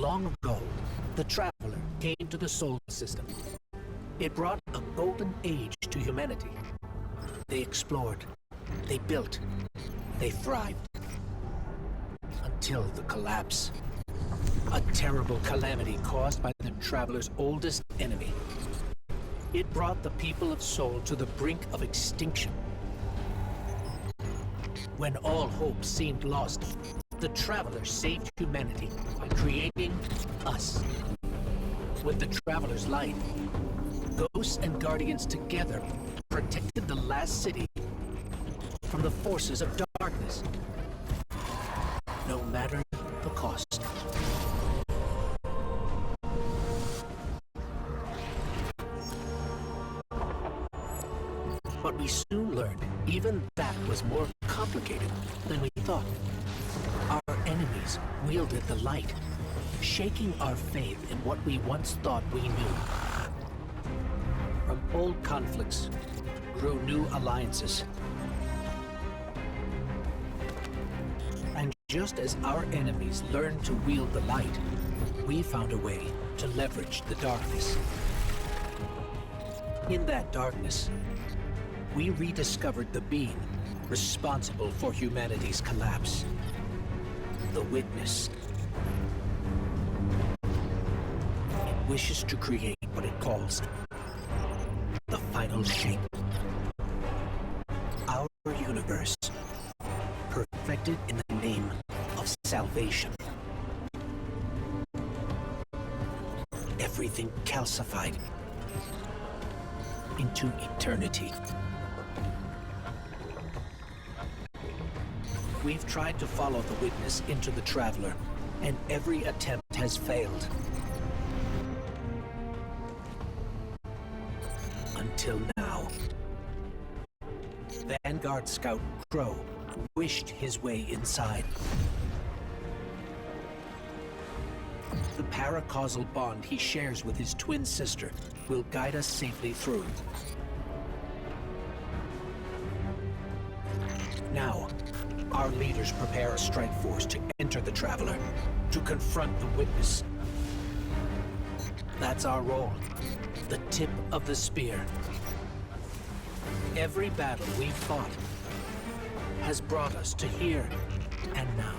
Long ago, the Traveler came to the Solar System. It brought a golden age to humanity. They explored, they built, they thrived. Until the collapse. A terrible calamity caused by the Traveler's oldest enemy. It brought the people of Sol to the brink of extinction. When all hope seemed lost, the Traveler saved humanity by creating us. With the Traveler's light, Ghosts and Guardians together protected the last city from the forces of darkness, no matter the cost. But we soon learned even that was more complicated than we thought. Our enemies wielded the light, shaking our faith in what we once thought we knew. From old conflicts grew new alliances. And just as our enemies learned to wield the light, we found a way to leverage the darkness. In that darkness, we rediscovered the being responsible for humanity's collapse. The Witness. It wishes to create what it calls the final shape. Our universe, perfected in the name of salvation. Everything calcified into eternity. We've tried to follow the Witness into the Traveler, and every attempt has failed. Until now. Vanguard Scout Crow wished his way inside. The paracausal bond he shares with his twin sister will guide us safely through. Now, our leaders prepare a strike force to enter the Traveler, to confront the Witness. That's our role, the tip of the spear. Every battle we've fought has brought us to here and now.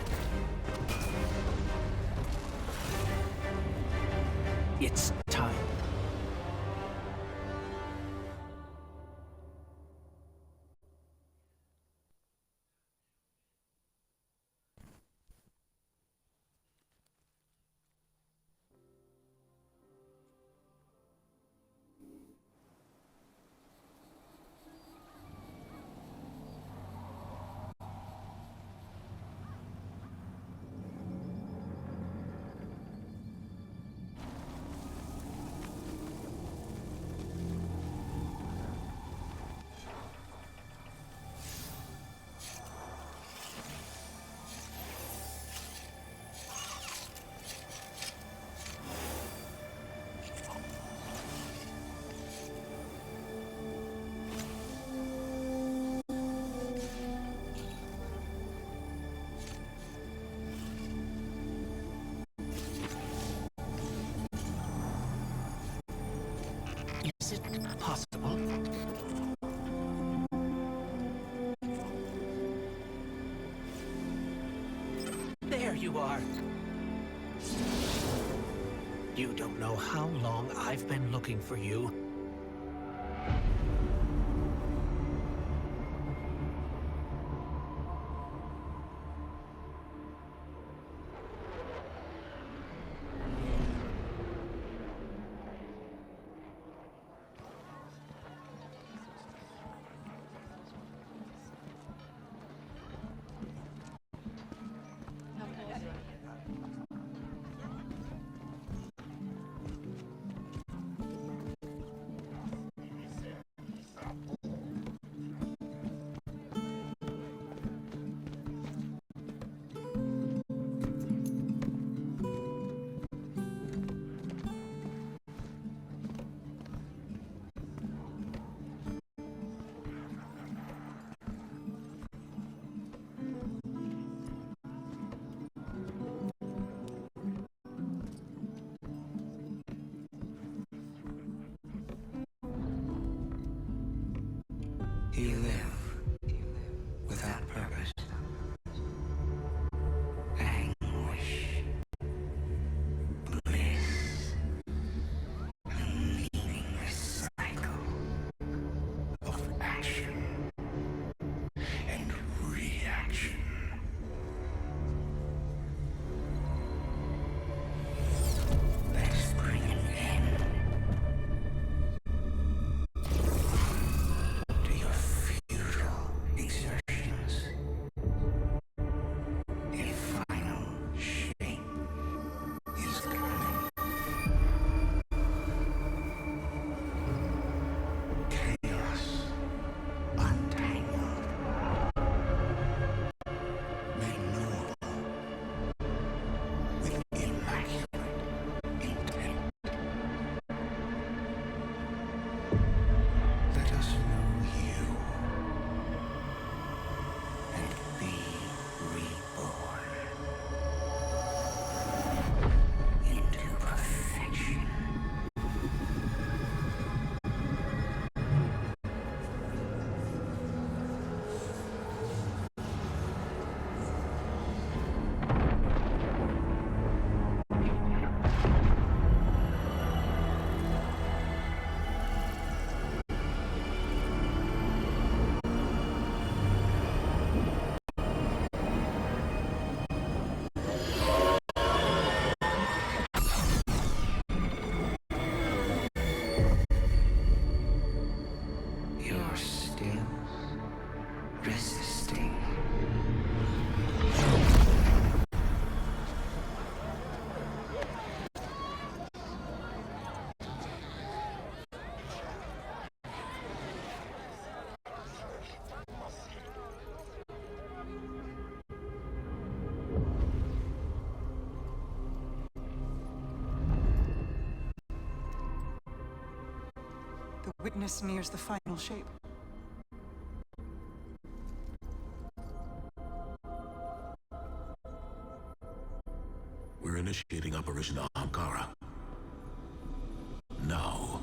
It's time. Is it possible? There you are. You don't know how long I've been looking for you. resisting. The witness nears the final shape. We're initiating Operation Ahamkara. Now.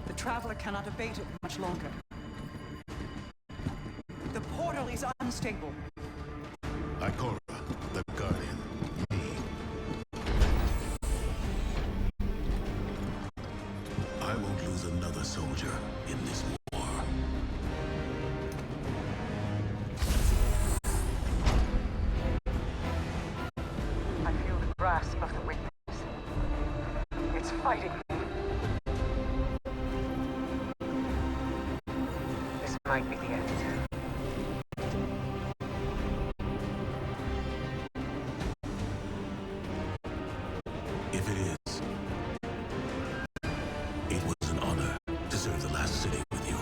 The Traveler cannot abate it much longer. The portal is unstable. Ikora, the Guardian. Me. I won't lose another soldier in this war. I feel the grasp of the witness. It's fighting me. This might be the end. If it is, it was an honor to serve the last city with you.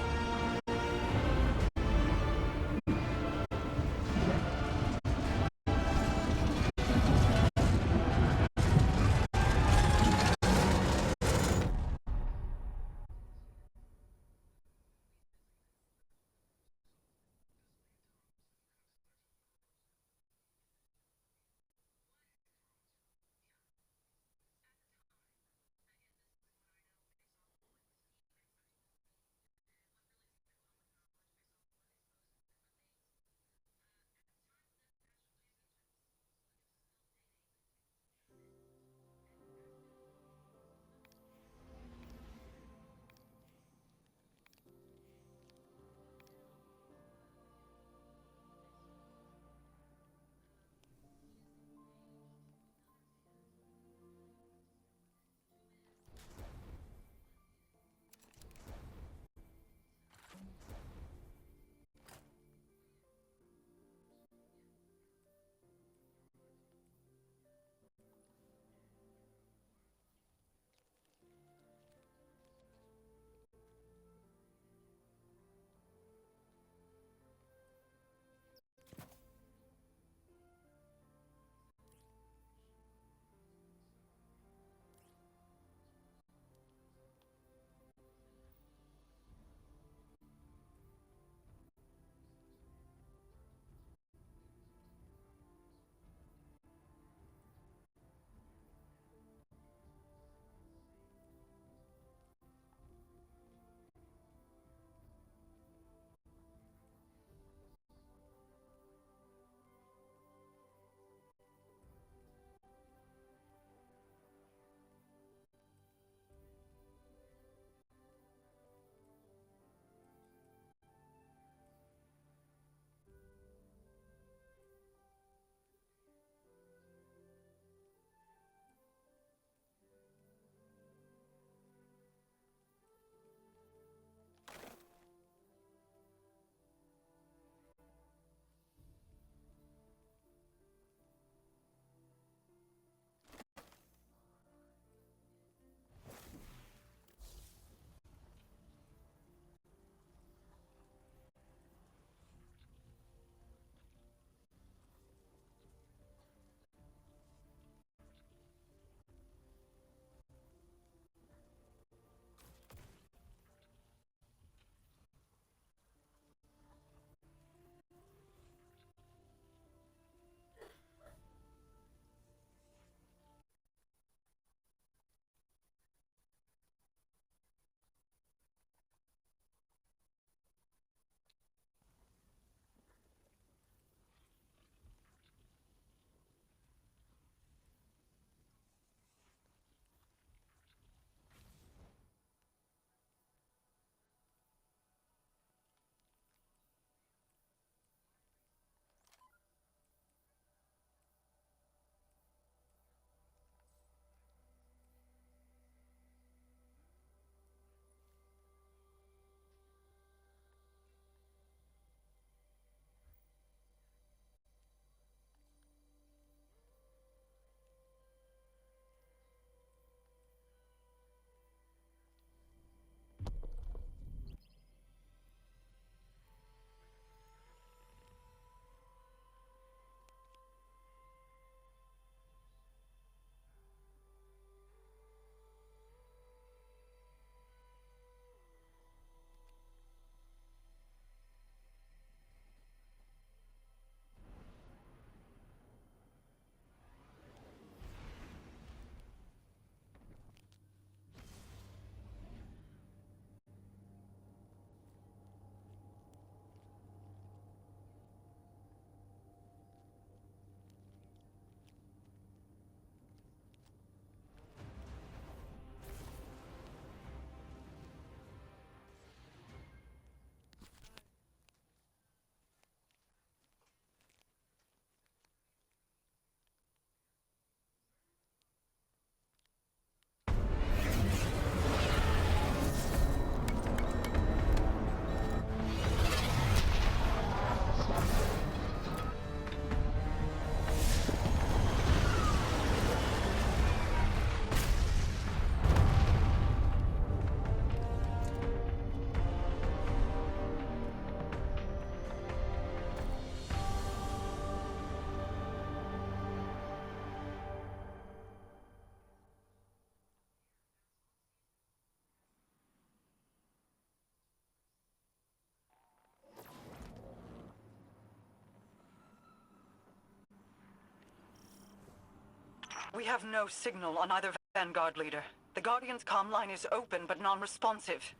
We have no signal on either Vanguard leader. The Guardian's comm line is open but non-responsive.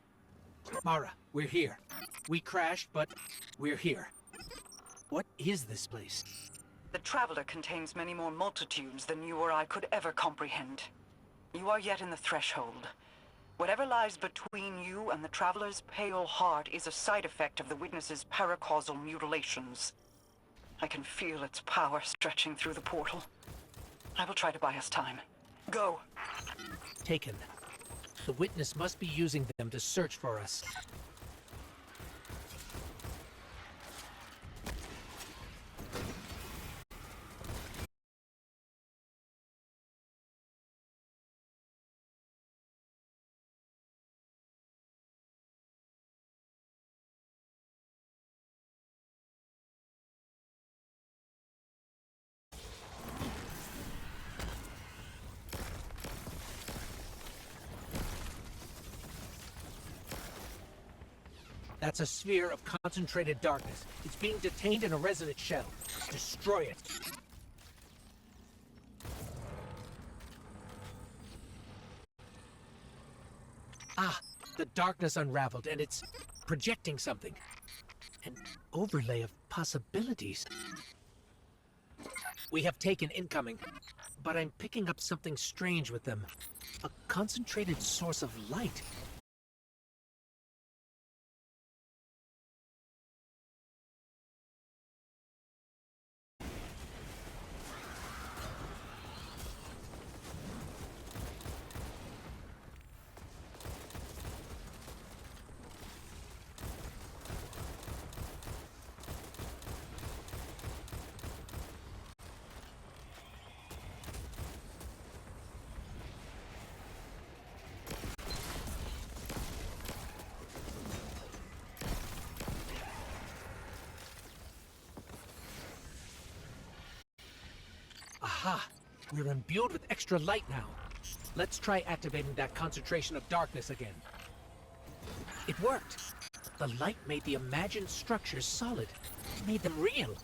Mara, we're here. We crashed, but we're here. What is this place? The Traveler contains many more multitudes than you or I could ever comprehend. You are yet in the threshold. Whatever lies between you and the Traveler's pale heart is a side effect of the Witness's paracausal mutilations. I can feel its power stretching through the portal. I will try to buy us time. Go. Taken. The Witness must be using them to search for us. That's a sphere of concentrated darkness. It's being detained in a resonant shell. Destroy it. Ah, the darkness unraveled, and it's projecting something. An overlay of possibilities. We have taken incoming, but I'm picking up something strange with them. A concentrated source of light. Aha! We're imbued with extra light now. Let's try activating that concentration of darkness again. It worked. The light made the imagined structures solid. It made them real.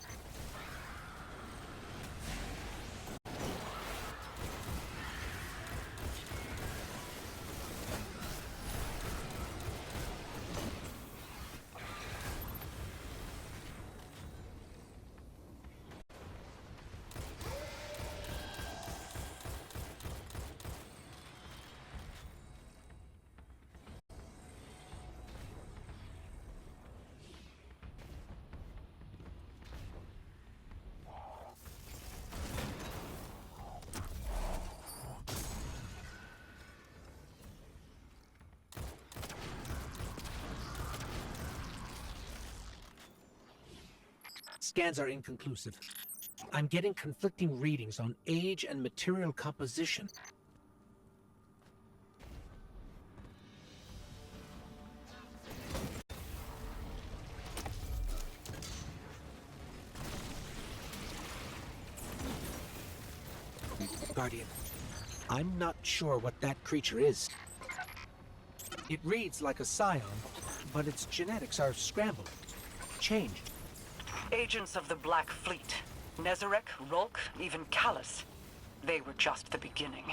Scans are inconclusive. I'm getting conflicting readings on age and material composition. Guardian, I'm not sure what that creature is. It reads like a scion, but its genetics are scrambled, changed. Agents of the Black Fleet. Nezarec, Rolk, even Callus. They were just the beginning.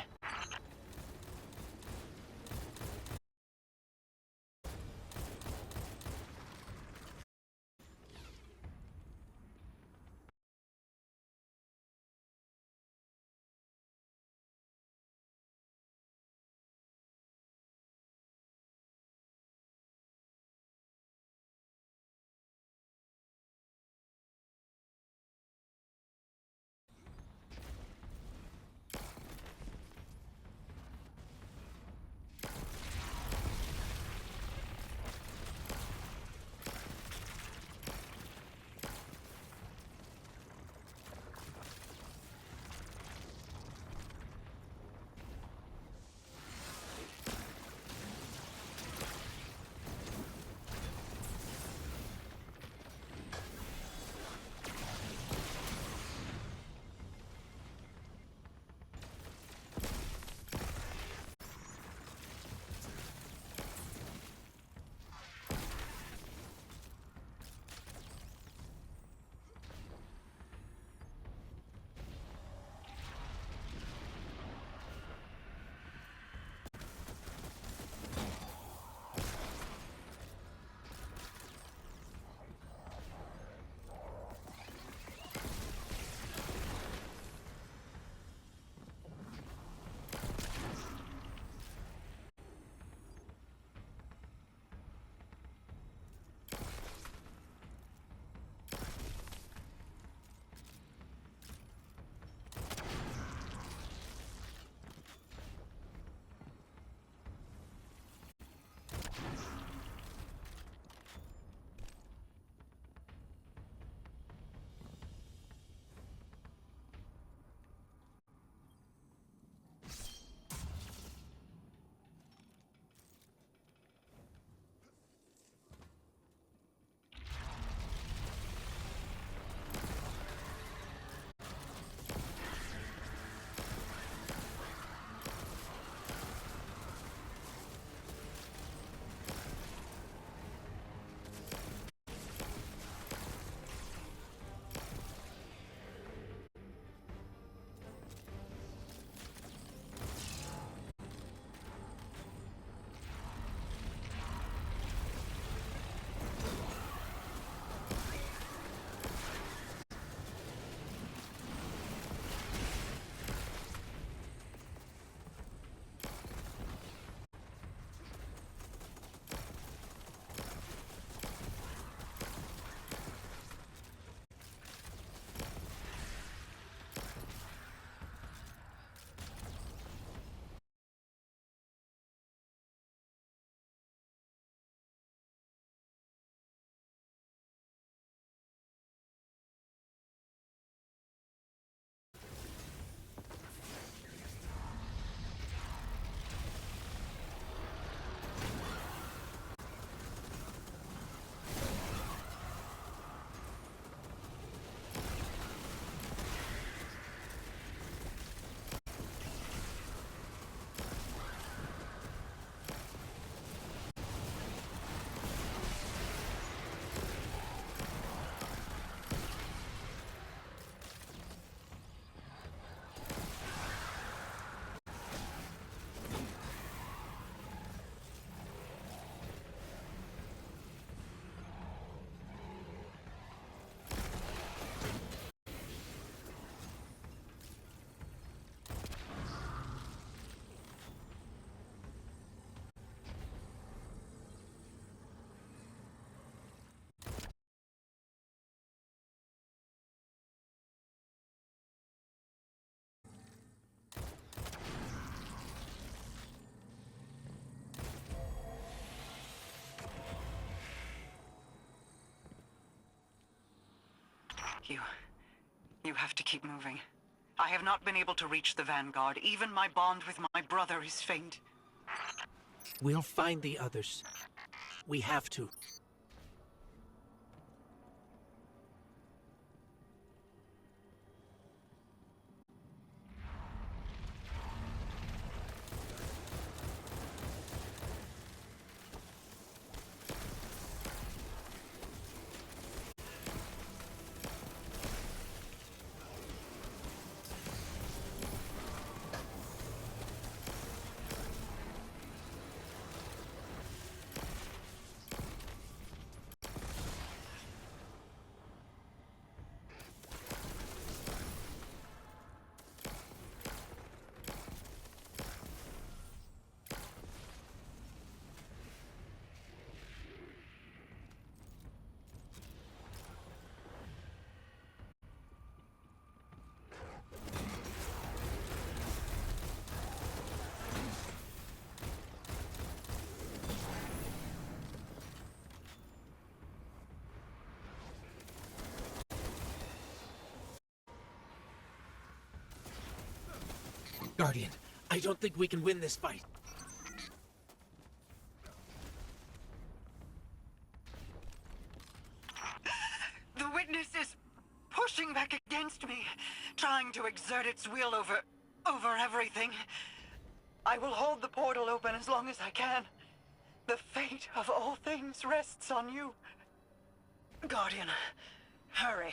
You... you have to keep moving. I have not been able to reach the Vanguard. Even my bond with my brother is faint. We'll find the others. We have to. Guardian, I don't think we can win this fight. The witness is pushing back against me, trying to exert its will over everything. I will hold the portal open as long as I can. The fate of all things rests on you. Guardian, hurry.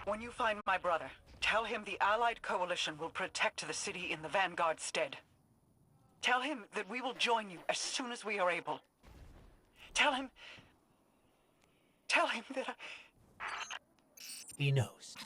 When you find my brother, tell him the Allied Coalition will protect the city in the Vanguard's stead. Tell him that we will join you as soon as we are able. Tell him that I... He knows.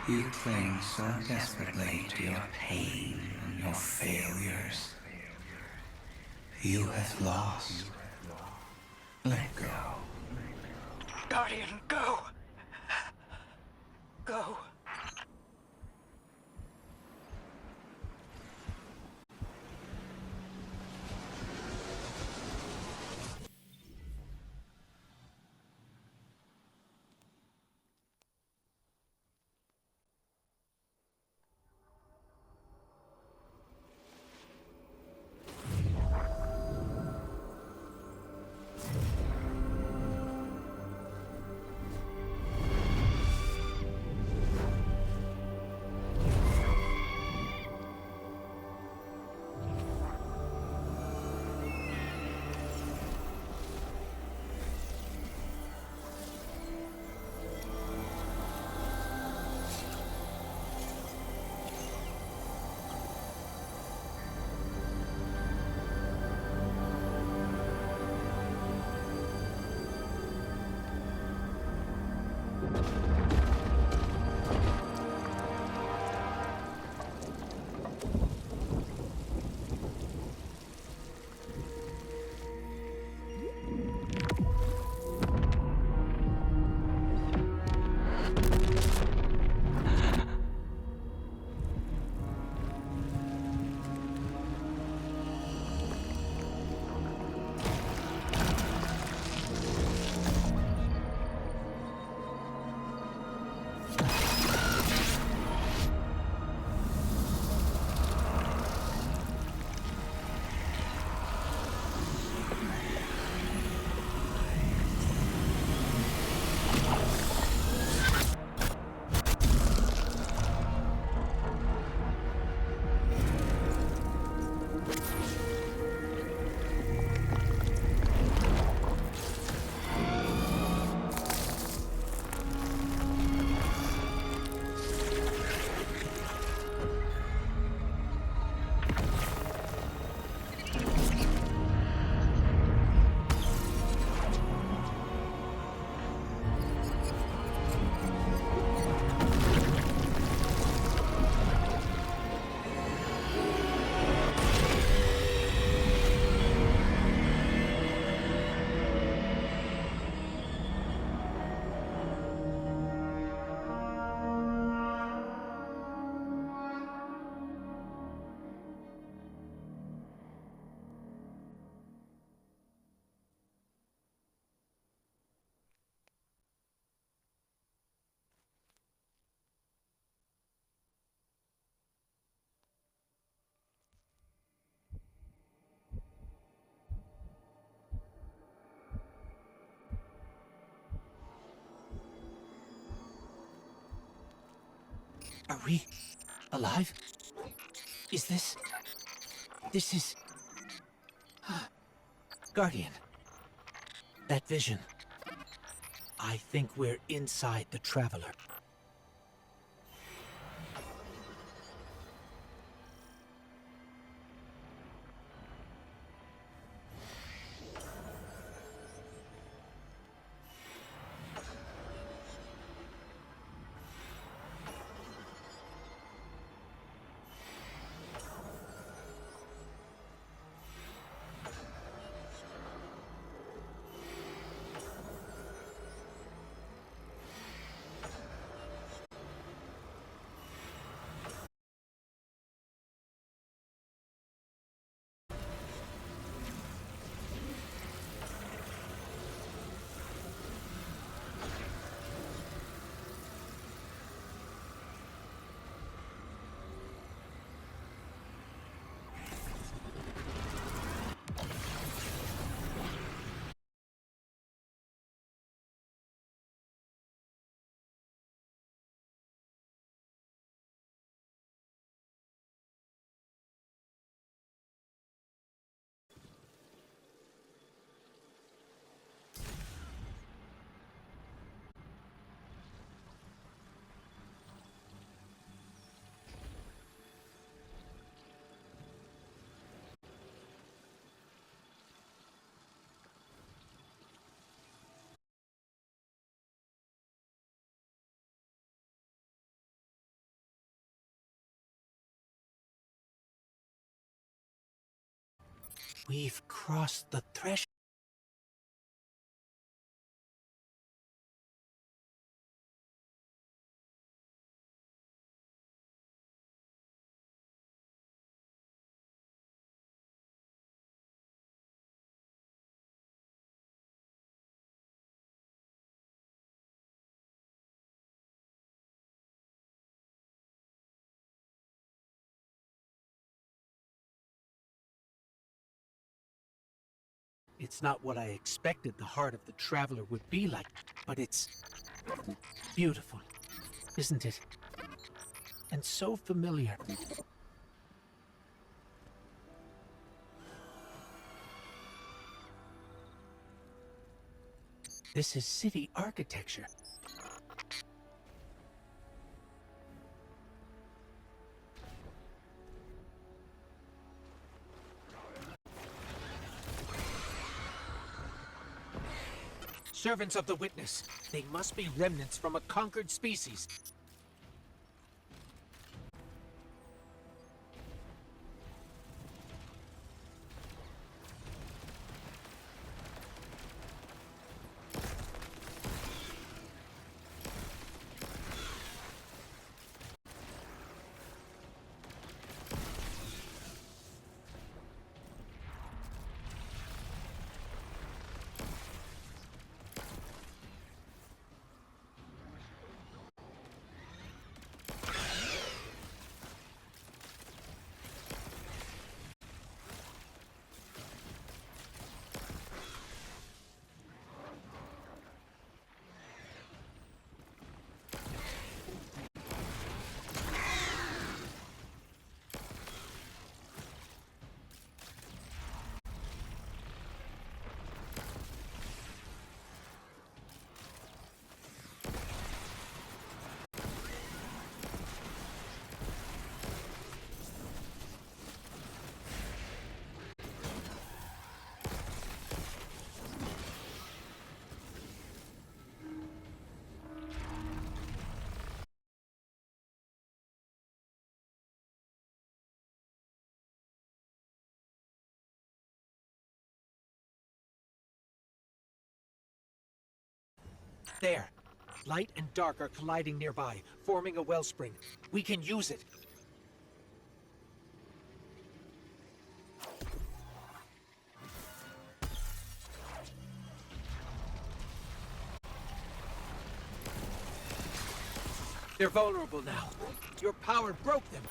You cling so desperately to your pain and your failures. You have lost. Let go. Guardian, go! Go. Are we alive? Is this... This is... Guardian. That vision. I think we're inside the Traveler. We've crossed the threshold. It's not what I expected the heart of the Traveler would be like, but it's beautiful, isn't it? And so familiar. This is city architecture. Servants of the Witness. They must be remnants from a conquered species. There. Light and dark are colliding nearby, forming a wellspring. We can use it. They're vulnerable now. Your power broke them.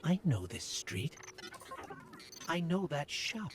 I know this street. I know that shop.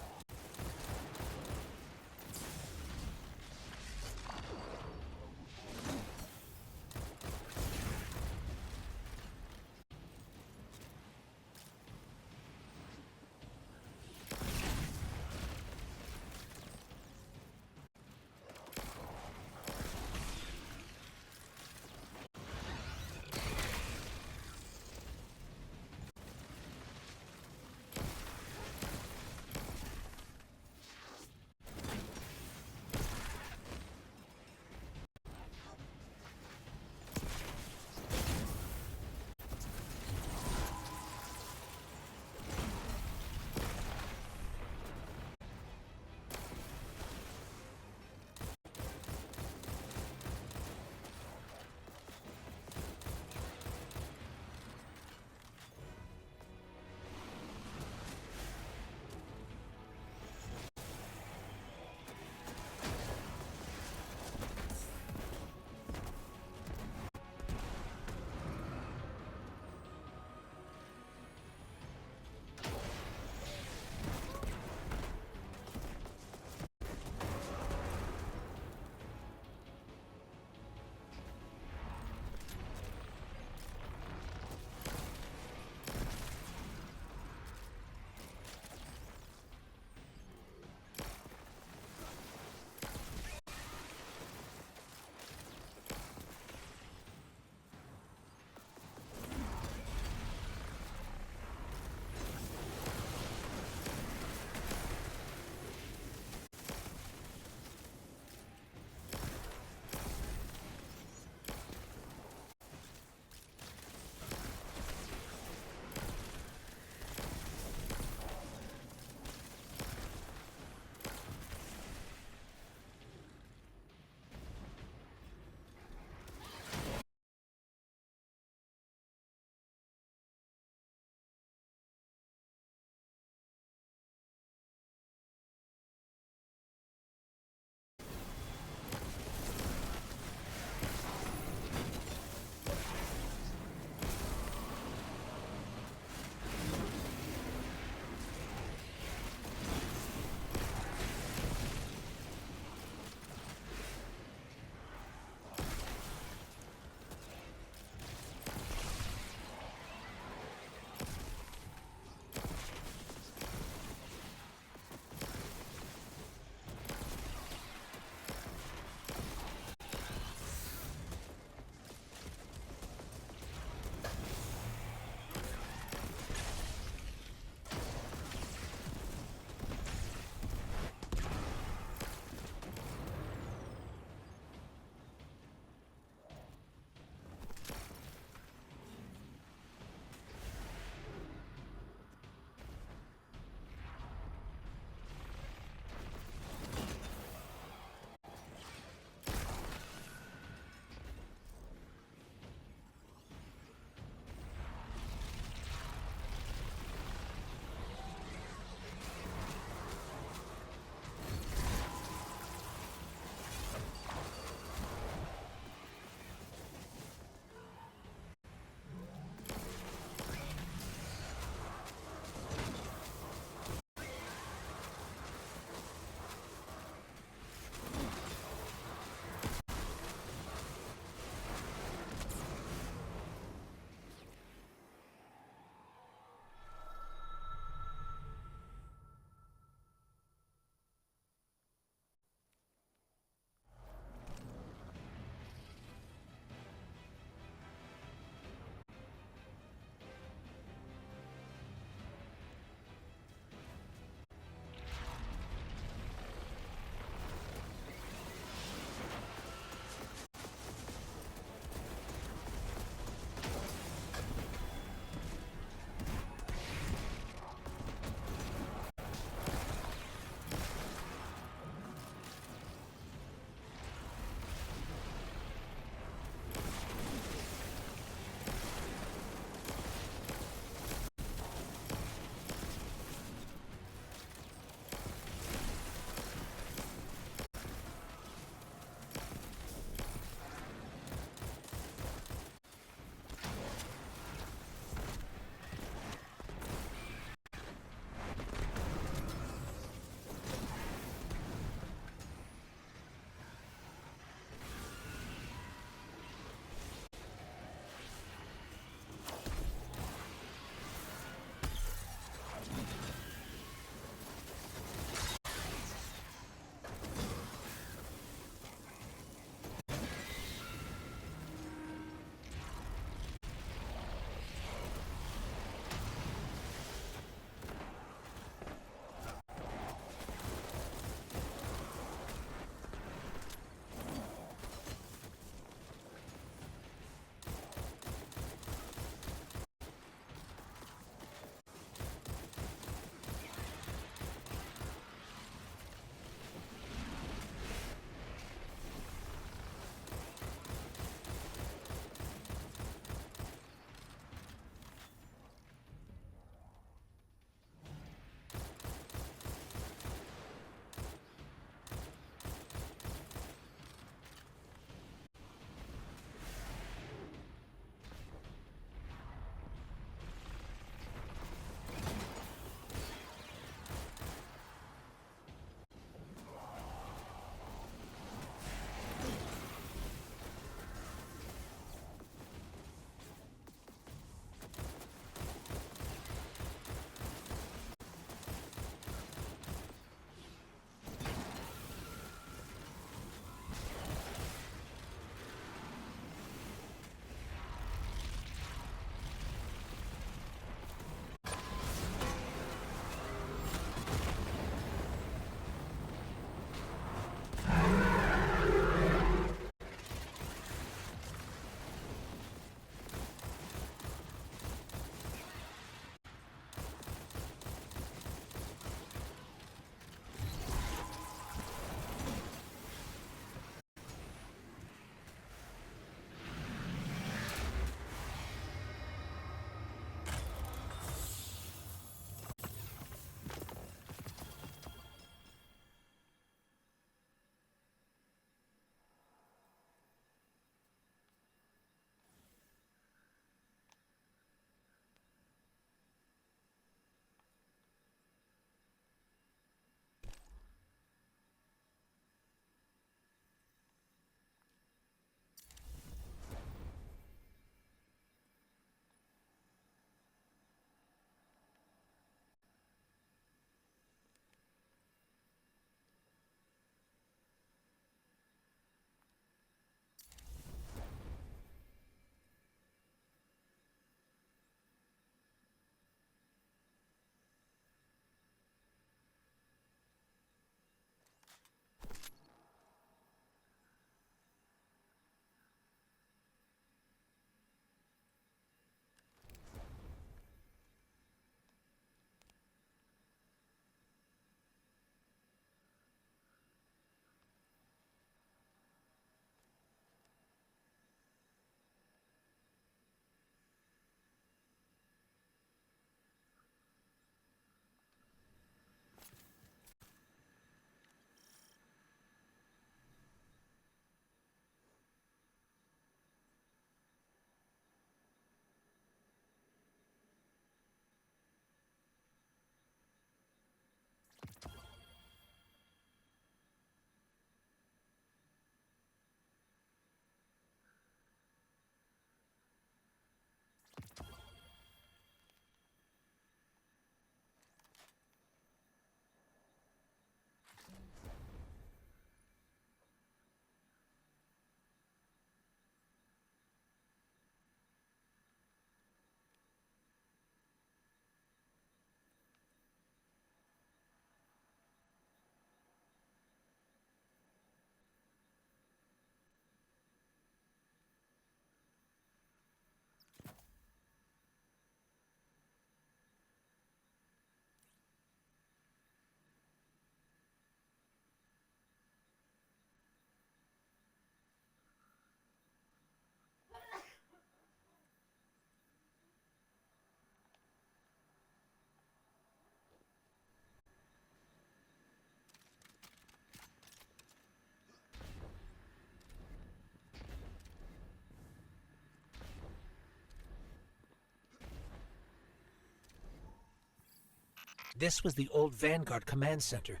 This was the old Vanguard command center,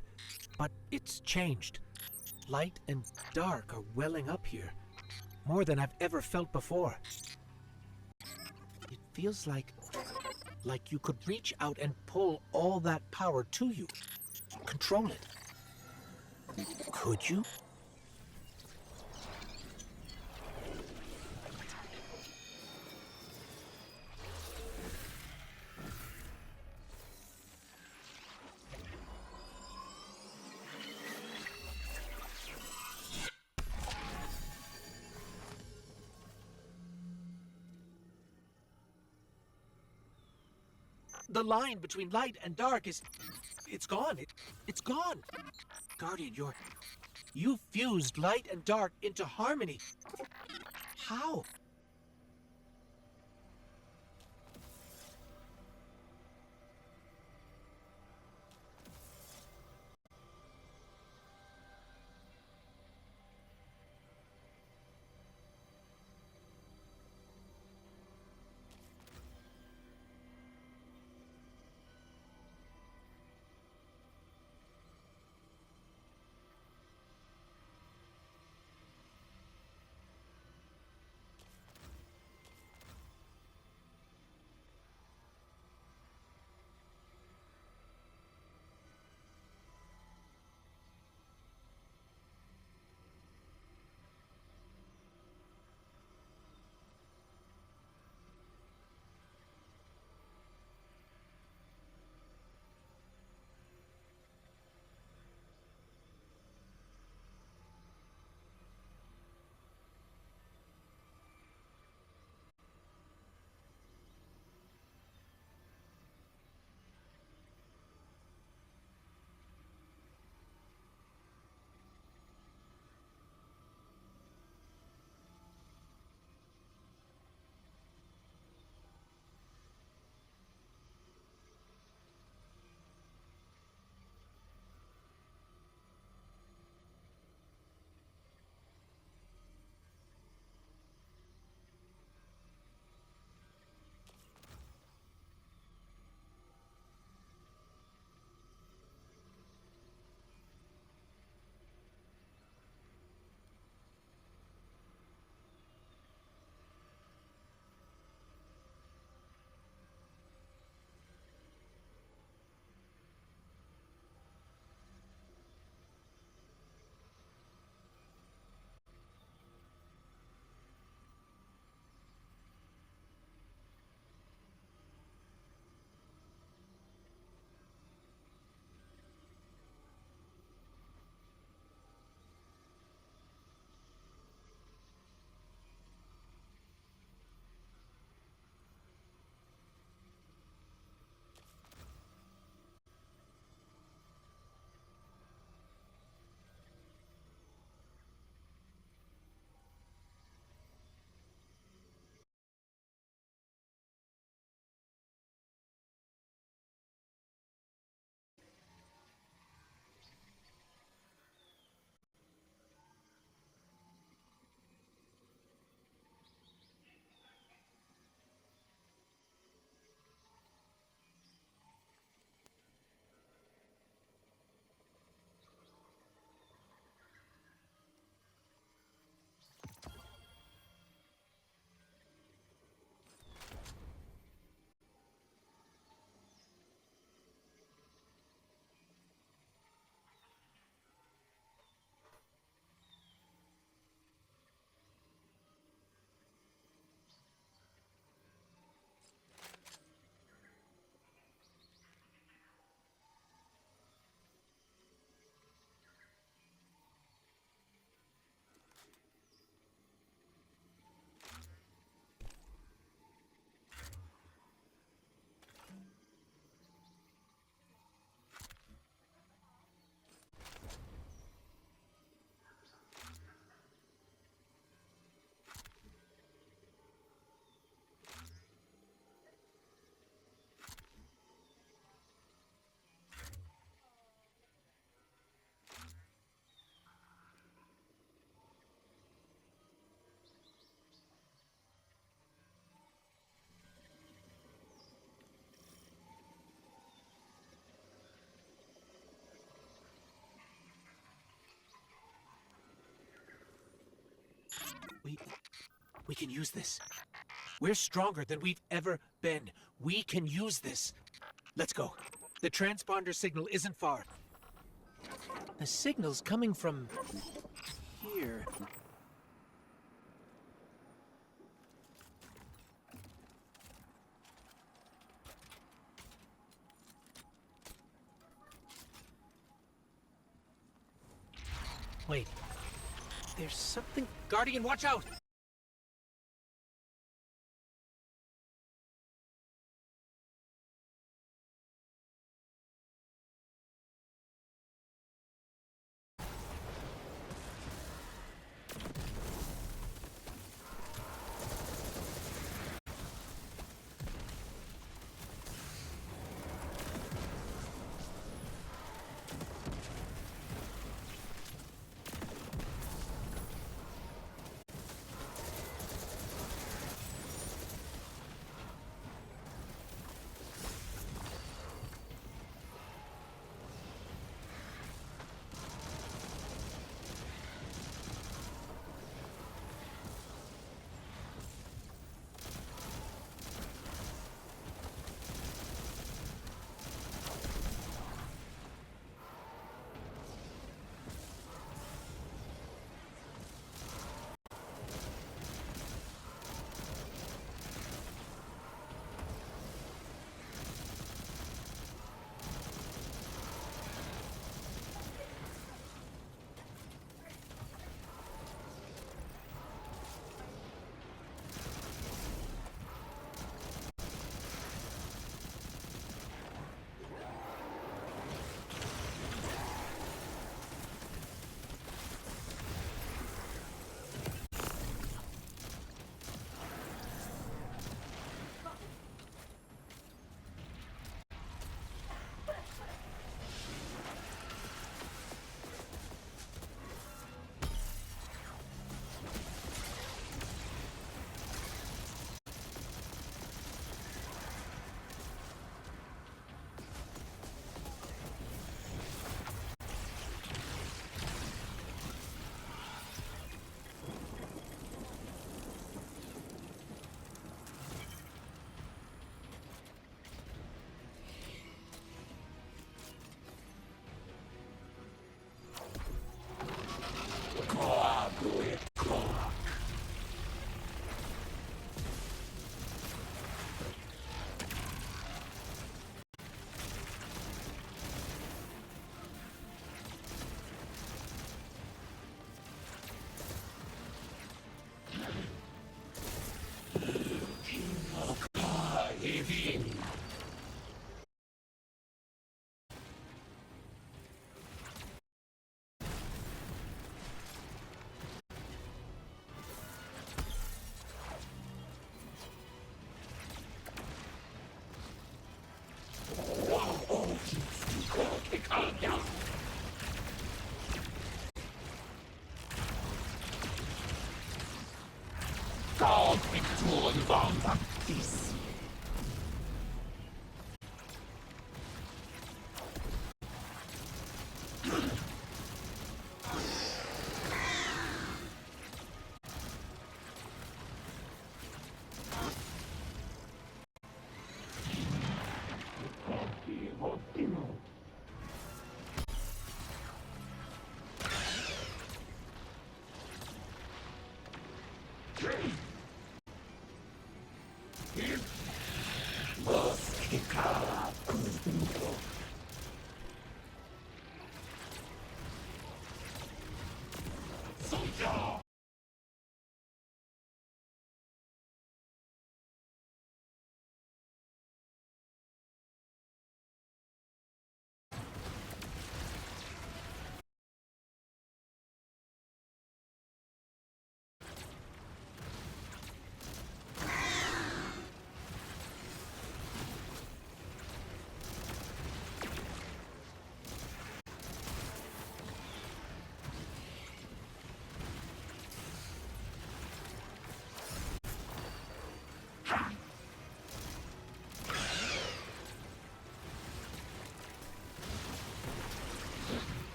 but it's changed. Light and dark are welling up here, more than I've ever felt before. It feels like you could reach out and pull all that power to you, control it. Could you? The line between light and dark it's gone. It's gone. Guardian, you fused light and dark into harmony. How? We can use this. We're stronger than we've ever been. We can use this. Let's go. The transponder signal isn't far. The signal's coming from here. Wait. There's something... Guardian, watch out!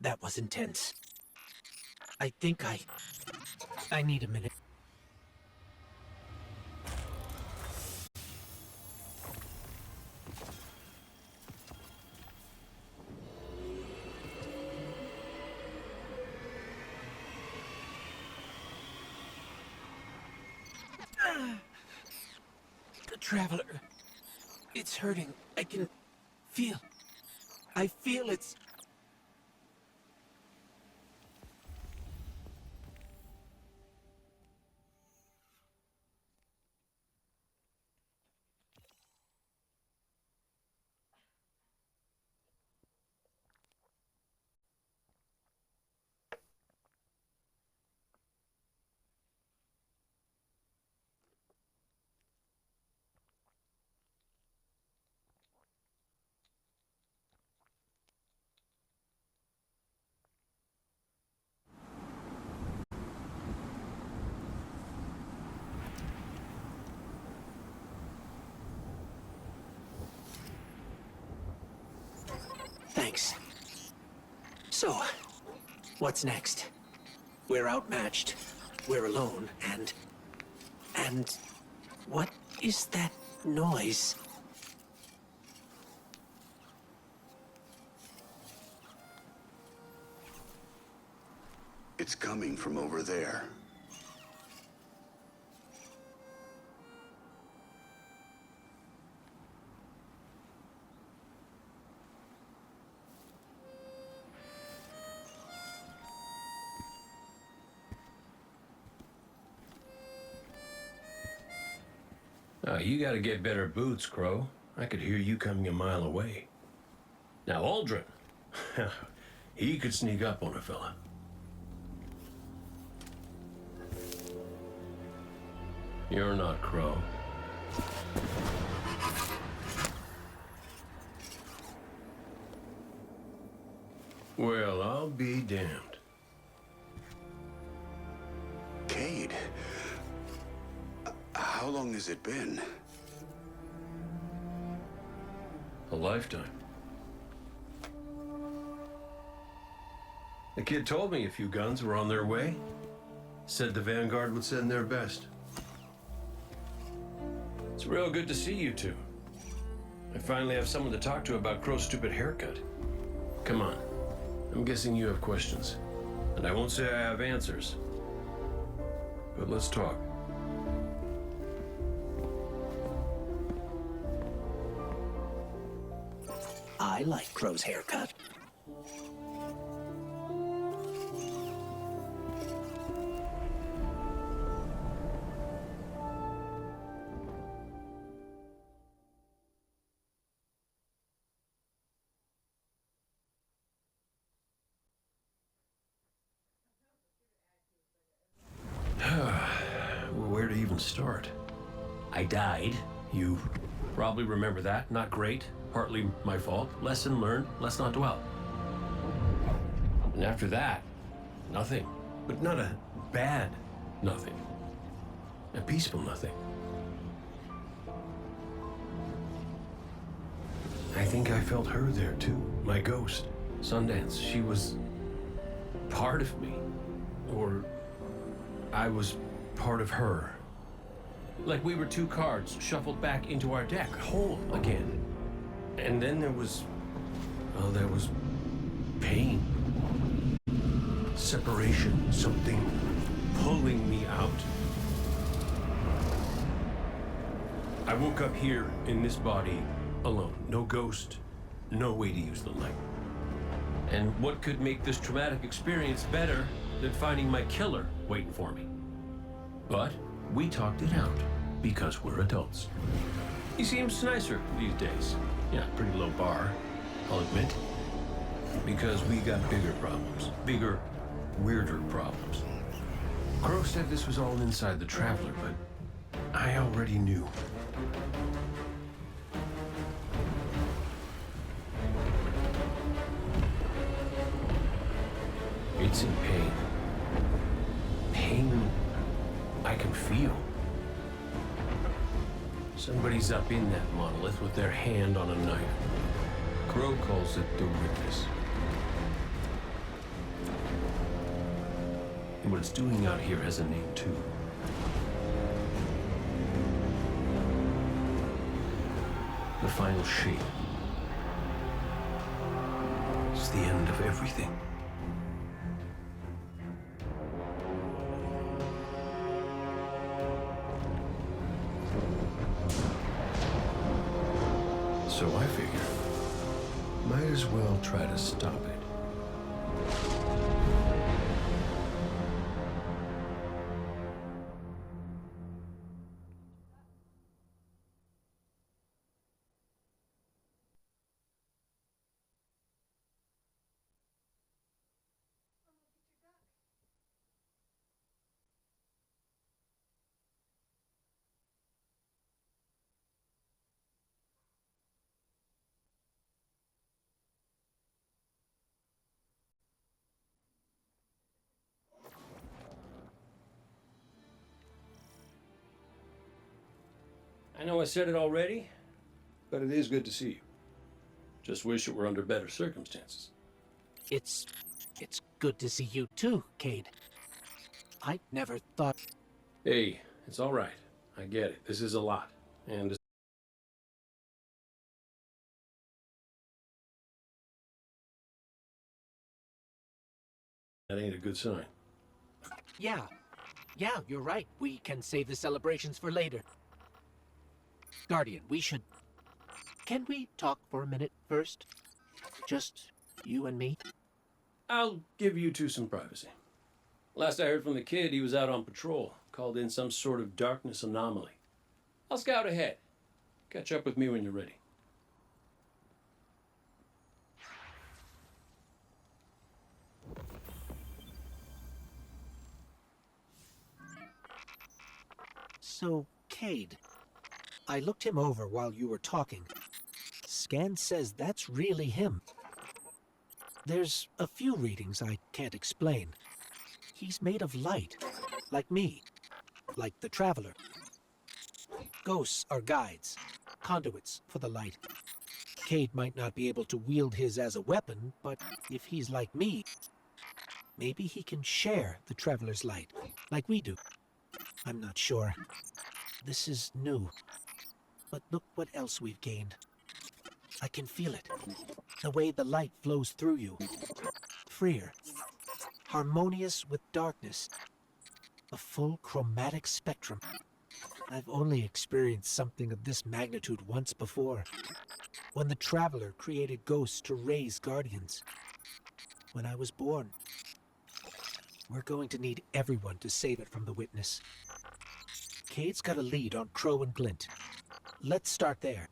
That was intense. I think I need a minute. The Traveler. It's hurting. I can feel. I feel it's... Thanks. So, what's next? We're outmatched. We're alone, and... what is that noise? It's coming from over there. You gotta get better boots, Crow. I could hear you coming a mile away. Now, Aldrin, he could sneak up on a fella. You're not Crow. Well, I'll be damned. Cade. How long has it been? A lifetime. The kid told me a few guns were on their way. Said the Vanguard would send their best. It's real good to see you two. I finally have someone to talk to about Crow's stupid haircut. Come on. I'm guessing you have questions. And I won't say I have answers. But let's talk. I like Crow's haircut. Where to even start? I died. You probably remember that. Not great. Partly my fault. Lesson learned. Let's not dwell. And after that, nothing. But not a bad nothing. A peaceful nothing. I think I felt her there too. My ghost. Sundance. She was part of me. Or I was part of her. Like we were two cards shuffled back into our deck, whole again. And then there was pain. Separation, something pulling me out. I woke up here in this body alone. No ghost, no way to use the light. And what could make this traumatic experience better than finding my killer waiting for me? But we talked it out because we're adults. He seems nicer these days. Yeah, pretty low bar, I'll admit. Because we got bigger problems. Bigger, weirder problems. Crow said this was all inside the Traveler, but I already knew. It's in pain. Pain I can feel. Somebody's up in that monolith with their hand on a knife. Crow calls it the witness. And what it's doing out here has a name, too. The final shape. It's the end of everything. So I figure, might as well try to stop it. I know I said it already, but it is good to see you. Just wish it were under better circumstances. It's good to see you too, Cade. I never thought... Hey, it's all right. I get it. This is a lot. And that ain't a good sign. Yeah, you're right. We can save the celebrations for later. Guardian, we should... Can we talk for a minute first? Just you and me? I'll give you two some privacy. Last I heard from the kid, he was out on patrol, called in some sort of darkness anomaly. I'll scout ahead. Catch up with me when you're ready. So, Cade, I looked him over while you were talking. Scan says that's really him. There's a few readings I can't explain. He's made of light, like me, like the Traveler. Ghosts are guides, conduits for the light. Cade might not be able to wield his as a weapon, but if he's like me, maybe he can share the Traveler's light, like we do. I'm not sure. This is new. But look what else we've gained. I can feel it. The way the light flows through you. Freer. Harmonious with darkness. A full chromatic spectrum. I've only experienced something of this magnitude once before. When the Traveler created ghosts to raise guardians. When I was born. We're going to need everyone to save it from the Witness. Cade's got a lead on Crow and Glint. Let's start there.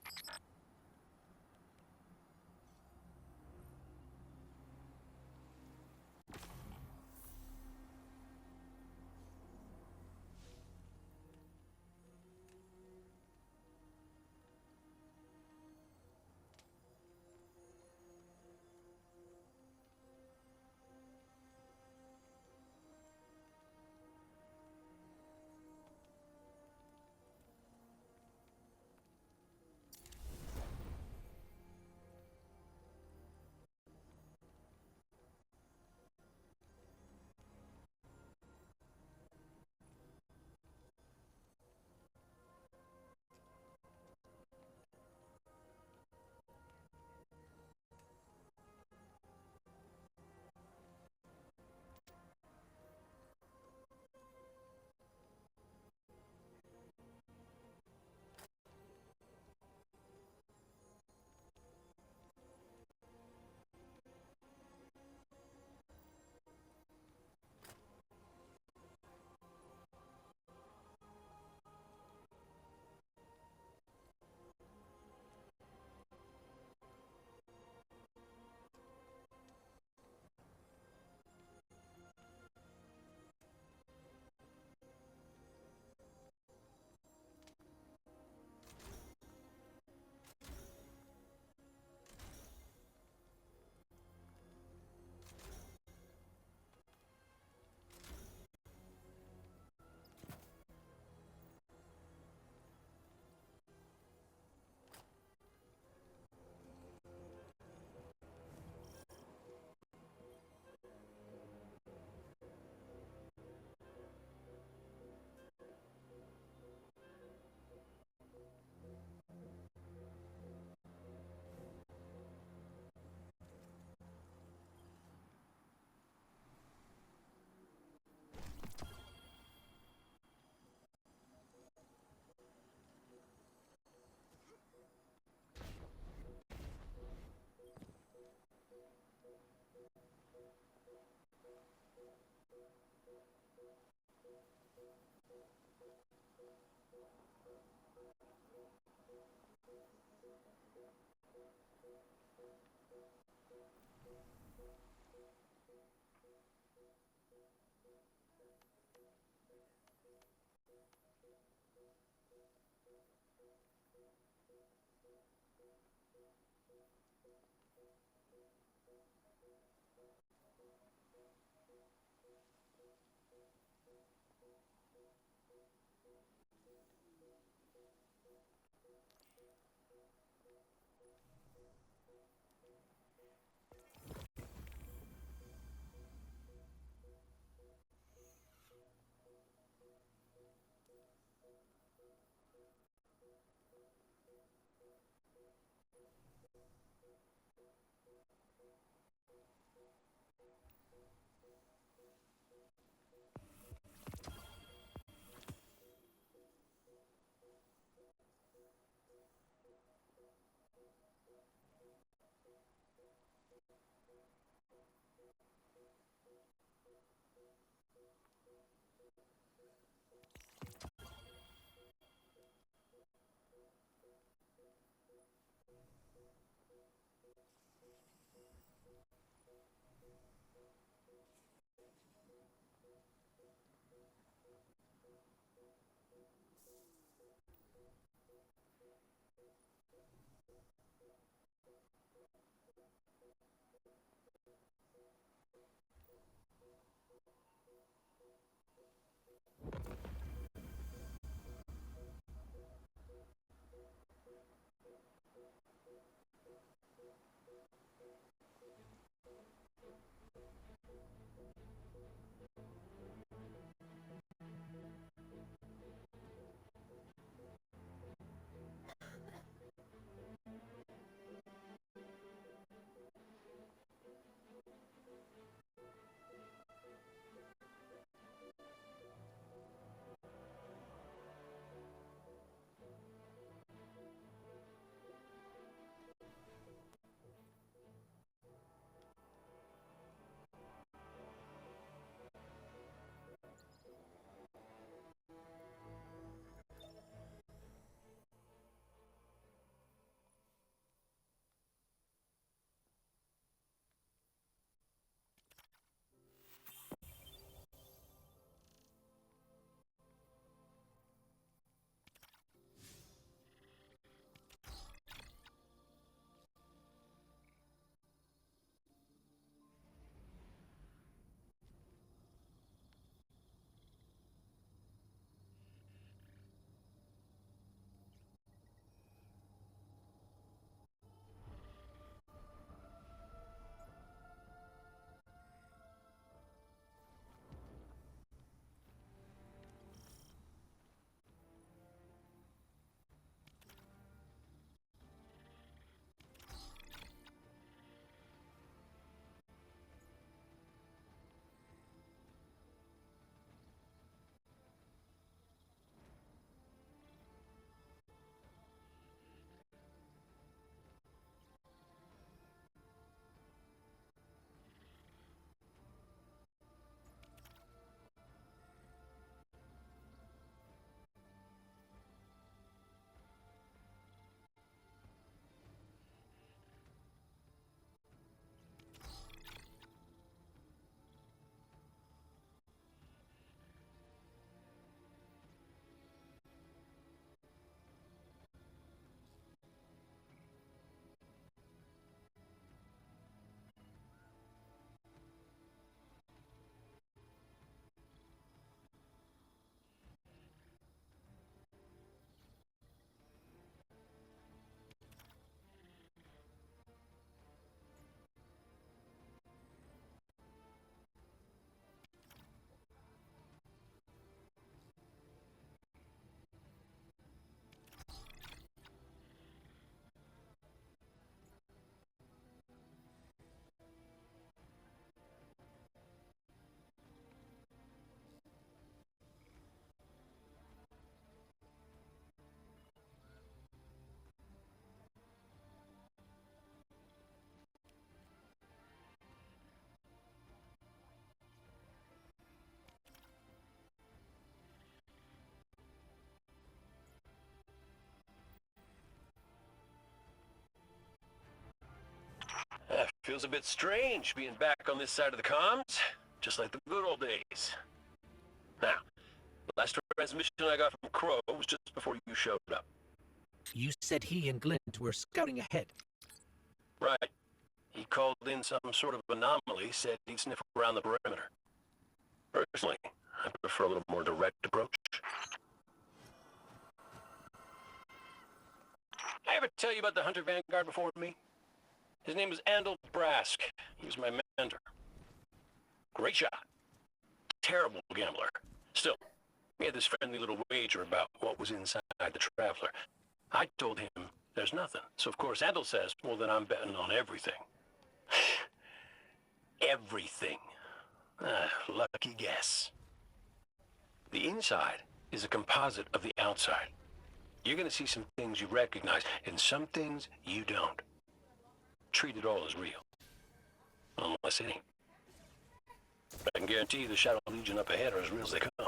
Feels a bit strange being back on this side of the comms, just like the good old days. Now, the last transmission I got from Crow was just before you showed up. You said he and Glint were scouting ahead. Right. He called in some sort of anomaly, said he'd sniff around the perimeter. Personally, I prefer a little more direct approach. I ever tell you about the Hunter Vanguard before me? His name was Andal Brask. He was my mentor. Great shot. Terrible gambler. Still, we had this friendly little wager about what was inside the Traveler. I told him there's nothing. So of course Andal says, well then I'm betting on everything. Everything. Lucky guess. The inside is a composite of the outside. You're gonna see some things you recognize, and some things you don't. Treat it all as real. Unless it ain't. But I can guarantee you the Shadow Legion up ahead are as real as they come.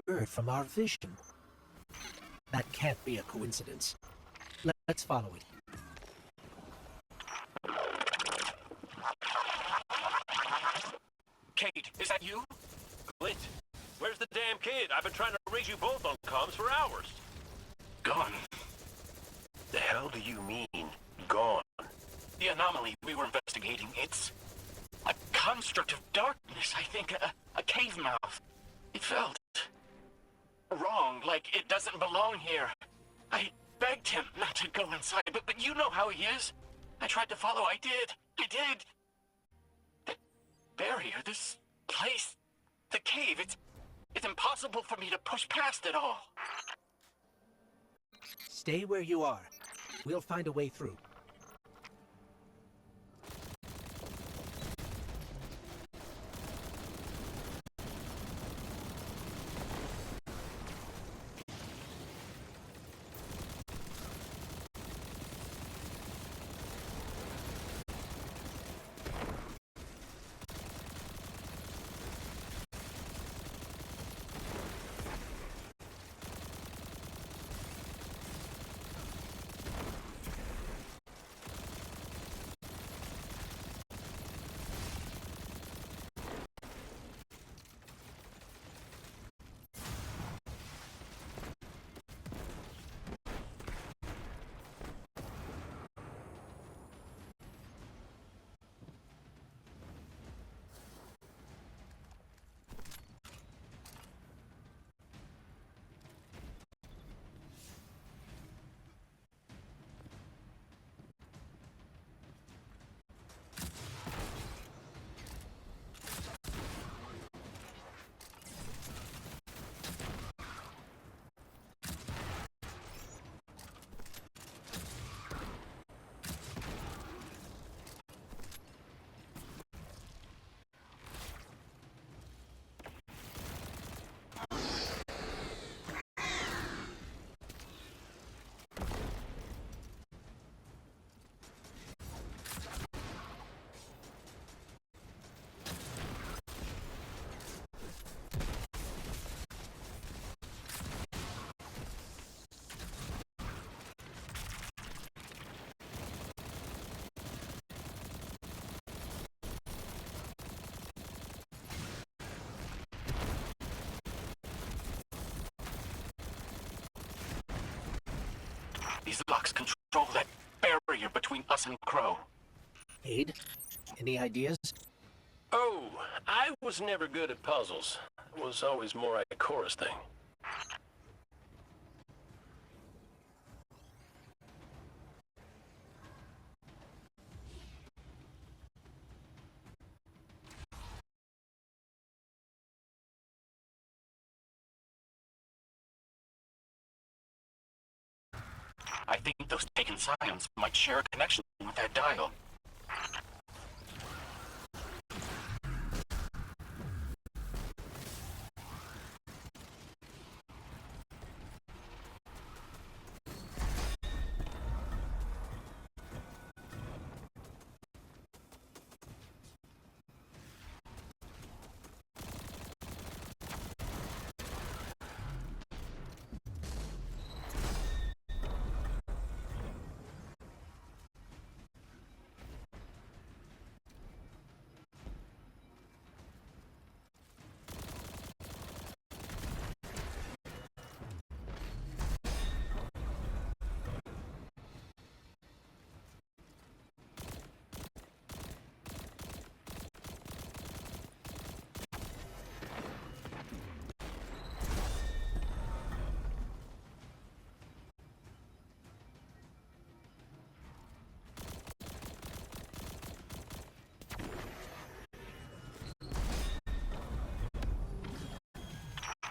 Bird from our vision. That can't be a coincidence. Let's follow it. Kate, is that you? Glint, where's the damn kid? I've been trying to reach you both on comms for hours. Gone. The hell do you mean, gone? The anomaly we were investigating, it's A construct of darkness, I think. A cave mouth. It felt wrong, like it doesn't belong here. I begged him not to go inside, but you know how he is. I tried to follow. I did. The barrier, this place, the cave, it's impossible for me to push past it all. Stay where you are. We'll find a way through. These locks control that barrier between us and Crow. Aid? Any ideas? Oh, I was never good at puzzles. It was always more a chorus thing. I think those taken scions might share a connection with that dial.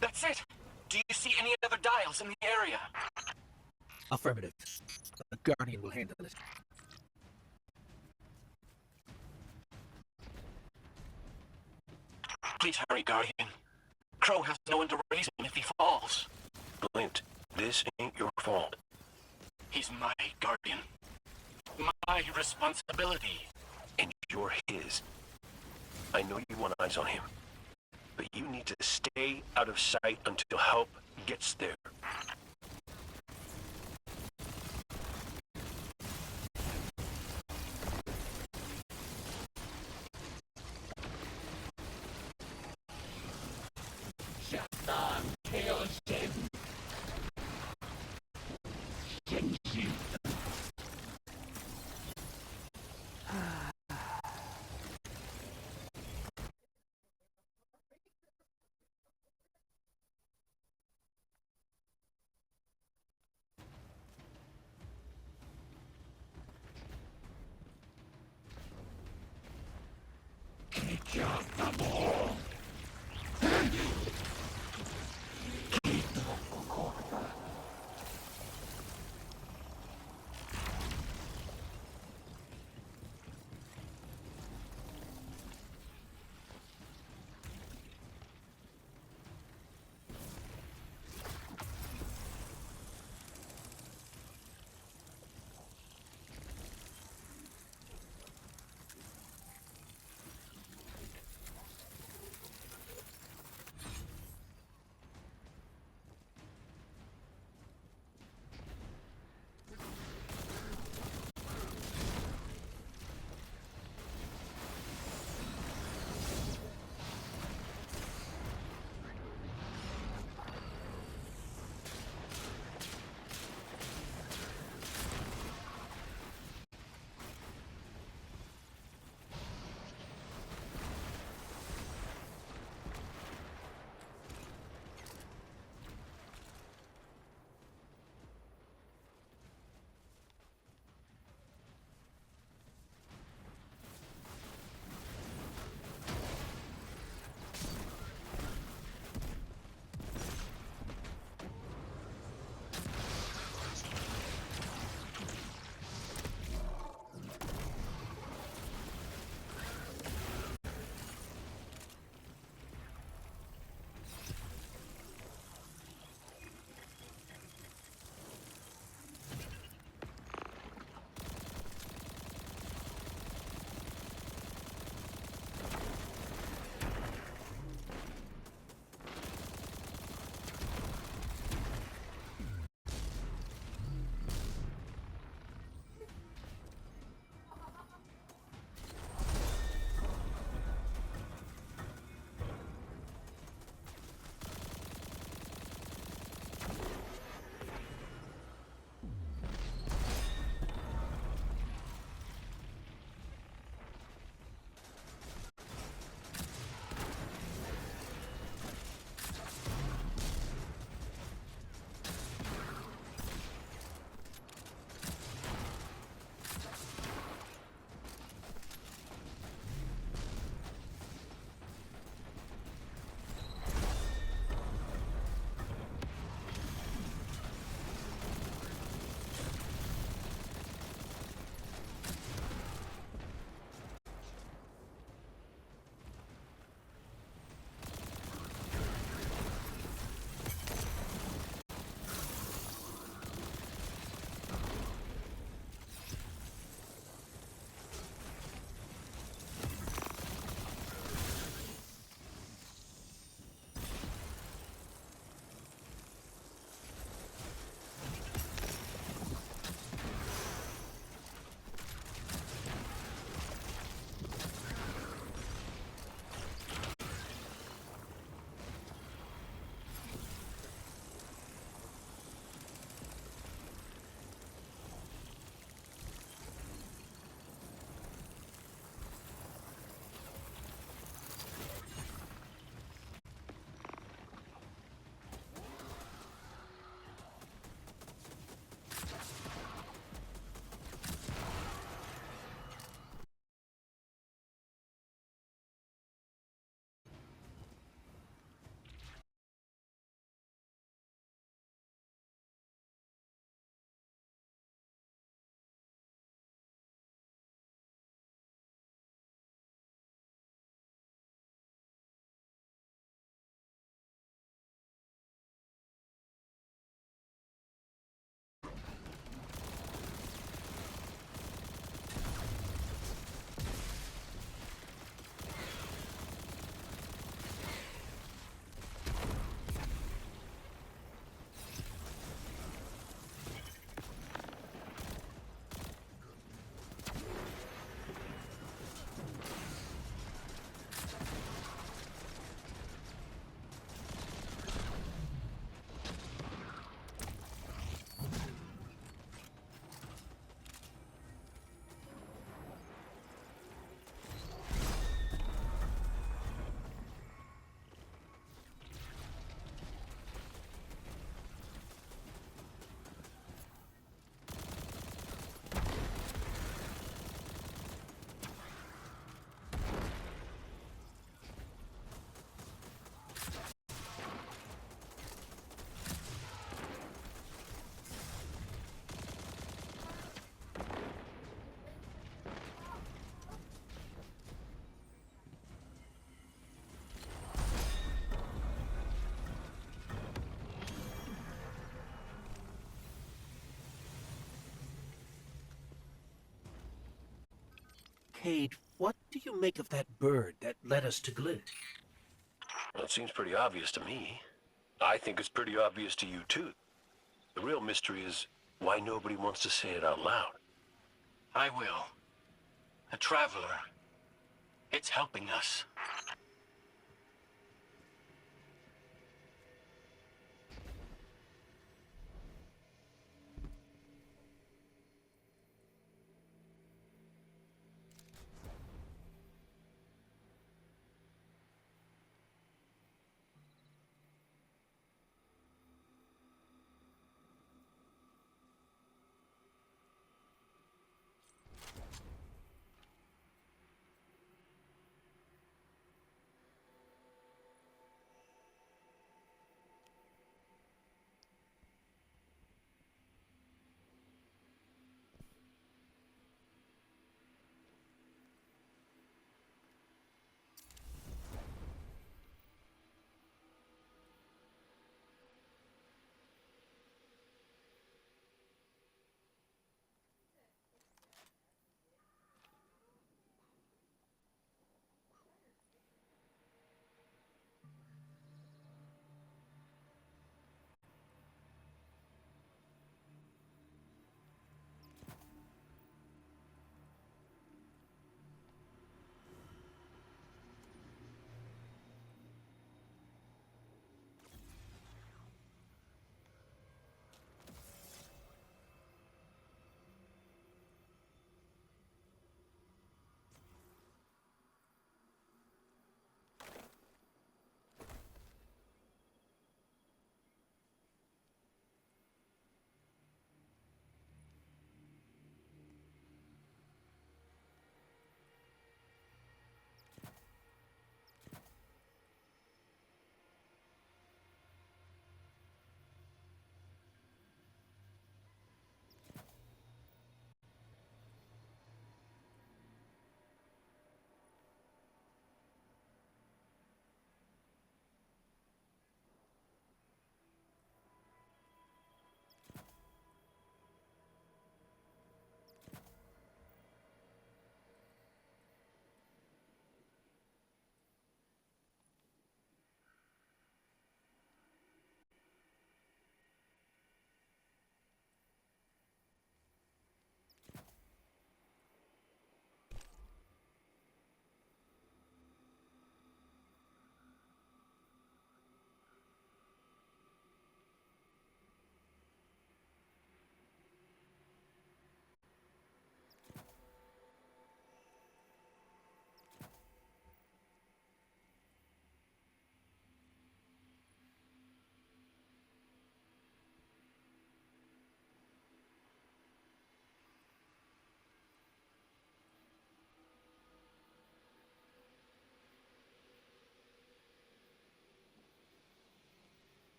That's it! Do you see any other dials in the area? Affirmative. The Guardian will handle it. Please hurry, Guardian. Crow has no one to raise him if he falls. Clint, this ain't your fault. He's my Guardian. My responsibility. And you're his. I know you want eyes on him, but you need to stay out of sight until help gets there. Cade, what do you make of that bird that led us to Glint? Well, it seems pretty obvious to me. I think it's pretty obvious to you, too. The real mystery is why nobody wants to say it out loud. I will. A traveler. It's helping us.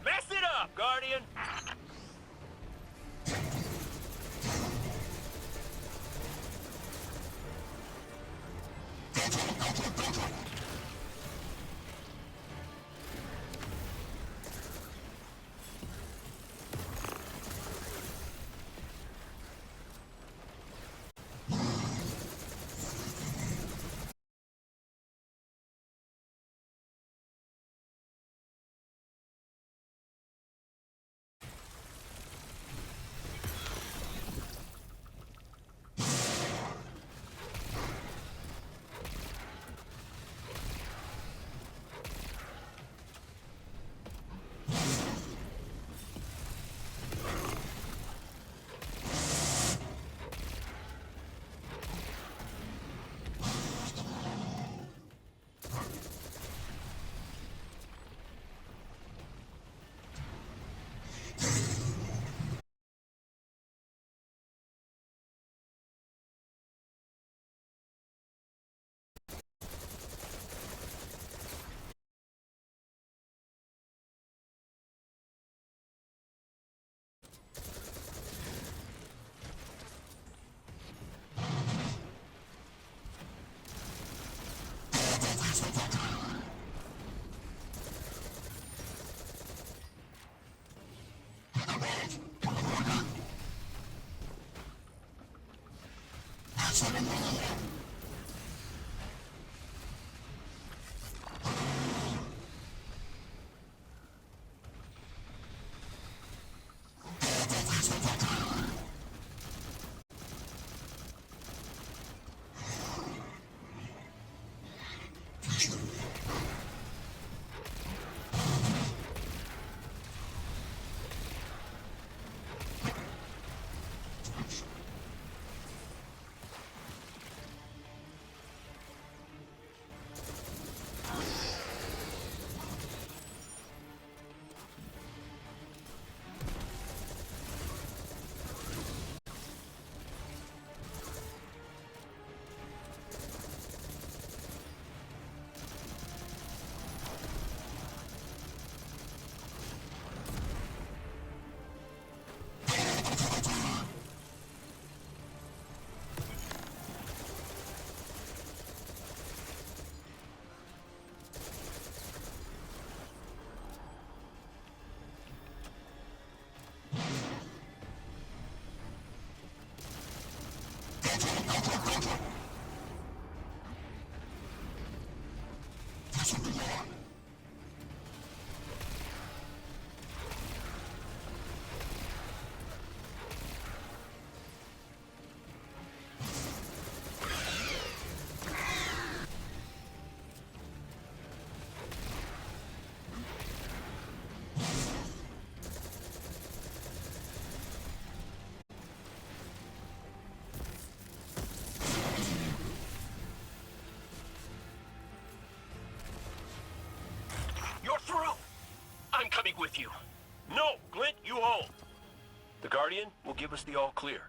Mess it up, Guardian! You're through! I'm coming with you. No, Glint, you hold. The Guardian will give us the all clear.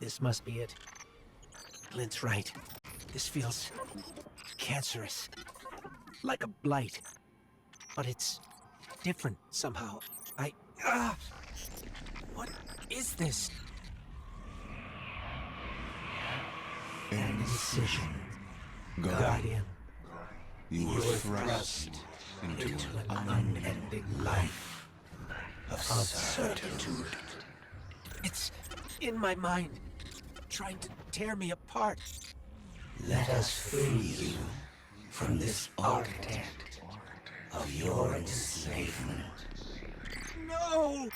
This must be it. Clint's right. This feels cancerous. Like a blight. But it's different somehow. What is this? Indecision. Guardian. You were thrust into an unending life of certitude. It's in my mind, trying to tear me apart. Let us free you from this architect of your enslavement. No!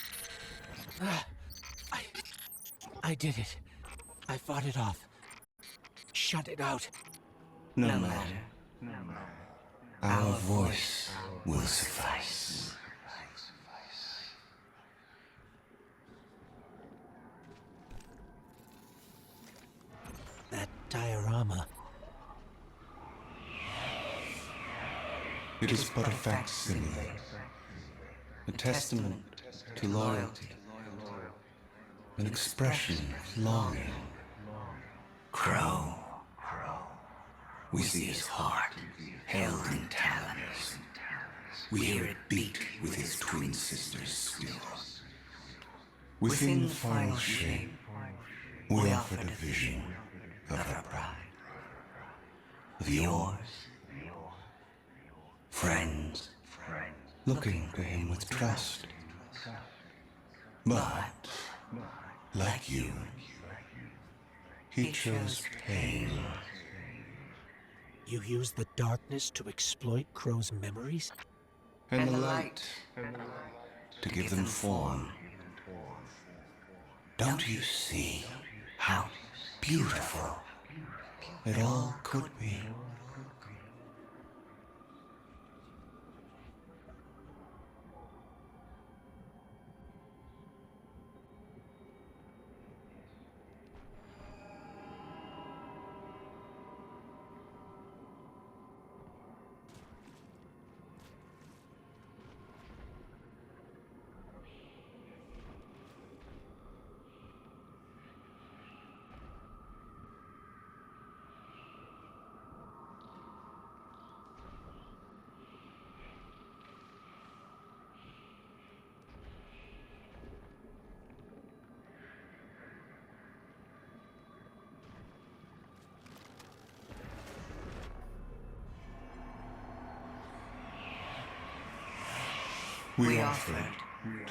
I did it. I fought it off. Shut it out. No matter. Our voice will suffice. That diorama. It is but a facsimile, a testament to loyalty, an expression of longing. Crow. We see his heart held in talons. We hear it beat with his twin sisters still. Within the final shape, we offered a vision of her pride, of yours. Friends, looking to him with trust. But, like you, he chose pain. You used the darkness to exploit Crow's memories? And the light to give them form. Don't you see how beautiful it all could be? We offered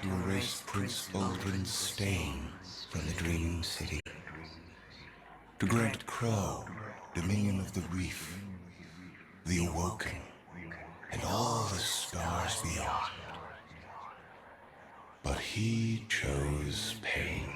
to erase Prince Uldren's stain from the Dreaming City, to grant Crow dominion of the Reef, the Awoken, and all the stars beyond. But he chose pain.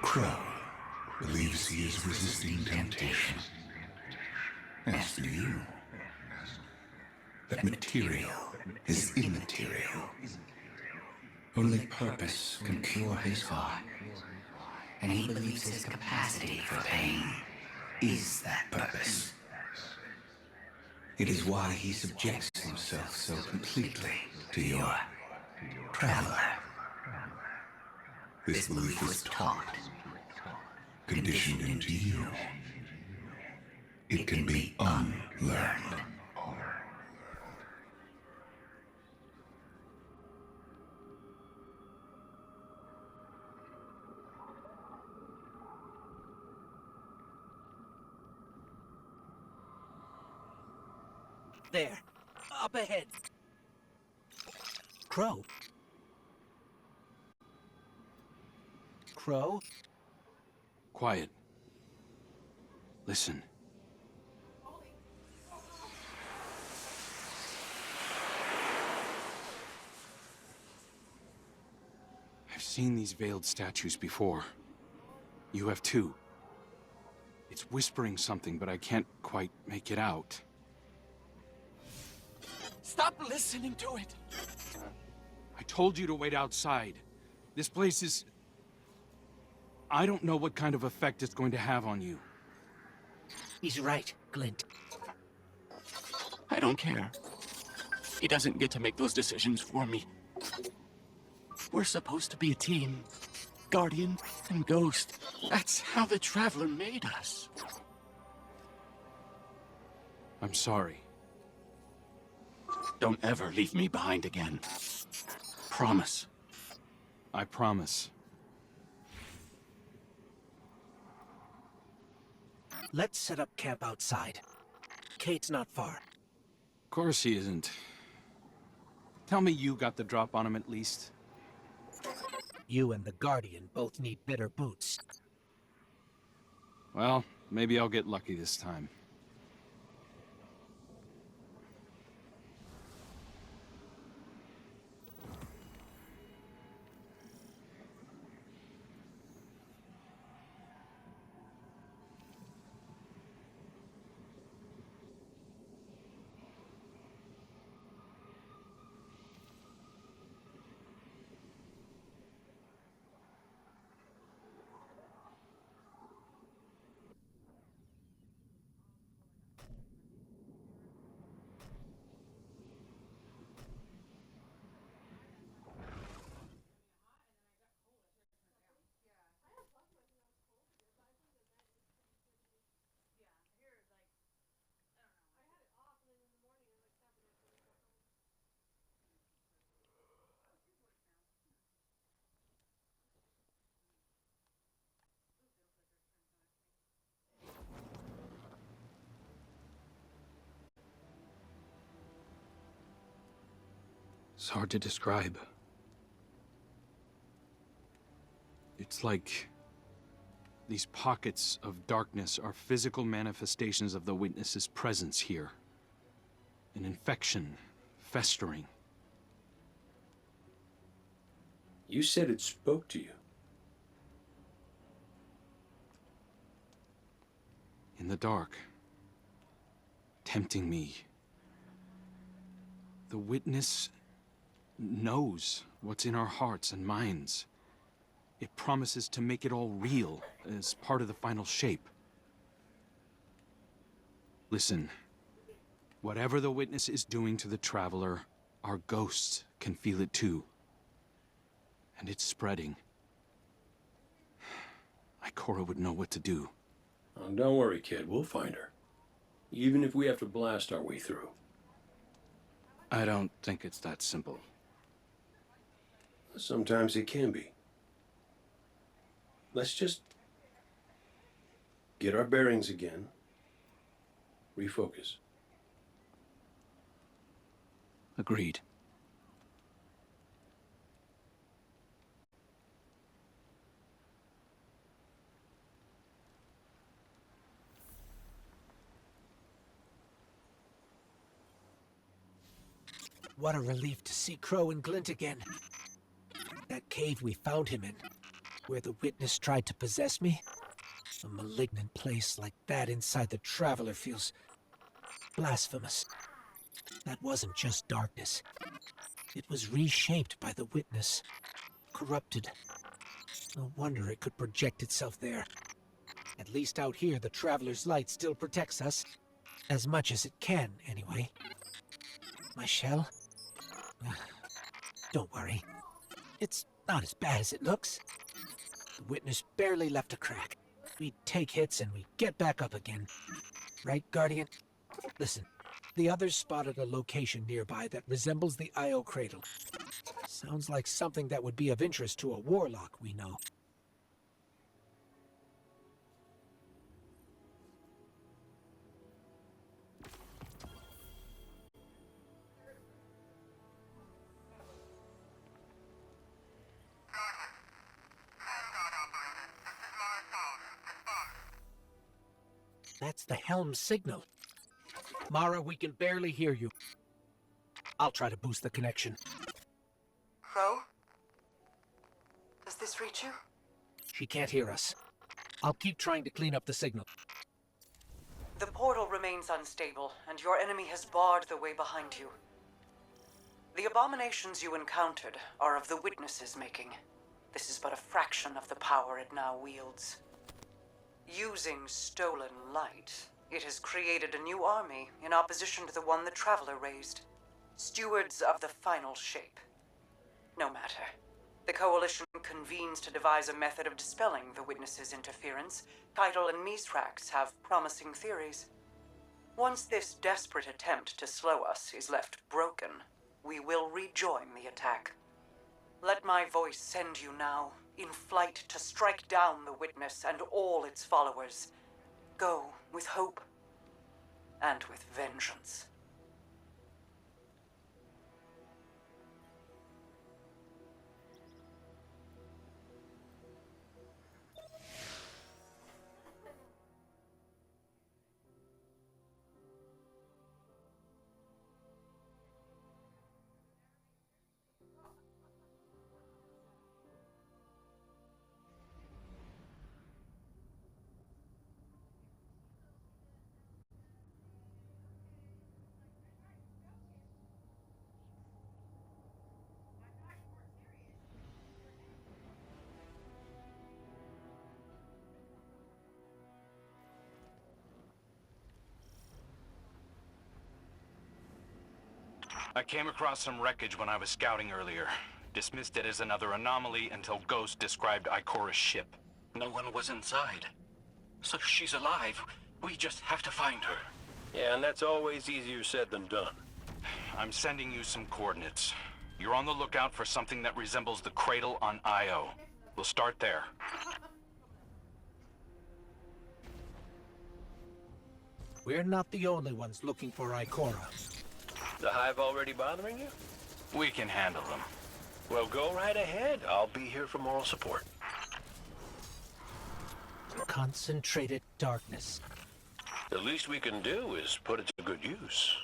Crow believes he is resisting temptation. As do you. That material is immaterial. Only purpose can cure his heart. And he believes his capacity for pain is that purpose. It is why he subjects himself so completely to your traveler. This belief was taught, conditioned into you. It can be unlearned. There. Up ahead. Crow. Crow? Quiet. Listen. I've seen these veiled statues before. You have too. It's whispering something, but I can't quite make it out. Stop listening to it! I told you to wait outside. This place is... I don't know what kind of effect it's going to have on you. He's right, Glint. I don't care. He doesn't get to make those decisions for me. We're supposed to be a team. Guardian and Ghost. That's how the Traveler made us. I'm sorry. Don't ever leave me behind again. Promise. I promise. Let's set up camp outside. Kate's not far. Of course he isn't. Tell me you got the drop on him at least. You and the Guardian both need better boots. Well, maybe I'll get lucky this time. It's hard to describe. It's like these pockets of darkness are physical manifestations of the Witness's presence here. An infection, festering. You said it spoke to you. In the dark, tempting me. The Witness knows what's in our hearts and minds. It promises to make it all real as part of the final shape. Listen, whatever the Witness is doing to the Traveler, our ghosts can feel it too. And it's spreading. Ikora would know what to do. Oh, don't worry, kid. We'll find her. Even if we have to blast our way through. I don't think it's that simple. Sometimes it can be. Let's just get our bearings again. Refocus. Agreed. What a relief to see Crow and Glint again. That cave we found him in, where the Witness tried to possess me. A malignant place like that inside the Traveler feels blasphemous. That wasn't just darkness. It was reshaped by the Witness. Corrupted. No wonder it could project itself there. At least out here, the Traveler's light still protects us. As much as it can, anyway. My shell? Don't worry. It's not as bad as it looks. The Witness barely left a crack. We take hits and we get back up again. Right, Guardian? Listen, the others spotted a location nearby that resembles the Io Cradle. Sounds like something that would be of interest to a warlock we know. That's the helm signal. Mara, we can barely hear you. I'll try to boost the connection. Crow? Does this reach you? She can't hear us. I'll keep trying to clean up the signal. The portal remains unstable, and your enemy has barred the way behind you. The abominations you encountered are of the Witness's making. This is but a fraction of the power it now wields. Using stolen light, it has created a new army in opposition to the one the Traveler raised. Stewards of the final shape. No matter. The Coalition convenes to devise a method of dispelling the Witness's interference. Keitel and Mithrax have promising theories. Once this desperate attempt to slow us is left broken, we will rejoin the attack. Let my voice send you now, in flight to strike down the Witness and all its followers. Go with hope and with vengeance. I came across some wreckage when I was scouting earlier. Dismissed it as another anomaly until Ghost described Ikora's ship. No one was inside. So she's alive. We just have to find her. Yeah, and that's always easier said than done. I'm sending you some coordinates. You're on the lookout for something that resembles the cradle on Io. We'll start there. We're not the only ones looking for Ikora. The Hive already bothering you? We can handle them. Well, go right ahead. I'll be here for moral support. Concentrated darkness. The least we can do is put it to good use.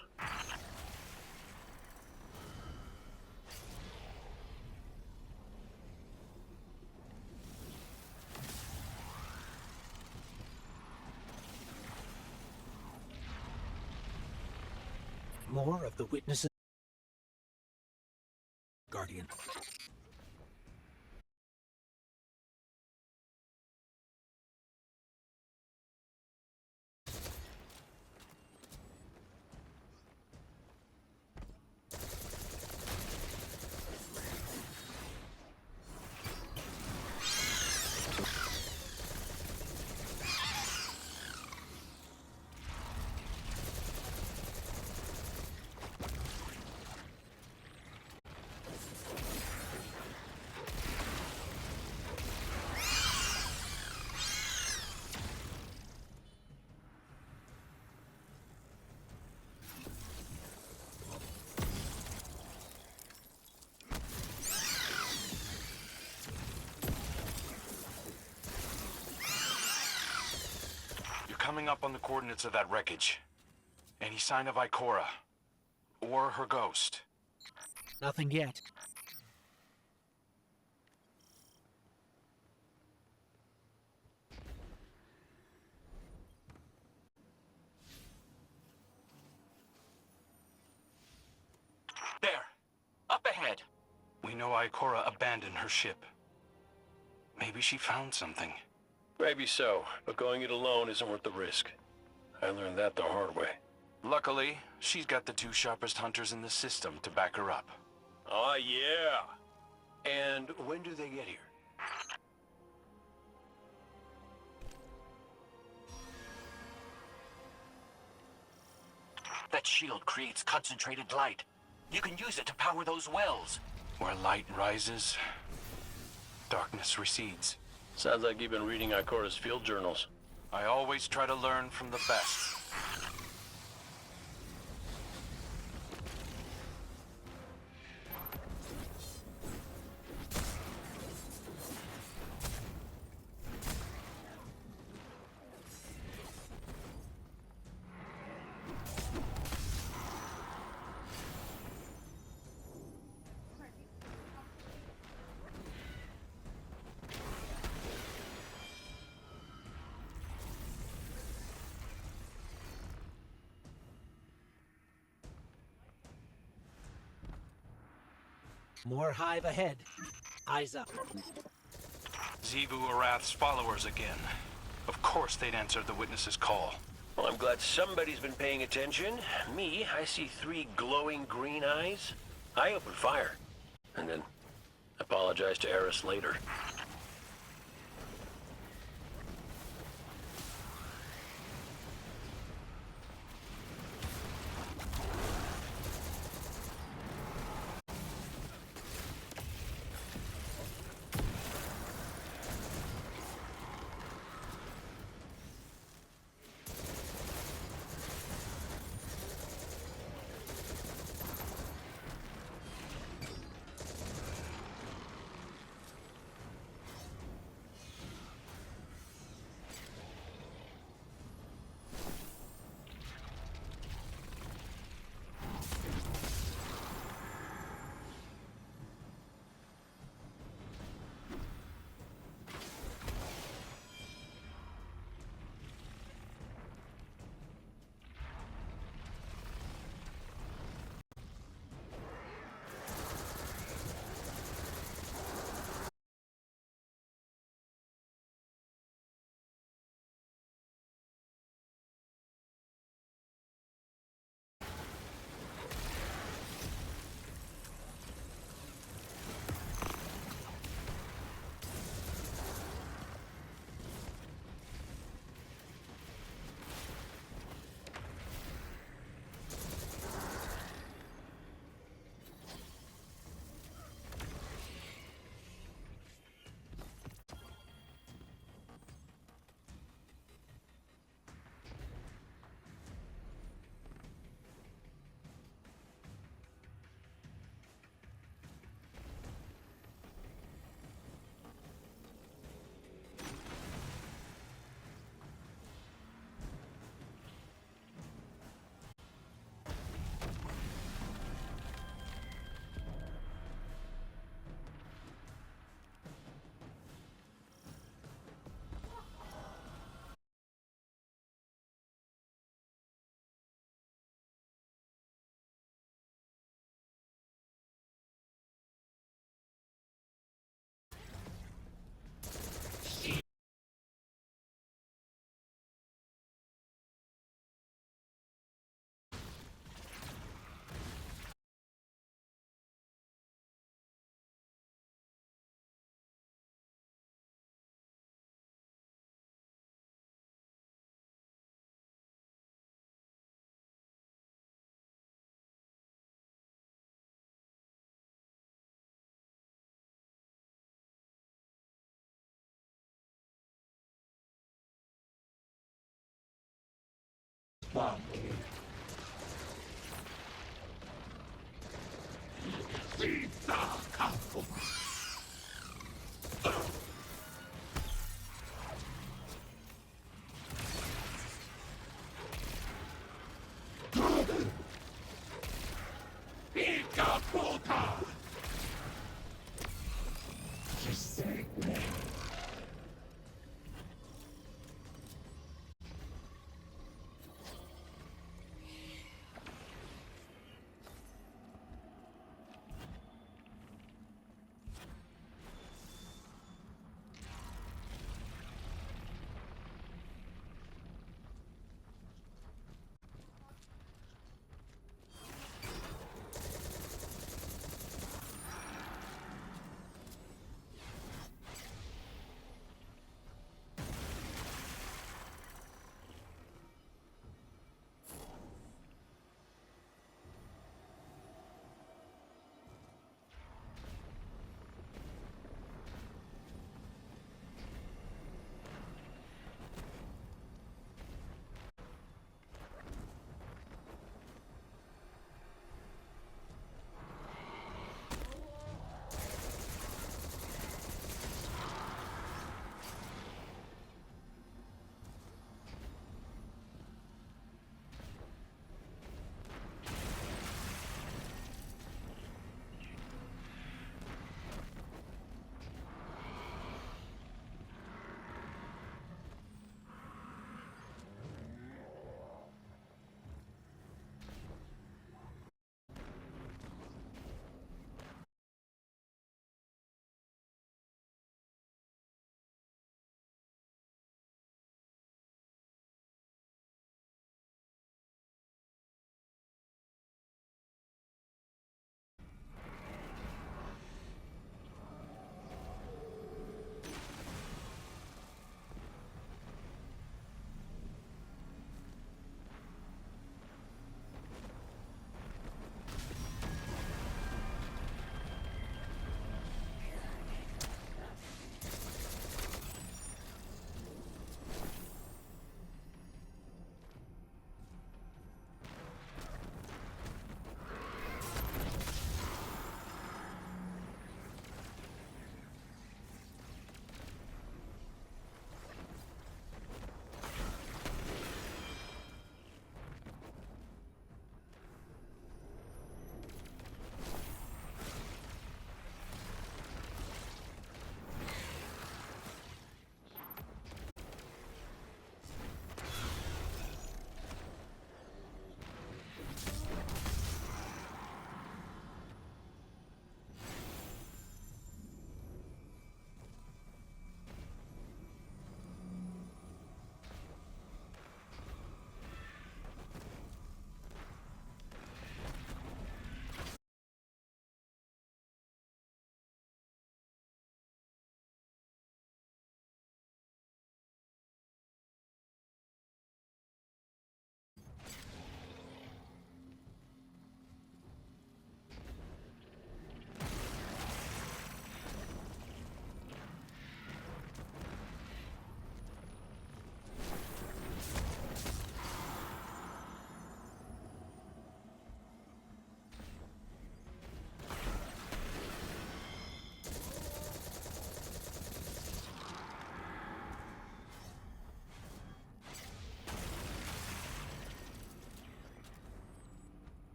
More of the Witnesses. Guardian. Coming up on the coordinates of that wreckage. Any sign of Ikora? Or her ghost? Nothing yet. There! Up ahead! We know Ikora abandoned her ship. Maybe she found something. Maybe so, but going it alone isn't worth the risk. I learned that the hard way. Luckily, she's got the two sharpest hunters in the system to back her up. Oh, yeah. And when do they get here? That shield creates concentrated light. You can use it to power those wells. Where light rises, darkness recedes. Sounds like you've been reading Ikora's field journals. I always try to learn from the best. More hive ahead. Eyes up. Zebu Arath's followers again. Of course they'd answer the witness's call. Well, I'm glad somebody's been paying attention. Me, I see 3 glowing green eyes. I open fire. And then apologize to Eris later.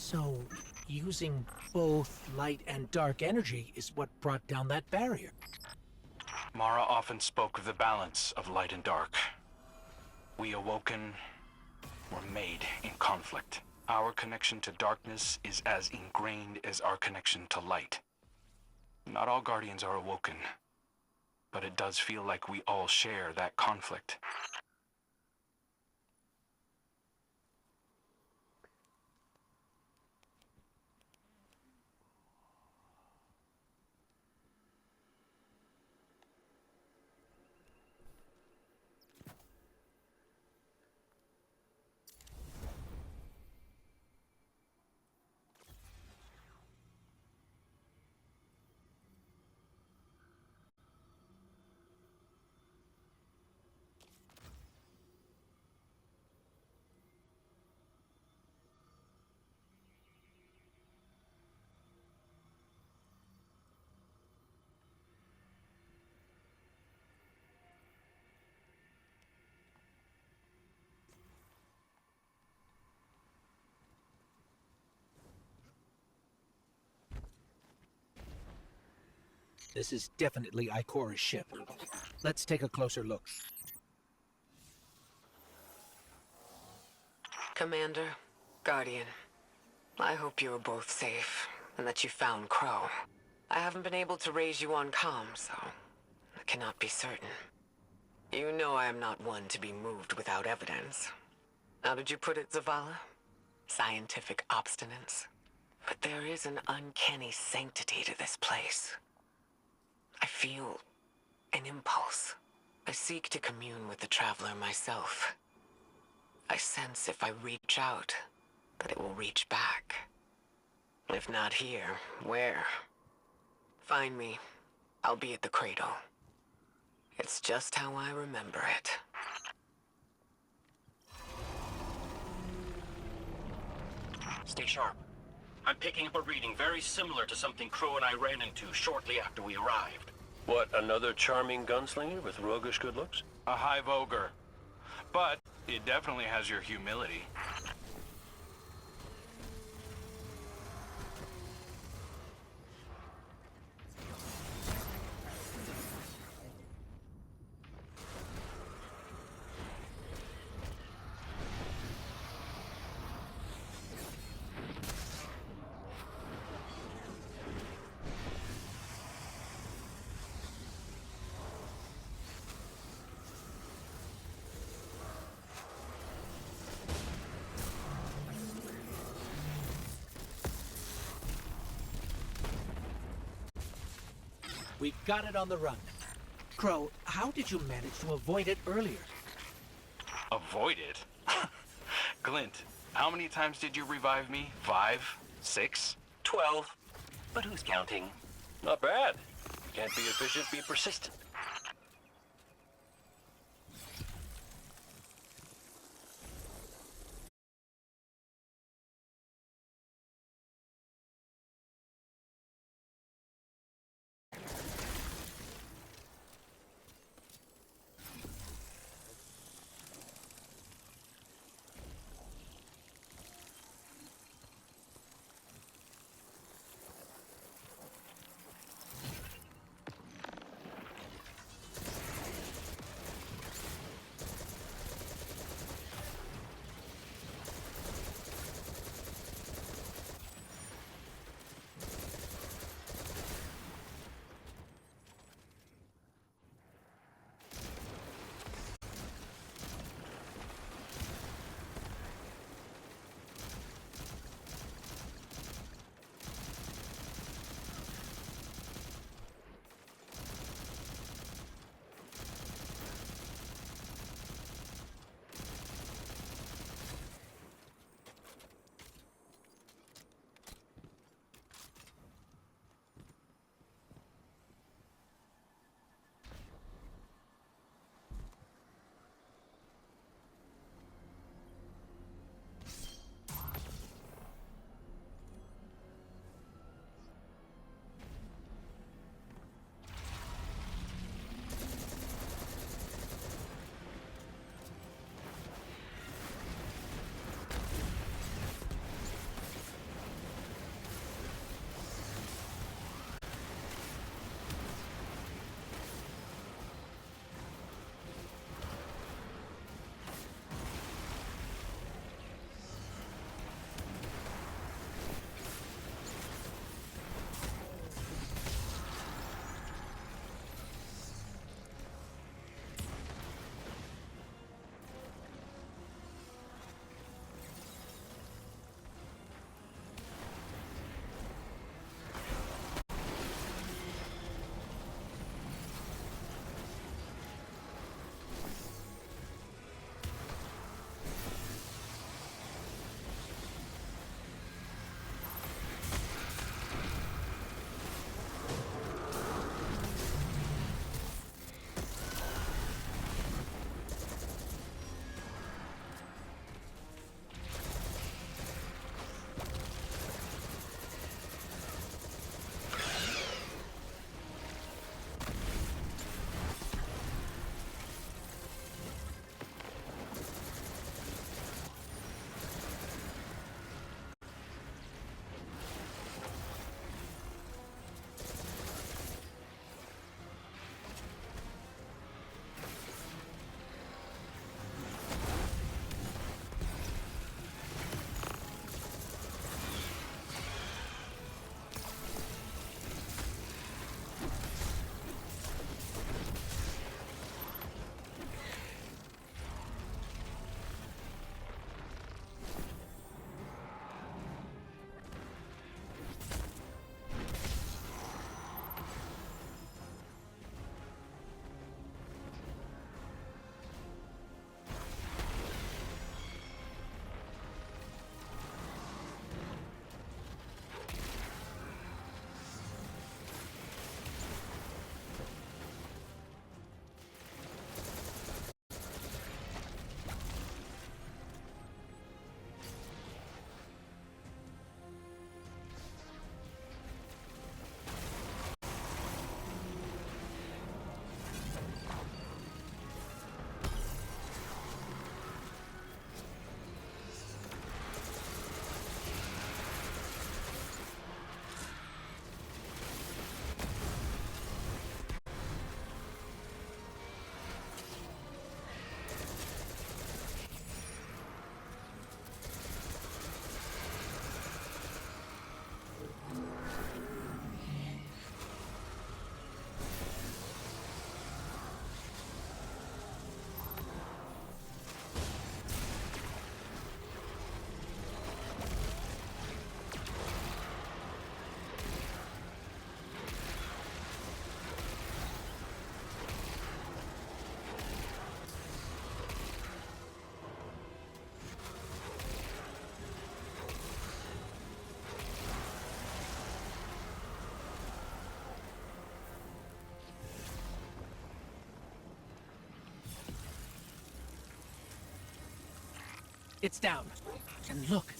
So, using both light and dark energy is what brought down that barrier. Mara often spoke of the balance of light and dark. We awoken were made in conflict. Our connection to darkness is as ingrained as our connection to light. Not all Guardians are awoken, but it does feel like we all share that conflict. This is definitely Ikora's ship. Let's take a closer look. Commander, Guardian, I hope you are both safe, and that you found Crow. I haven't been able to raise you on comm, so I cannot be certain. You know I am not one to be moved without evidence. How did you put it, Zavala? Scientific obstinance. But there is an uncanny sanctity to this place. I feel an impulse. I seek to commune with the Traveler myself. I sense if I reach out, that it will reach back. If not here, where? Find me. I'll be at the cradle. It's just how I remember it. Stay sharp. I'm picking up a reading very similar to something Crow and I ran into shortly after we arrived. What, another charming gunslinger with roguish good looks? A hive ogre. But it definitely has your humility. We got it on the run. Crow, how did you manage to avoid it earlier? Avoid it? Glint, how many times did you revive me? 5? 6? 12. But who's counting? Not bad. Can't be efficient, be persistent. It's down. And look,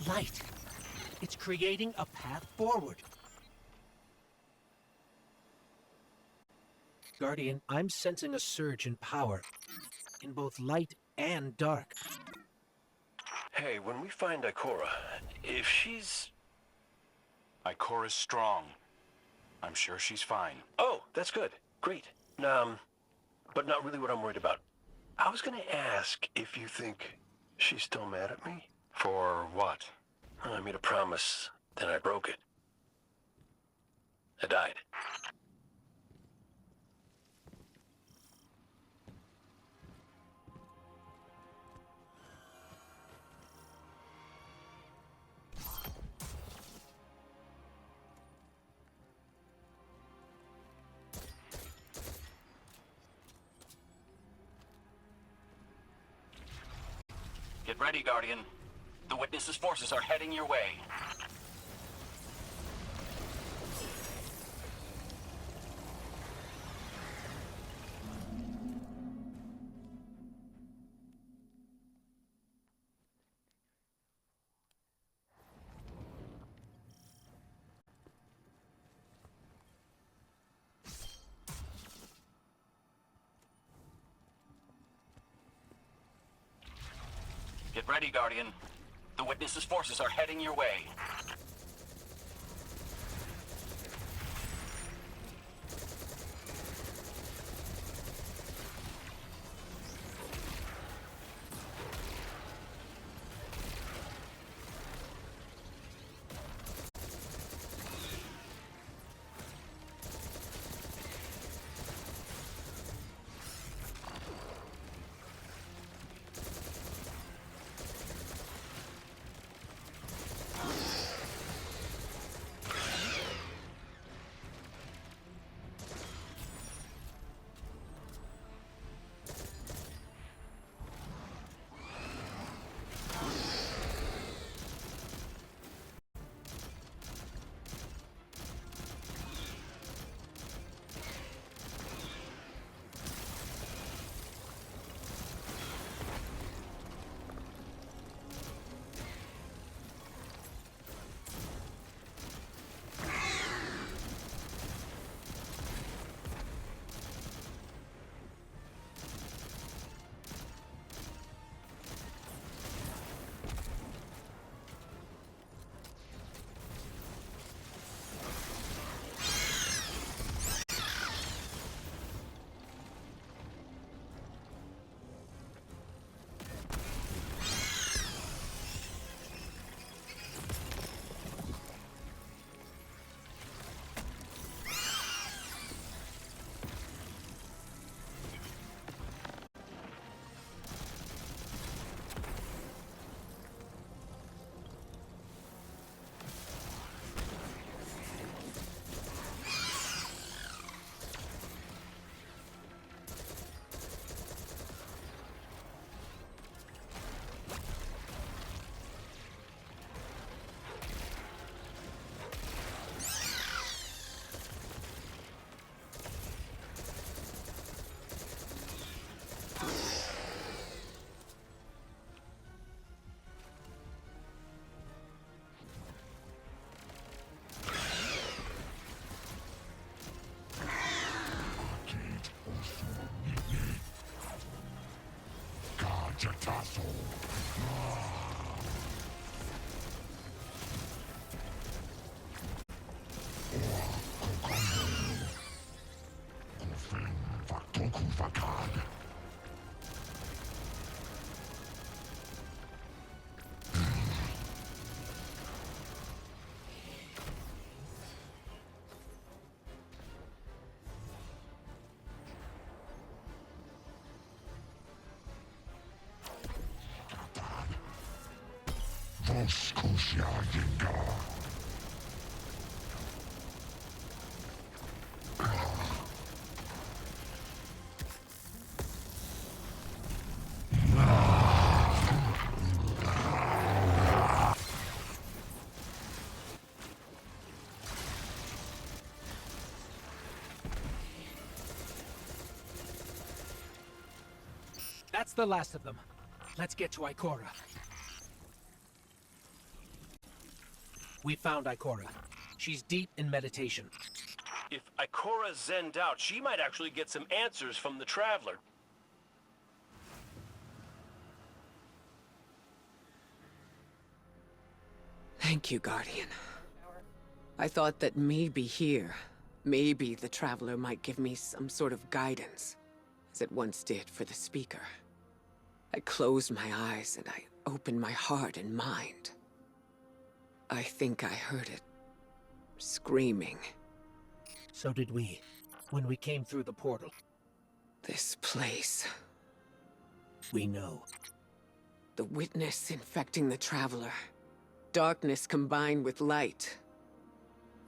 light. It's creating a path forward. Guardian, I'm sensing a surge in power, in both light and dark. Hey, when we find Ikora, if she's... Ikora's strong. I'm sure she's fine. Oh, that's good. Great. But not really what I'm worried about. I was gonna ask if you think she's still mad at me? For what? I made a promise, then I broke it. I died. Get ready, Guardian. The Witness's forces are heading your way. Get ready, Guardian. The Witness's forces are heading your way. That's the last of them. Let's get to Ikora. We found Ikora. She's deep in meditation. If Ikora's zenned out, she might actually get some answers from the Traveler. Thank you, Guardian. I thought that maybe here, maybe the Traveler might give me some sort of guidance, as it once did for the Speaker. I closed my eyes and I opened my heart and mind. I think I heard it screaming. So did we, when we came through the portal. This place. We know. The witness infecting the Traveler. Darkness combined with light.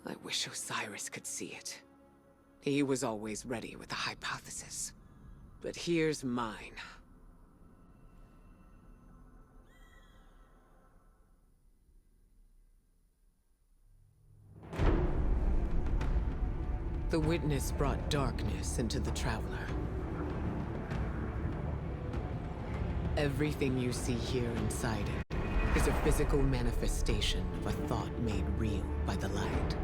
I wish Osiris could see it. He was always ready with a hypothesis. But here's mine. The witness brought darkness into the Traveler. Everything you see here inside it is a physical manifestation of a thought made real by the light.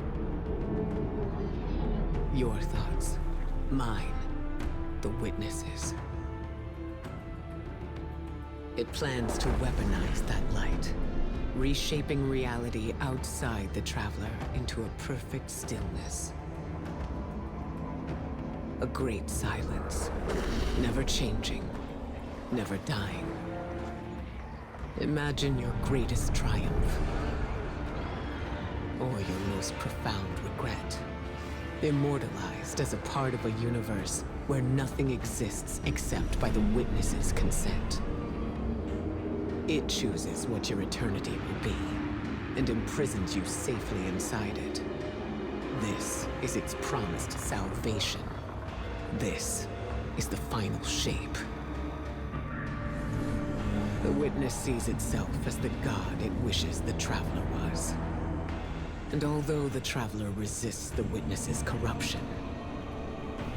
Your thoughts, mine, the witness's. It plans to weaponize that light, reshaping reality outside the Traveler into a perfect stillness. A great silence, never changing, never dying. Imagine your greatest triumph, or your most profound regret. Immortalized as a part of a universe where nothing exists except by the witness's consent. It chooses what your eternity will be, and imprisons you safely inside it. This is its promised salvation. This is the final shape. The witness sees itself as the god it wishes the Traveler was. And although the Traveler resists the witness's corruption,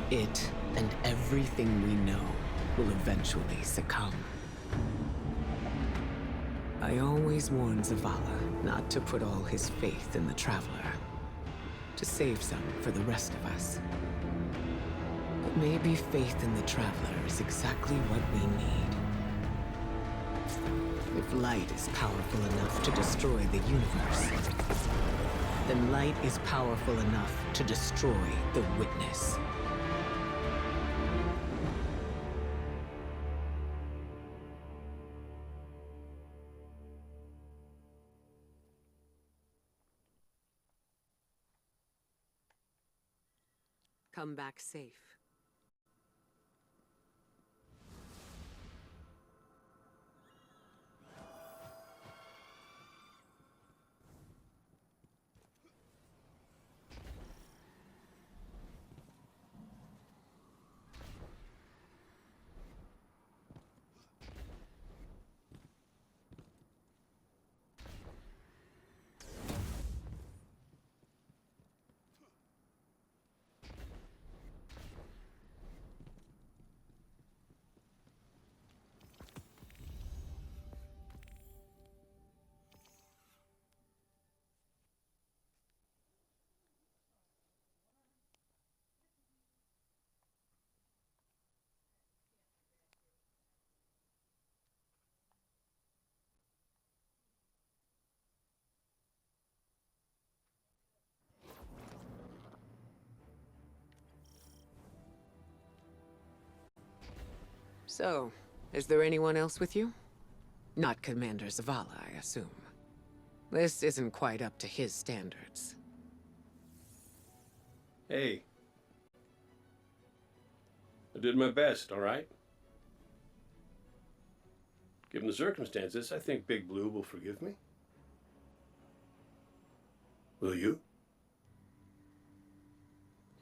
it and everything we know will eventually succumb. I always warn Zavala not to put all his faith in the Traveler, to save some for the rest of us. But maybe faith in the Traveler is exactly what we need. If light is powerful enough to destroy the universe, then light is powerful enough to destroy the witness. Come back safe. So, is there anyone else with you? Not Commander Zavala, I assume. This isn't quite up to his standards. Hey. I did my best, all right? Given the circumstances, I think Big Blue will forgive me. Will you?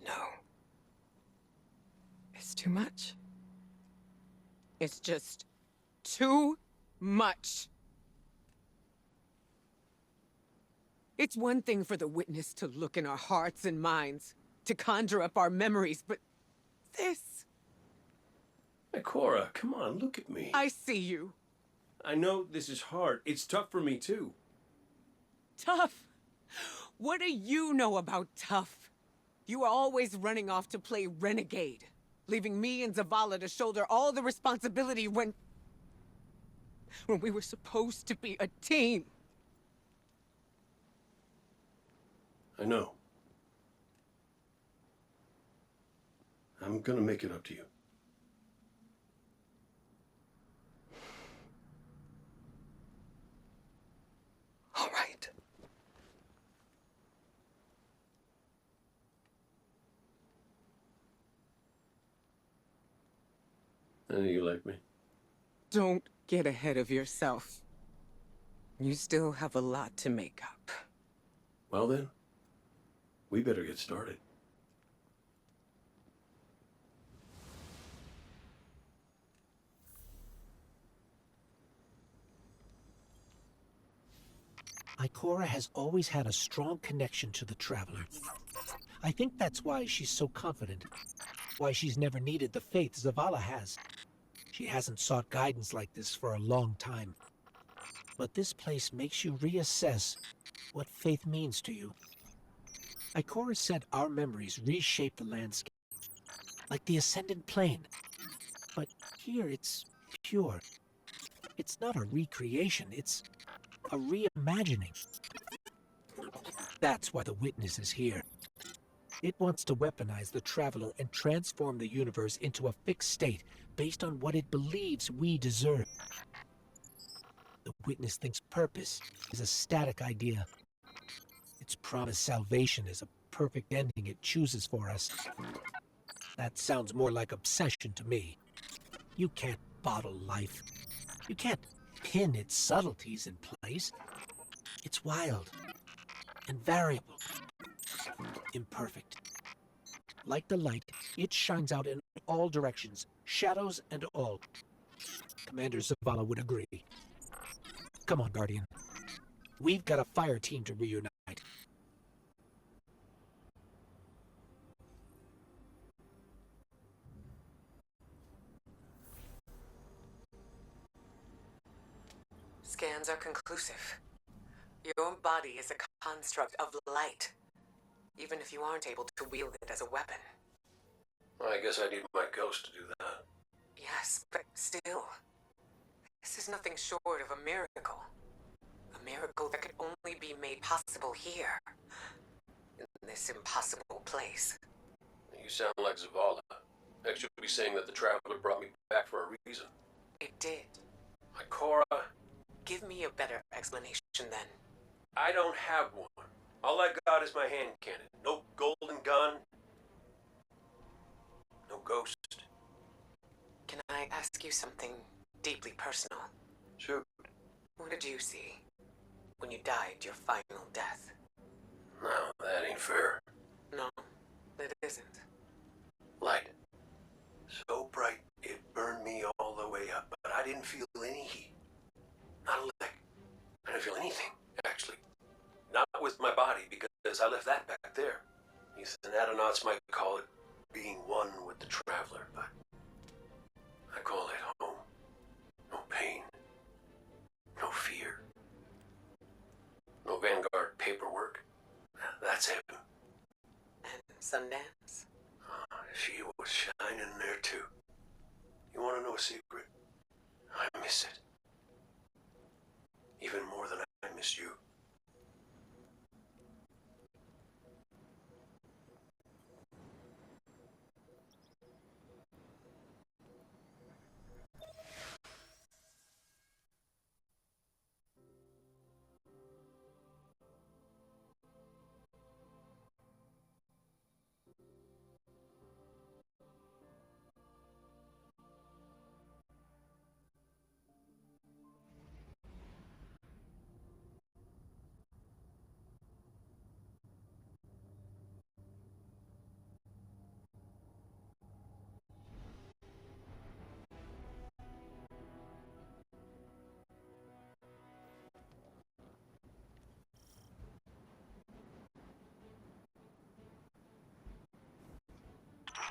No. It's too much. It's just too much. It's one thing for the witness to look in our hearts and minds, to conjure up our memories, but this... Hey, Cora, come on, look at me. I see you. I know this is hard. It's tough for me, too. Tough? What do you know about tough? You were always running off to play renegade, leaving me and Zavala to shoulder all the responsibility when we were supposed to be a team. I know. I'm gonna make it up to you. All right. I know you like me. Don't get ahead of yourself. You still have a lot to make up. Well then, we better get started. Ikora has always had a strong connection to the Traveler. I think that's why she's so confident. Why she's never needed the faith Zavala has. She hasn't sought guidance like this for a long time. But this place makes you reassess what faith means to you. Ikora said our memories reshape the landscape, like the Ascendant Plane. But here it's pure. It's not a recreation, it's a reimagining. That's why the Witness is here. It wants to weaponize the Traveler and transform the universe into a fixed state based on what it believes we deserve. The Witness thinks purpose is a static idea. Its promised salvation is a perfect ending it chooses for us. That sounds more like obsession to me. You can't bottle life. You can't pin its subtleties in place. It's wild and variable, imperfect. Like the light, it shines out in all directions, shadows and all. Commander Zavala would agree. Come on, Guardian. We've got a fire team to reunite. Scans are conclusive. Your body is a construct of light, even if you aren't able to wield it as a weapon. Well, I guess I need my ghost to do that. Yes, but still, this is nothing short of a miracle. A miracle that could only be made possible here, in this impossible place. You sound like Zavala. I should be saying that the Traveler brought me back for a reason. It did. Ikora, Give me a better explanation then. I don't have one. All I got is my hand cannon. No golden gun. No ghost. Can I ask you something deeply personal? Shoot. What did you see when you died your final death? No, that ain't fair. No, it isn't. Light. So bright it burned me all the way up, but I didn't feel any heat. Not a lick. I didn't feel anything, actually. Not with my body, because I left that back there. These anatonautes might call it being one with the Traveler, but I call it home. No pain. No fear. No Vanguard paperwork. That's him. And Sundance? She was shining there too. You want to know a secret? I miss it. Even more than I miss you.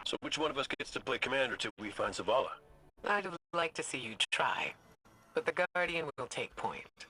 So which one of us gets to play commander till we find Zavala? I'd like to see you try. but the Guardian will take point.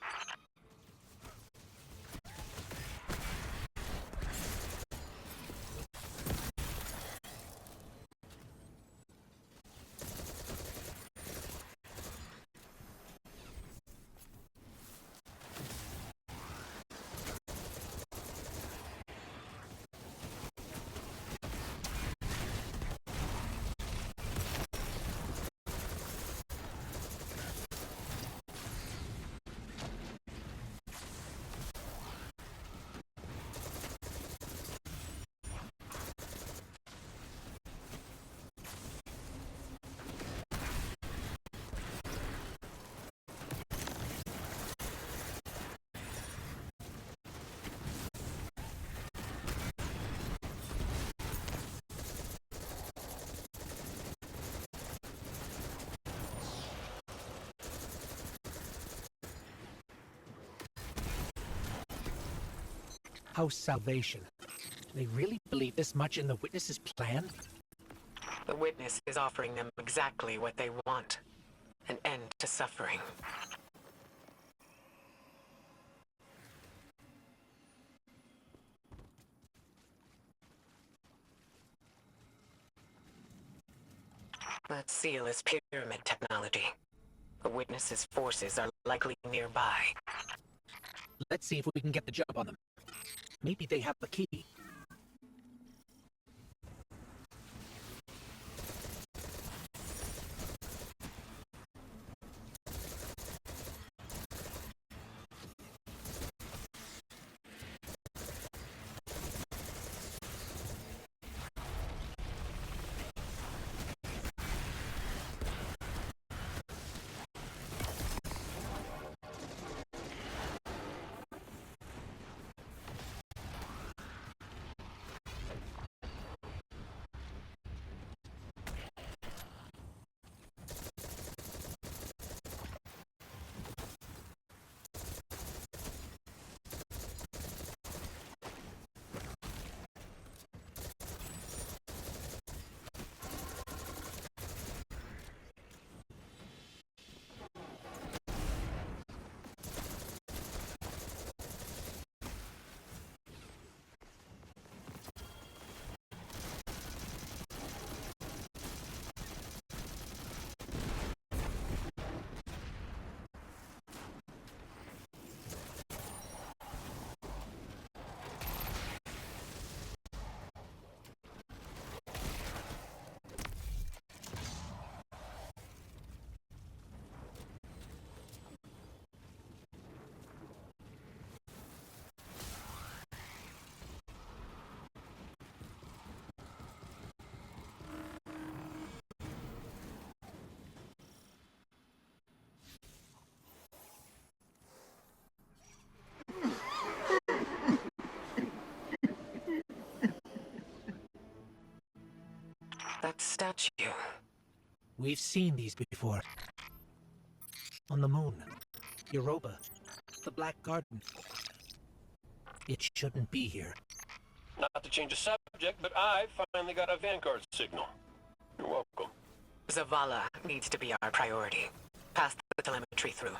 House Salvation. They really believe this much in the Witness's plan? The Witness is offering them exactly what they want. An end to suffering. That seal is pyramid technology. The Witness's forces are likely nearby. Let's see if we can get the jump on them. Maybe they have the key. That statue. We've seen these before. On the moon. Europa. The Black Garden. It shouldn't be here. Not to change the subject, but I finally got a Vanguard signal. You're welcome. Zavala needs to be our priority. Pass the telemetry through.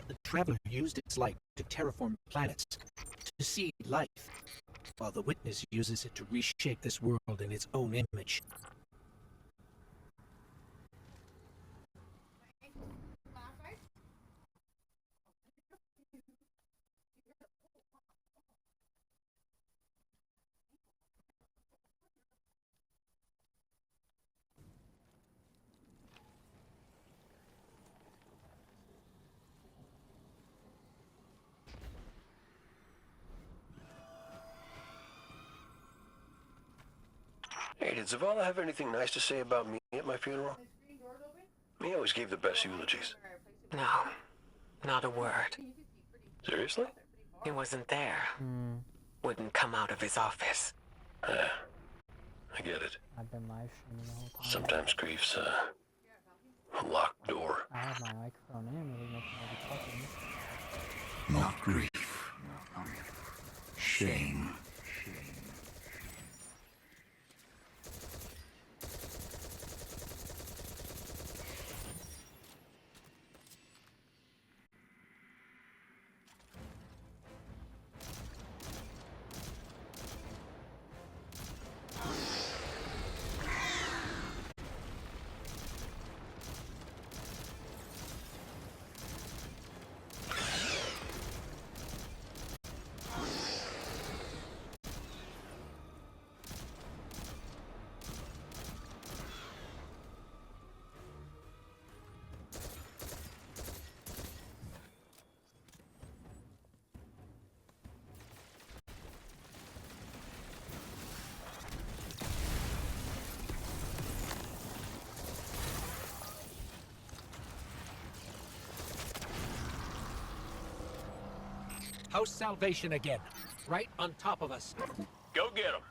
The Traveler used its light to terraform planets, to seed life, while the Witness uses it to reshape this world in its own image. Hey, did Zavala have anything nice to say about me at my funeral? He always gave the best eulogies. No, not a word. Seriously? He wasn't there. Wouldn't come out of his office. I get it. I've been live streaming the whole time. Sometimes grief's a locked door. I have my microphone in, maybe making all the talking. Not grief. Shame. House Salvation again, right on top of us. Go get him.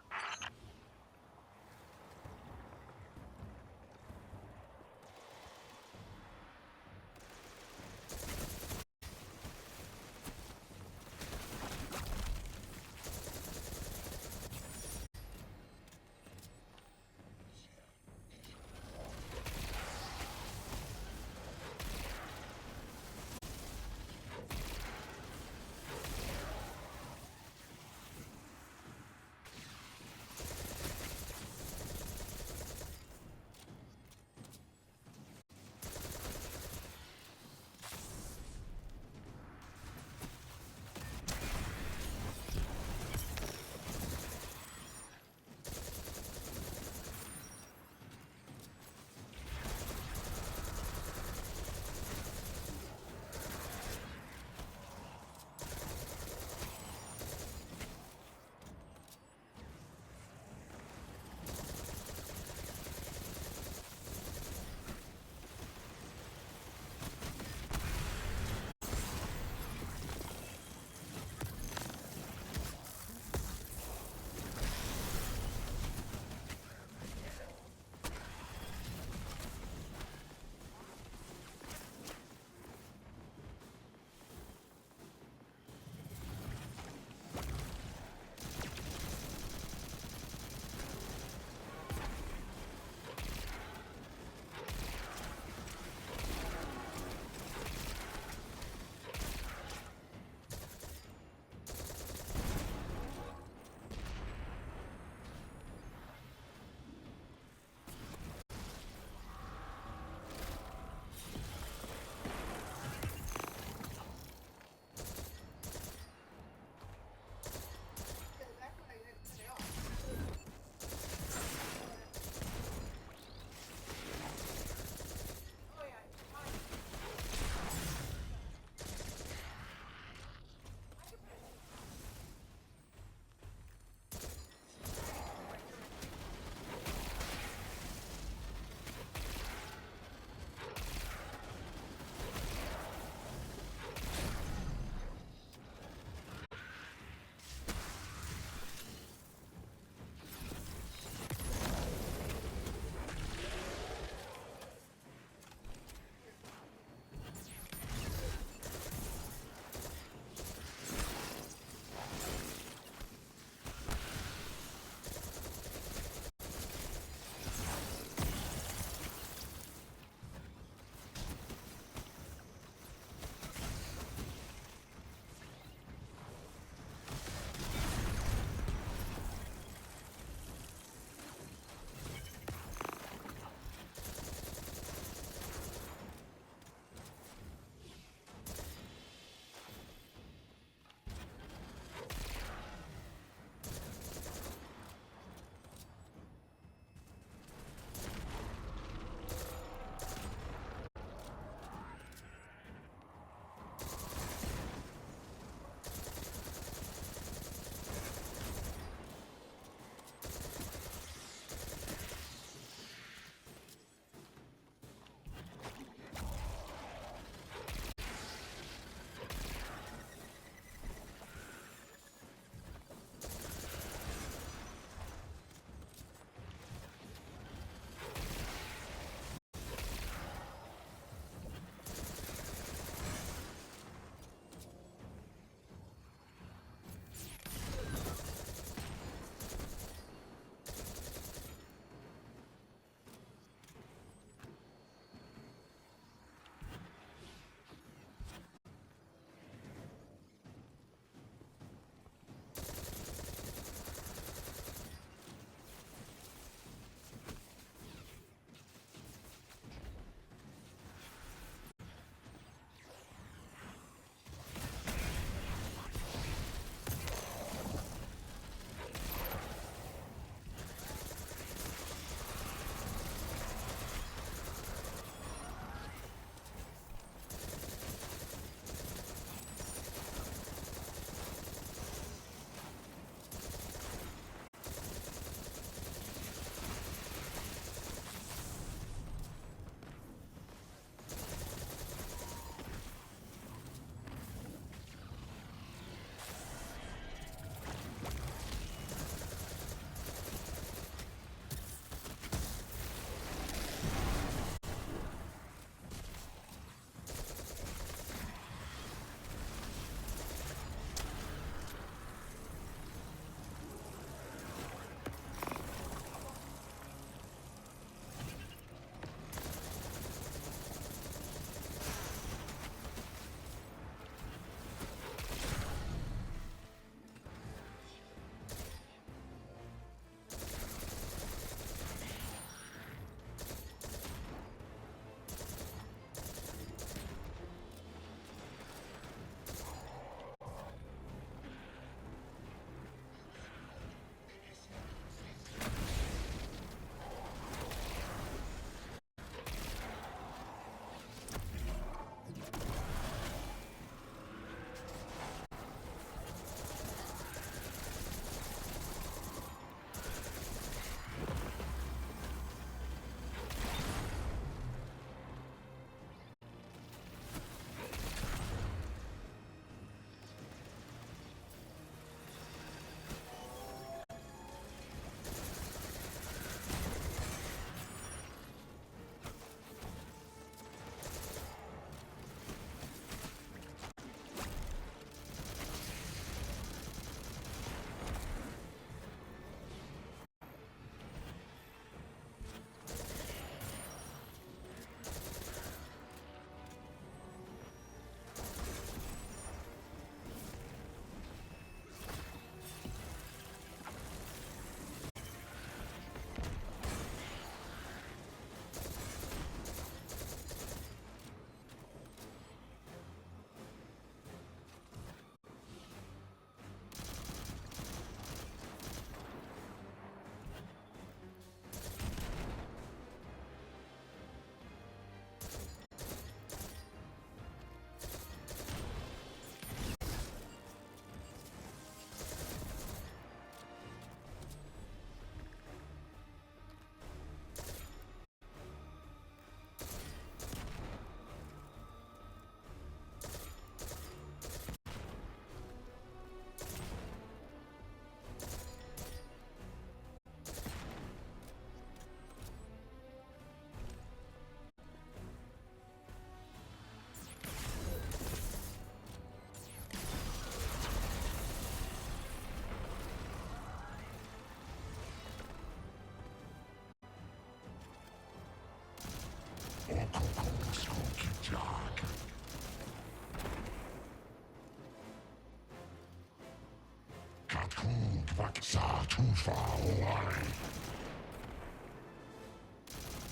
Sa too far away.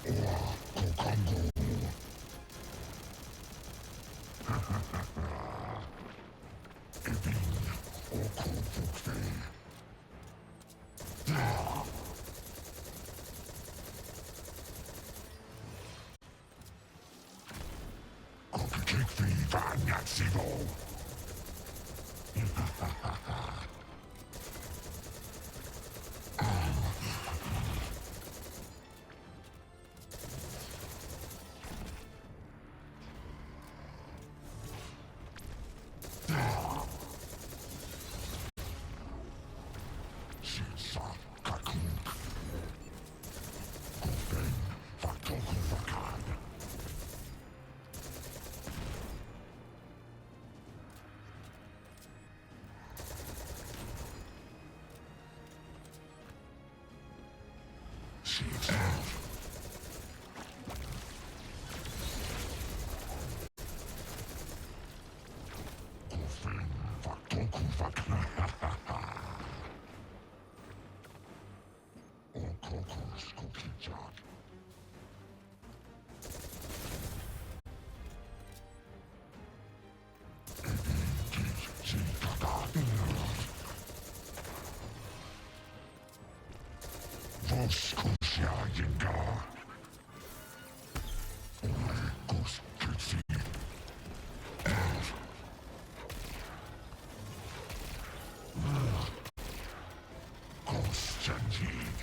Or Kokongo. Ebin or Kokokfe. Kokikikfi van Yatsibo. Voskusia Yinga. Olegos Kitsi. Kostanjid.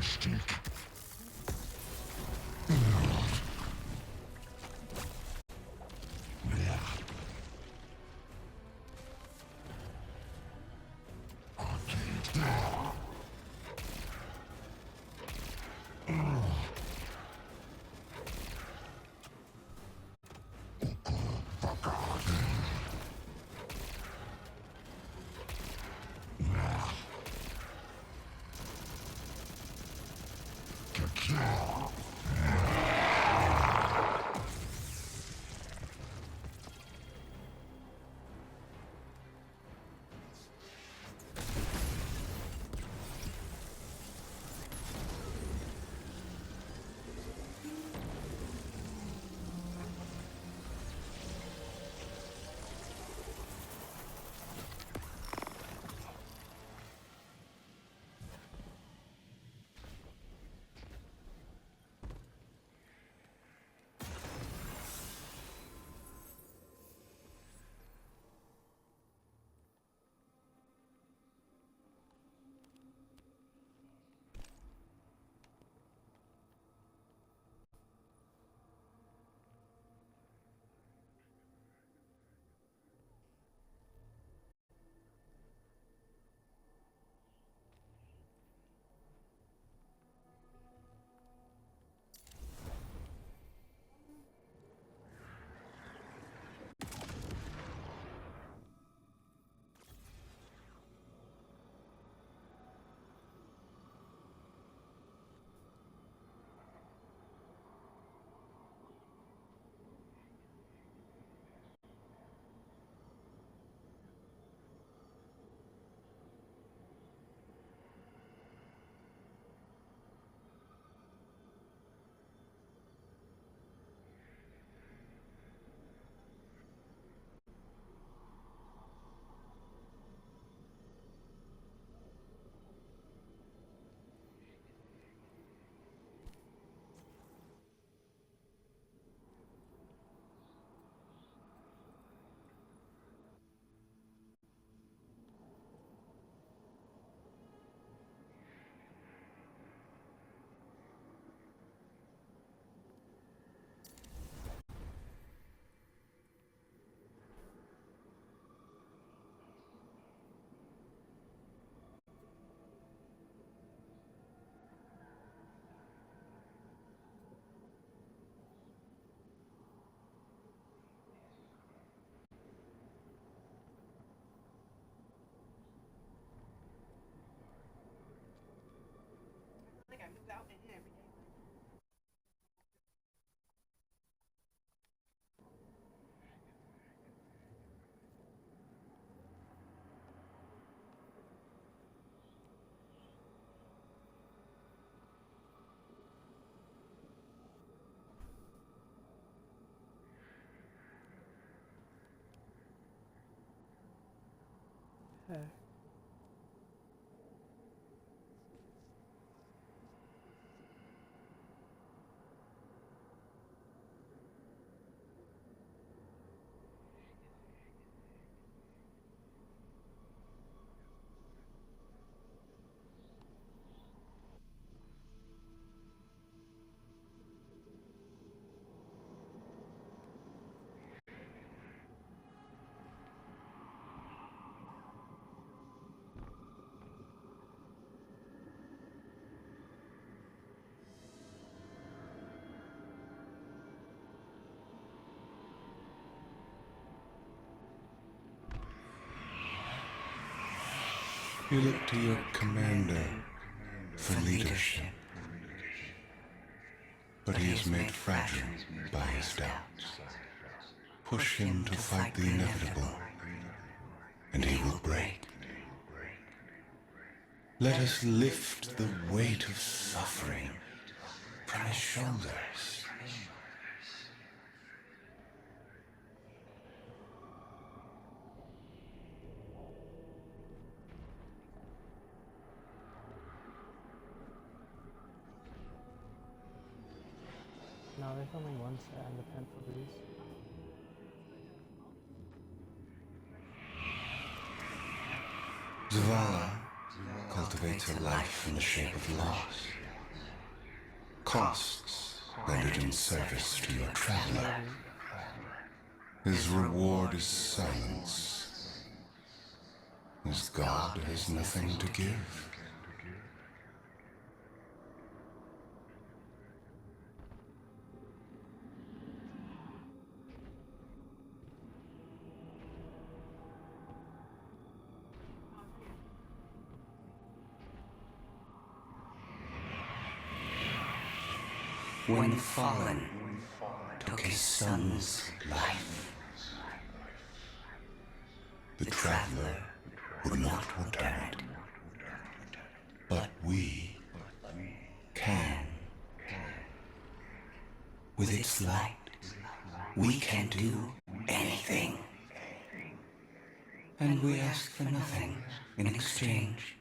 Stick. heck? You look to your commander for leadership, but he is made fragile by his doubts. Push him to fight the inevitable, and he will break. Let us lift the weight of suffering from his shoulders. No, there's only one set and the pen for these. Zavala cultivates a life in the shape of loss. Costs rendered in service to your traveler. His reward is silence. His god has nothing to give. When the fallen took his son's life, the traveler would not return it. But we can. With its light, we can do anything. And we ask for nothing in exchange.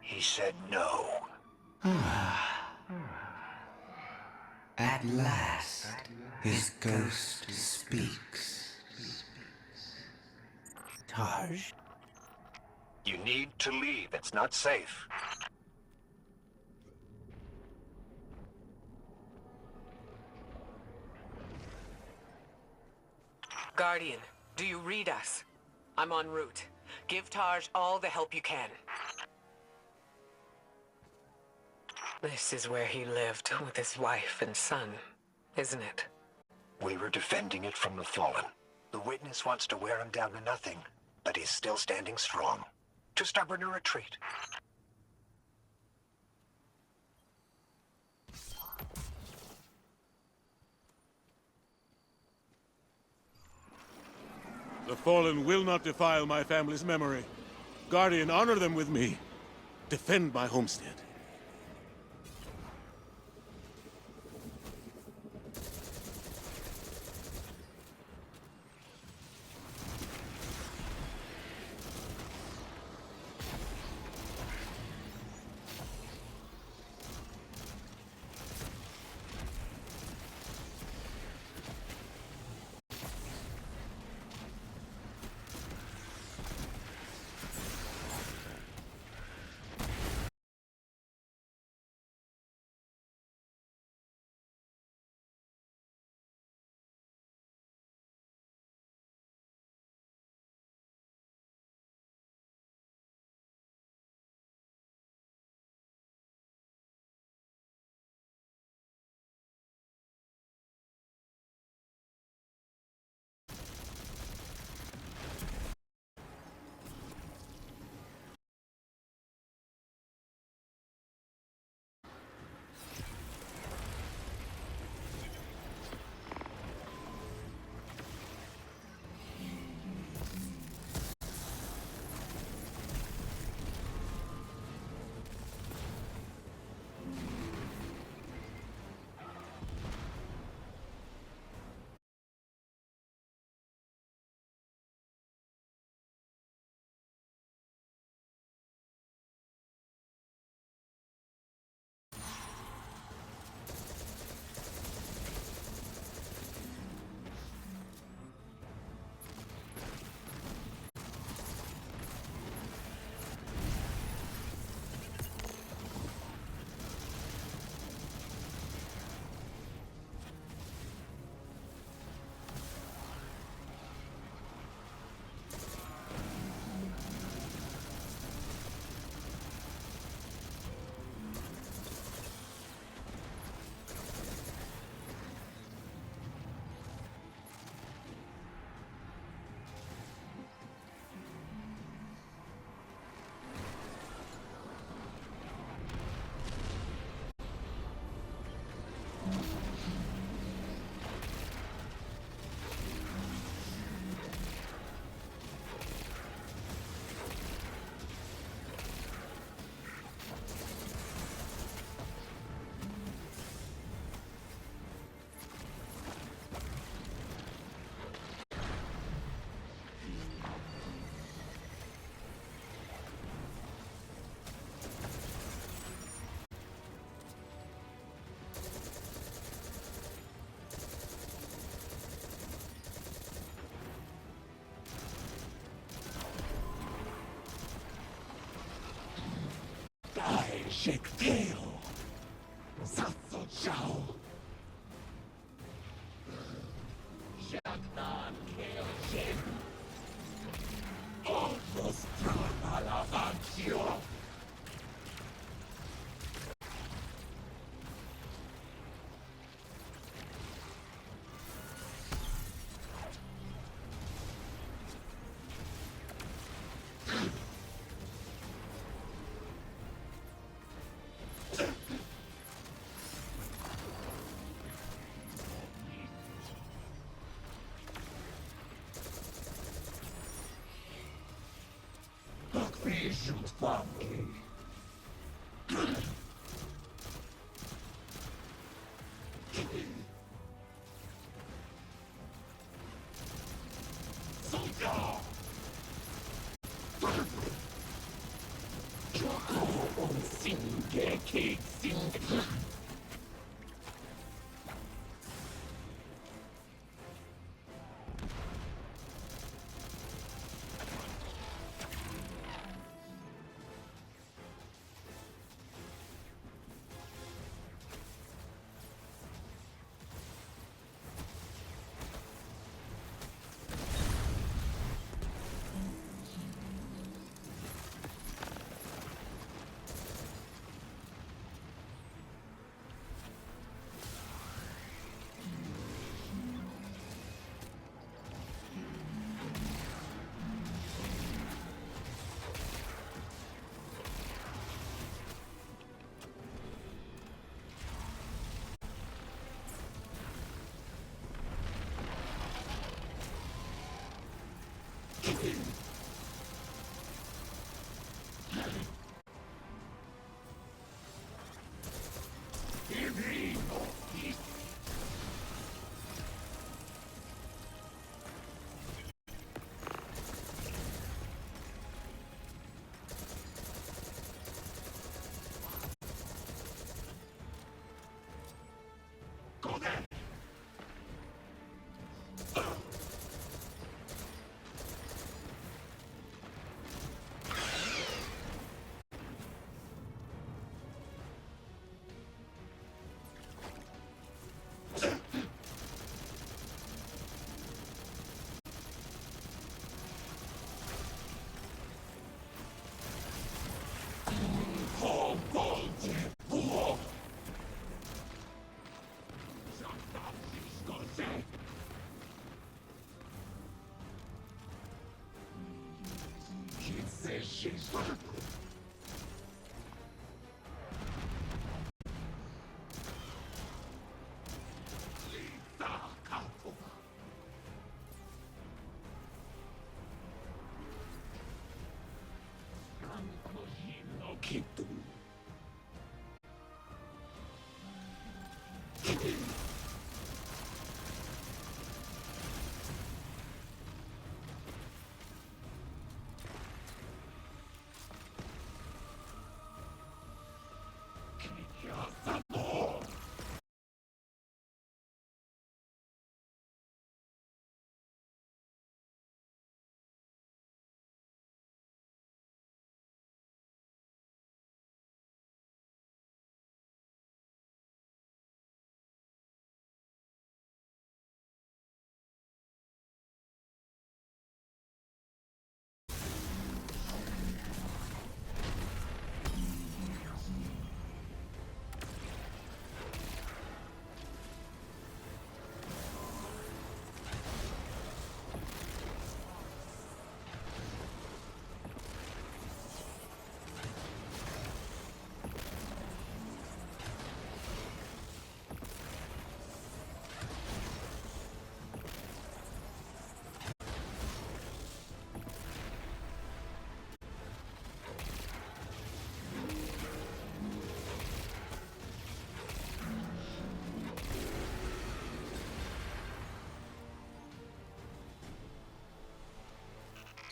He said no. At last, his ghost speaks. Taj, You need to leave. It's not safe. Guardian, do you read us? I'm en route. Give Taj all the help you can. This is where he lived with his wife and son, isn't it? We were defending it from the fallen. The witness wants to wear him down to nothing, but he's still standing strong. Too stubborn to retreat. The fallen will not defile my family's memory. Guardian, honor them with me. Defend my homestead.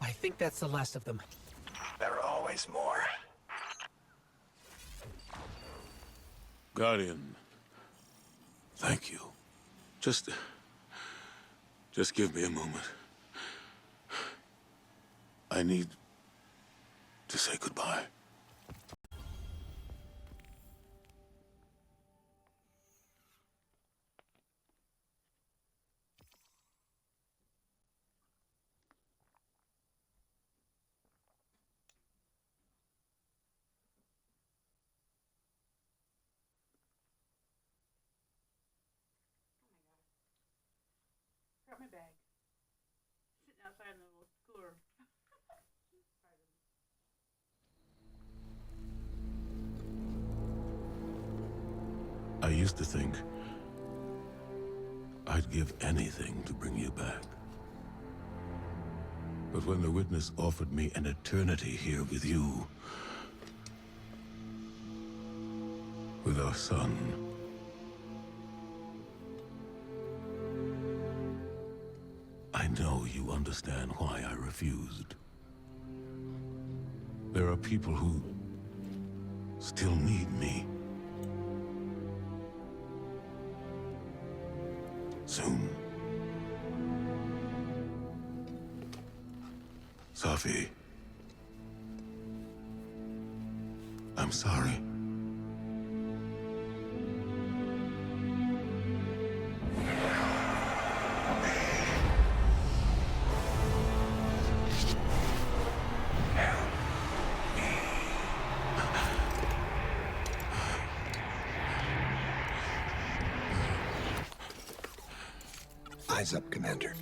I think that's the last of them. There are always more. Guardian, thank you. Just give me a moment. I need to say goodbye. used to think I'd give anything to bring you back. But when the witness offered me an eternity here with you, with our son, I know you understand why I refused. There are people who still need me. Soon. Safi. I'm sorry. Eyes up, Commander.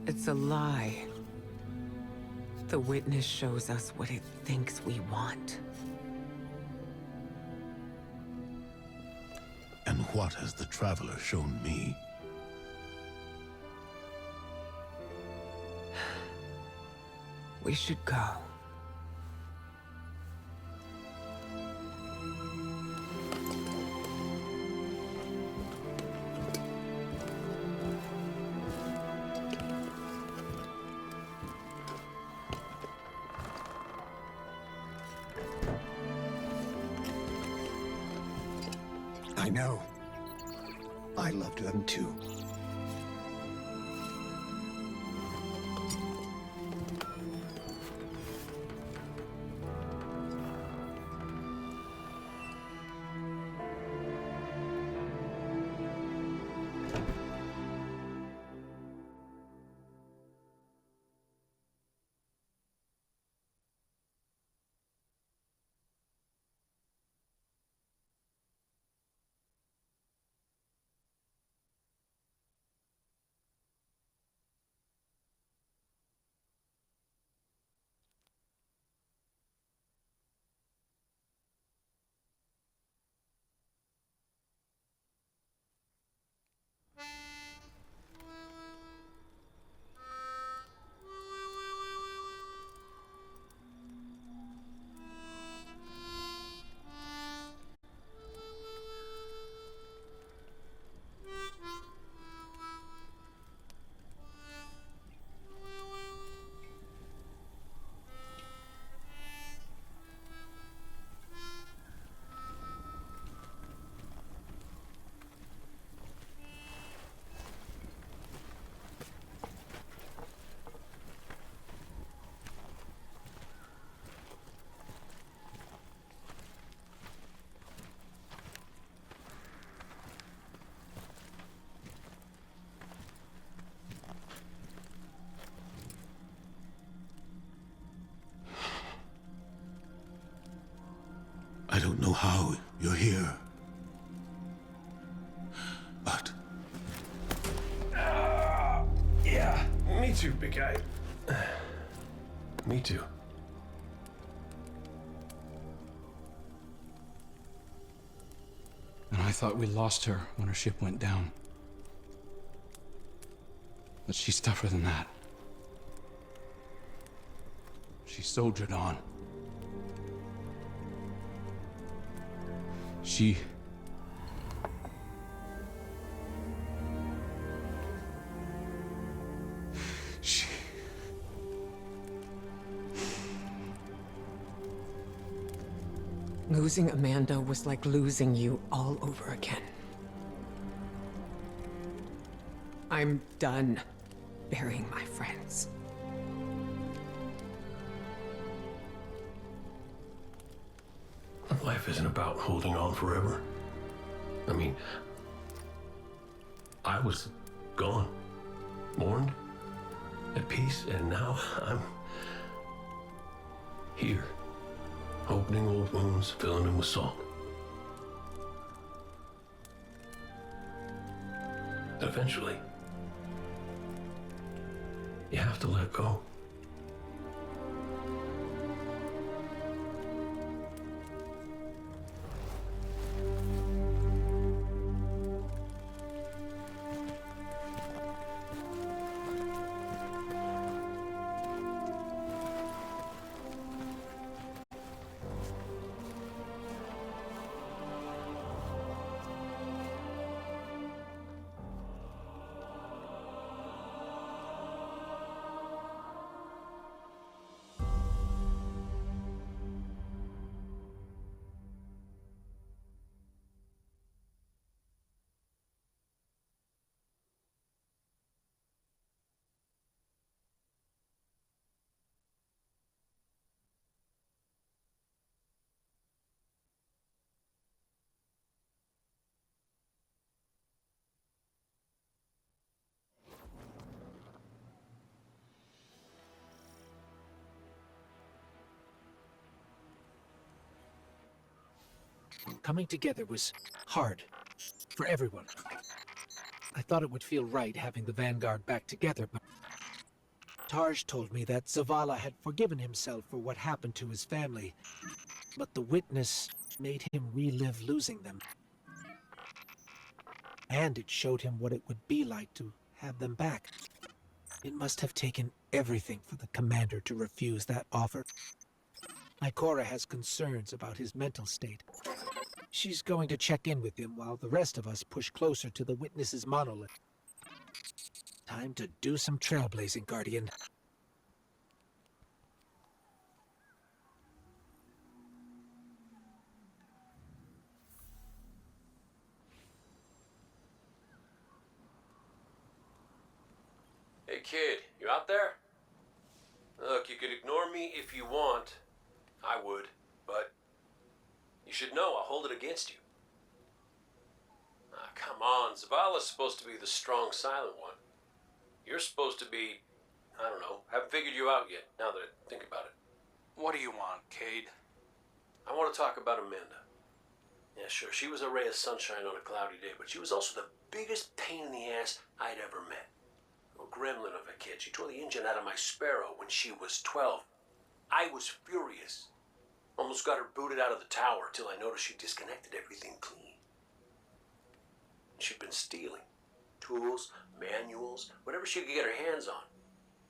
It's a lie. The witness shows us what it thinks we want. And what has the Traveler shown me? We should go. I know. I loved them too. I don't know how you're here. But... Yeah, me too, big guy. Me too. And I thought we lost her when her ship went down. But she's tougher than that. She soldiered on. She... Losing Amanda was like losing you all over again. I'm done burying my friends. Life isn't about holding on forever. I mean, I was gone, mourned, at peace, and now I'm here, opening old wounds, filling them with salt. Eventually, you have to let go. Coming together was hard for everyone. I thought it would feel right having the Vanguard back together, but Tarj told me that Zavala had forgiven himself for what happened to his family, but the witness made him relive losing them. And it showed him what it would be like to have them back. It must have taken everything for the commander to refuse that offer. Ikora has concerns about his mental state. She's going to check in with him while the rest of us push closer to the witness's monolith. Time to do some trailblazing, Guardian. Hey kid, you out there? Look, you could ignore me if you want. I would, but you should know I'll hold it against you. Ah, come on, Zavala's supposed to be the strong, silent one. You're supposed to be, I don't know, haven't figured you out yet, now that I think about it. What do you want, Cade? I want to talk about Amanda. Yeah, sure, she was a ray of sunshine on a cloudy day, but she was also the biggest pain in the ass I'd ever met. A gremlin of a kid. She tore the engine out of my Sparrow when she was 12. I was furious. Almost got her booted out of the tower till I noticed she disconnected everything clean. She'd been stealing. Tools, manuals, whatever she could get her hands on.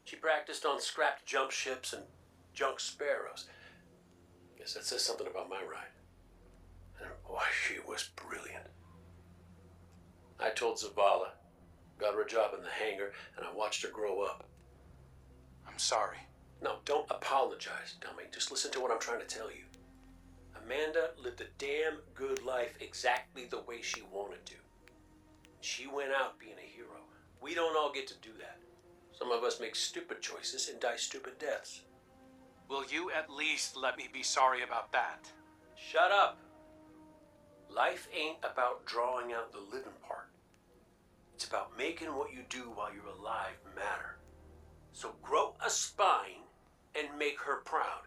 She practiced on scrapped jump ships and junk Sparrows. Guess that says something about my ride. And boy, she was brilliant. I told Zavala, got her a job in the hangar, and I watched her grow up. I'm sorry. No, don't apologize, dummy. Just listen to what I'm trying to tell you. Amanda lived a damn good life exactly the way she wanted to. She went out being a hero. We don't all get to do that. Some of us make stupid choices and die stupid deaths. Will you at least let me be sorry about that? Shut up. Life ain't about drawing out the living part. It's about making what you do while you're alive matter. So grow a spine and make her proud.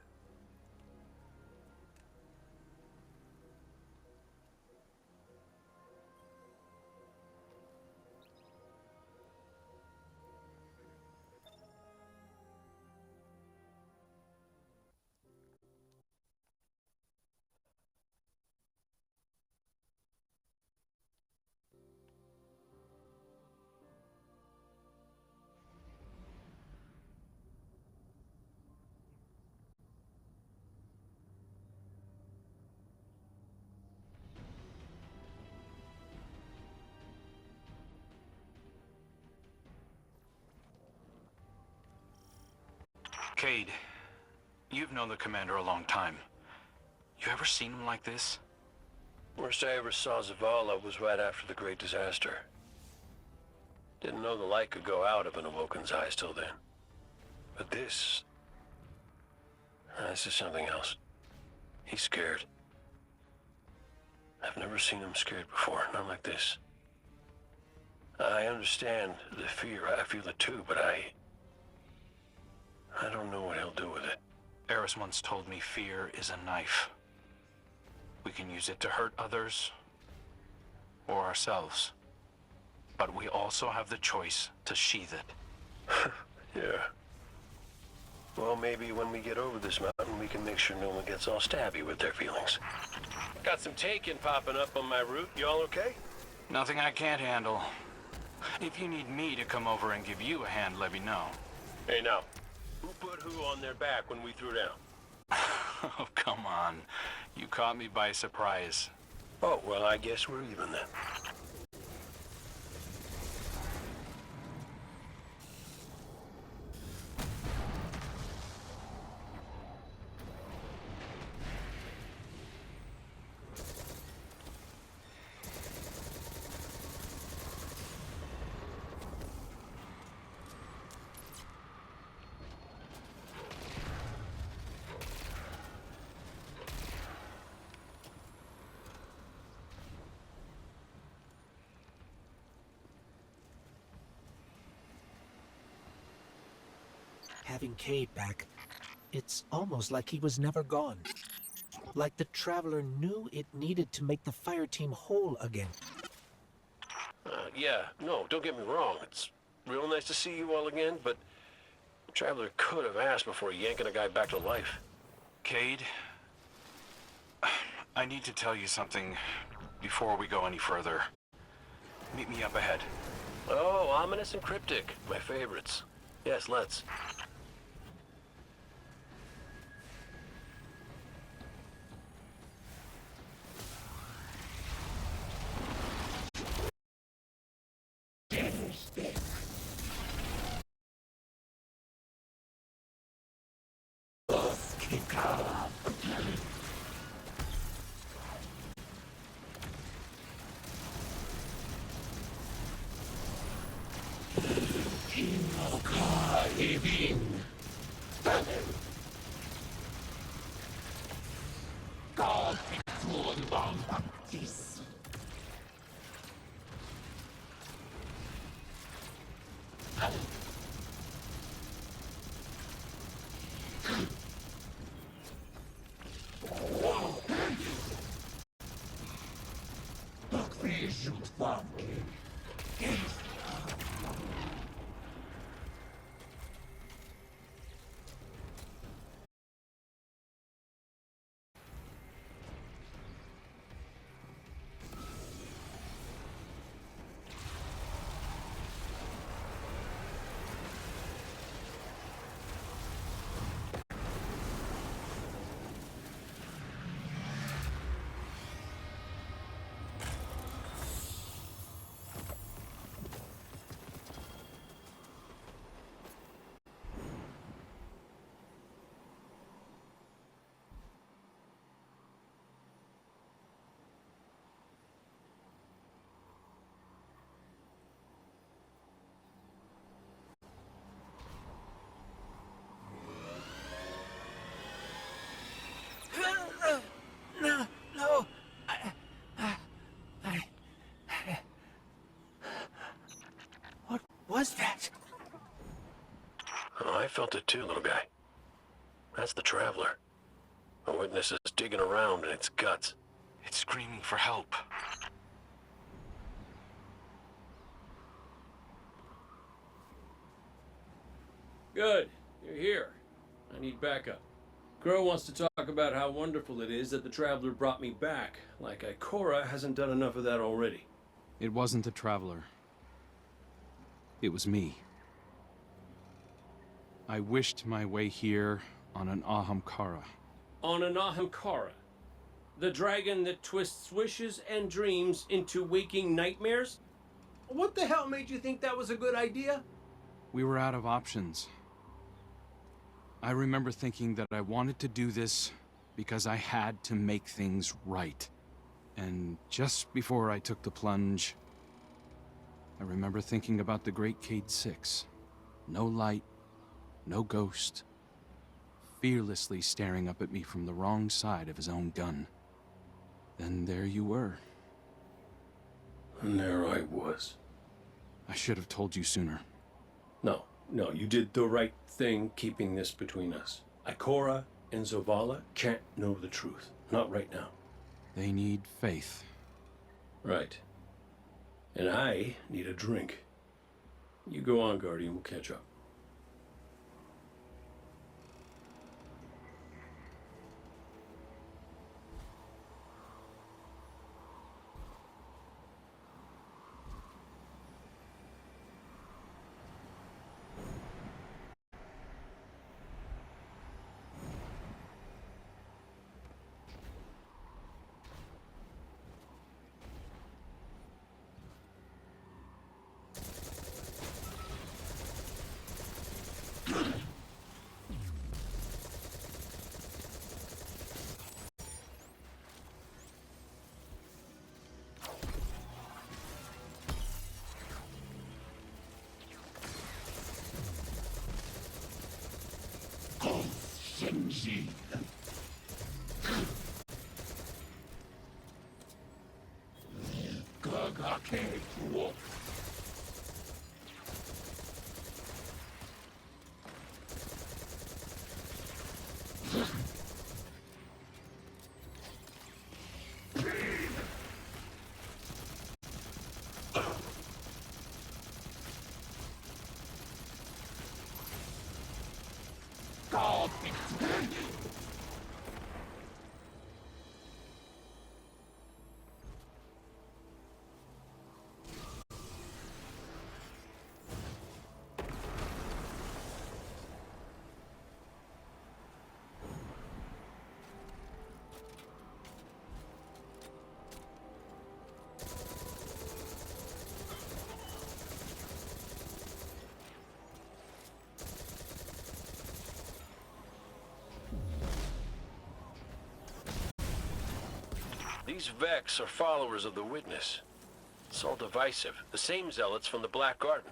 Cade, you've known the commander a long time. You ever seen him like this? Worst I ever saw Zavala was right after the Great Disaster. Didn't know the light could go out of an Awoken's eyes till then. But this is something else. He's scared. I've never seen him scared before, not like this. I understand the fear, I feel it too, but I don't know what he'll do with it. Eris once told me fear is a knife. We can use it to hurt others or ourselves. But we also have the choice to sheath it. Yeah. Well, maybe when we get over this mountain, we can make sure no one gets all stabby with their feelings. Got some taken popping up on my route. Y'all okay? Nothing I can't handle. If you need me to come over and give you a hand, let me know. Hey, now. Who put who on their back when we threw down? Oh, come on. You caught me by surprise. Oh, well, I guess we're even then. Having Cade back, it's almost like he was never gone. Like the Traveler knew it needed to make the fire team whole again. Yeah, no, don't get me wrong. It's real nice to see you all again, but the Traveler could have asked before yanking a guy back to life. Cade, I need to tell you something before we go any further. Meet me up ahead. Oh, ominous and cryptic. My favorites. Yes, let's. No. What was that? Oh, I felt it too, little guy. That's the Traveler. A witness is digging around in its guts. It's screaming for help. Good. You're here. I need backup. Crow wants to talk about how wonderful it is that the Traveler brought me back, like Ikora hasn't done enough of that already. It wasn't the Traveler. It was me. I wished my way here on an Ahamkara. On an Ahamkara? The dragon that twists wishes and dreams into waking nightmares? What the hell made you think that was a good idea? We were out of options. I remember thinking that I wanted to do this because I had to make things right. And just before I took the plunge, I remember thinking about the Great Cade 6. No light, no ghost, fearlessly staring up at me from the wrong side of his own gun. Then there you were. And there I was. I should have told you sooner. No, you did the right thing keeping this between us. Ikora and Zavala can't know the truth. Not right now. They need faith. Right. And I need a drink. You go on, Guardian. We'll catch up. These Vex are followers of the Witness. It's all divisive. The same zealots from the Black Garden.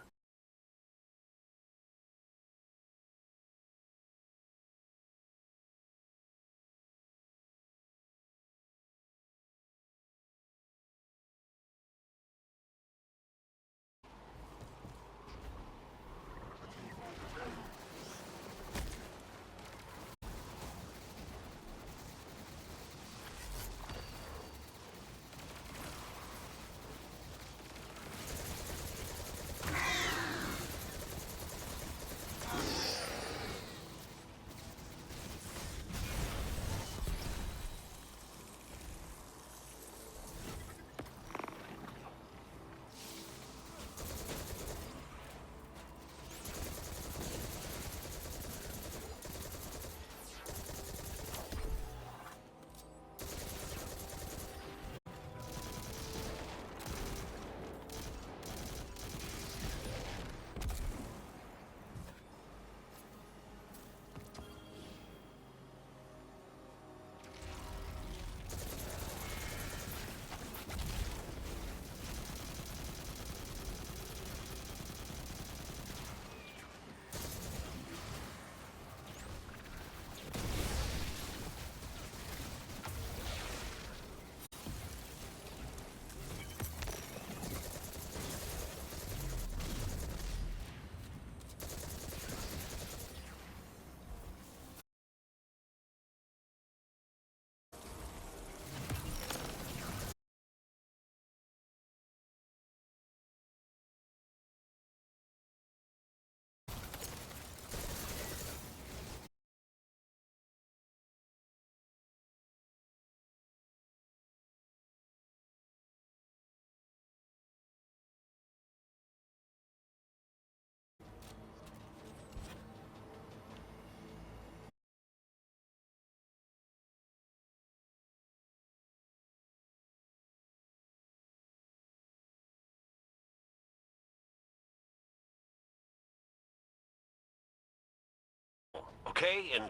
Okay? And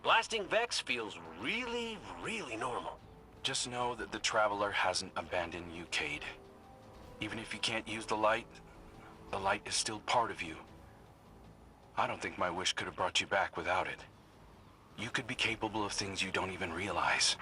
blasting Vex feels really, really normal. Just know that the Traveler hasn't abandoned you, Cade. Even if you can't use the light is still part of you. I don't think my wish could have brought you back without it. You could be capable of things you don't even realize.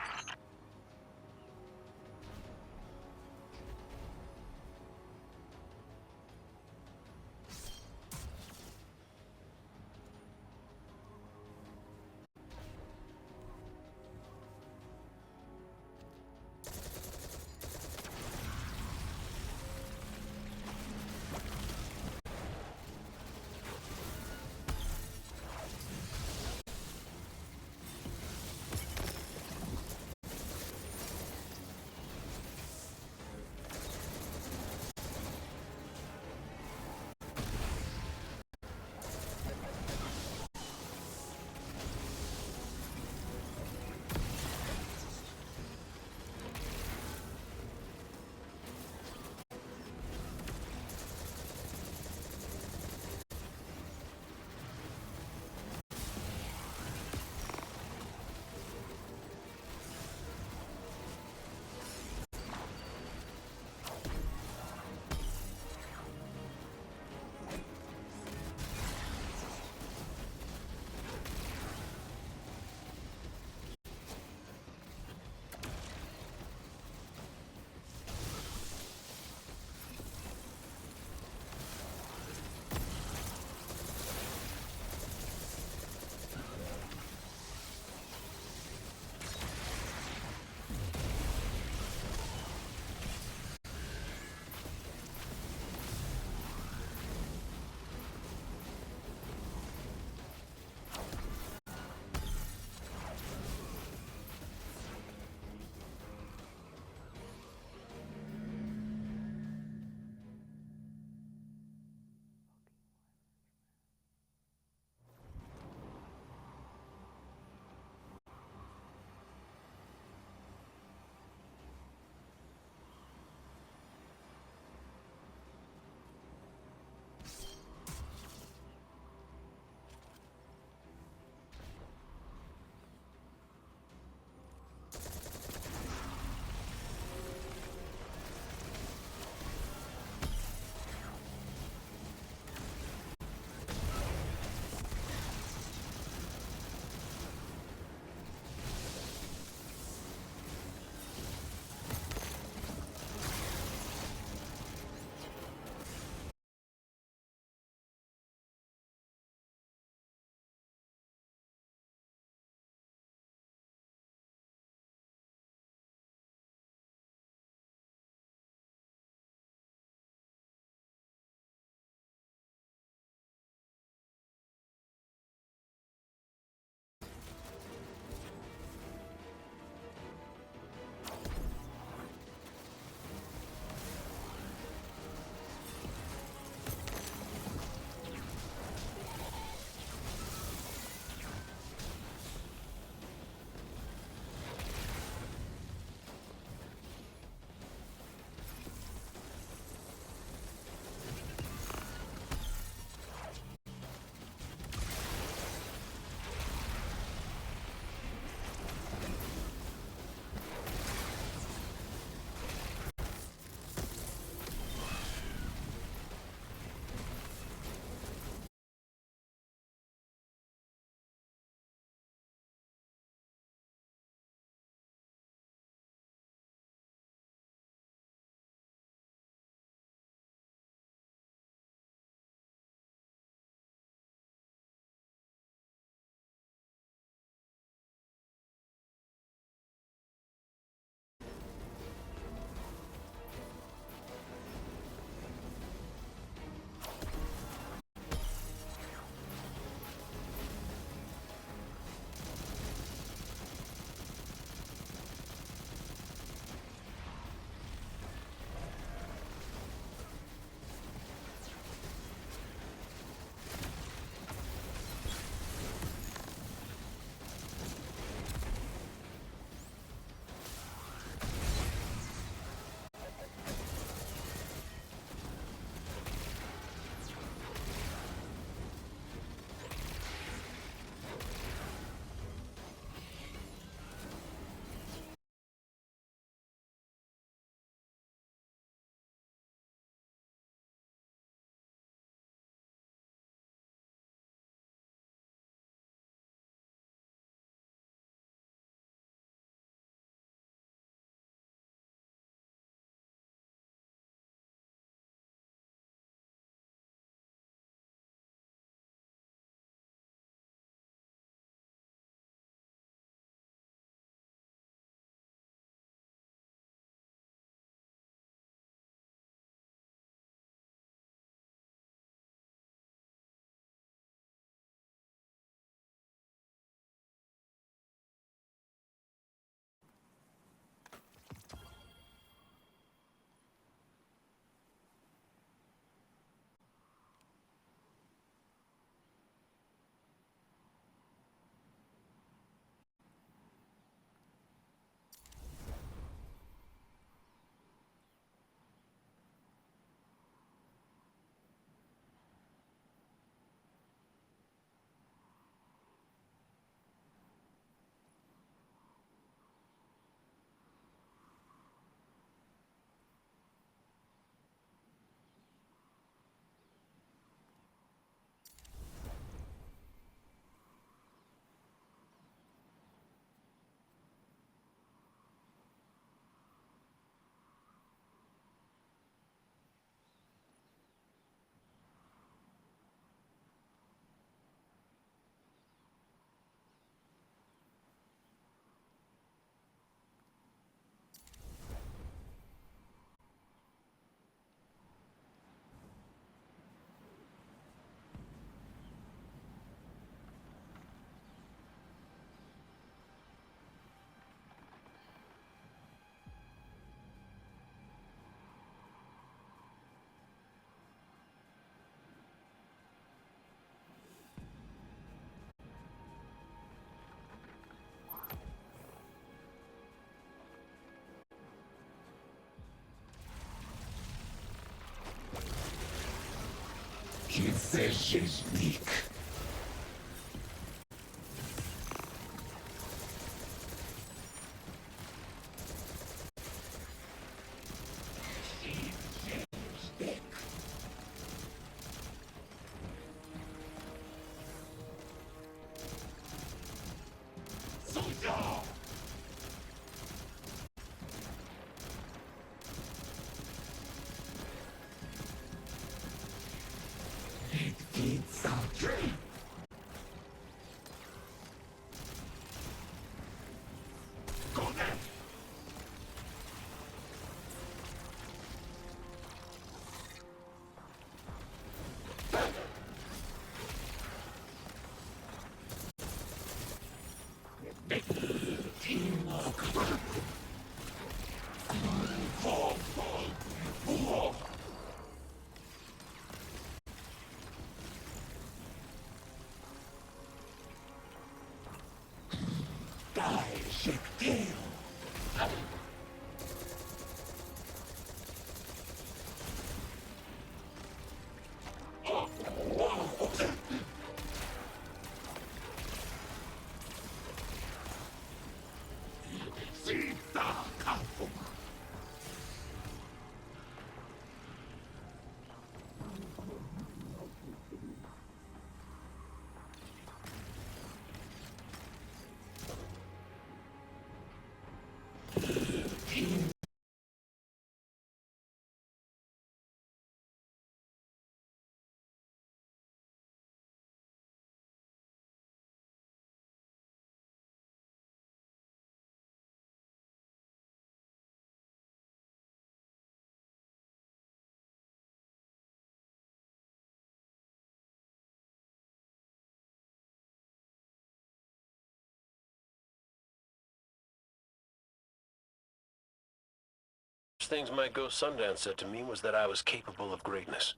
Things my ghost Sundance said to me was that I was capable of greatness.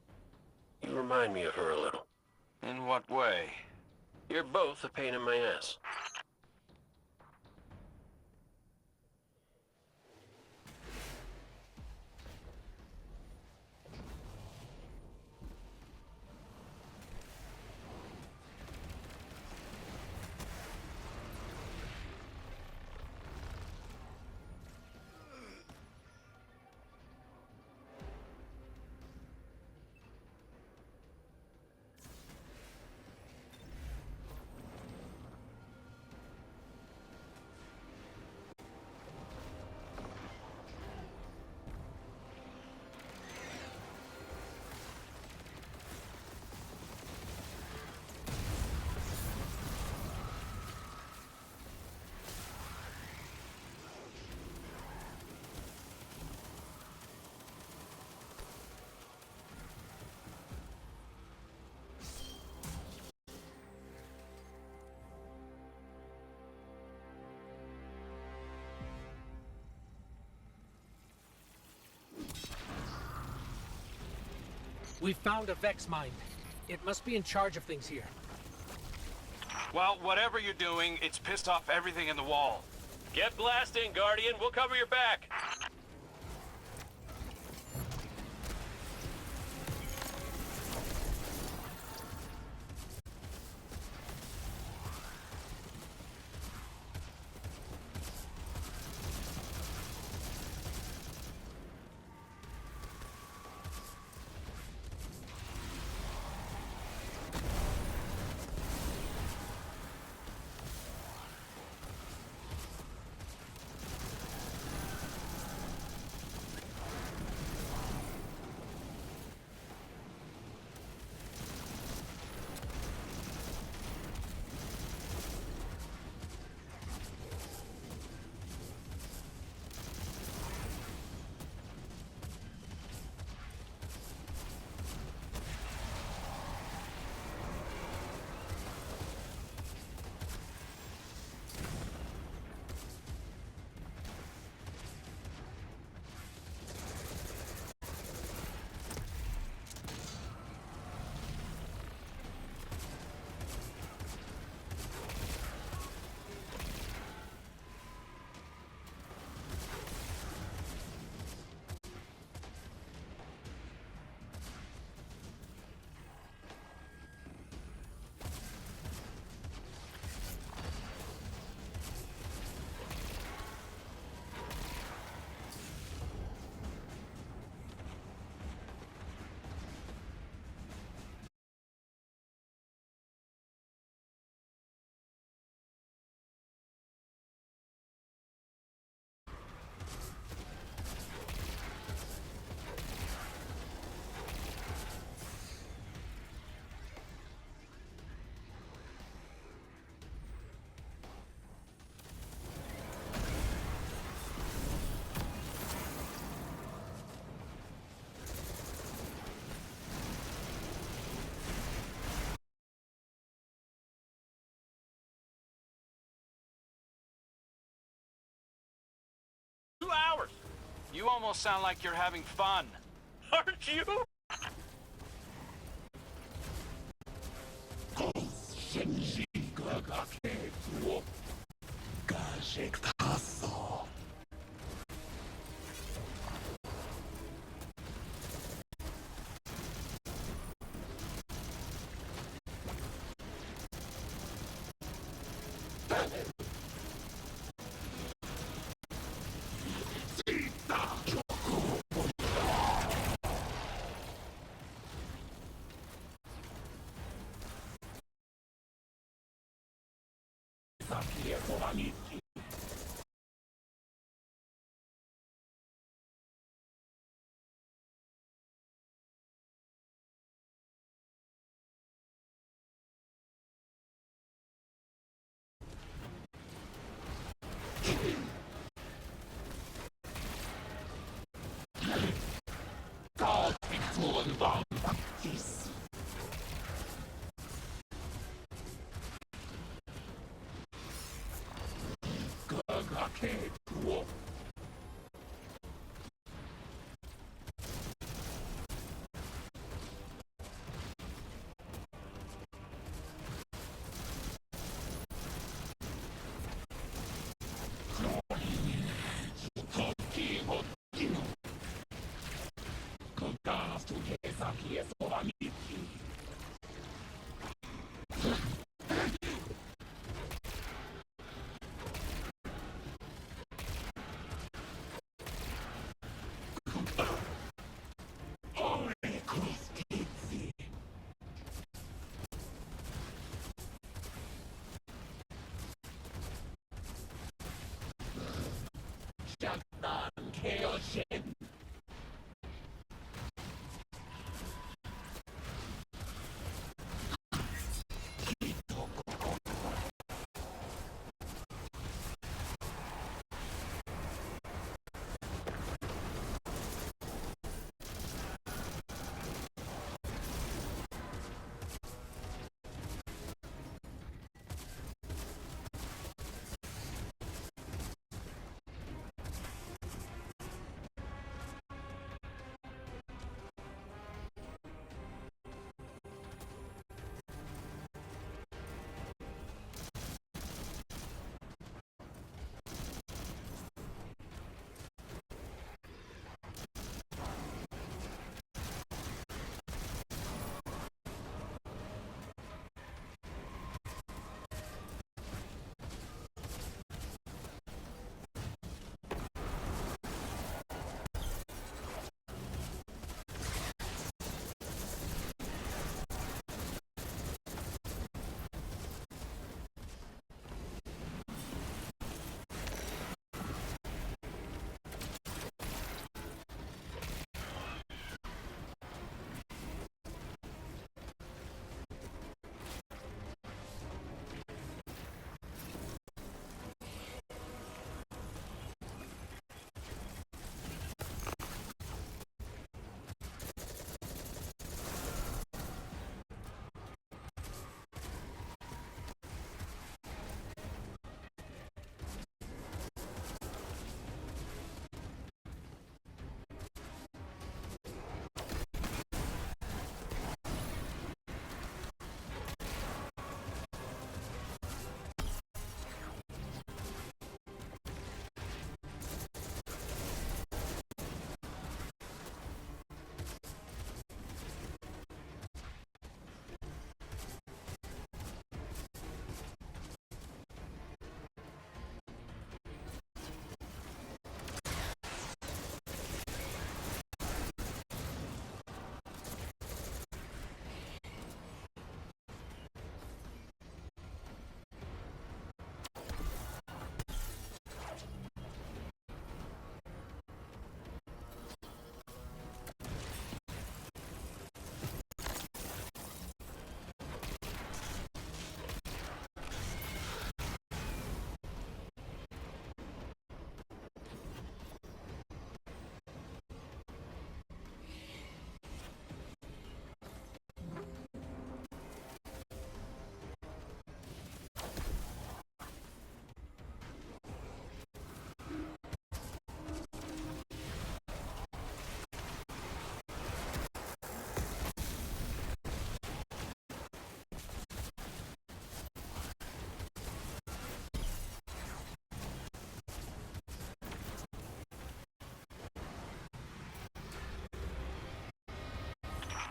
You remind me of her a little. In what way? You're both a pain in my ass. We found a Vex mind. It must be in charge of things here. Well, whatever you're doing, it's pissed off everything in the wall. Get blasting, Guardian. We'll cover your back. You almost sound like you're having fun. Aren't you?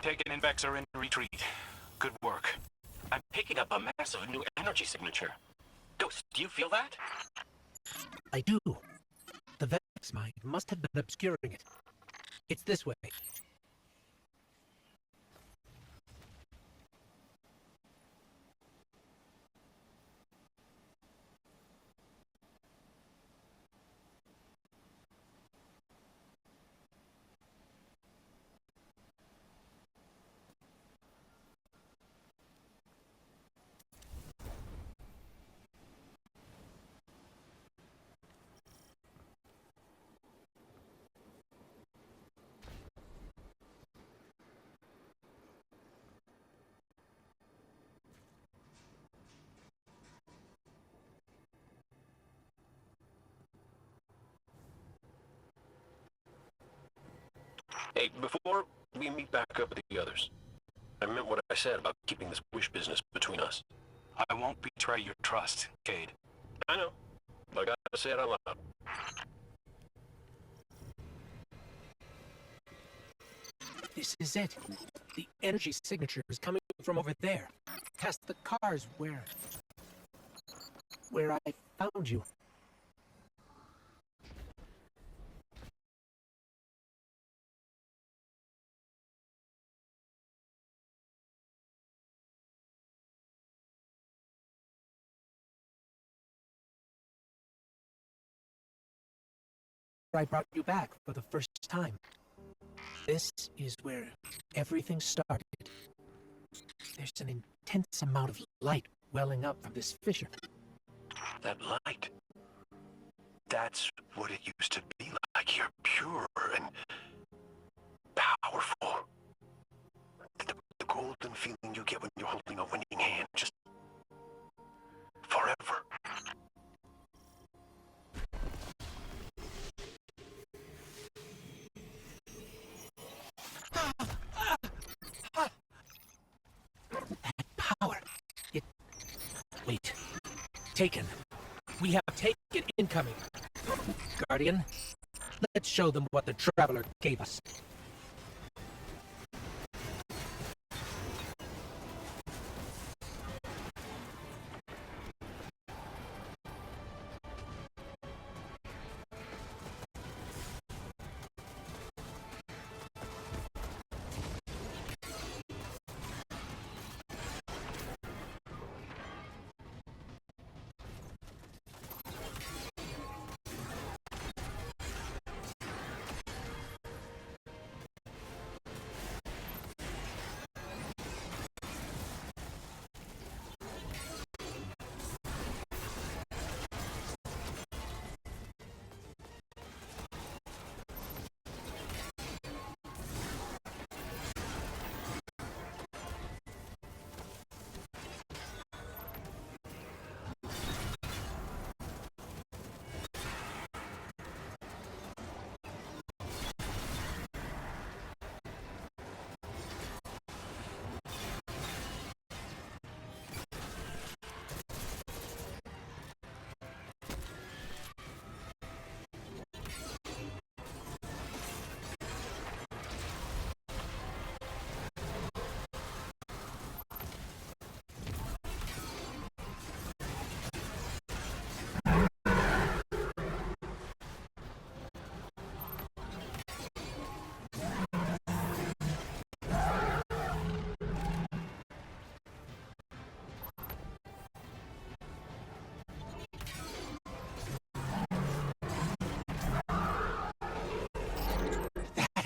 Taken and Vex are in retreat. Good work. I'm picking up a massive new energy signature. Ghost, do you feel that? I do. The Vex mind must have been obscuring it. It's this way. Hey, before we meet back up with the others, I meant what I said about keeping this wish business between us. I won't betray your trust, Cade. I know, but I gotta say it out loud. This is it. The energy signature is coming from over there, past the cars where I found you. I brought you back for the first time. This is where everything started. There's an intense amount of light welling up from this fissure. That light. That's what it used to be like here, pure and powerful. The golden feeling you get when you're holding a winning hand, just forever. That power. Wait. Taken. We have taken incoming. Guardian, let's show them what the Traveler gave us.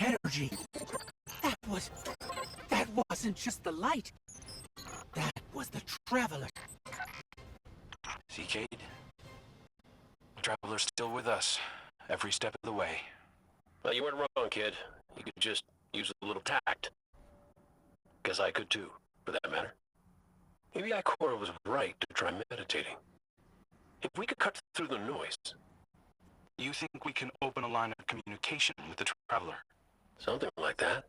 Energy. That wasn't just the light. That was the Traveler. See, Cade? The Traveler's still with us, every step of the way. Well, you weren't wrong, kid. You could just use a little tact. Guess I could too, for that matter. Maybe Ikora was right to try meditating. If we could cut through the noise. You think we can open a line of communication with the Traveler? Something like that.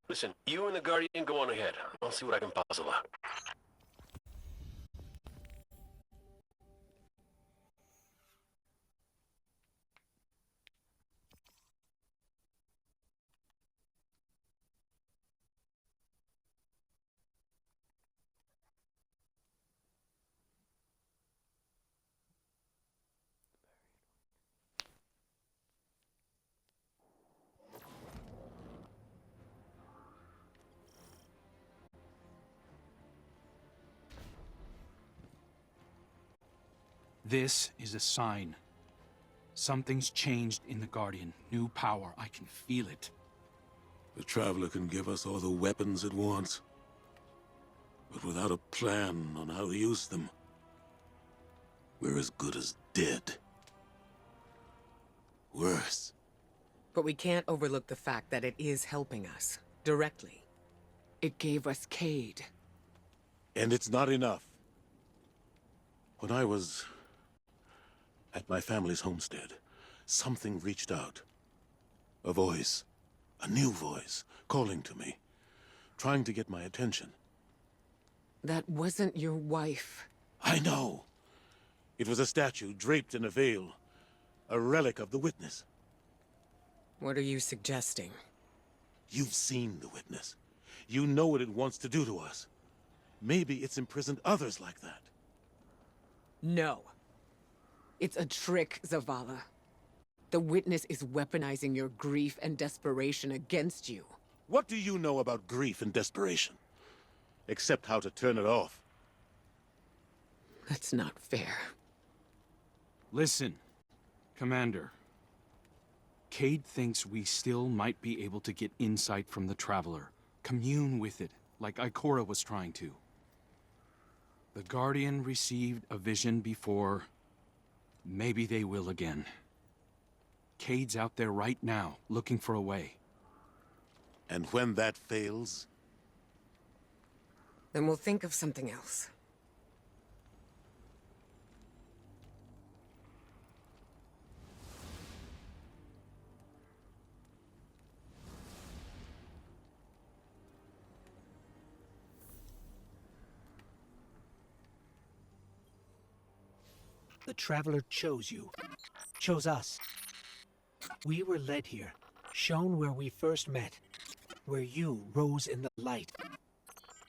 Listen, you and the Guardian go on ahead. I'll see what I can puzzle out. This is a sign. Something's changed in the Guardian. New power. I can feel it. The Traveler can give us all the weapons it wants, but without a plan on how to use them, we're as good as dead. Worse. But we can't overlook the fact that it is helping us, directly. It gave us Cade. And it's not enough. When I was at my family's homestead, something reached out. A voice. A new voice, calling to me, trying to get my attention. That wasn't your wife. I know. It was a statue draped in a veil, a relic of the Witness. What are you suggesting? You've seen the Witness. You know what it wants to do to us. Maybe it's imprisoned others like that. No. It's a trick, Zavala. The Witness is weaponizing your grief and desperation against you. What do you know about grief and desperation? Except how to turn it off. That's not fair. Listen, Commander. Cade thinks we still might be able to get insight from the Traveler. Commune with it, like Ikora was trying to. The Guardian received a vision before. Maybe they will again. Cade's out there right now, looking for a way. And when that fails? Then we'll think of something else. The Traveler chose you. Chose us. We were led here, shown where we first met, where you rose in the light.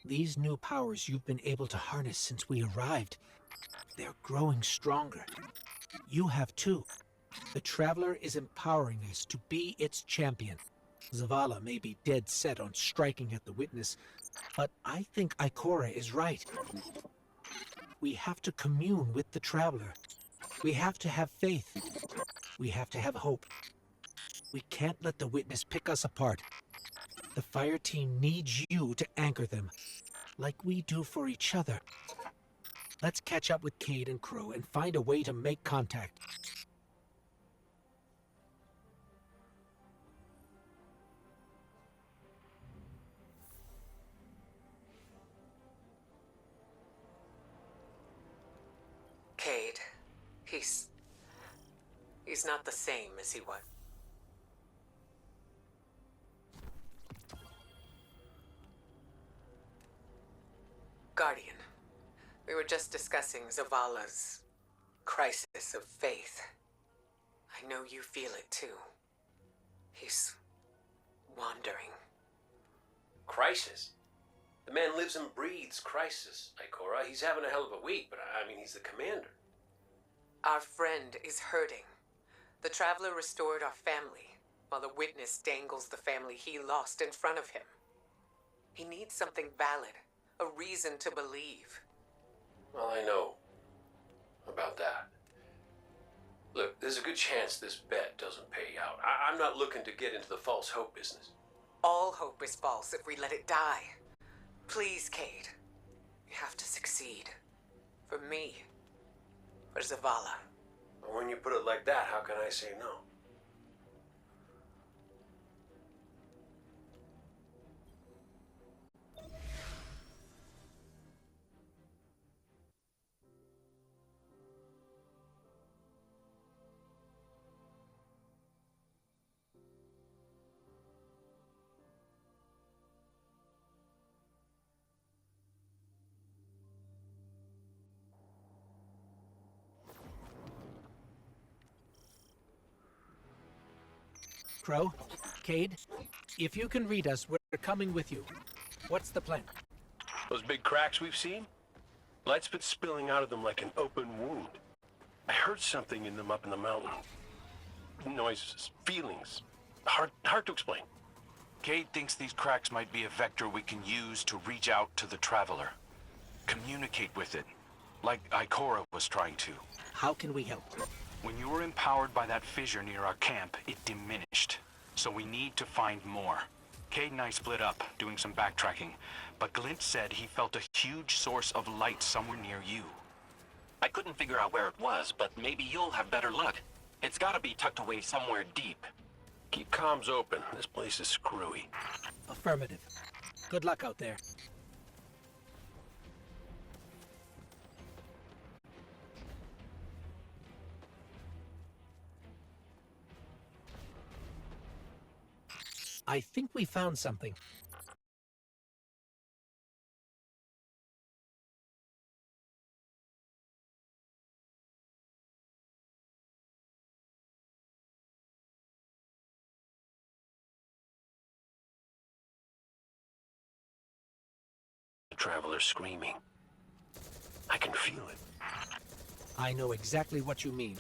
These new powers you've been able to harness since we arrived, they're growing stronger. You have too. The Traveler is empowering us to be its champion. Zavala may be dead set on striking at the Witness, but I think Ikora is right. We have to commune with the Traveler. We have to have faith. We have to have hope. We can't let the Witness pick us apart. The fire team needs you to anchor them, like we do for each other. Let's catch up with Cade and Crow and find a way to make contact. Cade, he's not the same as he was. Guardian, we were just discussing Zavala's crisis of faith. I know you feel it too. He's wandering. Crisis? The man lives and breathes crisis, Ikora. He's having a hell of a week, but I mean, he's the commander. Our friend is hurting. The Traveler restored our family, while the Witness dangles the family he lost in front of him. He needs something valid, a reason to believe. Well, I know about that. Look, there's a good chance this bet doesn't pay out. I'm not looking to get into the false hope business. All hope is false if we let it die. Please, Cade. You have to succeed. For me. For Zavala. But when you put it like that, how can I say no? Crow, Cade, if you can read us, we're coming with you. What's the plan? Those big cracks we've seen? Light's been spilling out of them like an open wound. I heard something in them up in the mountain. Noises, feelings. Hard to explain. Cade thinks these cracks might be a vector we can use to reach out to the Traveler. Communicate with it, like Ikora was trying to. How can we help? When you were empowered by that fissure near our camp, it diminished. So we need to find more. Cade and I split up, doing some backtracking, but Glint said he felt a huge source of light somewhere near you. I couldn't figure out where it was, but maybe you'll have better luck. It's gotta be tucked away somewhere deep. Keep comms open. This place is screwy. Affirmative. Good luck out there. I think we found something. The traveler screaming. I can feel it. I know exactly what you mean.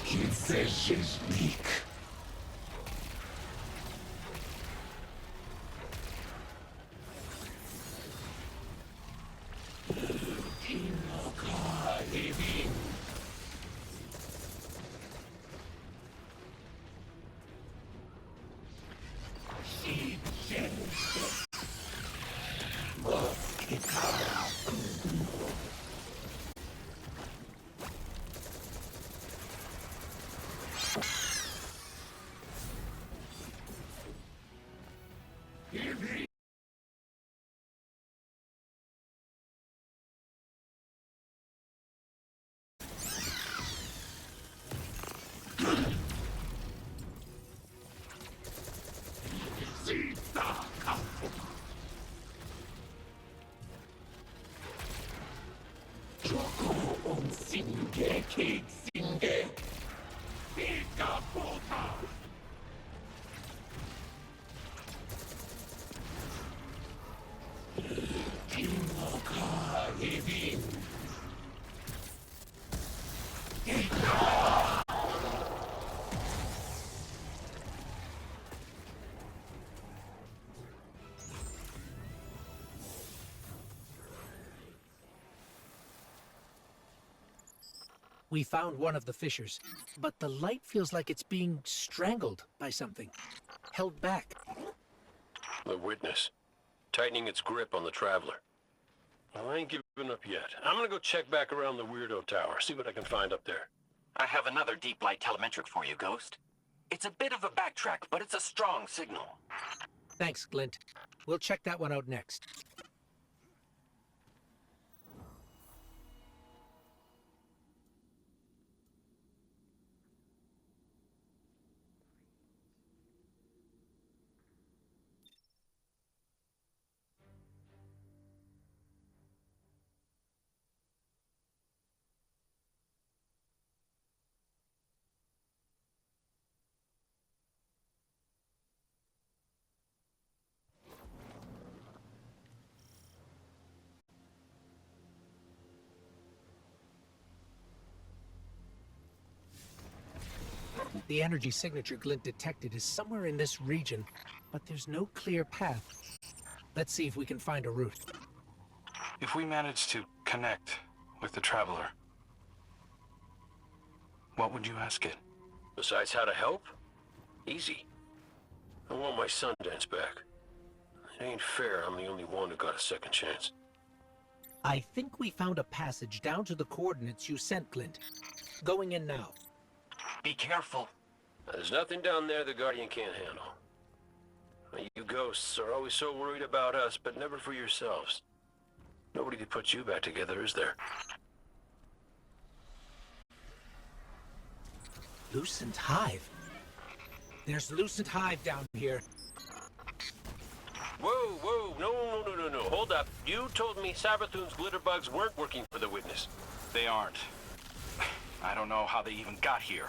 Confessions leak. We found one of the fissures, but the light feels like it's being strangled by something. Held back. The witness. Tightening its grip on the traveler. Well, I ain't giving up yet. I'm gonna go check back around the Weirdo Tower, see what I can find up there. I have another deep light telemetric for you, Ghost. It's a bit of a backtrack, but it's a strong signal. Thanks, Glint. We'll check that one out next. The energy signature Glint detected is somewhere in this region, but there's no clear path. Let's see if we can find a route. If we manage to connect with the Traveler, what would you ask it? Besides how to help? Easy. I want my Sundance back. It ain't fair I'm the only one who got a second chance. I think we found a passage down to the coordinates you sent, Glint. Going in now. Be careful. There's nothing down there the Guardian can't handle. You ghosts are always so worried about us, but never for yourselves. Nobody to put you back together, is there? Lucent Hive. There's Lucent Hive down here. Whoa, no, hold up. You told me Sabrathun's glitterbugs weren't working for the witness. They aren't. I don't know how they even got here.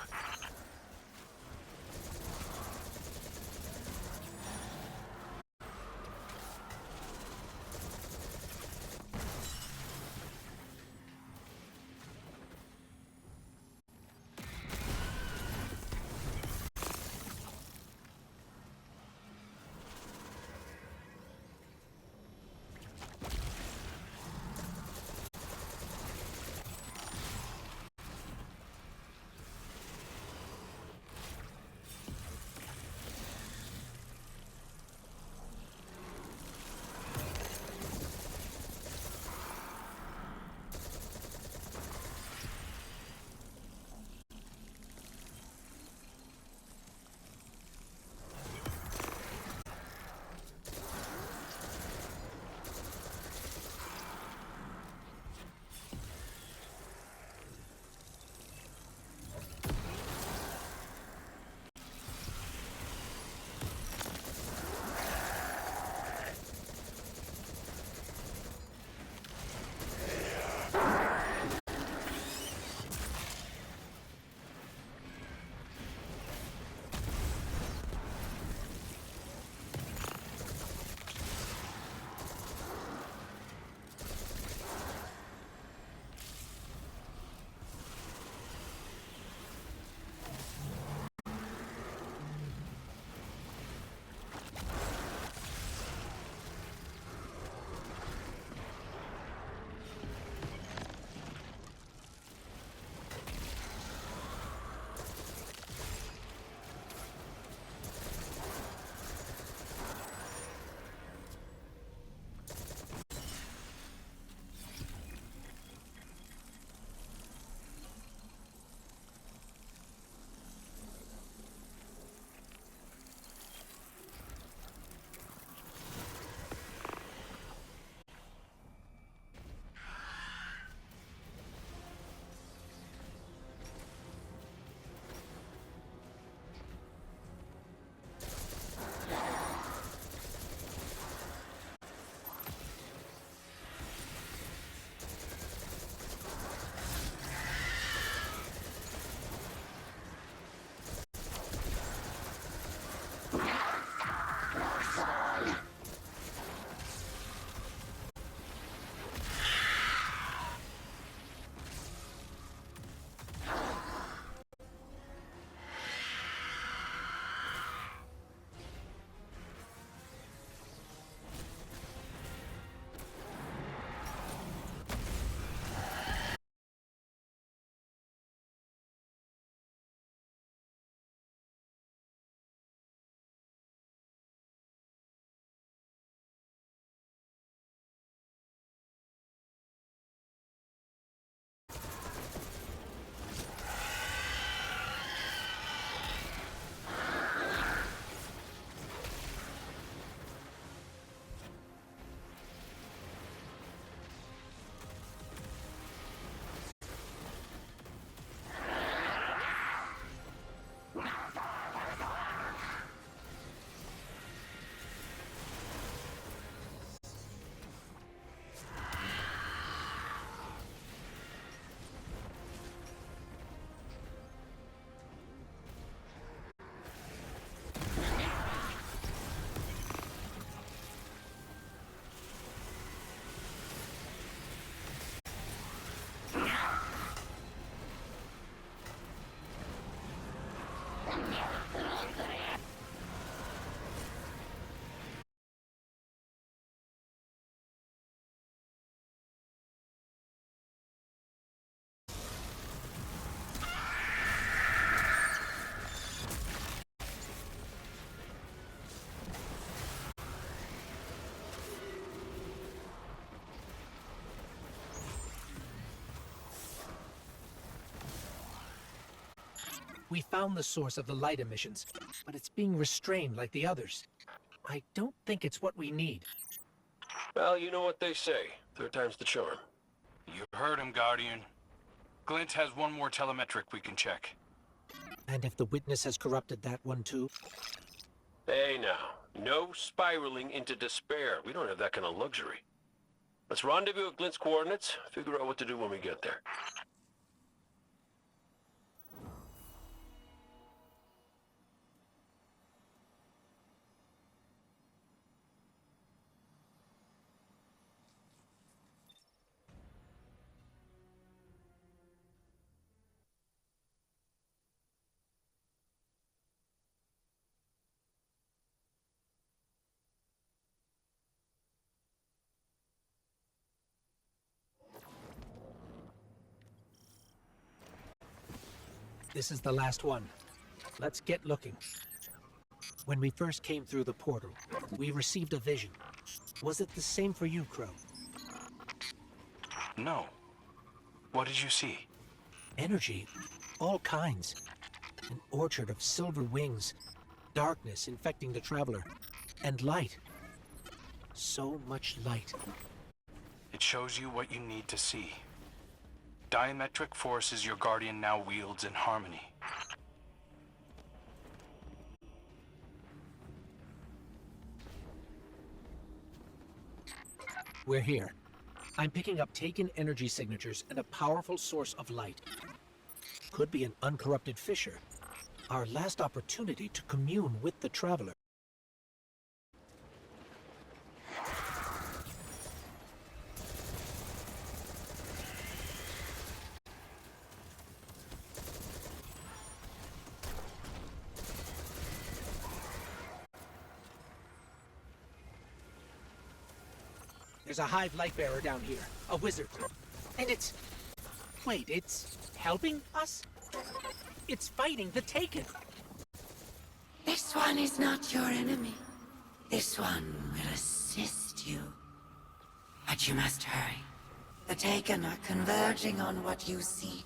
We found the source of the light emissions, but it's being restrained like the others. I don't think it's what we need. Well, you know what they say. Third time's the charm. You heard him, Guardian. Glint has one more telemetric we can check. And if the witness has corrupted that one too? Hey now, no spiraling into despair. We don't have that kind of luxury. Let's rendezvous at Glint's coordinates, figure out what to do when we get there. This is the last one. Let's get looking. When we first came through the portal, we received a vision. Was it the same for you, Crow? No. What did you see? Energy. All kinds. An orchard of silver wings. Darkness infecting the traveler. And light. So much light. It shows you what you need to see. Diametric forces your Guardian now wields in harmony. We're here. I'm picking up taken energy signatures and a powerful source of light. Could be an uncorrupted fissure. Our last opportunity to commune with the traveler. There's a Hive light bearer down here, a wizard. And it's... Wait, it's helping us? It's fighting the Taken. This one is not your enemy. This one will assist you. But you must hurry. The Taken are converging on what you seek.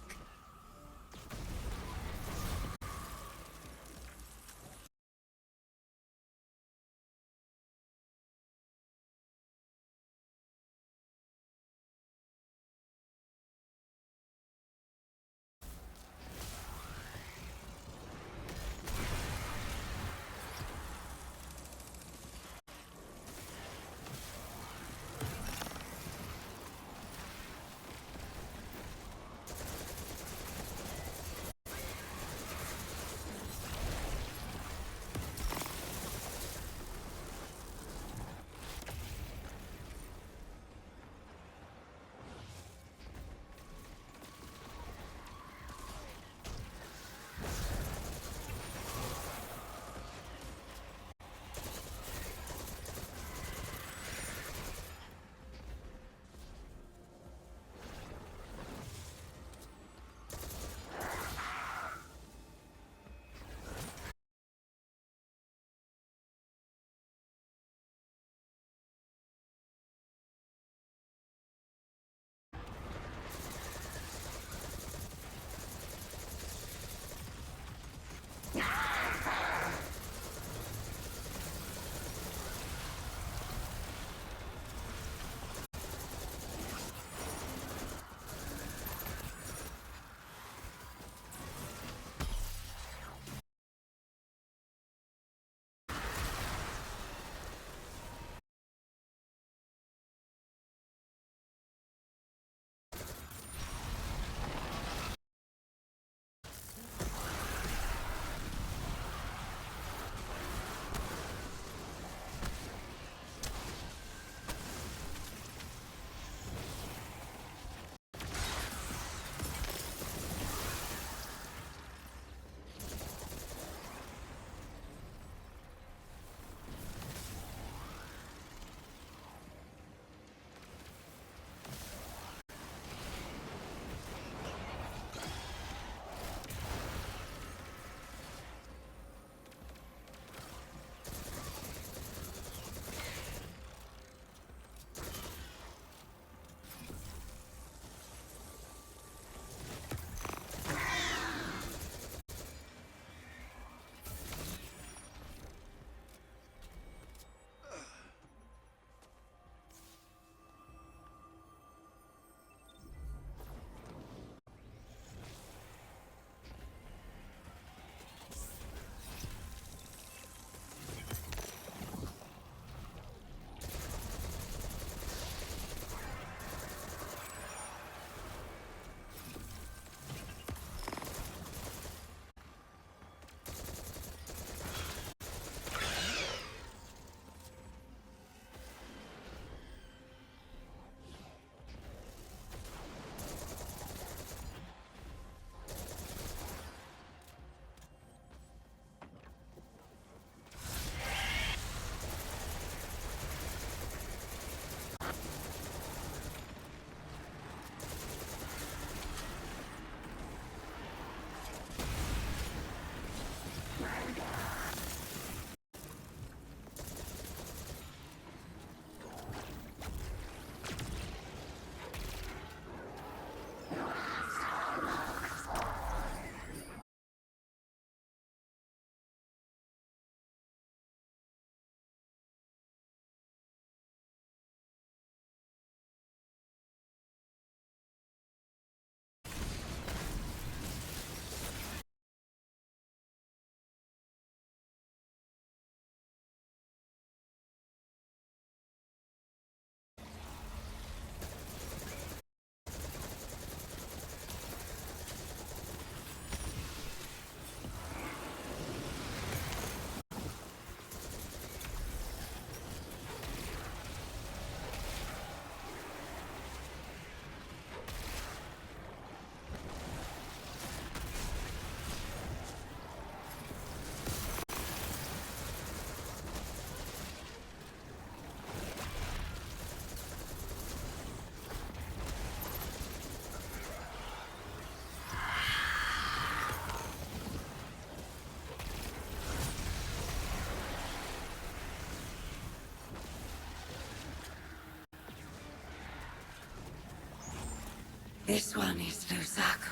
This one is Lusaku.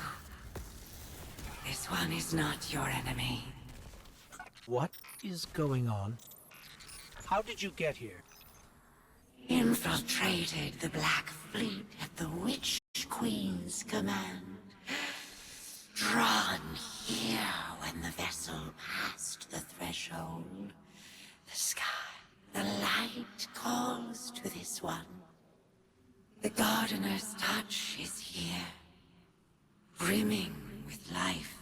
This one is not your enemy. What is going on? How did you get here? Infiltrated the Black Fleet at the Witch Queen's command. Drawn here when the vessel passed the threshold. The sky, the light calls to this one. The gardener's touch is here, brimming with life.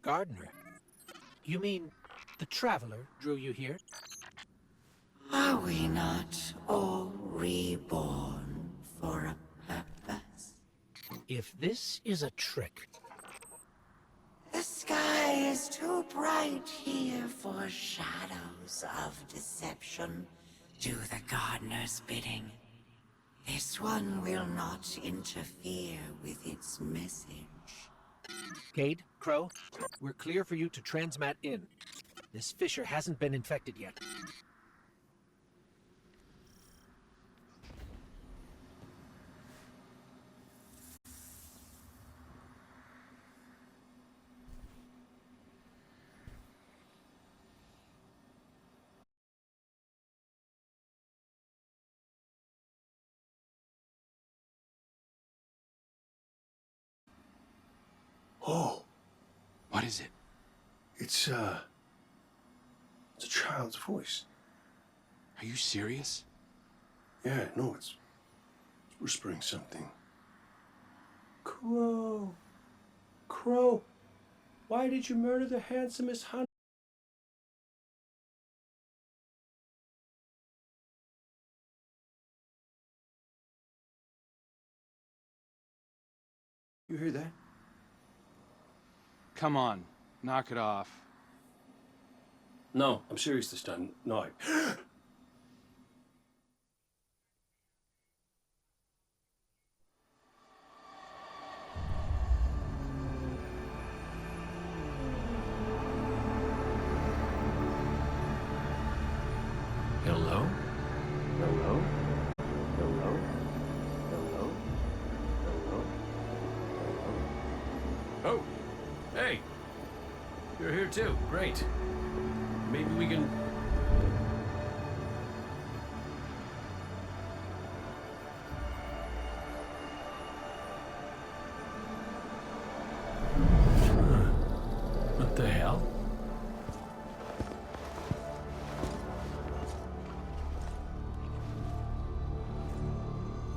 Gardener? You mean the Traveler drew you here? Are we not all reborn for a purpose? If this is a trick... The sky is too bright here for shadows of deception. Do the gardener's bidding. This one will not interfere with its message. Cade, Crow, we're clear for you to transmat in. This fissure hasn't been infected yet. Oh, What is it? it's a child's voice. Are you serious? Yeah, no, it's whispering something. Crow, Crow, why did you murder the handsomest hunter? You hear that? Come on, knock it off. No, I'm serious this time. No, I... Hello? Hello? Hello? Hello? Hello? Oh! Hey! You're here too. Great. Maybe we can... What the hell?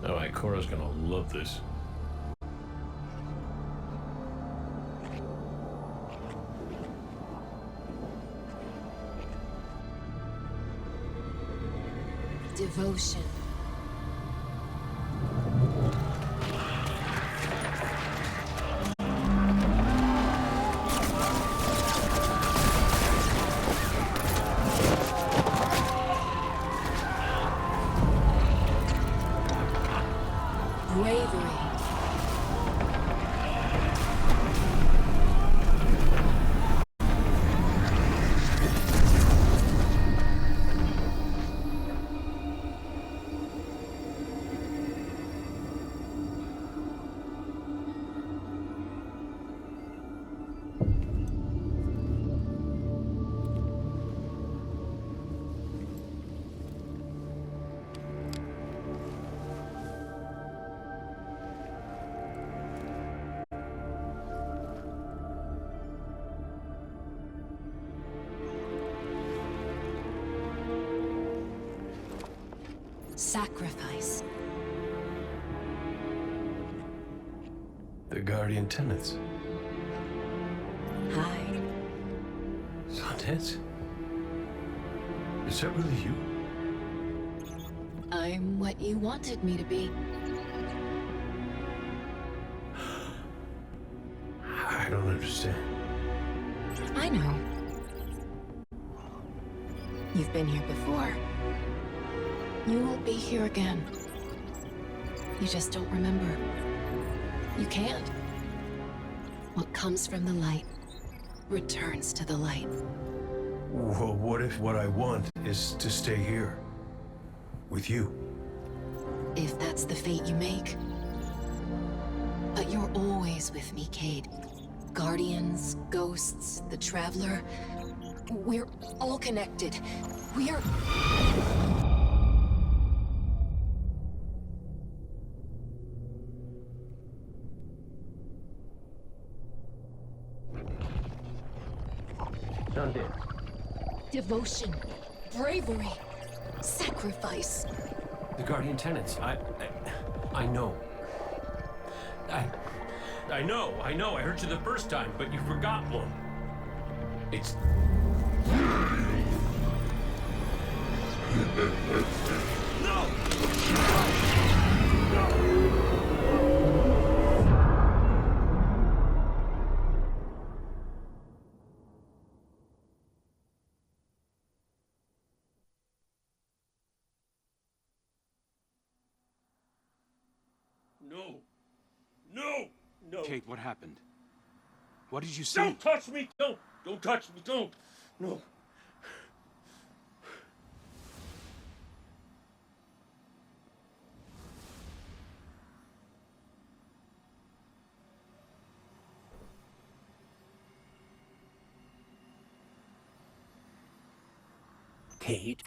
Oh, Ikora's gonna love this. Devotion. Bravery. Sacrifice. The Guardian Tenants. Hi. Sundance? Is that really you? I'm what you wanted me to be. I don't understand. I know. You've been here before. You will be here again. You just don't remember. You can't. What comes from the light returns to the light. Well, what if what I want is to stay here? With you? If that's the fate you make, But you're always with me, Cade. Guardians, ghosts, the Traveler. We're all connected. We're... Done dead. Devotion, bravery, sacrifice. The Guardian tenants. I know. I know. I heard you the first time, but you forgot one. It's... No! No. No! No! Kate, what happened? What did you see? Don't touch me! Don't touch me! Don't! No! Cade?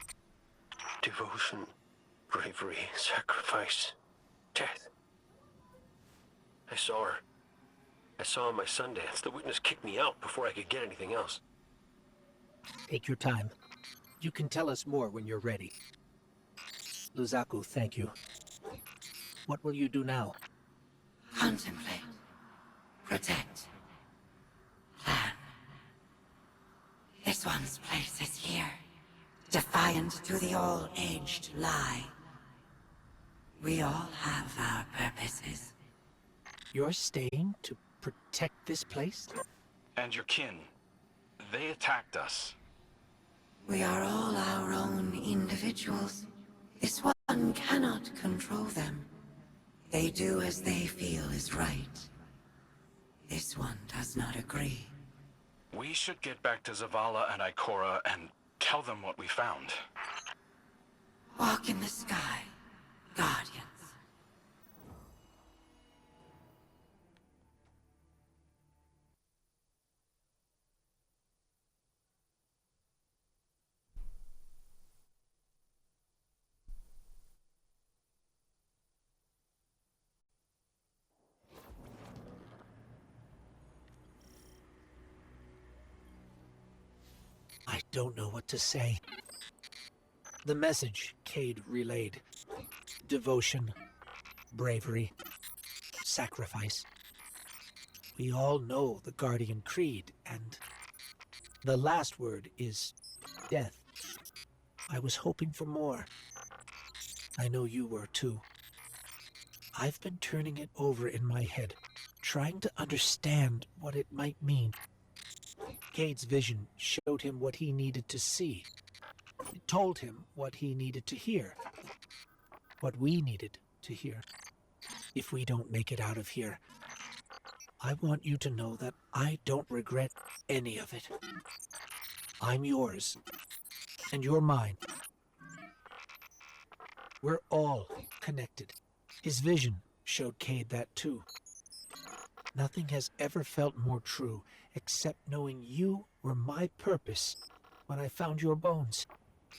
Devotion, bravery, sacrifice, death. I saw her. I saw her my Sundance. The witness kicked me out before I could get anything else. Take your time. You can tell us more when you're ready. Luzaku, thank you. What will you do now? Contemplate. Protect. Plan. This one's place is here. Defiant to the all-aged lie. We all have our purposes. You're staying to protect this place? And your kin. They attacked us. We are all our own individuals. This one cannot control them. They do as they feel is right. This one does not agree. We should get back to Zavala and Ikora and tell them what we found. Walk in the sky, Guardians. I don't know what to say. The message Cade relayed. Devotion, bravery, sacrifice. We all know the Guardian Creed, and the last word is death. I was hoping for more. I know you were too. I've been turning it over in my head, trying to understand what it might mean. Cade's vision showed him what he needed to see. It told him what he needed to hear. What we needed to hear. If we don't make it out of here, I want you to know that I don't regret any of it. I'm yours, and you're mine. We're all connected. His vision showed Cade that too. Nothing has ever felt more true, except knowing you were my purpose when I found your bones.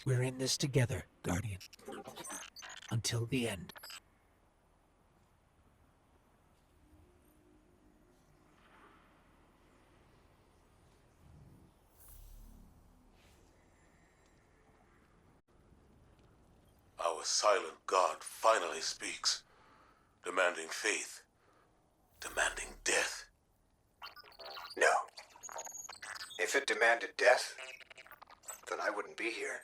We're in this together, Guardian. Until the end. Our silent God finally speaks, demanding faith, demanding death. No. If it demanded death, then I wouldn't be here.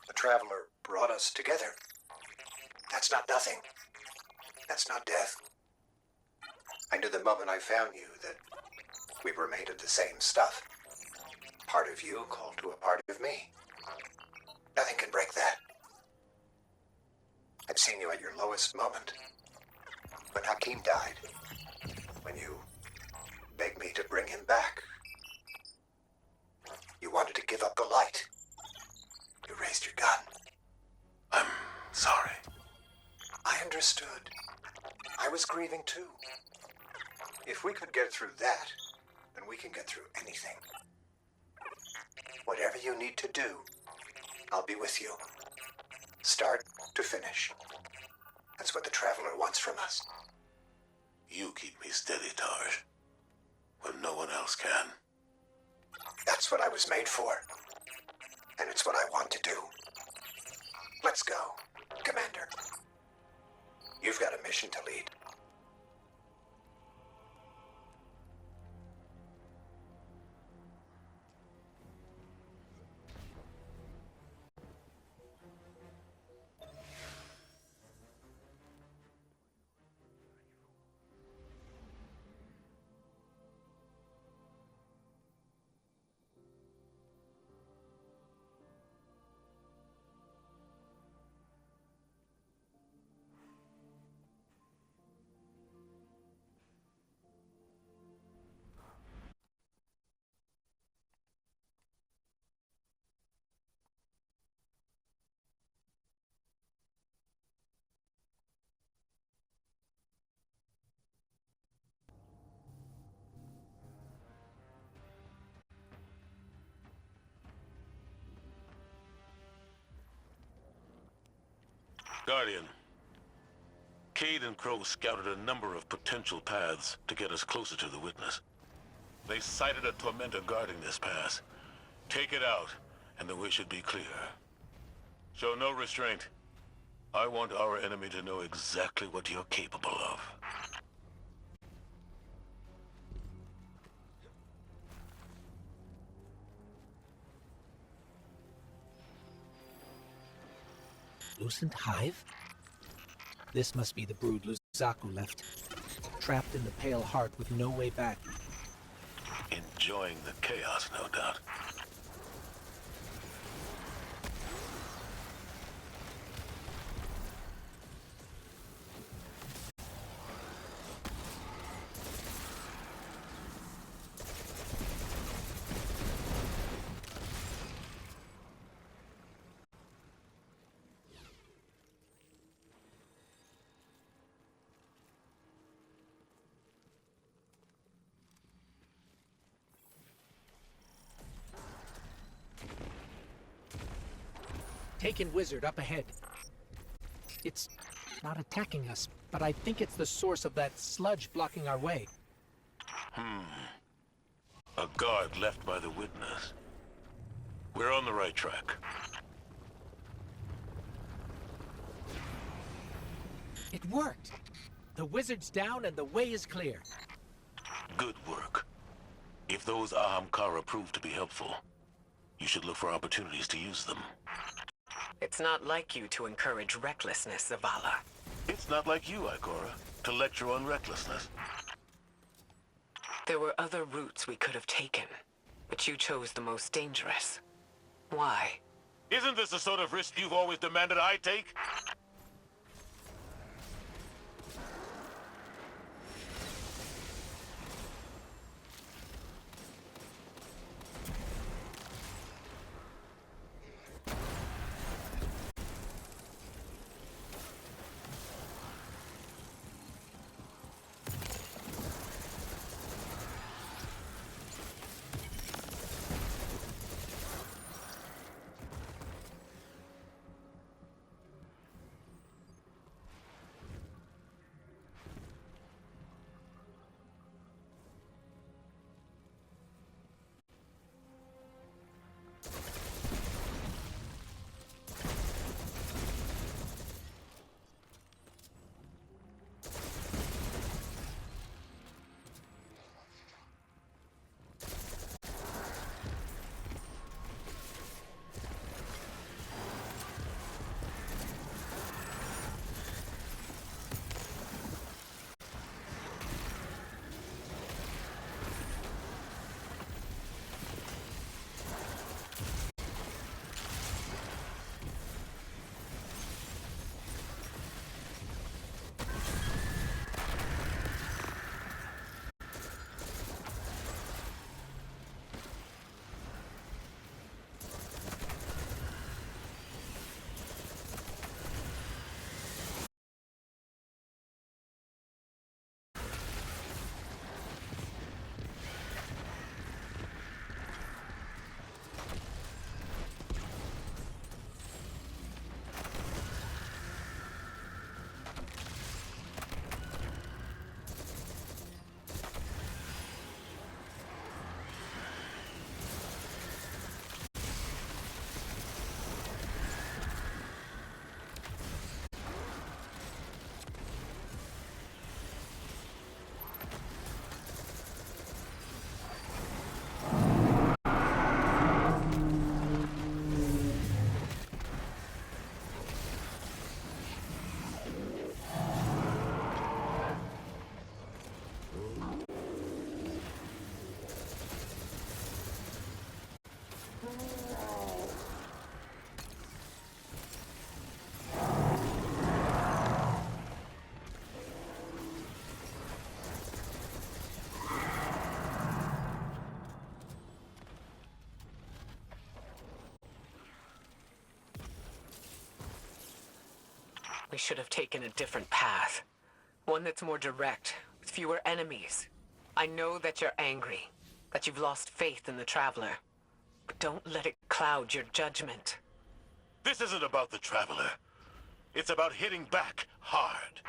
The Traveler brought us together. That's not nothing. That's not death. I knew the moment I found you that we were made of the same stuff. Part of you called to a part of me. Nothing can break that. I've seen you at your lowest moment. When Hakim died, when you begged me to bring him back, you wanted to give up the light. You raised your gun. I'm sorry. I understood. I was grieving too. If we could get through that, then we can get through anything. Whatever you need to do, I'll be with you. Start to finish. That's what the Traveler wants from us. You keep me steady, Tarj, when no one else can. That's what I was made for. And it's what I want to do. Let's go, Commander. You've got a mission to lead. Guardian, Cade and Crow scouted a number of potential paths to get us closer to the Witness. They sighted a tormentor guarding this pass. Take it out, and the way should be clear. Show no restraint. I want our enemy to know exactly what you're capable of. Lucent Hive? This must be the brood Luzaku left. Trapped in the Pale Heart with no way back. Enjoying the chaos, no doubt. Taken Wizard up ahead. It's not attacking us, but I think it's the source of that sludge blocking our way. A guard left by the Witness. We're on the right track. It worked! The Wizard's down and the way is clear. Good work. If those Ahamkara prove to be helpful, you should look for opportunities to use them. It's not like you to encourage recklessness, Zavala. It's not like you, Ikora, to lecture on recklessness. There were other routes we could have taken, but you chose the most dangerous. Why? Isn't this the sort of risk you've always demanded I take? We should have taken a different path. One that's more direct, with fewer enemies. I know that you're angry, that you've lost faith in the Traveler. But don't let it cloud your judgment. This isn't about the Traveler. It's about hitting back hard.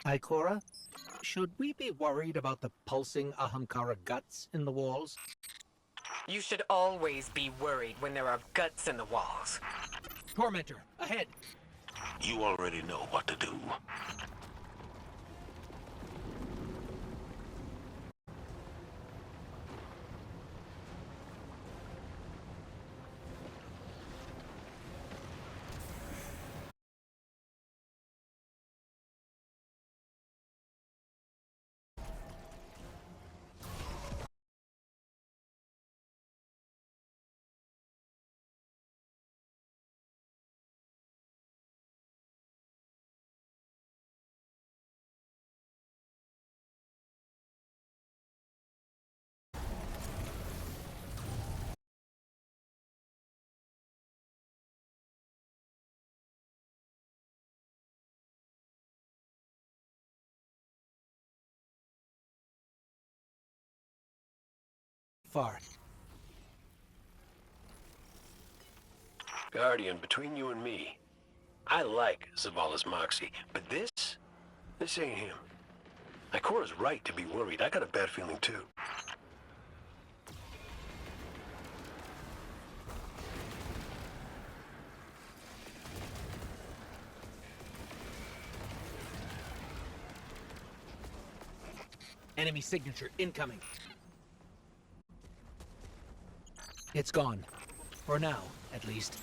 Ikora, should we be worried about the pulsing Ahamkara guts in the walls? You should always be worried when there are guts in the walls. Tormentor, ahead! You already know what to do. Far. Guardian, between you and me, I like Zavala's moxie, but this ain't him. Ikora's right to be worried. I got a bad feeling too. Enemy signature incoming. It's gone. For now, at least.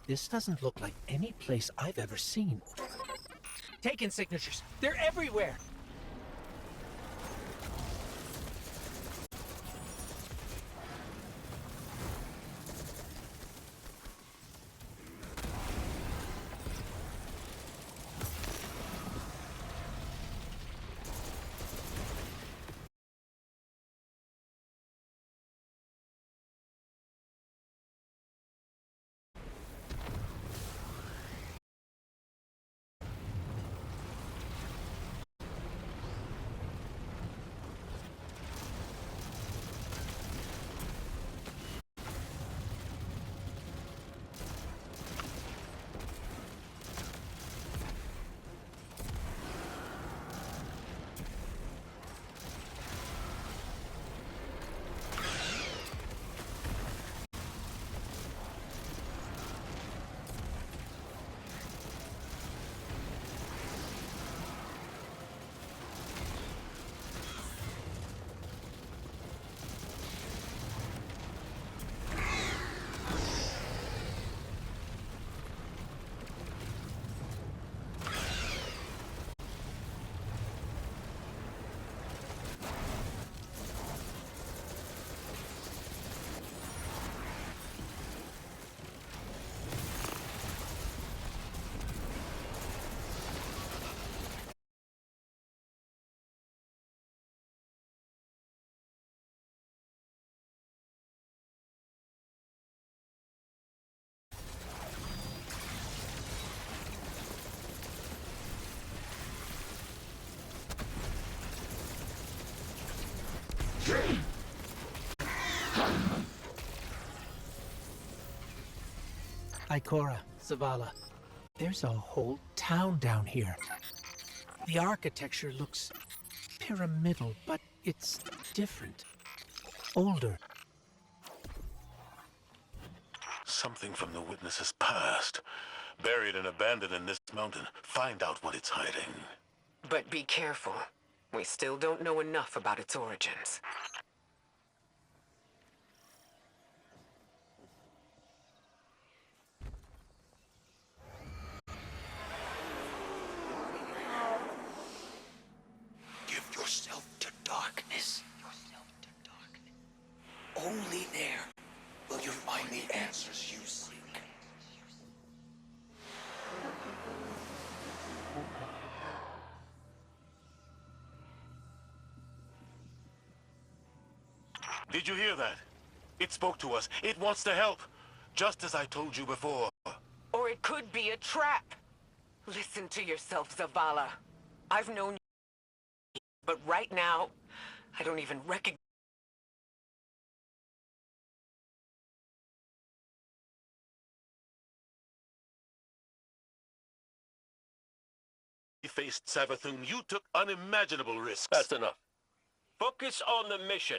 This doesn't look like any place I've ever seen. Taken signatures. They're everywhere. Ikora, Zavala, there's a whole town down here. The architecture looks pyramidal, but it's different. Older. Something from the witness's past. Buried and abandoned in this mountain. Find out what it's hiding. But be careful. We still don't know enough about its origins. Give yourself to darkness. Only there will you find the answers you seek. Did you hear that? It spoke to us. It wants to help. Just as I told you before. Or it could be a trap. Listen to yourself, Zavala. I've known you, but right now, I don't even recognize. You faced Savathun. You took unimaginable risks. That's enough. Focus on the mission.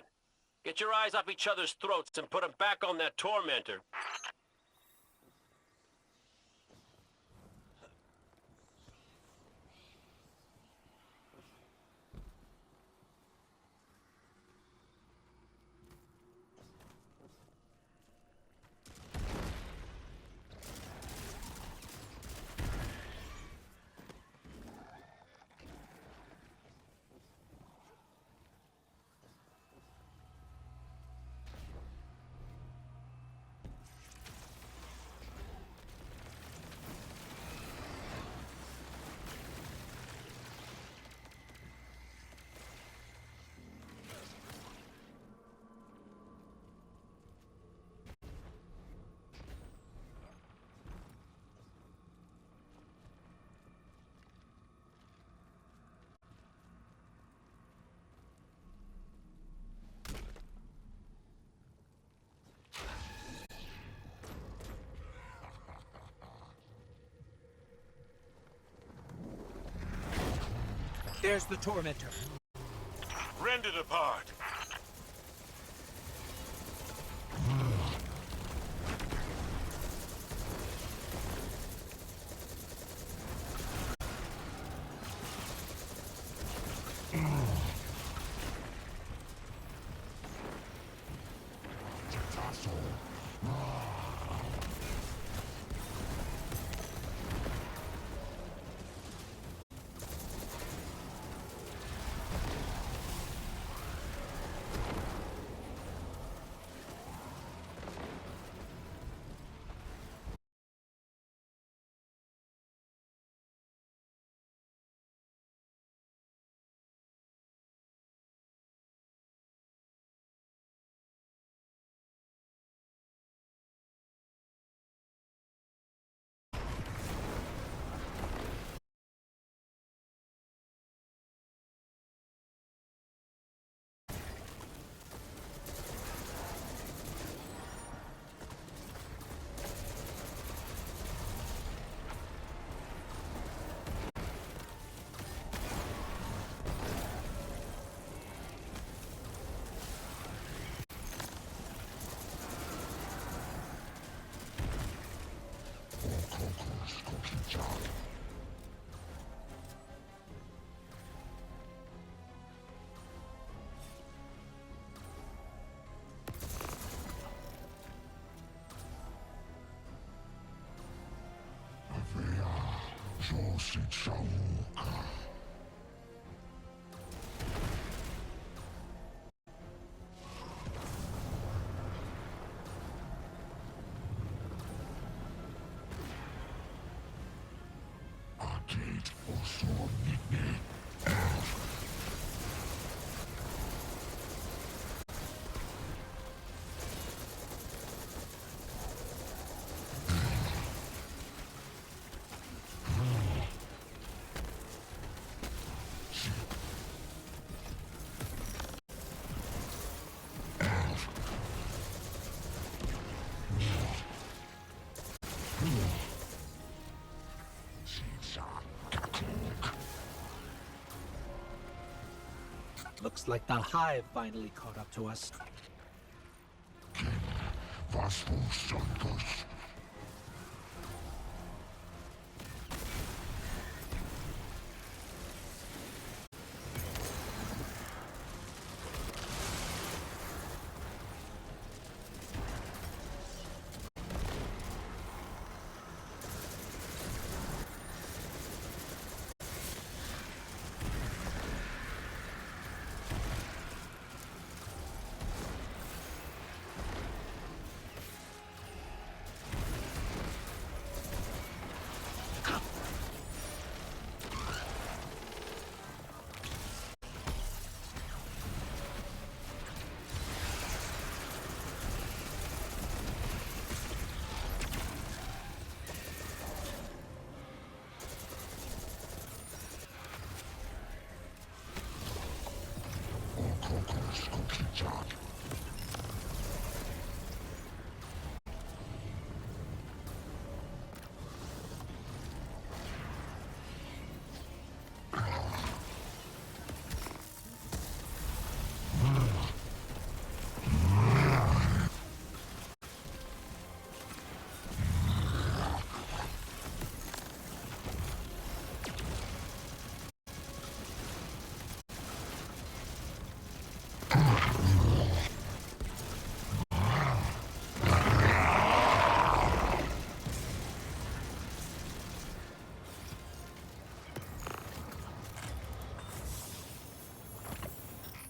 Get your eyes off each other's throats and put them back on that tormentor. There's the tormentor. Rend it apart. Looks like the Hive finally caught up to us.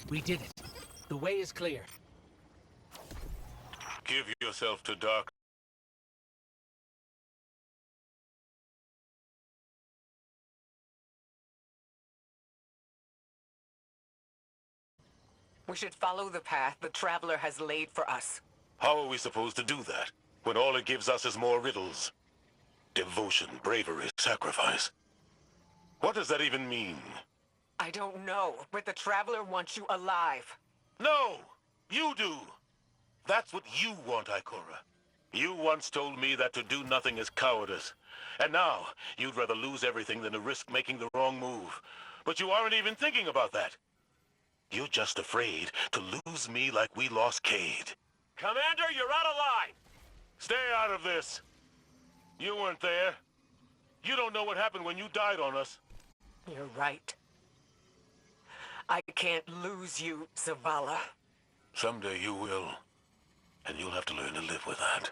We did it. The way is clear. Give yourself to dark. We should follow the path the Traveler has laid for us. How are we supposed to do that, when all it gives us is more riddles? Devotion, bravery, sacrifice. What does that even mean? I don't know, but the Traveler wants you alive. No! You do! That's what you want, Ikora. You once told me that to do nothing is cowardice. And now, you'd rather lose everything than to risk making the wrong move. But you aren't even thinking about that. You're just afraid to lose me like we lost Cade. Commander, you're out of line! Stay out of this. You weren't there. You don't know what happened when you died on us. You're right. I can't lose you, Zavala. Someday you will. And you'll have to learn to live with that.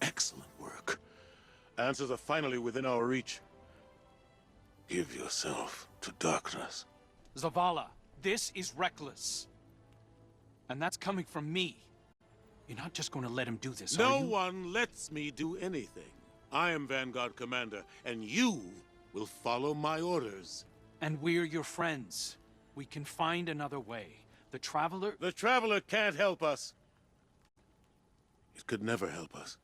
Excellent work. Answers are finally within our reach. Give yourself to darkness. Zavala, this is reckless. And that's coming from me. You're not just going to let him do this, are you? No one lets me do anything. I am Vanguard Commander, and you will follow my orders. And we're your friends. We can find another way. The Traveler... The Traveler can't help us. It could never help us.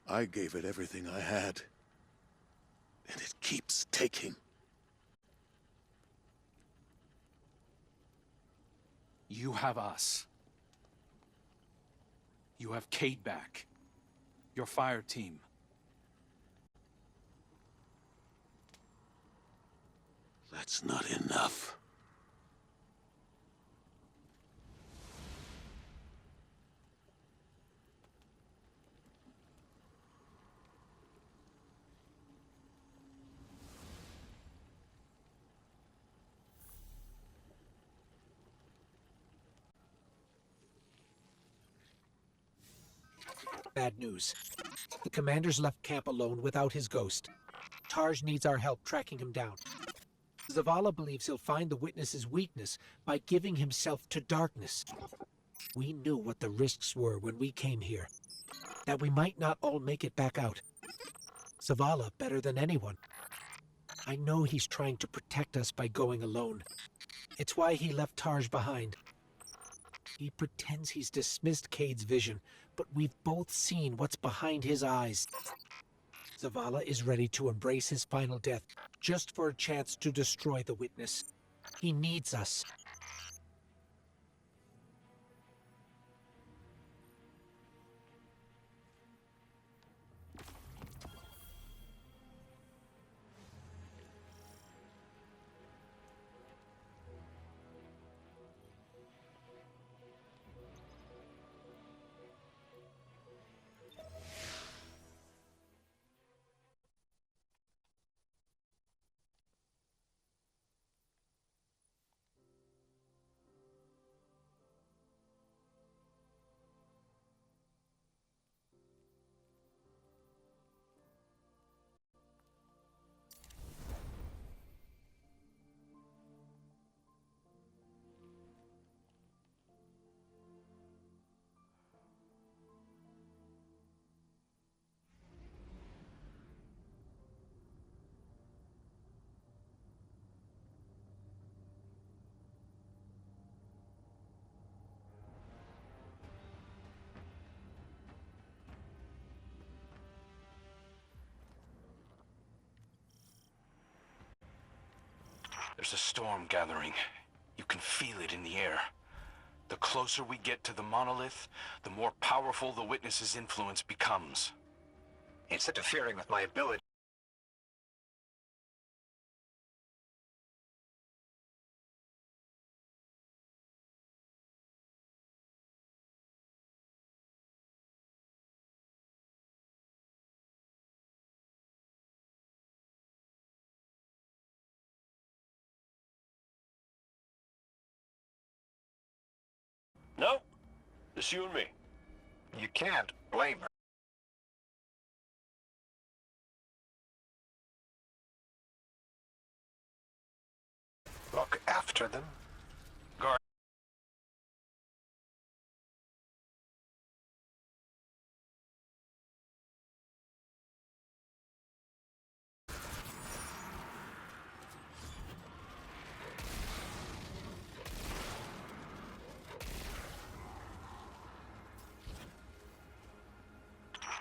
I gave it everything I had. And it keeps taking. You have us. You have Cade back. Your fire team. That's not enough. Bad news. The commander's left camp alone without his ghost. Tarj needs our help tracking him down. Zavala believes he'll find the witness's weakness by giving himself to darkness. We knew what the risks were when we came here. That we might not all make it back out. Zavala better than anyone. I know he's trying to protect us by going alone. It's why he left Tarj behind. He pretends he's dismissed Cade's vision, but we've both seen what's behind his eyes. Zavala is ready to embrace his final death, just for a chance to destroy the Witness. He needs us. There's a storm gathering. You can feel it in the air. The closer we get to the monolith, the more powerful the Witness's influence becomes. It's interfering with my ability. No? Just you and me. You can't blame her. Look after them. Guard.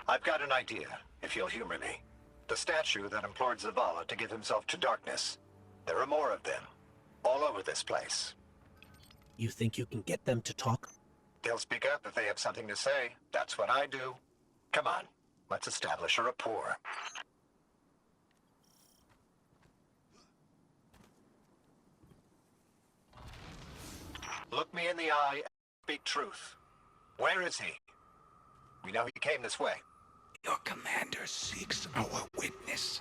I've got an idea, if you'll humor me. The statue that implored Zavala to give himself to darkness. There are more of them, all over this place. You think you can get them to talk? They'll speak up if they have something to say. That's what I do. Come on, let's establish a rapport. Look me in the eye and speak truth. Where is he? We know he came this way. Your commander seeks our witness.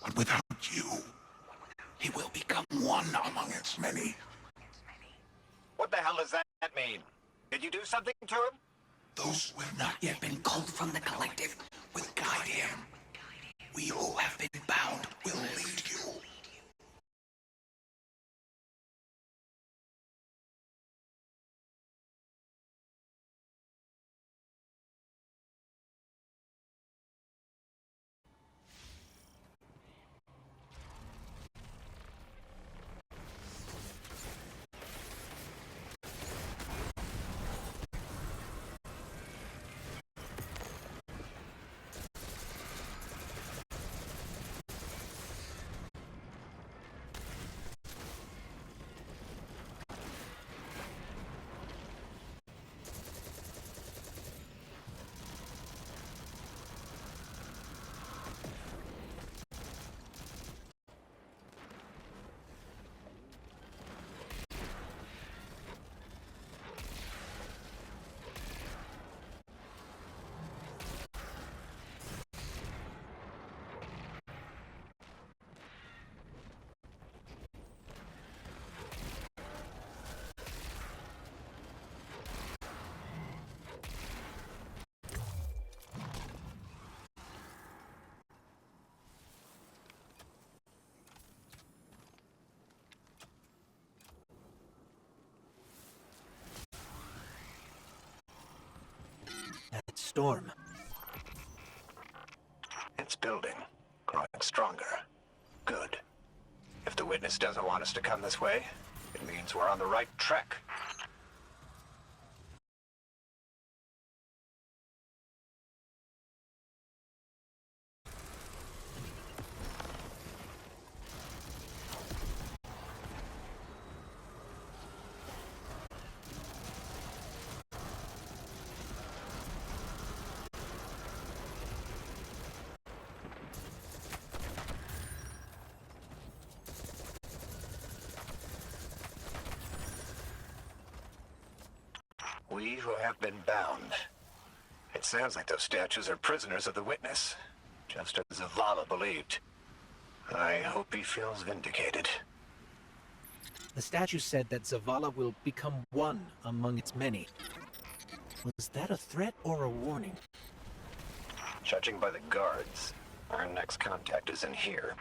But without you, he will become one among its many. What the hell does that mean? Did you do something to him? Those who have not yet been culled from the collective will guide him. We who have been bound will lead you. storm. It's building, growing stronger. Good. If the witness doesn't want us to come this way, it means we're on the right track. We who have been bound. It sounds like those statues are prisoners of the witness, just as Zavala believed. I hope he feels vindicated. The statue said that Zavala will become one among its many. Was that a threat or a warning? Judging by the guards, our next contact is in here.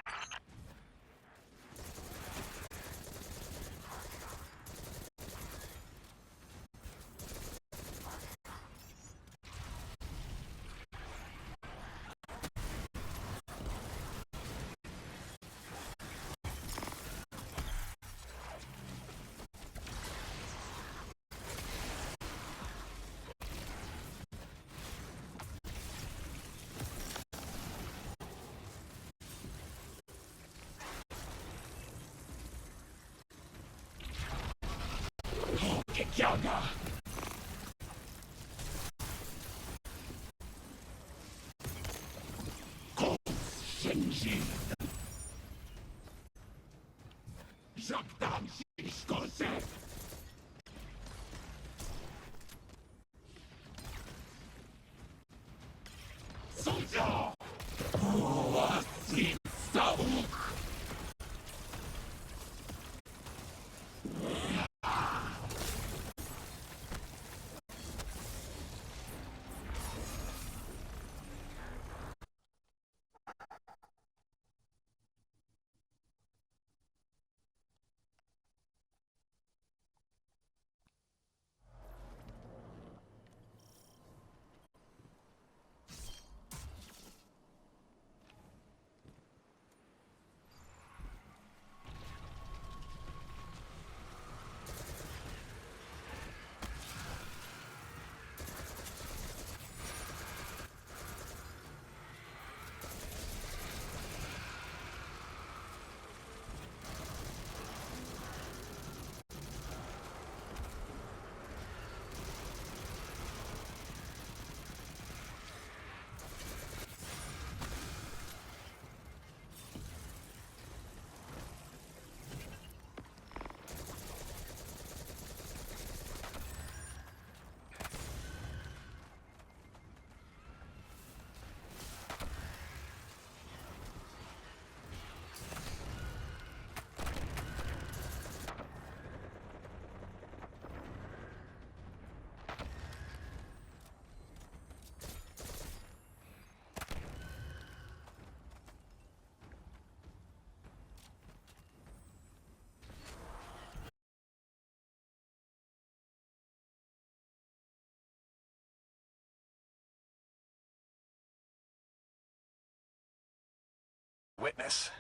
Witness,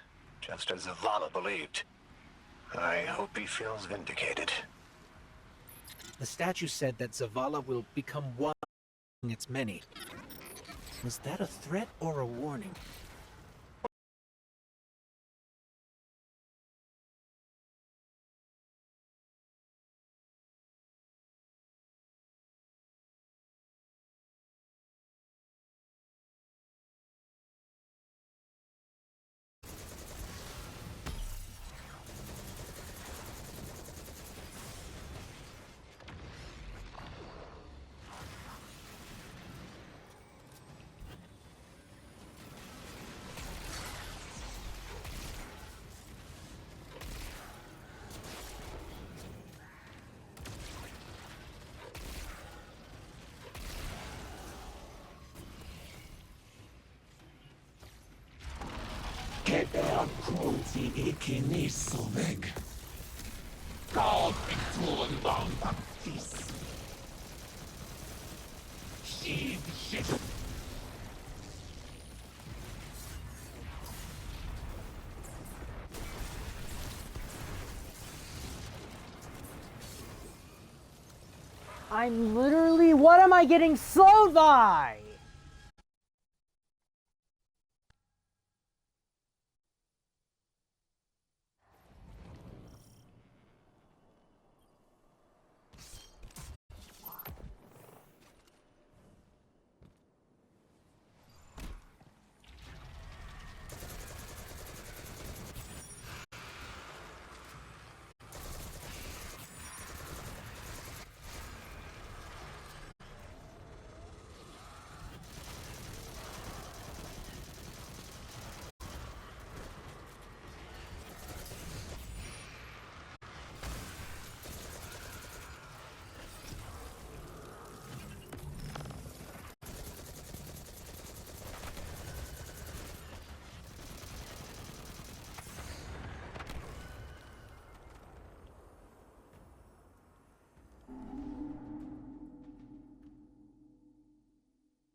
just as Zavala believed. I hope he feels vindicated. The statue said that Zavala will become one among its many. Was that a threat or a warning? Keber kruti ikinisuveg. God beton baptis. Sheed shit I'm literally... What am I getting slowed by?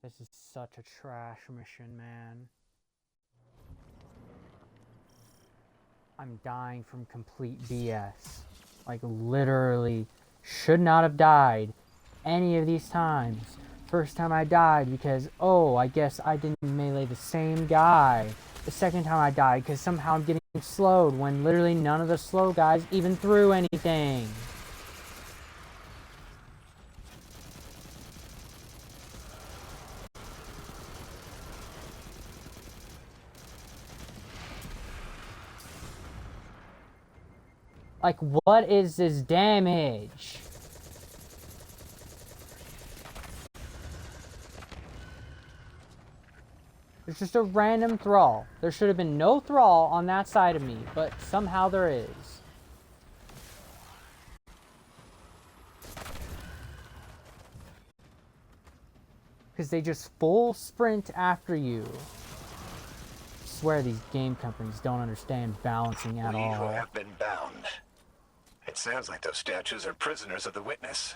This is such a trash mission, man. I'm dying from complete BS. Like, literally, should not have died any of these times. First time I died because, oh, I guess I didn't melee the same guy. The second time I died because somehow I'm getting slowed when literally none of the slow guys even threw anything. Like, what is this damage? There's just a random thrall. There should have been no thrall on that side of me, but somehow there is. Because they just full sprint after you. I swear these game companies don't understand balancing at all. We who have been bound. It sounds like those statues are prisoners of the witness,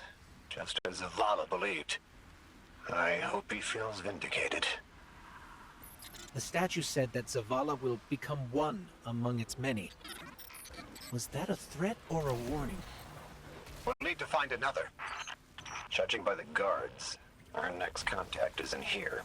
just as Zavala believed. I hope he feels vindicated. The statue said that Zavala will become one among its many. Was that a threat or a warning? We'll need to find another. Judging by the guards, our next contact is in here.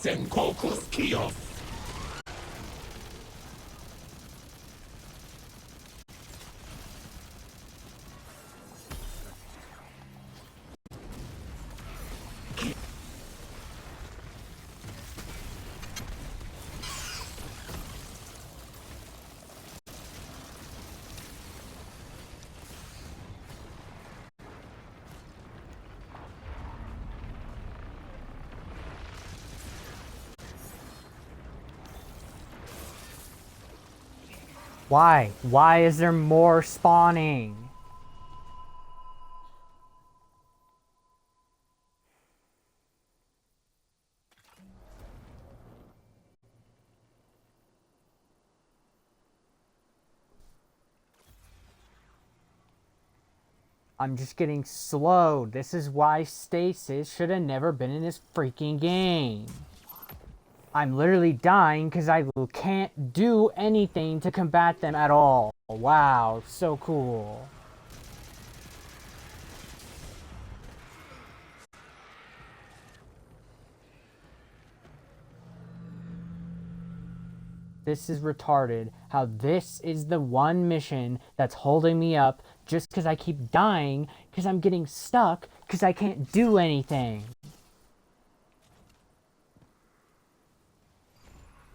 Senkokus Kios. Why? Why is there more spawning? I'm just getting slowed. This is why stasis should have never been in this freaking game. I'm literally dying because I can't do anything to combat them at all. Wow, so cool. This is retarded. How this is the one mission that's holding me up just because I keep dying because I'm getting stuck because I can't do anything.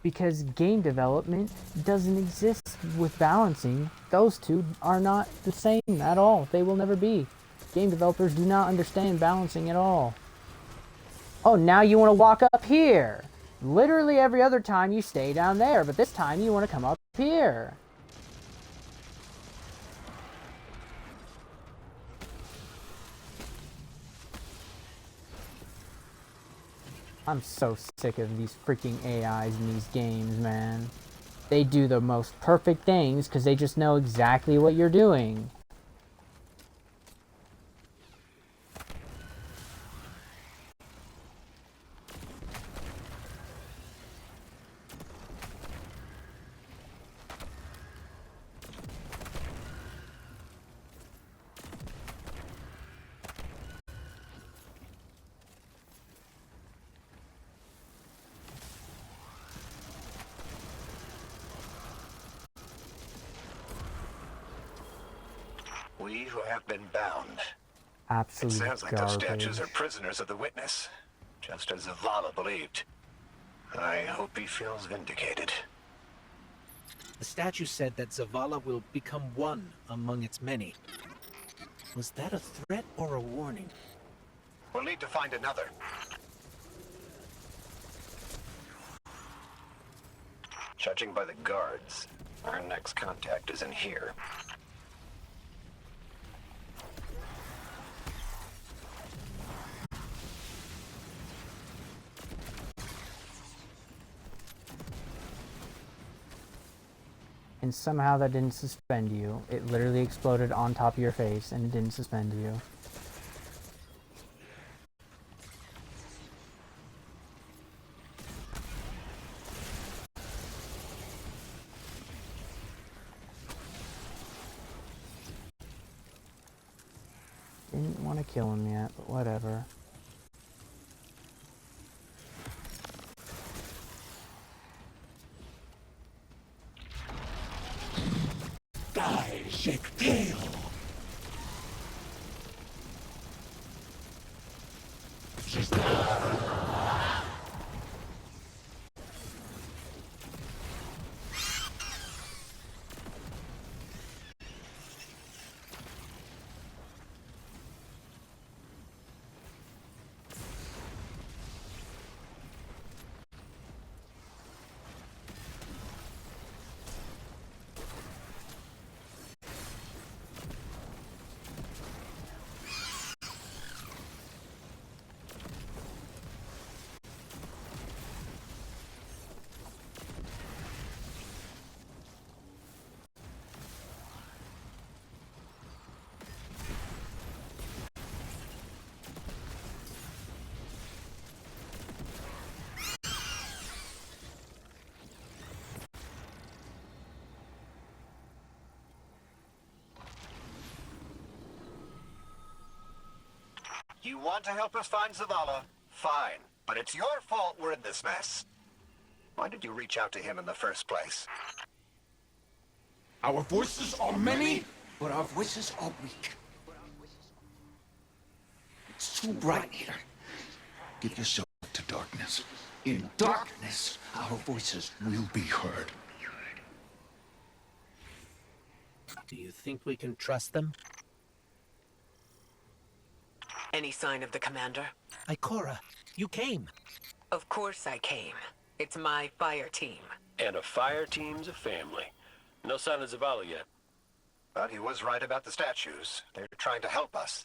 because game development doesn't exist with balancing. Those two are not the same at all. They will never be. Game developers do not understand balancing at all. Oh, now you want to walk up here. Literally every other time you stay down there, but this time you want to come up here. I'm so sick of these freaking AIs in these games, man. They do the most perfect things because they just know exactly what you're doing. We who have been bound. Absolute It sounds like garbage. those statues are prisoners of the witness, just as Zavala believed. I hope he feels vindicated. The statue said that Zavala will become one among its many. Was that a threat or a warning? We'll need to find another. Judging by the guards, our next contact is in here. And somehow that didn't suspend you. It literally exploded on top of your face and it didn't suspend you. Didn't want to kill him yet, but whatever. Die, shake tail. You want to help us find Zavala? Fine. But it's your fault we're in this mess. Why did you reach out to him in the first place? Our voices are many, but our voices are weak. It's too bright here. Give yourself to darkness. In darkness, our voices will be heard. Do you think we can trust them? Any sign of the commander? Ikora, you came. Of course I came. It's my fire team. And a fire team's a family. No sign of Zavala yet. But he was right about the statues. They're trying to help us.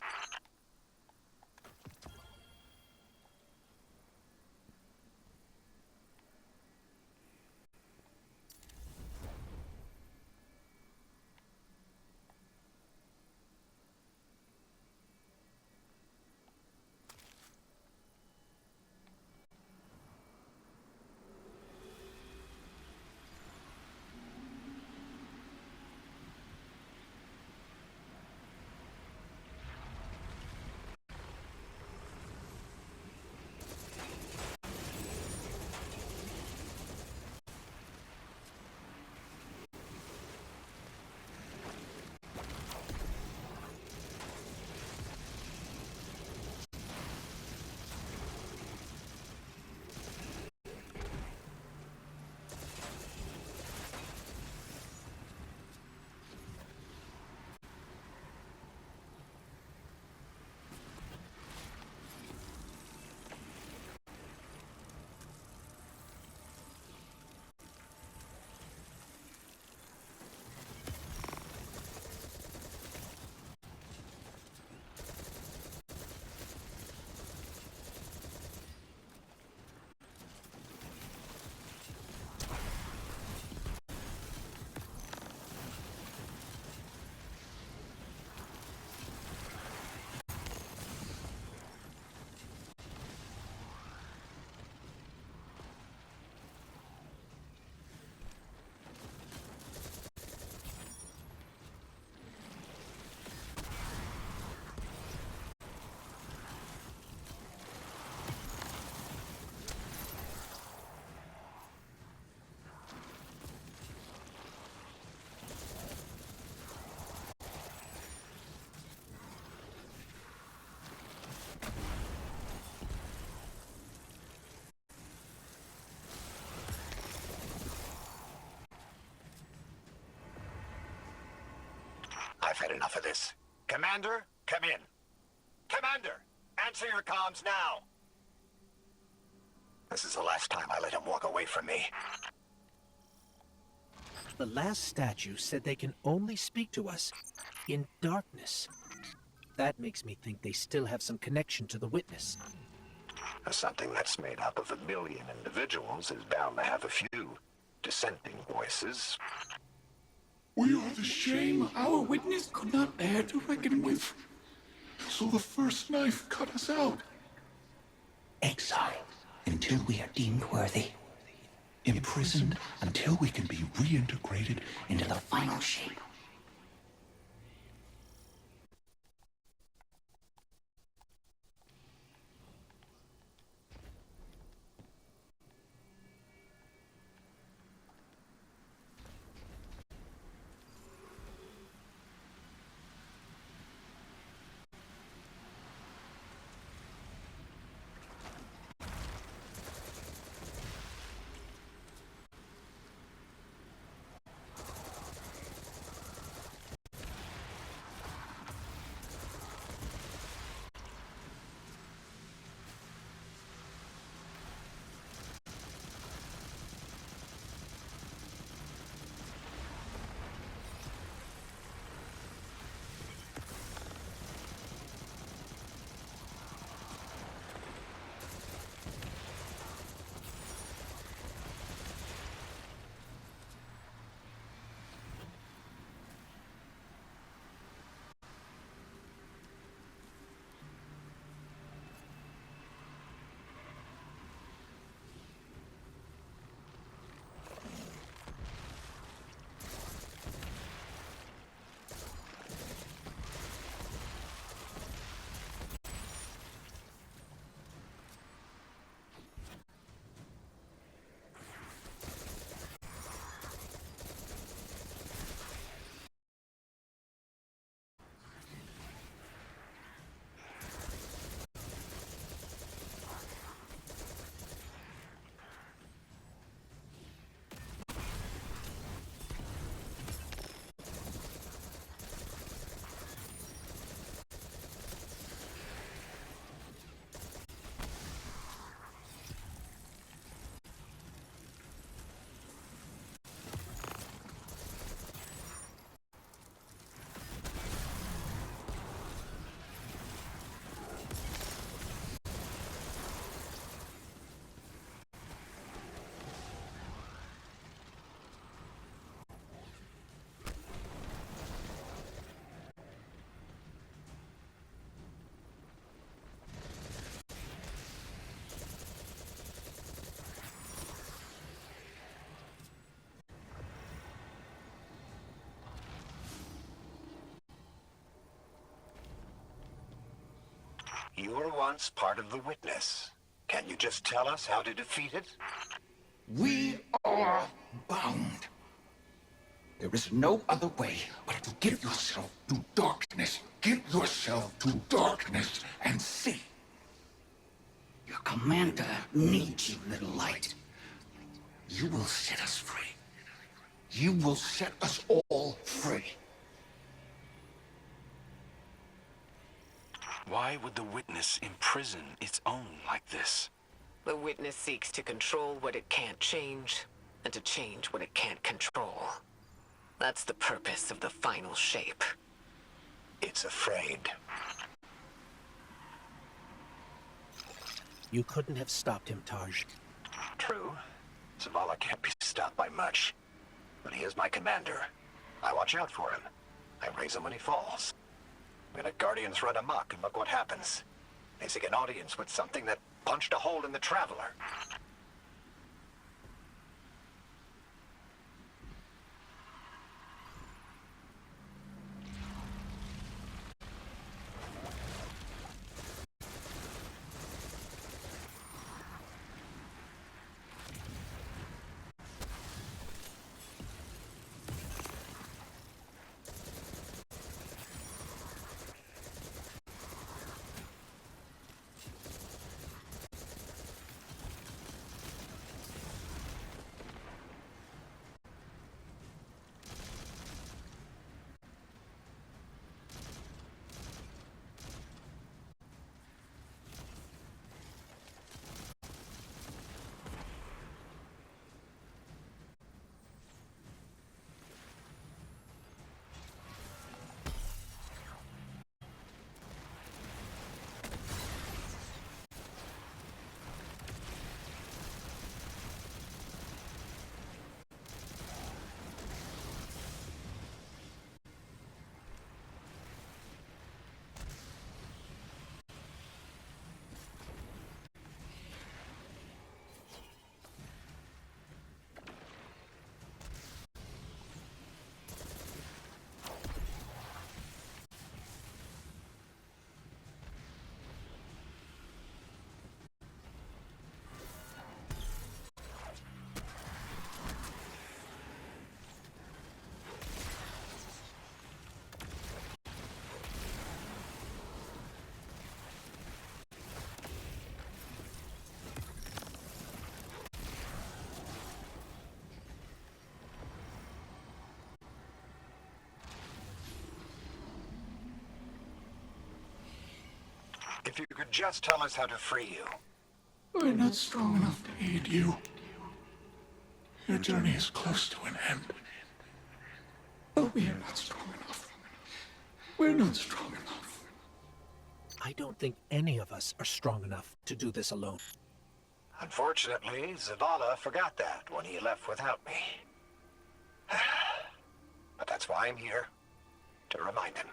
had enough of this. Commander, come in. Commander, answer your comms now. This is the last time I let him walk away from me. The last statue said they can only speak to us in darkness. That makes me think they still have some connection to the witness. Something that's made up of 1 million individuals is bound to have a few dissenting voices. We are the shame our witness could not bear to reckon with. So the first knife cut us out. Exile until we are deemed worthy. Imprisoned until we can be reintegrated into the final shape. You were once part of the witness. Can you just tell us how to defeat it? We are bound. There is no other way but to give yourself to darkness. Give yourself to darkness and see. Your commander needs you, little light. You will set us free. You will set us all free. Why would the witness imprison its own like this? The witness seeks to control what it can't change, and to change what it can't control. That's the purpose of the final shape. It's afraid. You couldn't have stopped him, Taj. True. Zavala can't be stopped by much. But he is my commander. I watch out for him. I raise him when he falls. When the Guardians run amok, and look what happens. They seek an audience with something that punched a hole in the Traveler. If you could just tell us how to free you. We're not strong enough to aid you. Your journey is close to an end. But we are not strong enough. We're not strong enough. I don't think any of us are strong enough to do this alone. Unfortunately, Zavala forgot that when he left without me. But that's why I'm here, to remind him.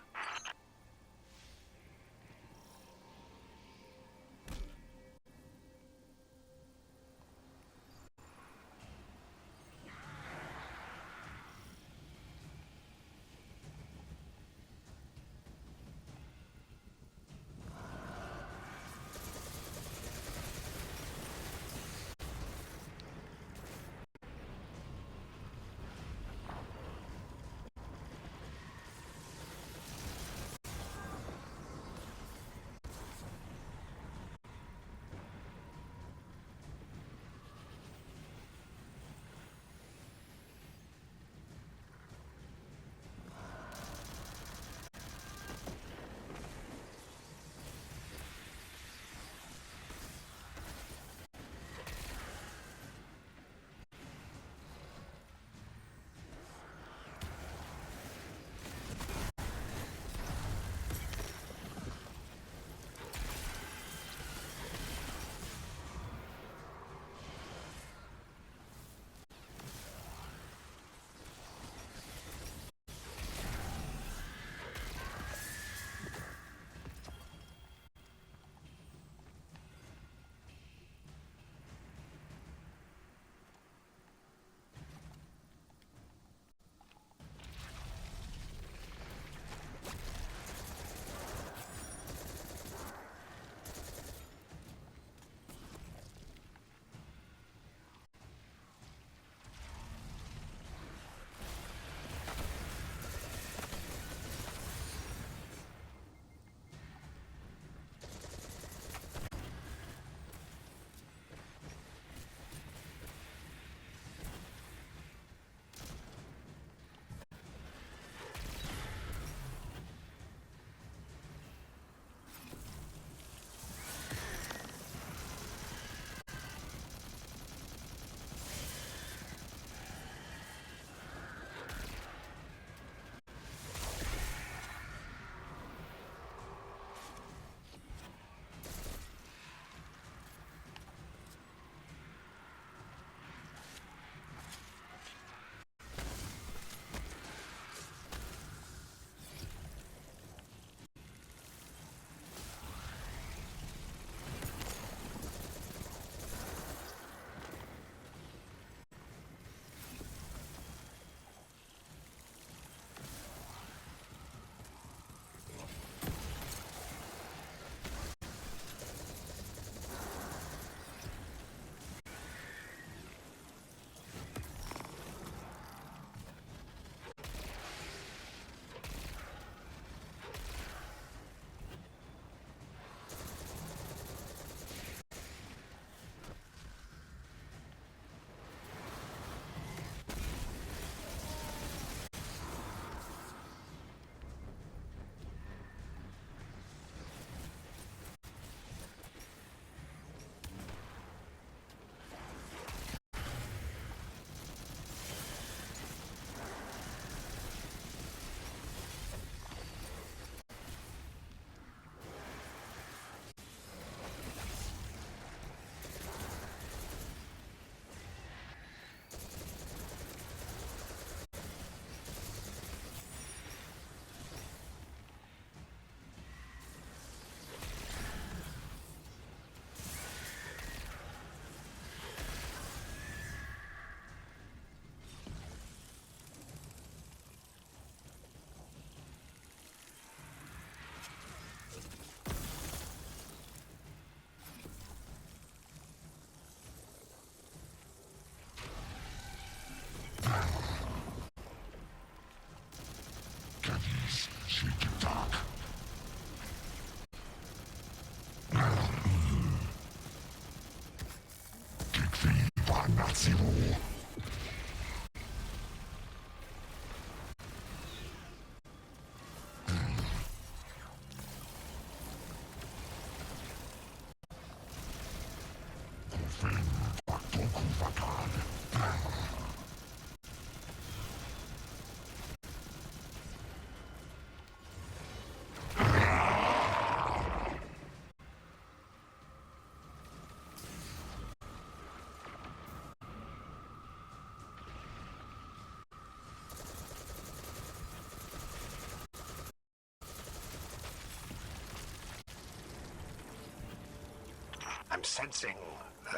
I'm sensing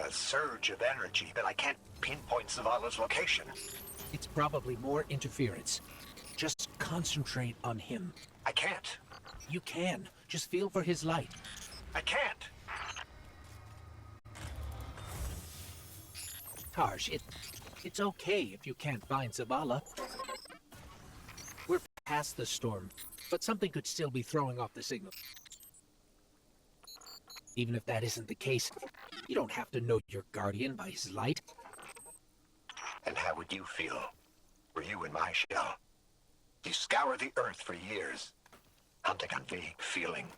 a surge of energy, but I can't pinpoint Zavala's location. It's probably more interference. Just concentrate on him. I can't. You can. Just feel for his light. I can't. Tarsh, it's okay if you can't find Zavala. We're past the storm, but something could still be throwing off the signal. Even if that isn't the case, you don't have to know your guardian by his light. And how would you feel were you in my shell? You scour the earth for years, hunting on vague feeling,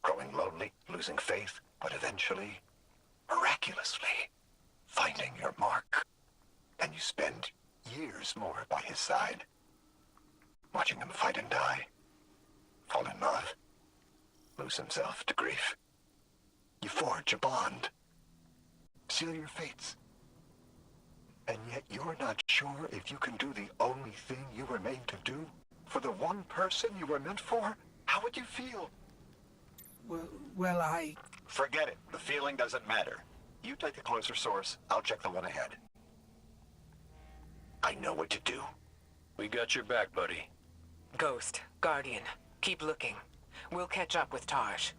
growing lonely, losing faith, but eventually, miraculously, finding your mark. And you spend years more by his side, watching him fight and die, fall in love, lose himself to grief. You forge a bond, seal your fates. And yet you're not sure if you can do the only thing you were made to do for the one person you were meant for? How would you feel? Well, I... Forget it. The feeling doesn't matter. You take the closer source. I'll check the one ahead. I know what to do. We got your back, buddy. Ghost, Guardian, keep looking. We'll catch up with Taj.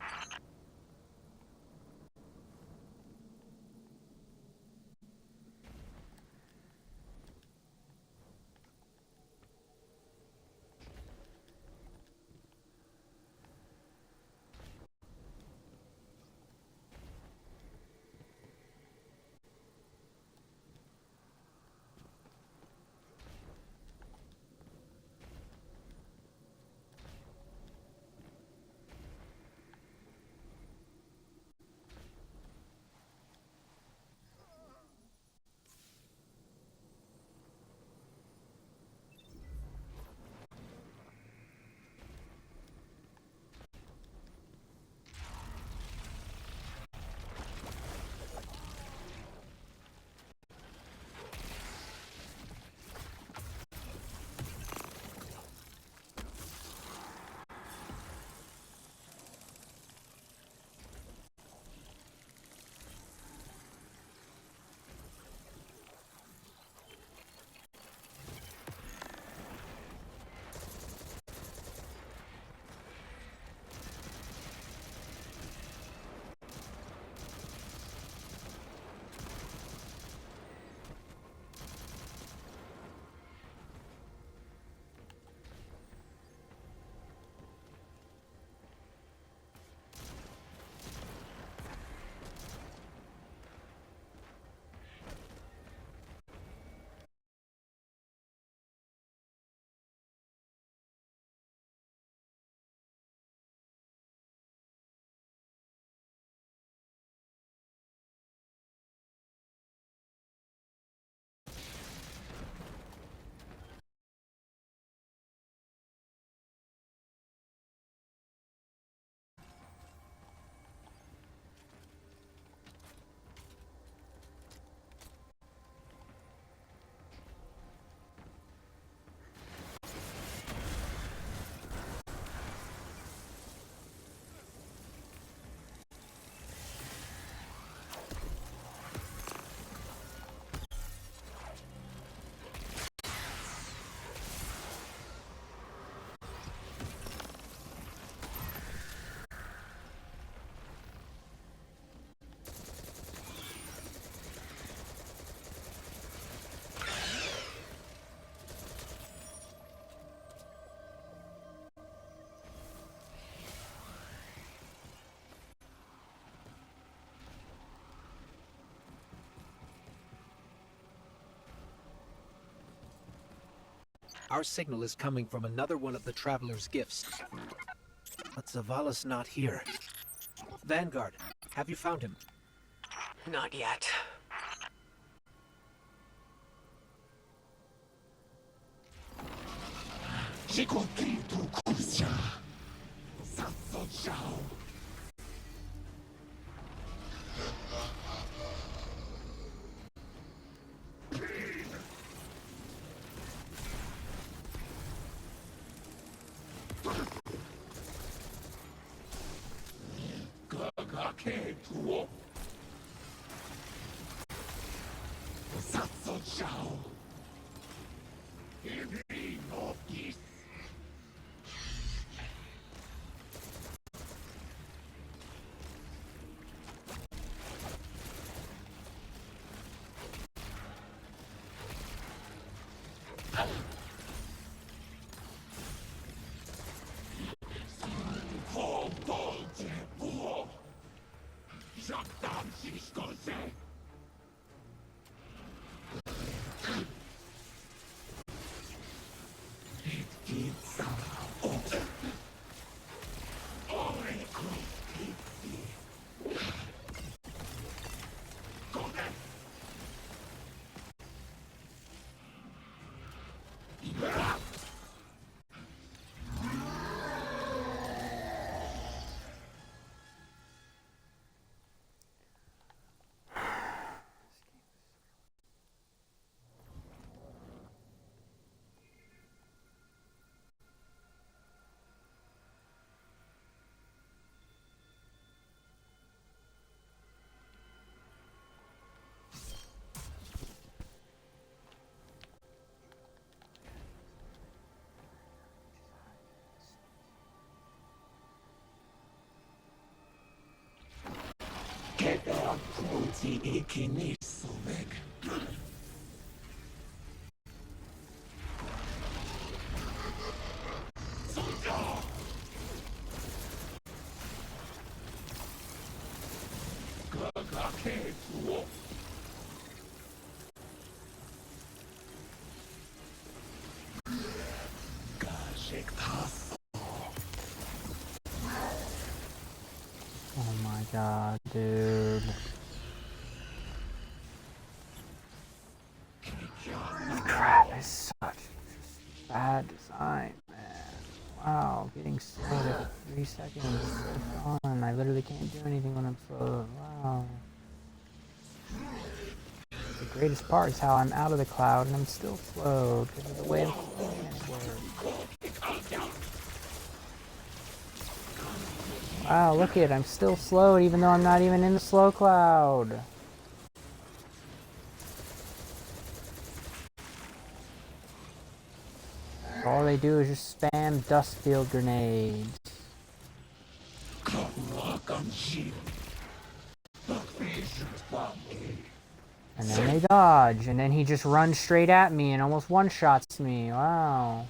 Our signal is coming from another one of the Traveler's gifts. But Zavala's not here. Vanguard, have you found him? Not yet. shall. Every of this. Kedar proti ikinisovek. Oh my god, dude. Crap is such bad design, man. Wow, getting slowed at 3 seconds is so fun. I literally can't do anything when I'm slowed. Wow. The greatest part is how I'm out of the cloud and I'm still slowed because of the way I'm playing it works. Wow, look it, I'm still slowed even though I'm not even in the slow cloud. All they do is just spam dust field grenades. And then they dodge, and then he just runs straight at me and almost one-shots me. Wow.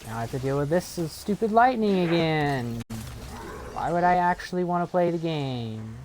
Now I have to deal with this stupid lightning again. Why would I actually want to play the game?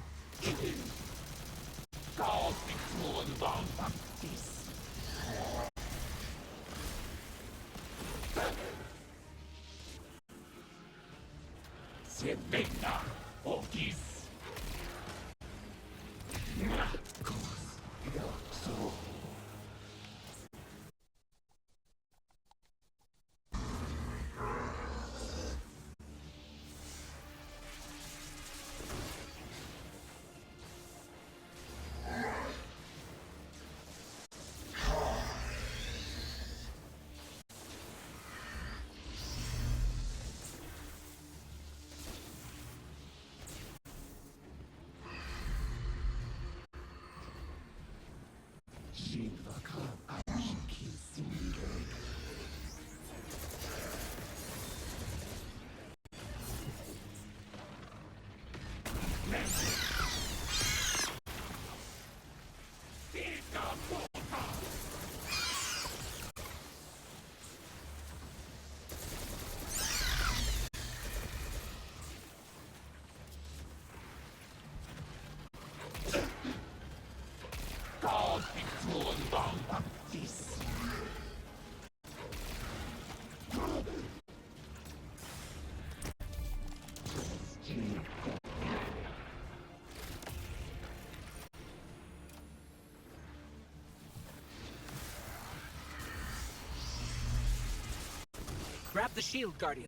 Grab the shield, Guardian.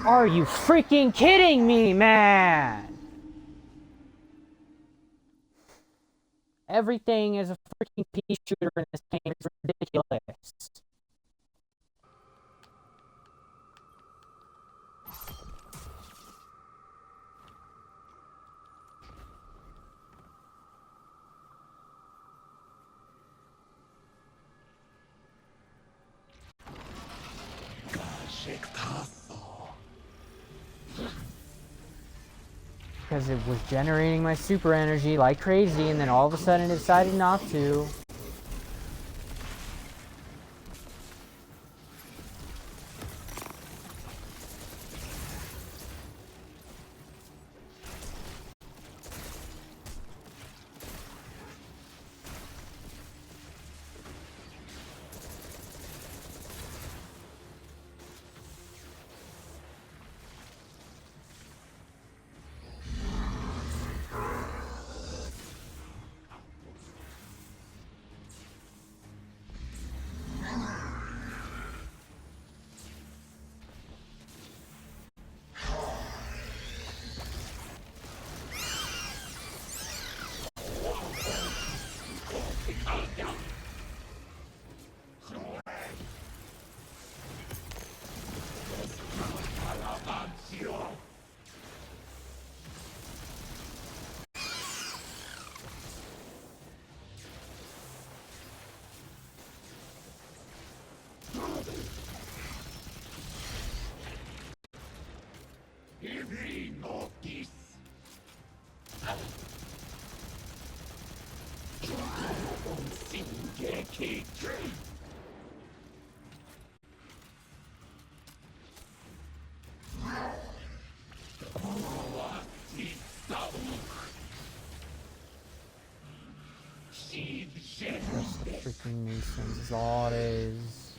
Are you freaking kidding me, man? Everything is a freaking pea shooter in this game. It's ridiculous. Because it was generating my super energy like crazy, and then all of a sudden it decided not to. Just the freaking Masons is all it is.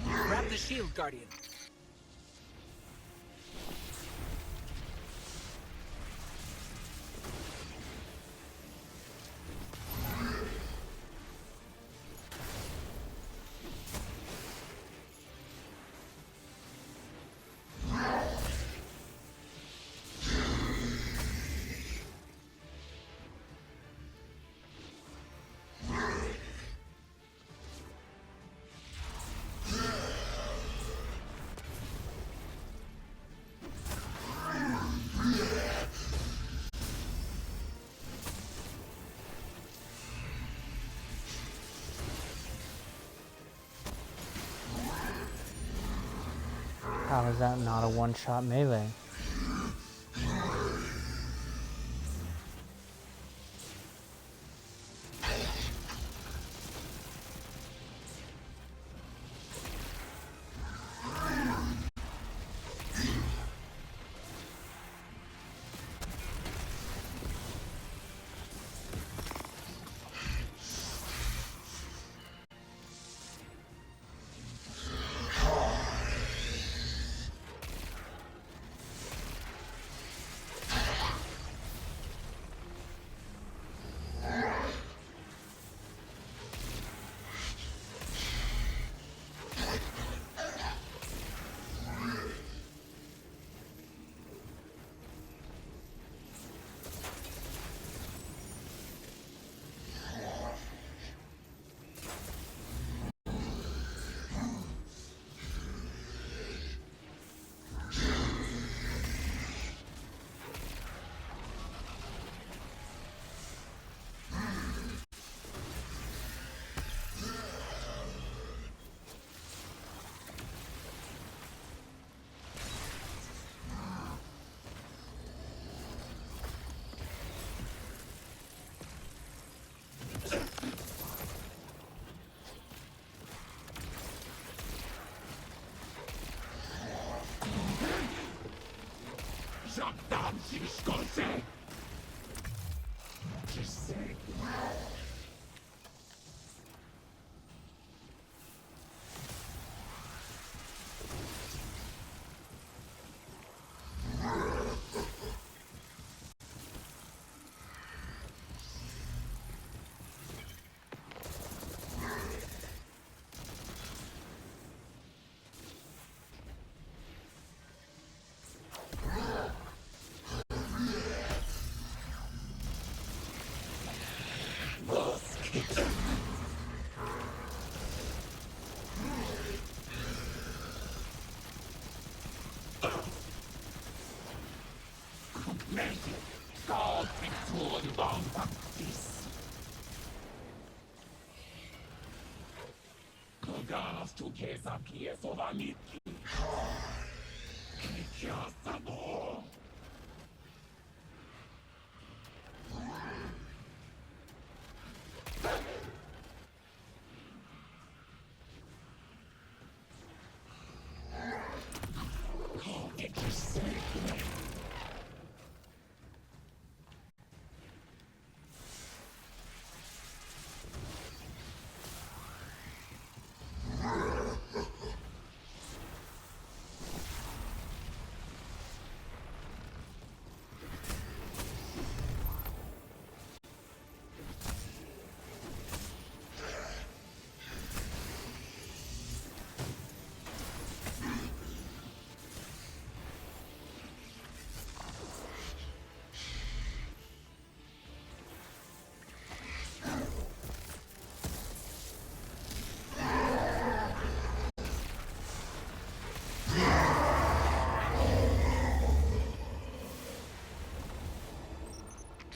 Grab the shield, Guardian. How is that not a one-shot melee?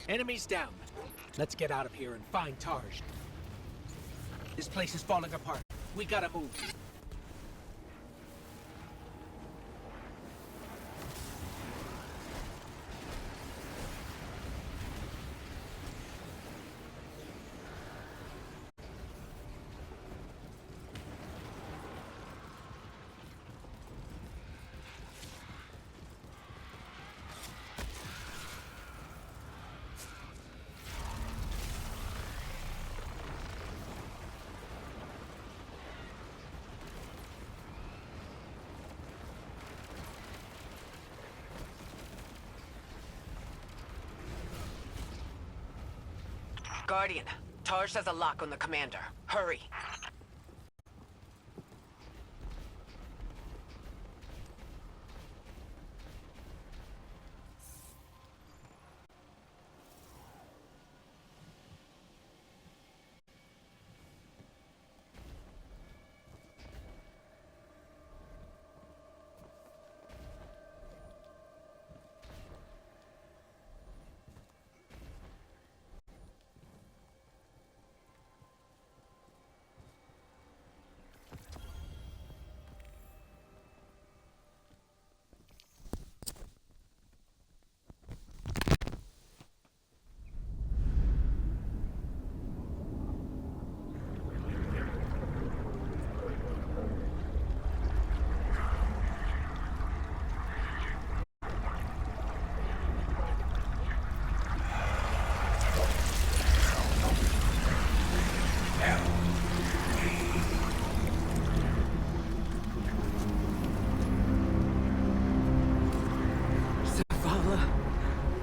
Enemies down. Let's get out of here and find Tarj. This place is falling apart. We gotta move. Guardian, Tarj has a lock on the commander. Hurry.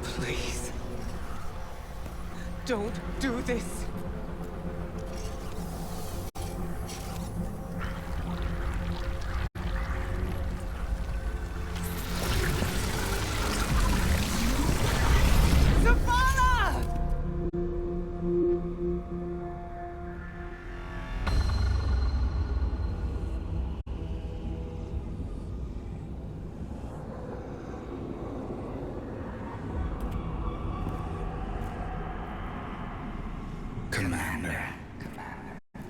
Please. Don't do this. Commander,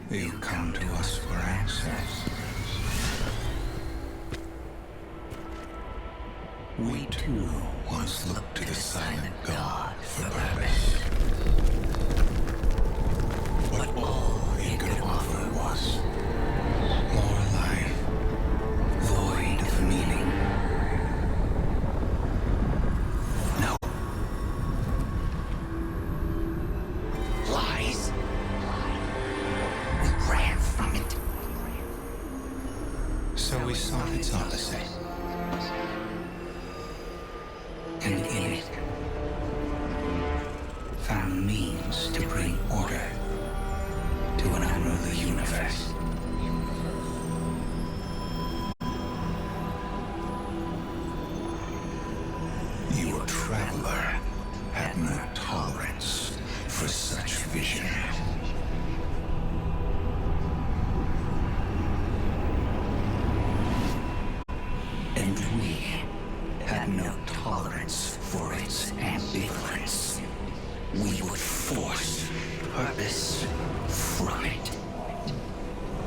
you come to us for answers. We too once looked to the silent god for purpose. But all he could offer was more life, void of meaning. No. Lies. We ran from it. So we sought its opposite. And in it, found means to bring order to an unruly universe. Your traveler had no tolerance for such vision. And we had no tolerance for its ambivalence. We would force purpose from it,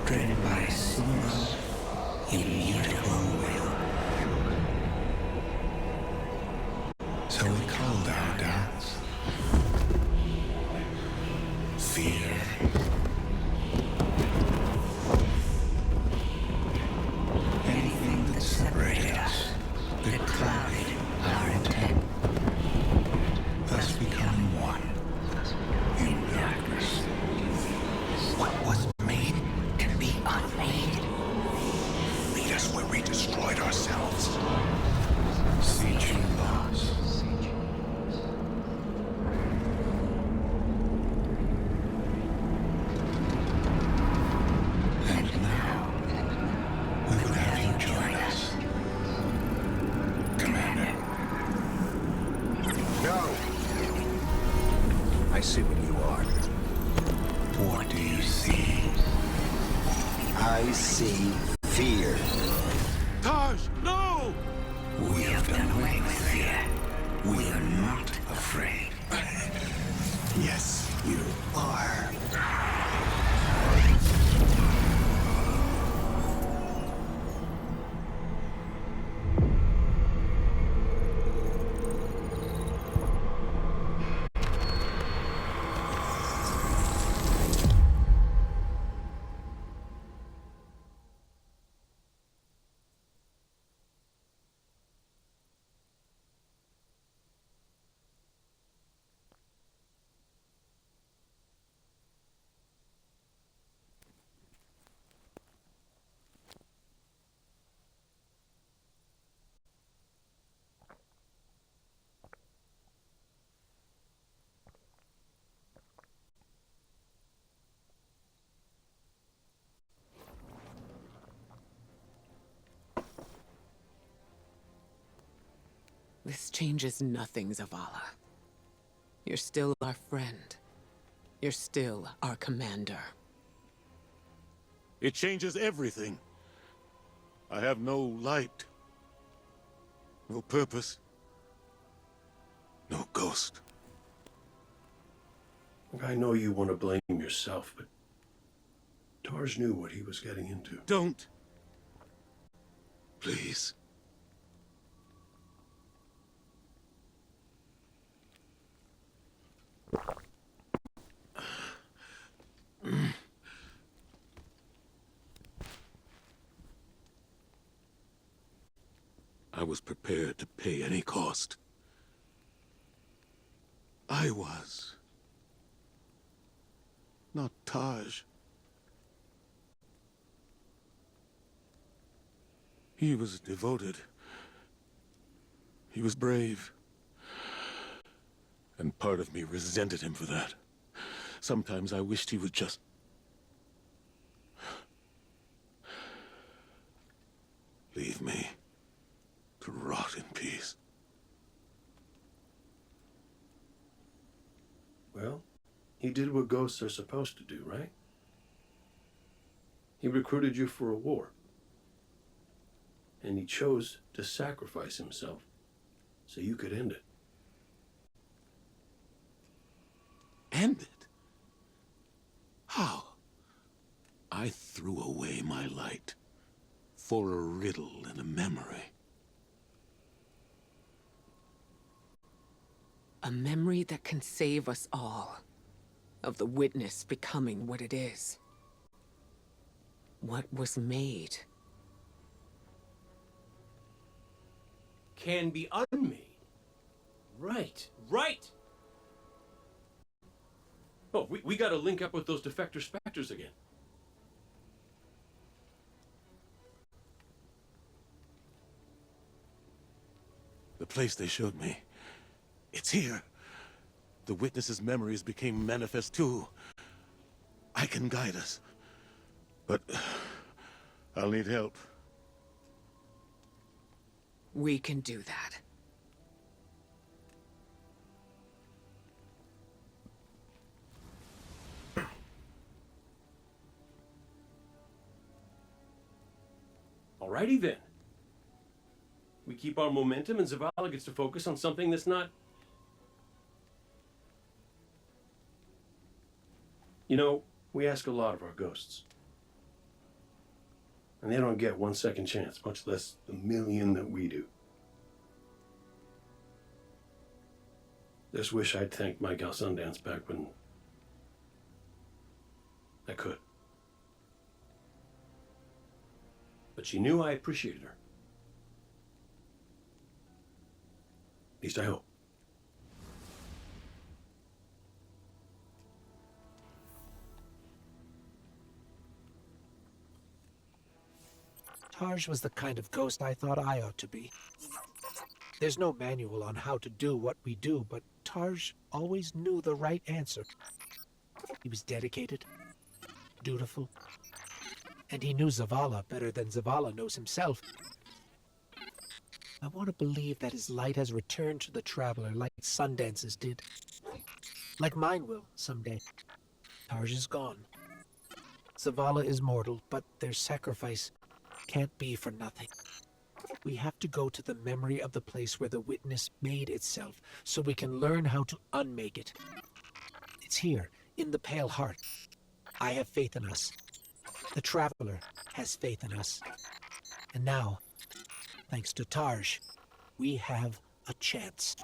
driven by a single, immutable will. So we called our doubts fear. Anything that separated us, that clouded our intent, thus becoming one in darkness. What was made can be unmade. Lead us where we destroyed ourselves. Sieging lost. And now, we would have you join us. Commander. No! I see what you are. What do you see? I see fear. Taj, no! We have done away with fear. We are not afraid. Yes, you are. This changes nothing, Zavala. You're still our friend. You're still our commander. It changes everything. I have no light. No purpose. No ghost. I know you want to blame yourself, but Tarj knew what he was getting into. Don't. Please. I was prepared to pay any cost. I was. Not Taj. He was devoted. He was brave. And part of me resented him for that. Sometimes I wished he would just... leave me to rot in peace. Well, he did what ghosts are supposed to do, right? He recruited you for a war. And he chose to sacrifice himself so you could end it. End it? How? I threw away my light for a riddle and a memory. A memory that can save us all. Of the witness becoming what it is. What was made. Can be unmade. Right, right! Oh, we gotta link up with those defector specters again. The place they showed me. It's here. The witness's memories became manifest too. I can guide us. But I'll need help. We can do that. Alrighty then. We keep our momentum and Zavala gets to focus on something that's not... You know, we ask a lot of our ghosts. And they don't get 1 second chance, much less the million that we do. Just wish I'd thanked my gal Sundance back when I could. But she knew I appreciated her. At least I hope. Tarj was the kind of ghost I thought I ought to be. There's no manual on how to do what we do, but Tarj always knew the right answer. He was dedicated, dutiful, and he knew Zavala better than Zavala knows himself. I want to believe that his light has returned to the Traveler like Sundance's did. Like mine will someday. Tarj is gone. Zavala is mortal, but their sacrifice can't be for nothing. We have to go to the memory of the place where the witness made itself, so we can learn how to unmake it. It's here, in the Pale Heart. I have faith in us. The Traveler has faith in us. And now, thanks to Tarj, we have a chance.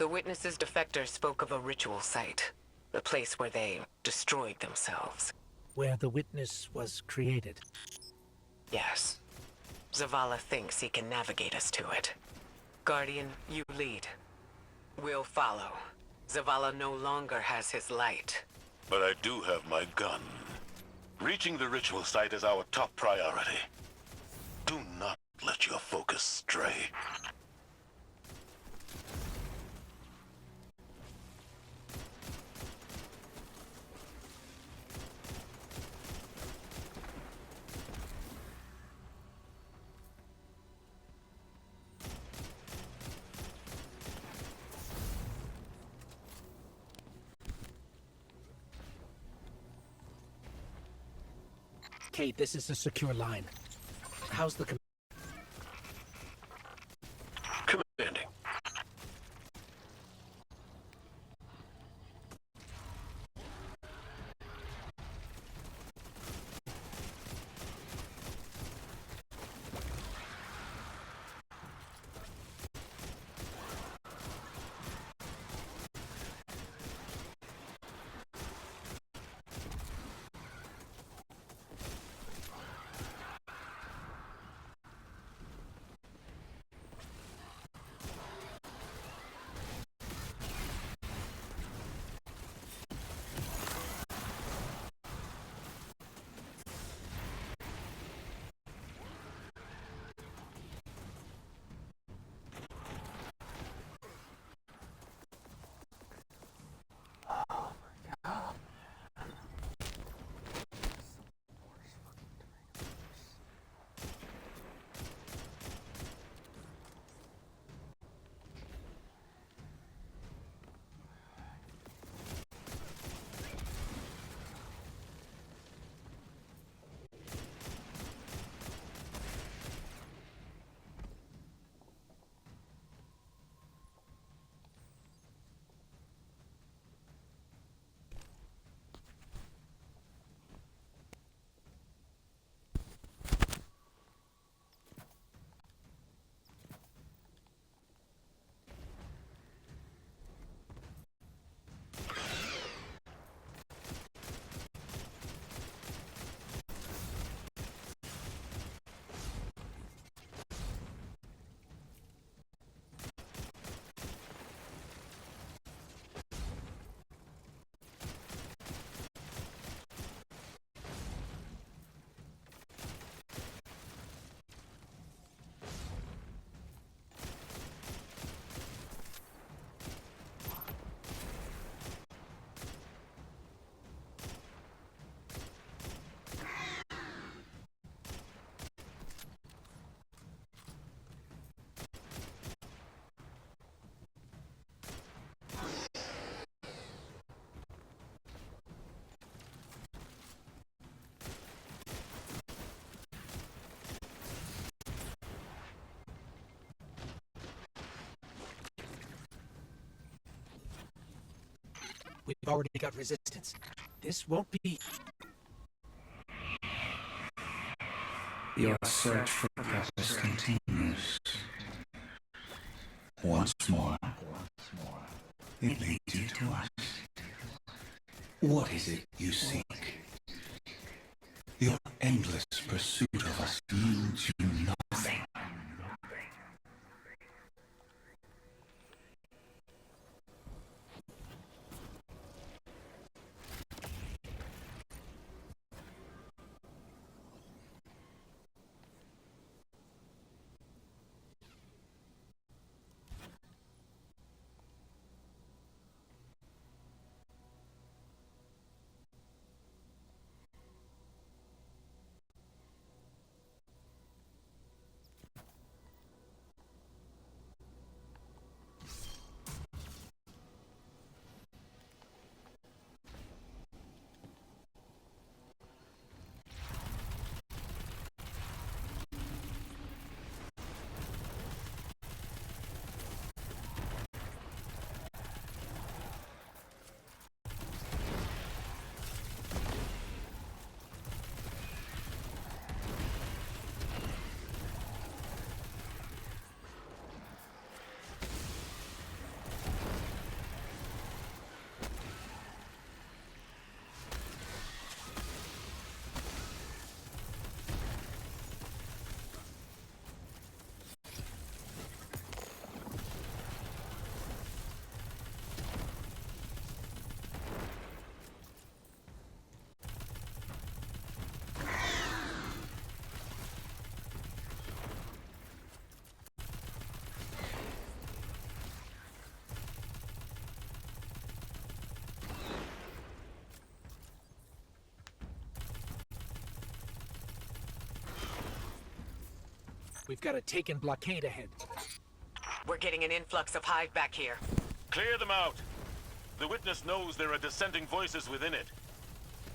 The Witness's defectors spoke of a ritual site, a place where they destroyed themselves. Where the Witness was created. Yes. Zavala thinks he can navigate us to it. Guardian, you lead. We'll follow. Zavala no longer has his light. But I do have my gun. Reaching the ritual site is our top priority. Do not let your focus stray. Kate, this is a secure line. How's the Commanding. We've already got resistance. This won't be... Your search for purpose continues. Once more, it leads you to us. What is it you seek? Your endless pursuit of us yields you nothing. We've got a taken blockade ahead. We're getting an influx of hive back here. Clear them out. The witness knows there are dissenting voices within it.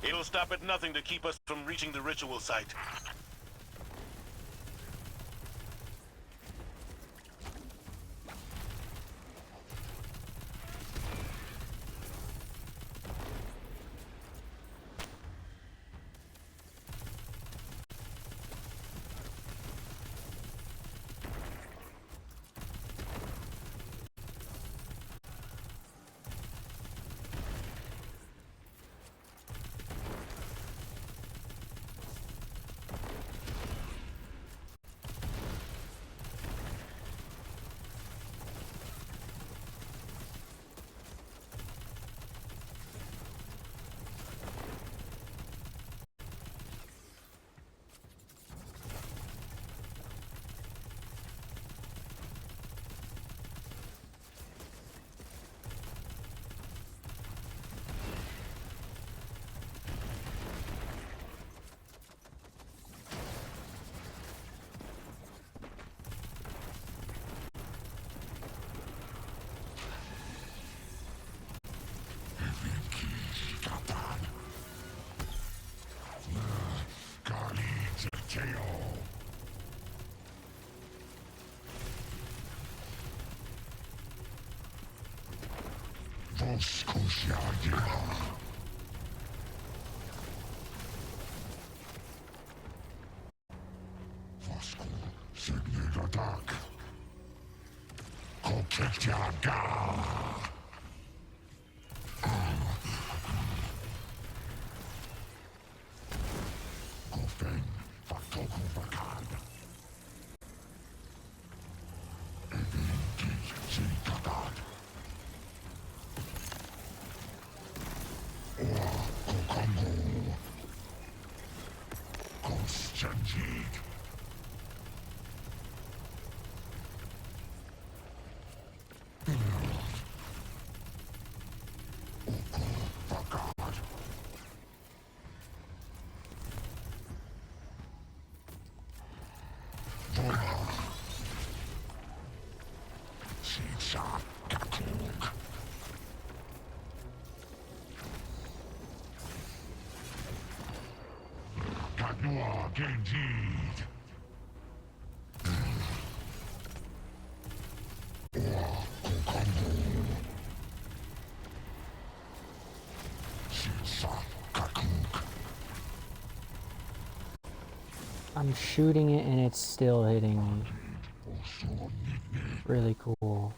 It'll stop at nothing to keep us from reaching the ritual site. I'm shooting it and it's still hitting me. Really cool.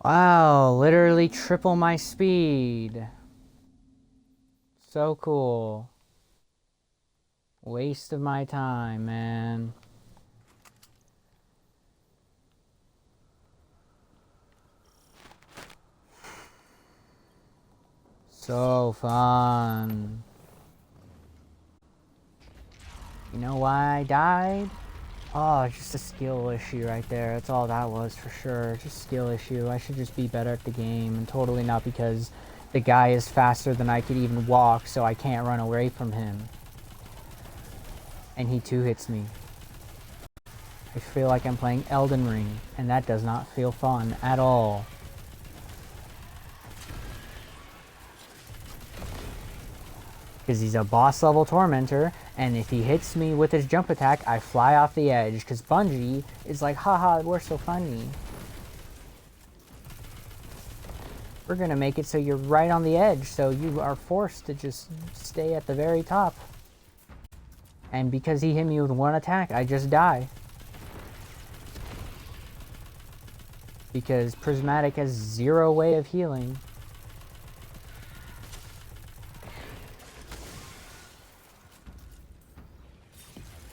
Wow, literally triple my speed. So cool. Waste of my time, man. So fun. You know why I died? Oh, just a skill issue right there. That's all that was for sure. Just skill issue. I should just be better at the game, and totally not because the guy is faster than I could even walk, so I can't run away from him. And he two hits me. I feel like I'm playing Elden Ring, and that does not feel fun at all. Because he's a boss level tormentor, and if he hits me with his jump attack, I fly off the edge, because Bungie is like, haha, we're so funny. We're gonna make it so you're right on the edge, so you are forced to just stay at the very top. And because he hit me with one attack, I just die. Because Prismatic has zero way of healing.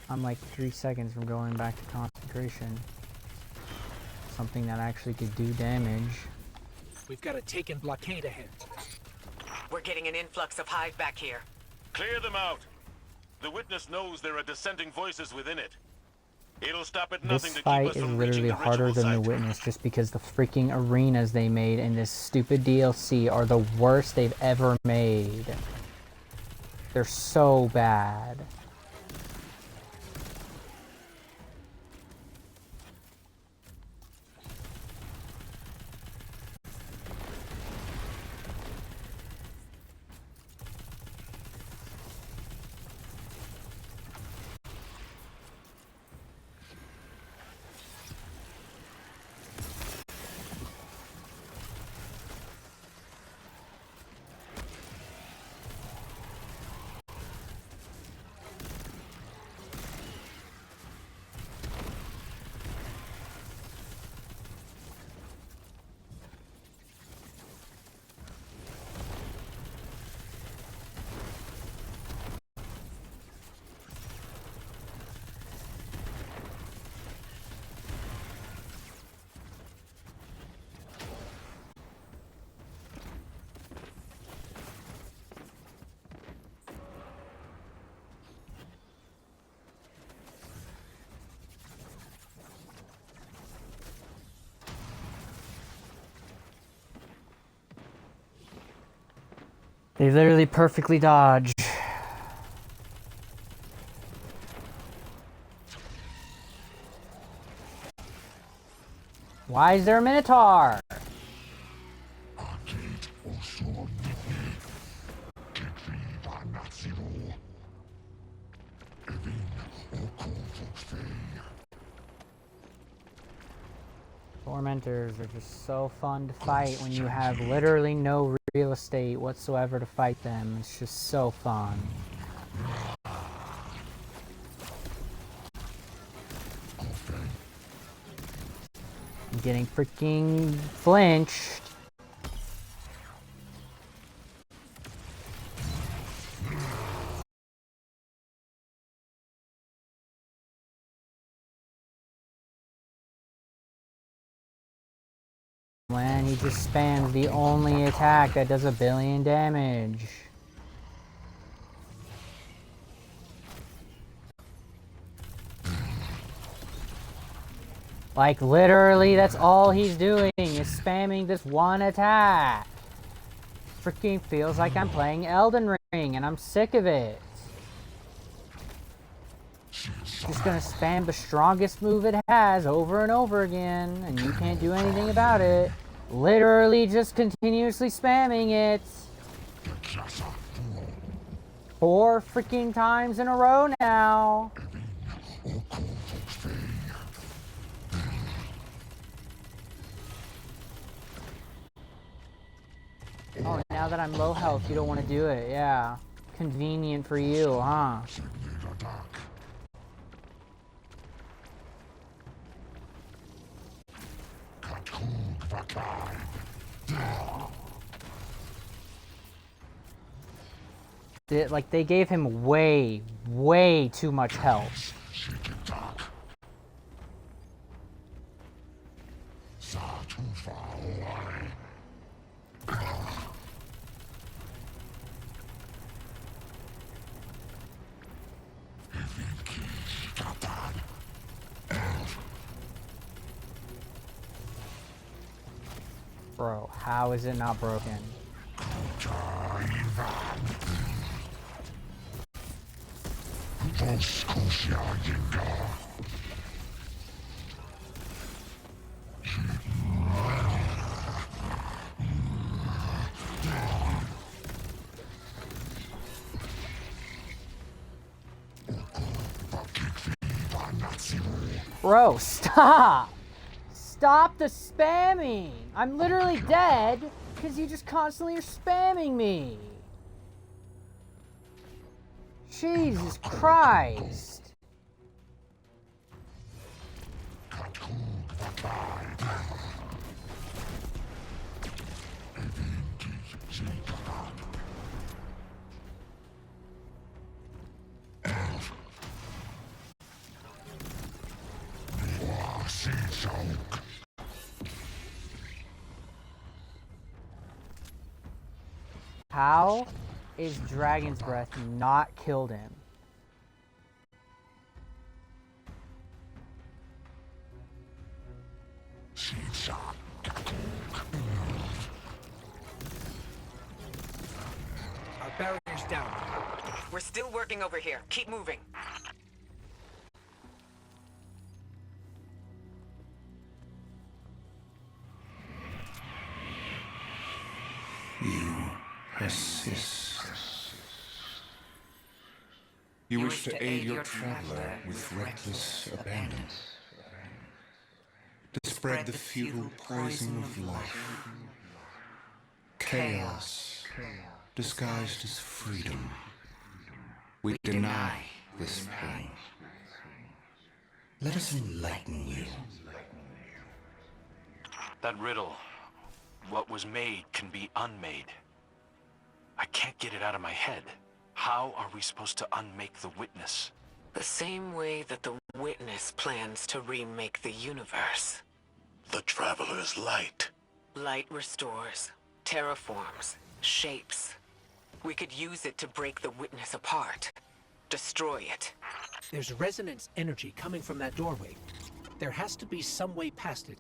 I'm like 3 seconds from going back to concentration. Something that actually could do damage. We've got a taken blockade ahead. We're getting an influx of Hive back here. Clear them out. The witness knows there are dissenting voices within it. It'll stop at nothing This to keep fight us is from reaching literally the harder ritual than the site. Witness just because the freaking arenas they made in this stupid DLC are the worst they've ever made. They're so bad. They literally perfectly dodge. Why is there a Minotaur? Tormentors are just so fun to fight when you have literally no real estate whatsoever to fight them. It's just so fun. I'm getting freaking flinched. When he just spams the only attack that does 1 billion damage. Like literally that's all he's doing is spamming this one attack. Freaking feels like I'm playing Elden Ring and I'm sick of it. Just gonna spam the strongest move it has over and over again, and you can't do anything about it. Literally just continuously spamming it. 4 freaking times in a row now. Oh, now that I'm low health, you don't want to do it. Yeah. Convenient for you, huh? They gave him way too much help. Bro, how is it not broken? Bro, stop! Stop the spamming! I'm literally dead because you just constantly are spamming me. Jesus Christ. How is Dragon's Breath not killed him? Our barrier's down. We're still working over here. Keep moving. You persist. You wish to aid your traveler with reckless abandon. To spread the futile poison of life. Chaos, disguised as freedom. We deny this pain. Let us enlighten you. That riddle, what was made can be unmade. I can't get it out of my head. How are we supposed to unmake the Witness? The same way that the Witness plans to remake the universe. The Traveler's light. Light restores, terraforms, shapes. We could use it to break the Witness apart. Destroy it. There's resonance energy coming from that doorway. There has to be some way past it.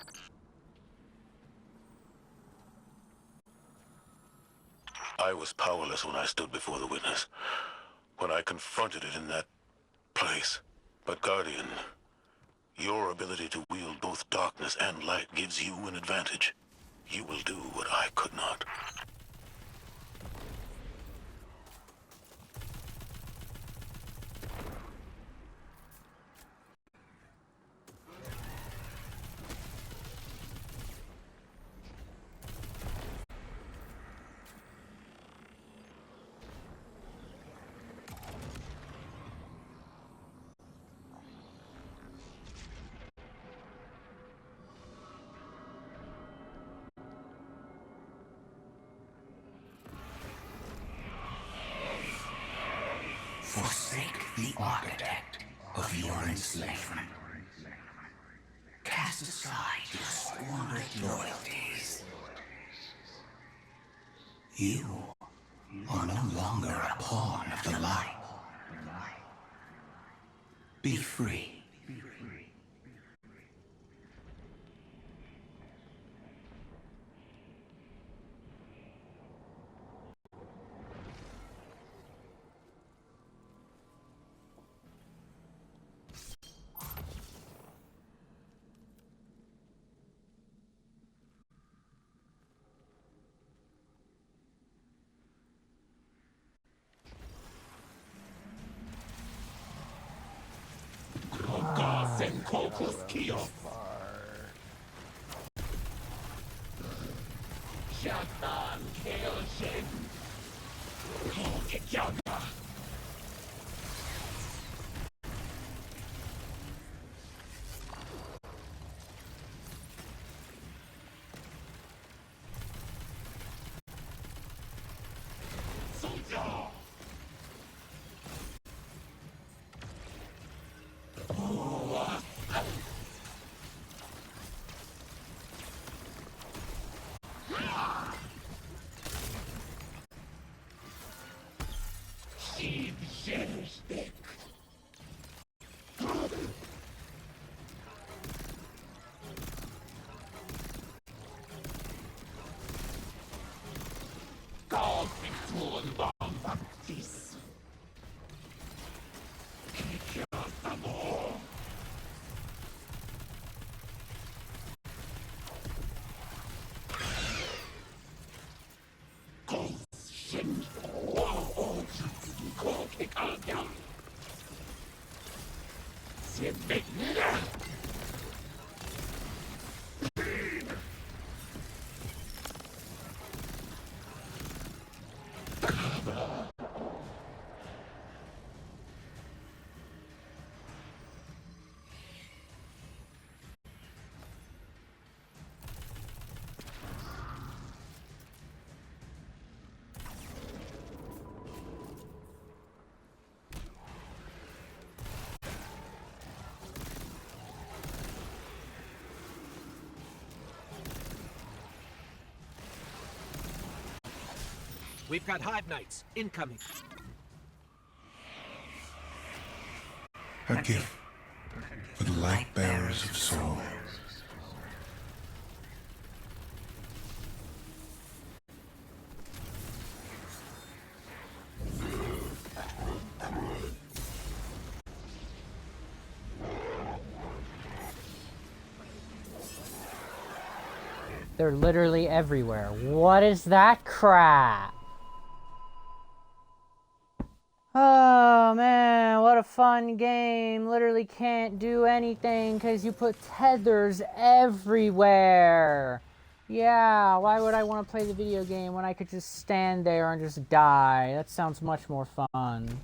I was powerless when I stood before the Witness. When I confronted it in that place. But Guardian, your ability to wield both darkness and light gives you an advantage. You will do what I could not. Forsake the architect of your enslavement. Cast aside your squandered loyalties. You are no longer a pawn of the light. Be free. We've got Hive Knights incoming. A gift for the light bearers of soul. They're literally everywhere. What is that crap? Oh man, what a fun game. Literally can't do anything because you put tethers everywhere. Yeah, why would I want to play the video game when I could just stand there and just die? That sounds much more fun.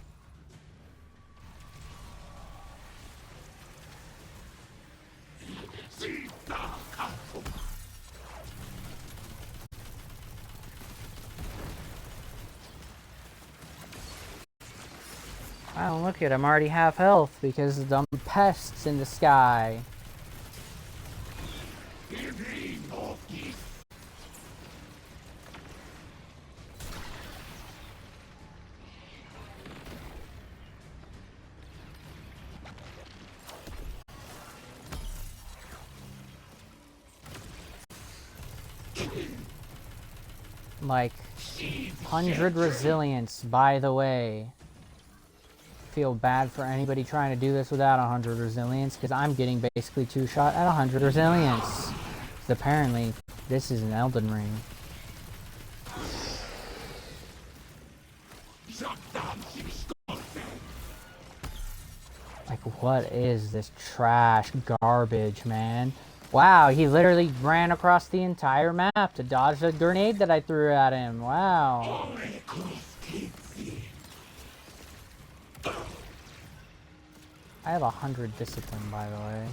Wow, look at I'm already half health because of the pests in the sky. Like, 100 resilience, by the way. Feel bad for anybody trying to do this without 100 resilience, because I'm getting basically 2-shot at 100 resilience. 'Cause apparently, this is an Elden Ring. Like, what is this trash garbage, man? Wow, he literally ran across the entire map to dodge the grenade that I threw at him. Wow. I have 100 discipline, by the way.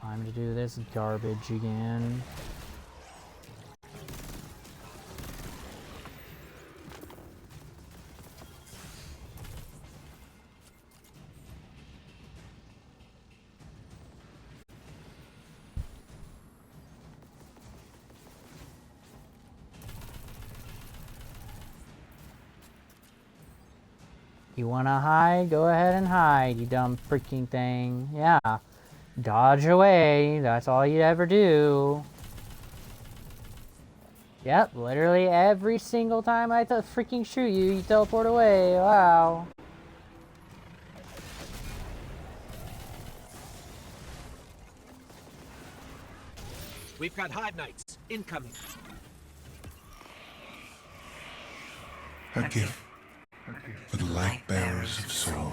Time to do this garbage again. You wanna hide? Go ahead and hide, you dumb freaking thing. Yeah. Dodge away. That's all you ever do. Yep, literally every single time I freaking shoot you, you teleport away. Wow. We've got Hive Knights incoming. A gift for the light bearers of soul.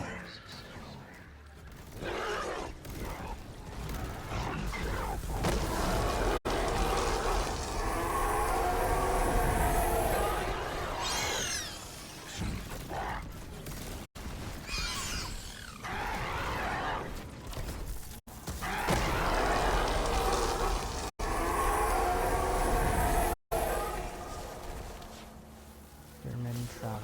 Pyramid Traveler.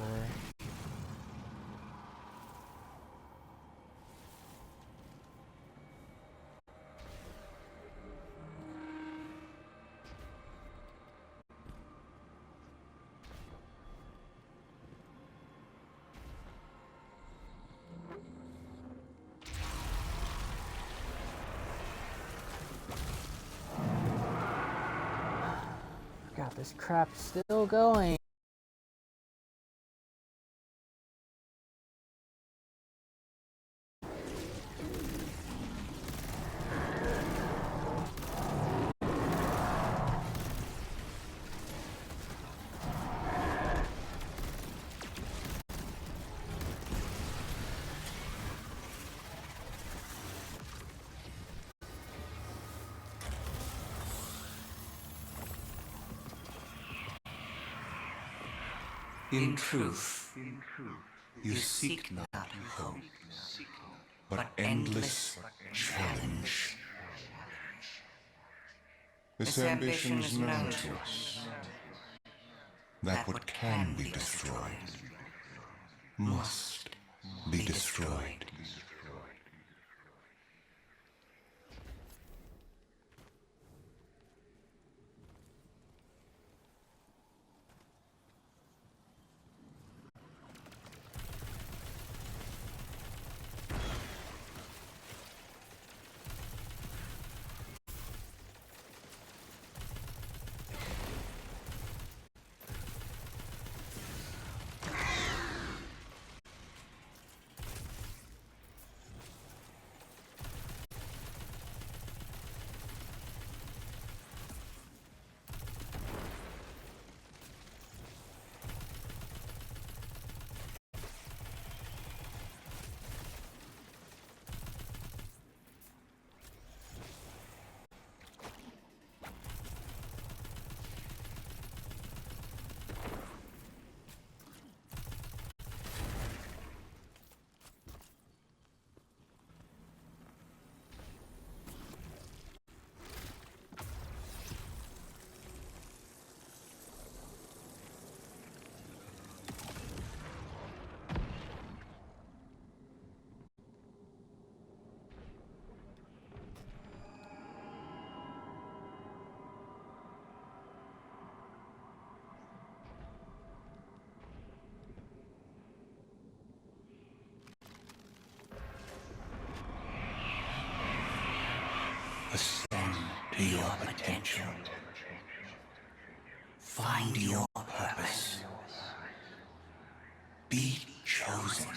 crap, this crap's still going. In truth, you seek not hope, but endless challenge. This ambition is known to us, that what can be destroyed must be destroyed. Ascend to your potential. Find your purpose. Be chosen.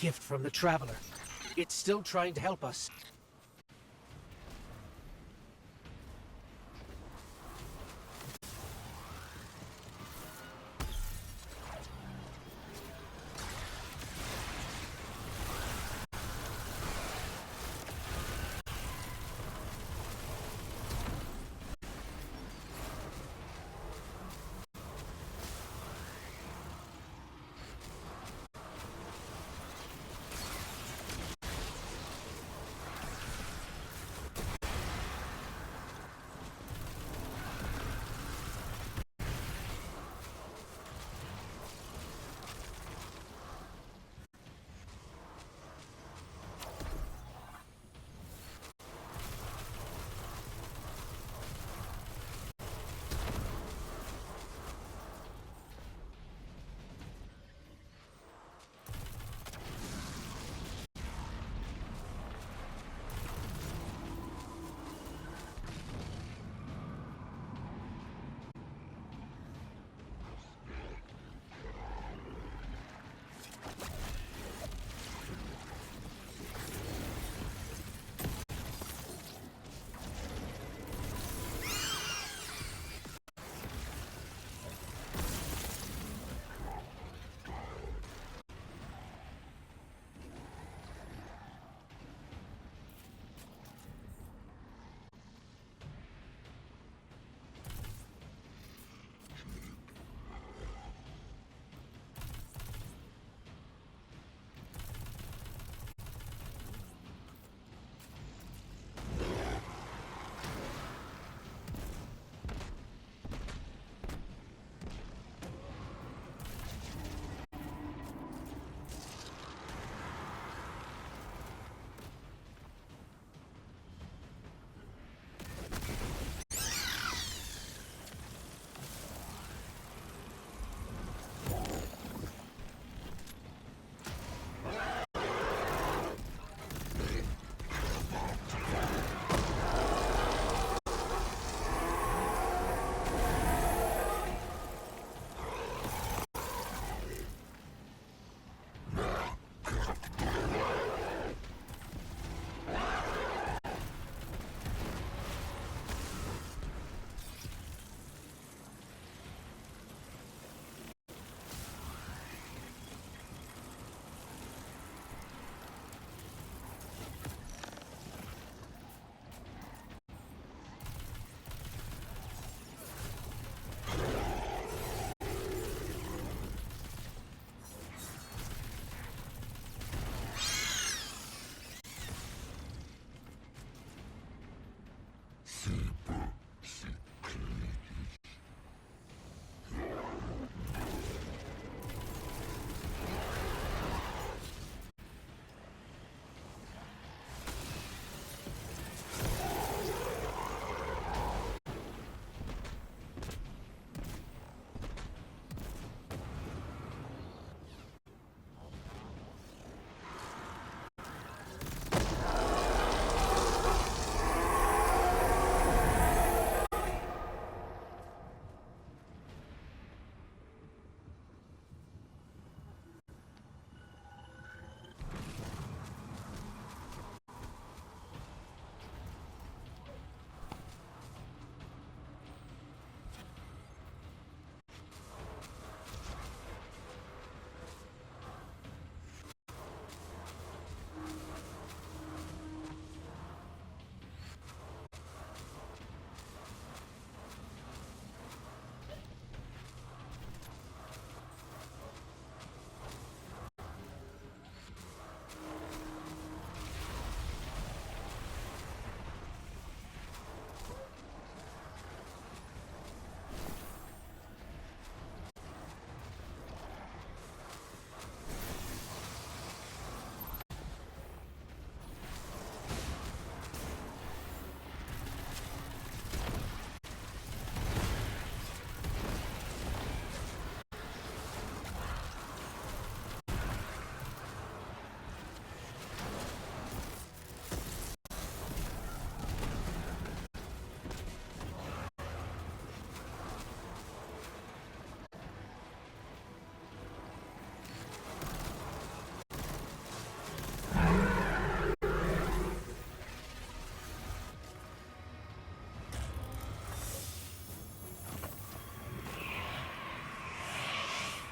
gift from the Traveler. It's still trying to help us.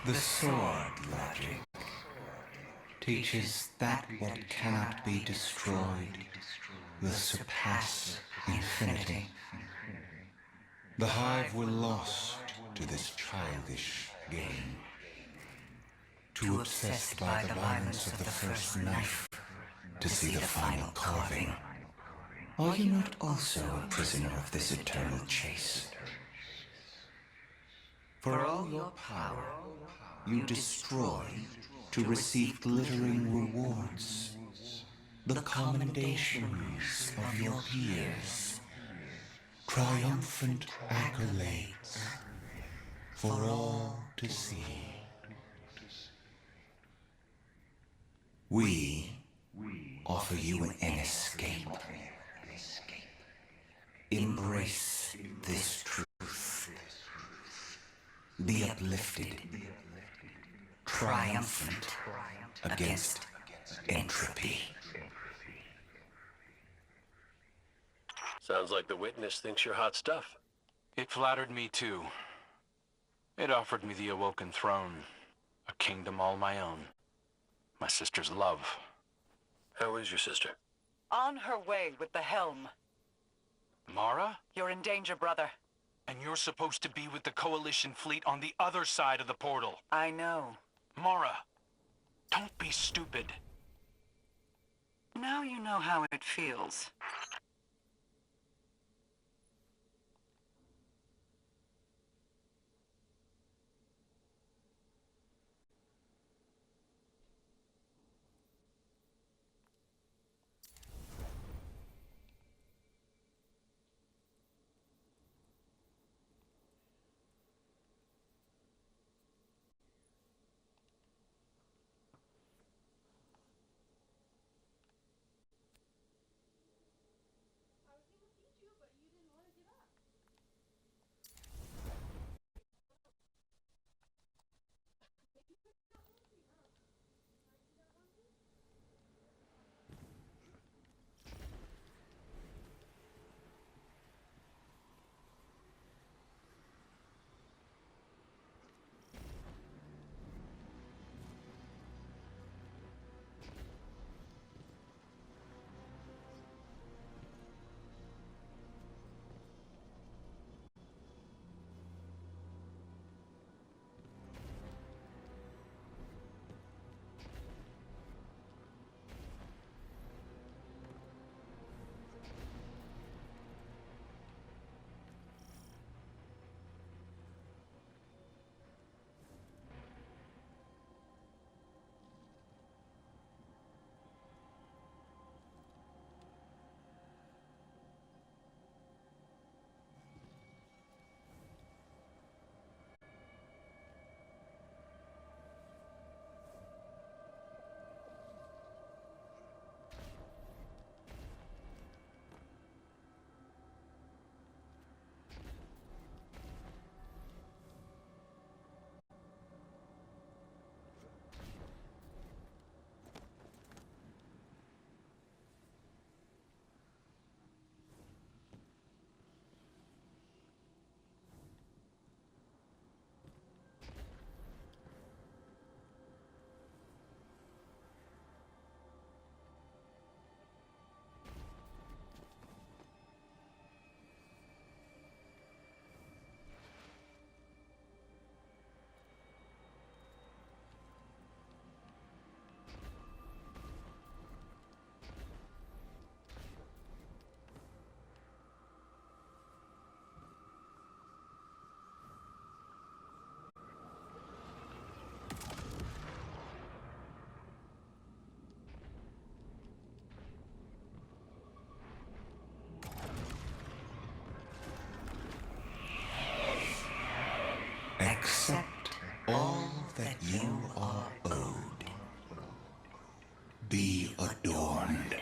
The sword logic teaches that what cannot be destroyed will surpass infinity. The Hive were lost to this childish game, too obsessed by the violence of the first knife to see the final carving. Are you not also a prisoner of this eternal chase? For all your power, you destroy to receive glittering rewards, the commendations of your peers, triumphant accolades for all to see. We offer you an escape. Embrace this truth. Be uplifted, triumphant against entropy. Sounds like the witness thinks you're hot stuff. It flattered me too. It offered me the Awoken Throne, a kingdom all my own. My sister's love. How is your sister? On her way with the helm. Mara? You're in danger, brother. And you're supposed to be with the Coalition fleet on the other side of the portal. I know. Mara, don't be stupid. Now you know how it feels. Accept all that you are owed. Be adorned.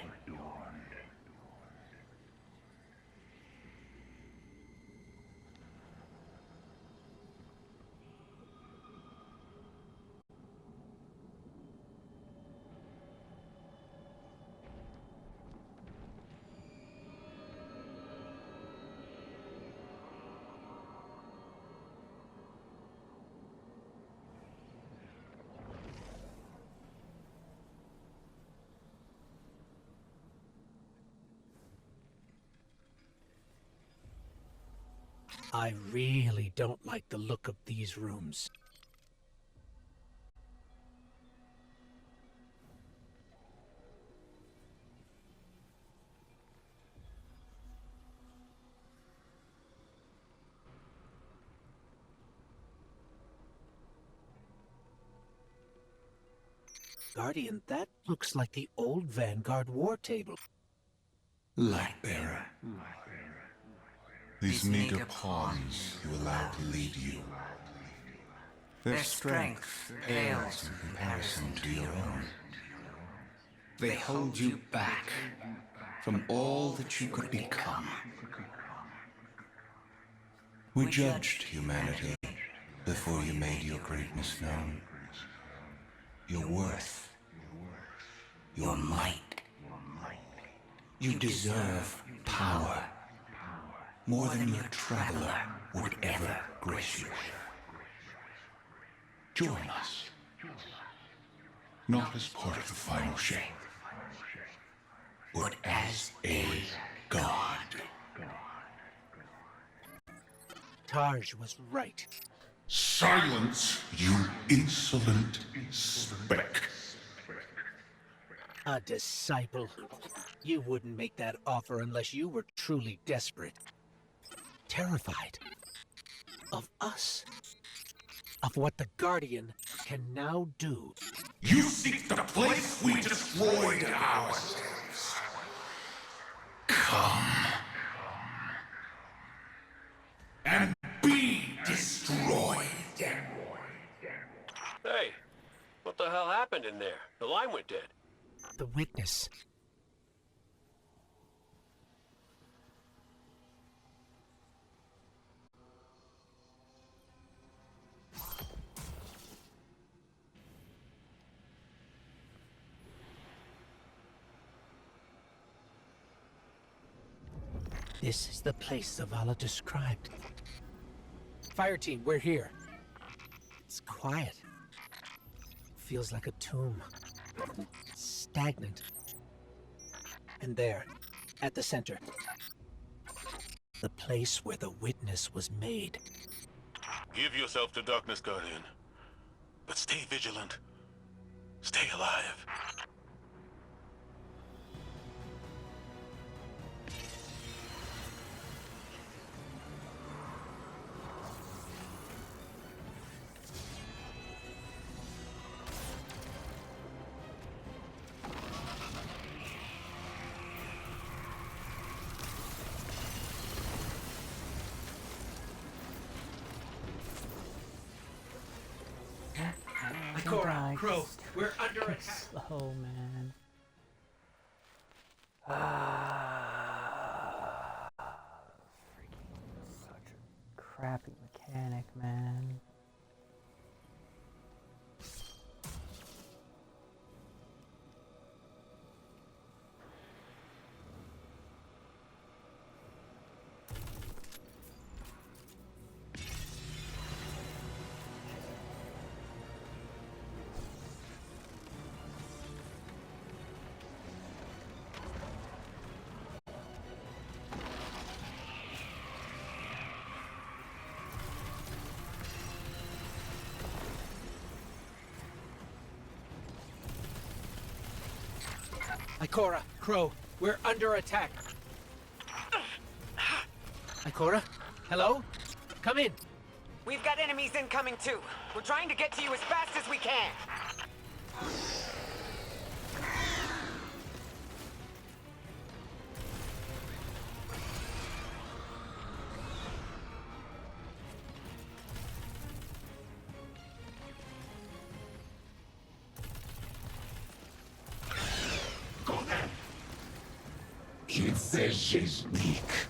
I really don't like the look of these rooms. Guardian, that looks like the old Vanguard war table. Lightbearer. These meager pawns you allow to lead you. Their strength pales in comparison to your own. They hold you back from all that you could become. We judged humanity before you made your greatness known. Your worth, your might. You deserve power more than your traveler would ever grace you. Join us, not as part of the final shape, but as a god. Tarj was right. Silence, you insolent speck. A disciple. You wouldn't make that offer unless you were truly desperate. Terrified. Of us. Of what the Guardian can now do. You seek the place we destroyed ourselves. Come. And be destroyed. Hey, what the hell happened in there? The line went dead. The witness. This is the place Zavala described. Fire team, we're here. It's quiet. Feels like a tomb. Stagnant. And there, at the center, the place where the witness was made. Give yourself to darkness, Guardian. But stay vigilant. Stay alive. Crow, we're under attack. Slow, man. Freaking such a crappy mechanic, man. Ikora, Crow, we're under attack. Ikora, hello? Come in. We've got enemies incoming too. We're trying to get to you as fast as we can. Invejeźnik.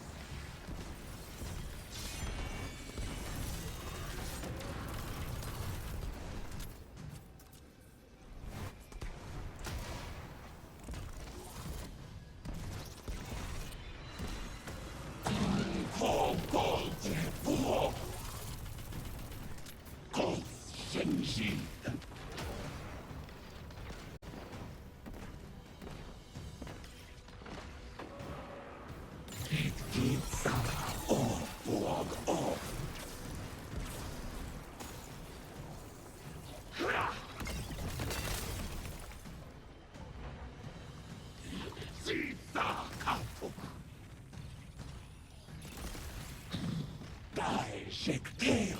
I shake tail.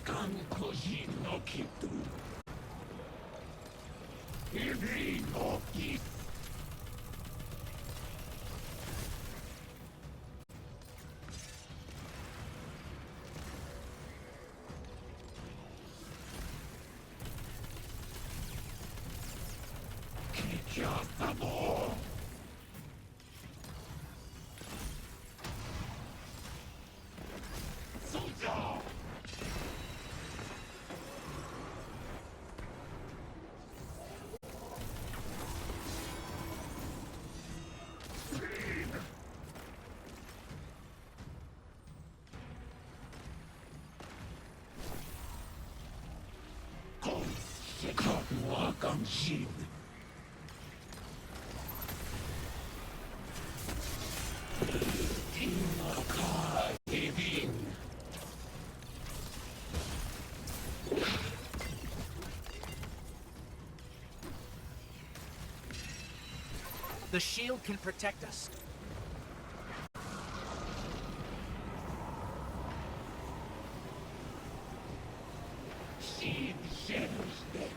Kankoji no Kitu. Every no Kitu. Shin. The shield can protect us. Shield shadows deck.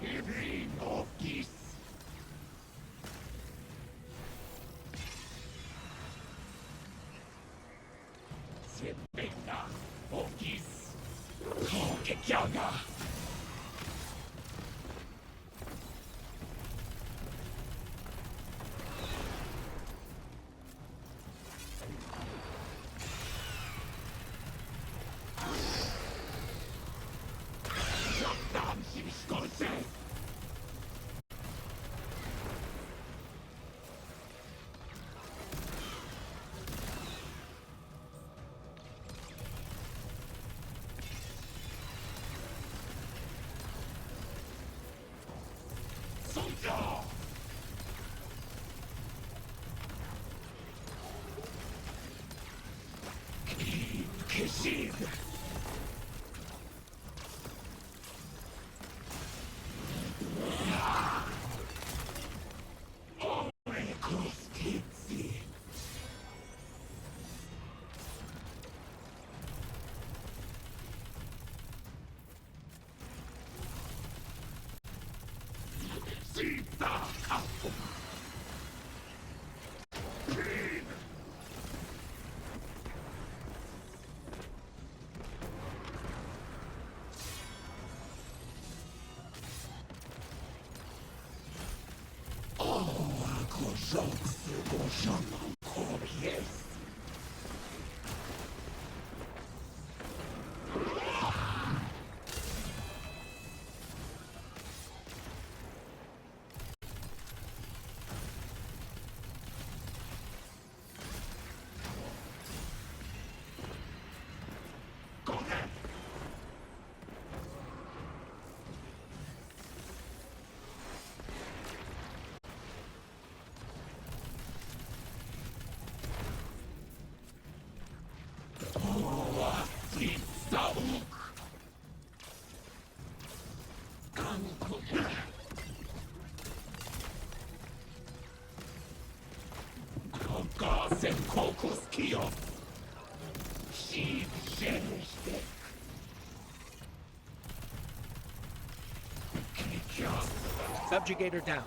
Every notice. Sebena Okis. Kokekiaga. Kishid. Subjugator down.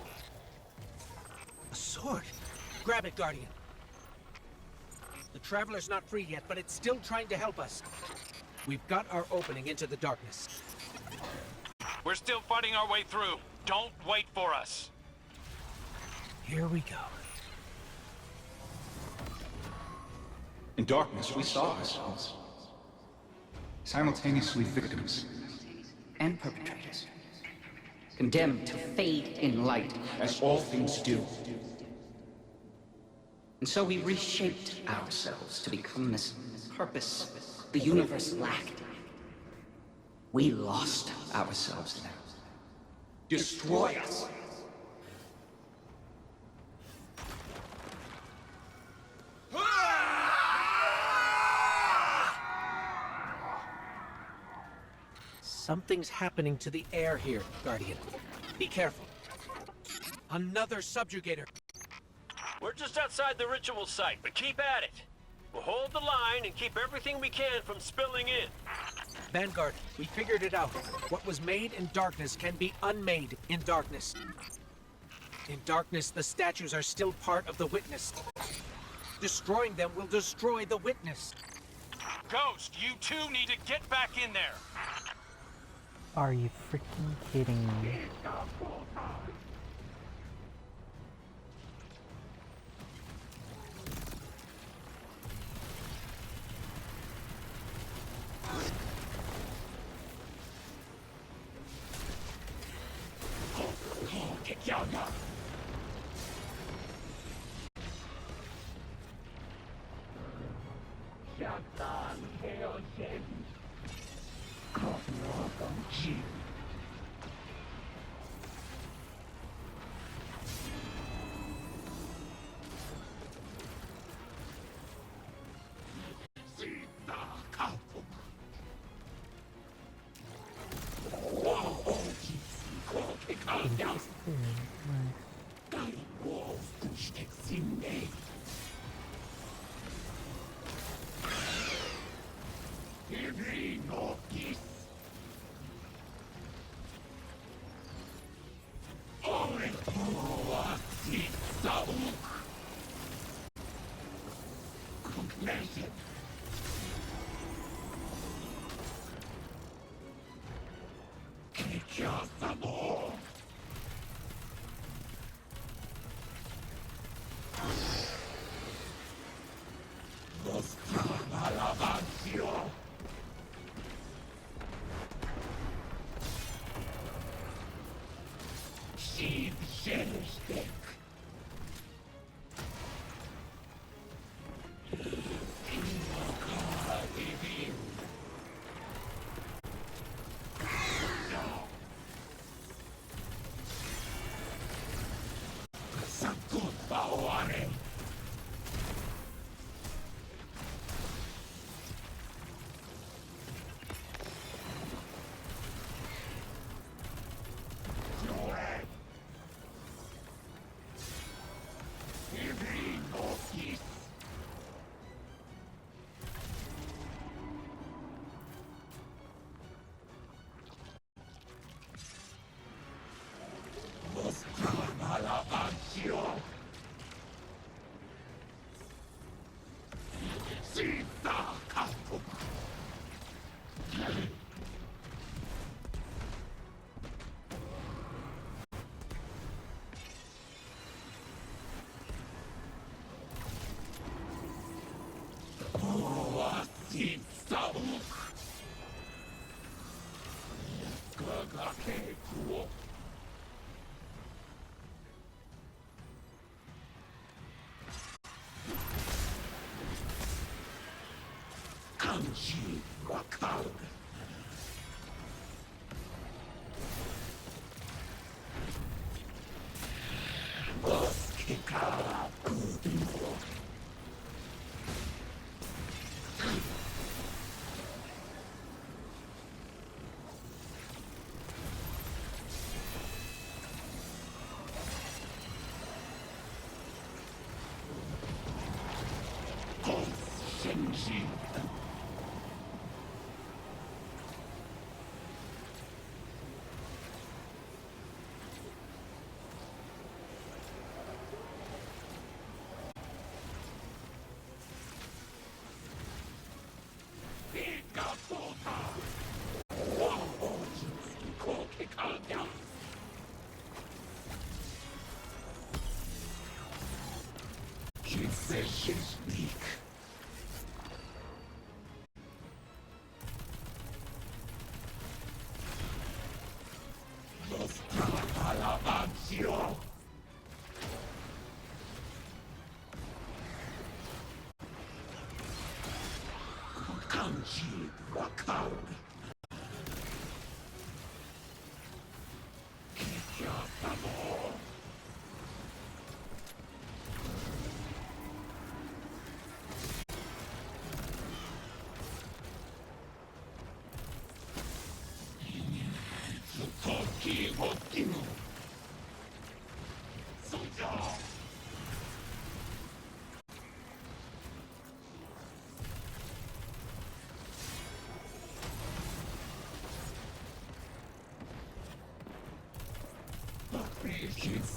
A sword. Grab it, Guardian. The Traveler's not free yet, but it's still trying to help us. We've got our opening into the darkness. We're still fighting our way through. Don't wait for us. Here we go. In darkness, we saw ourselves. Simultaneously victims and perpetrators. Condemned to fade in light, as all things do. And so we reshaped ourselves to become this purpose the universe lacked. We lost ourselves there. Destroy us. Something's happening to the air here, Guardian. Be careful. Another subjugator. We're just outside the ritual site, but keep at it. We'll hold the line and keep everything we can from spilling in. Vanguard, we figured it out. What was made in darkness can be unmade in darkness. In darkness, the statues are still part of the Witness. Destroying them will destroy the Witness. Ghost, you two need to get back in there. Are you freaking kidding me?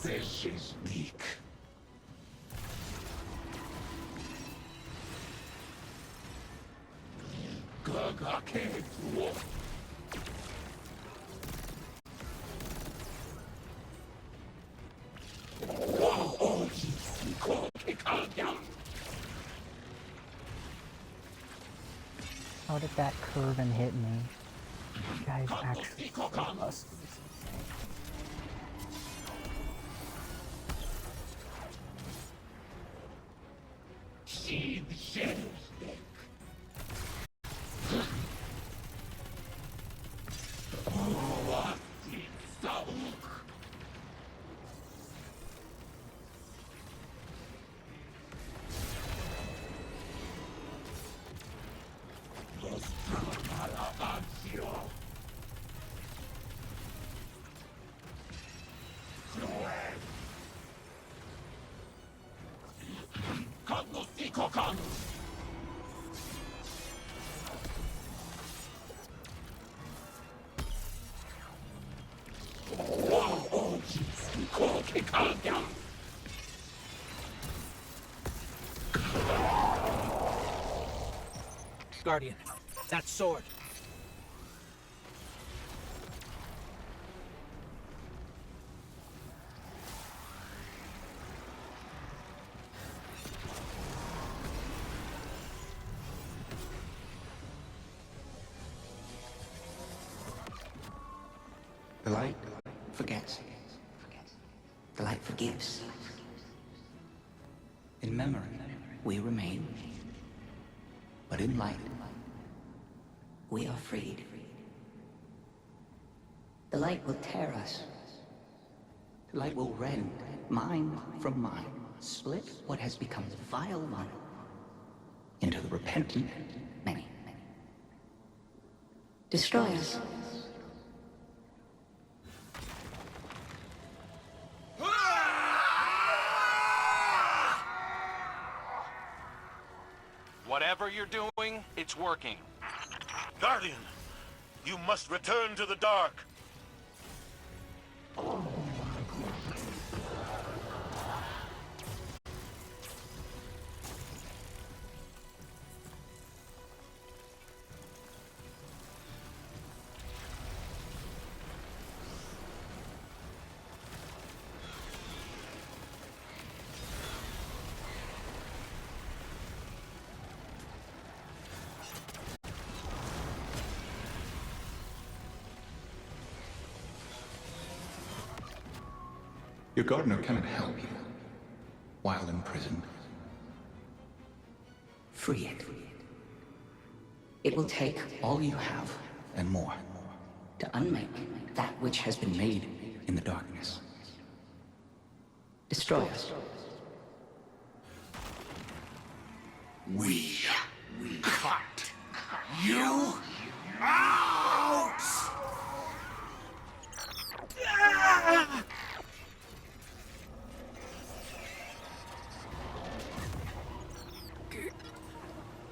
Fish is weak. Gaga came through. How did that curve and hit me? You guys actually must be insane. See the shadows. Guardian, that sword. The light forgets. The light forgives. In memory, we remain. But in light, we are freed. The light will tear us. The light will rend mind from mind, split what has become the vile one into the repentant many. Destroy us. Whatever you're doing, it's working. Guardian, you must return to the dark. Your gardener cannot help you while imprisoned. Free it. It will take all you have and more to unmake that which has been made in the darkness. Destroy us. We cut you out!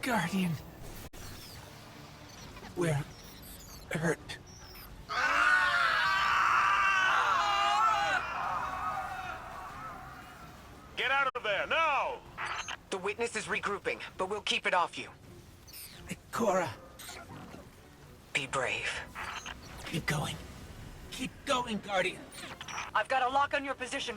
Guardian. We're hurt. Get out of there, now! The witness is regrouping, but we'll keep it off you. Cora. Be brave. Keep going. Keep going, Guardian. I've got a lock on your position.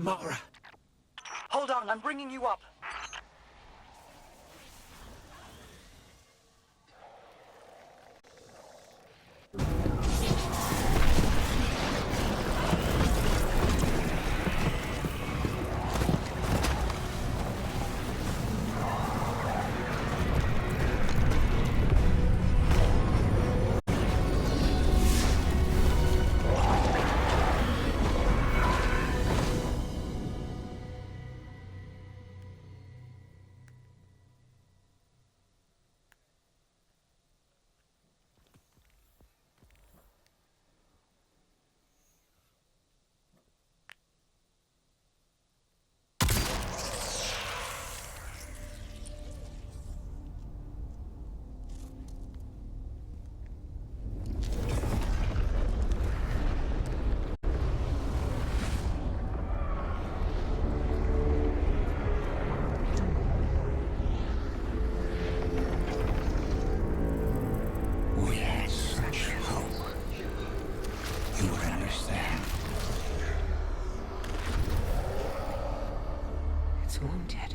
Mara. Hold on, I'm bringing you up. We had such hope. You would understand. It's wounded.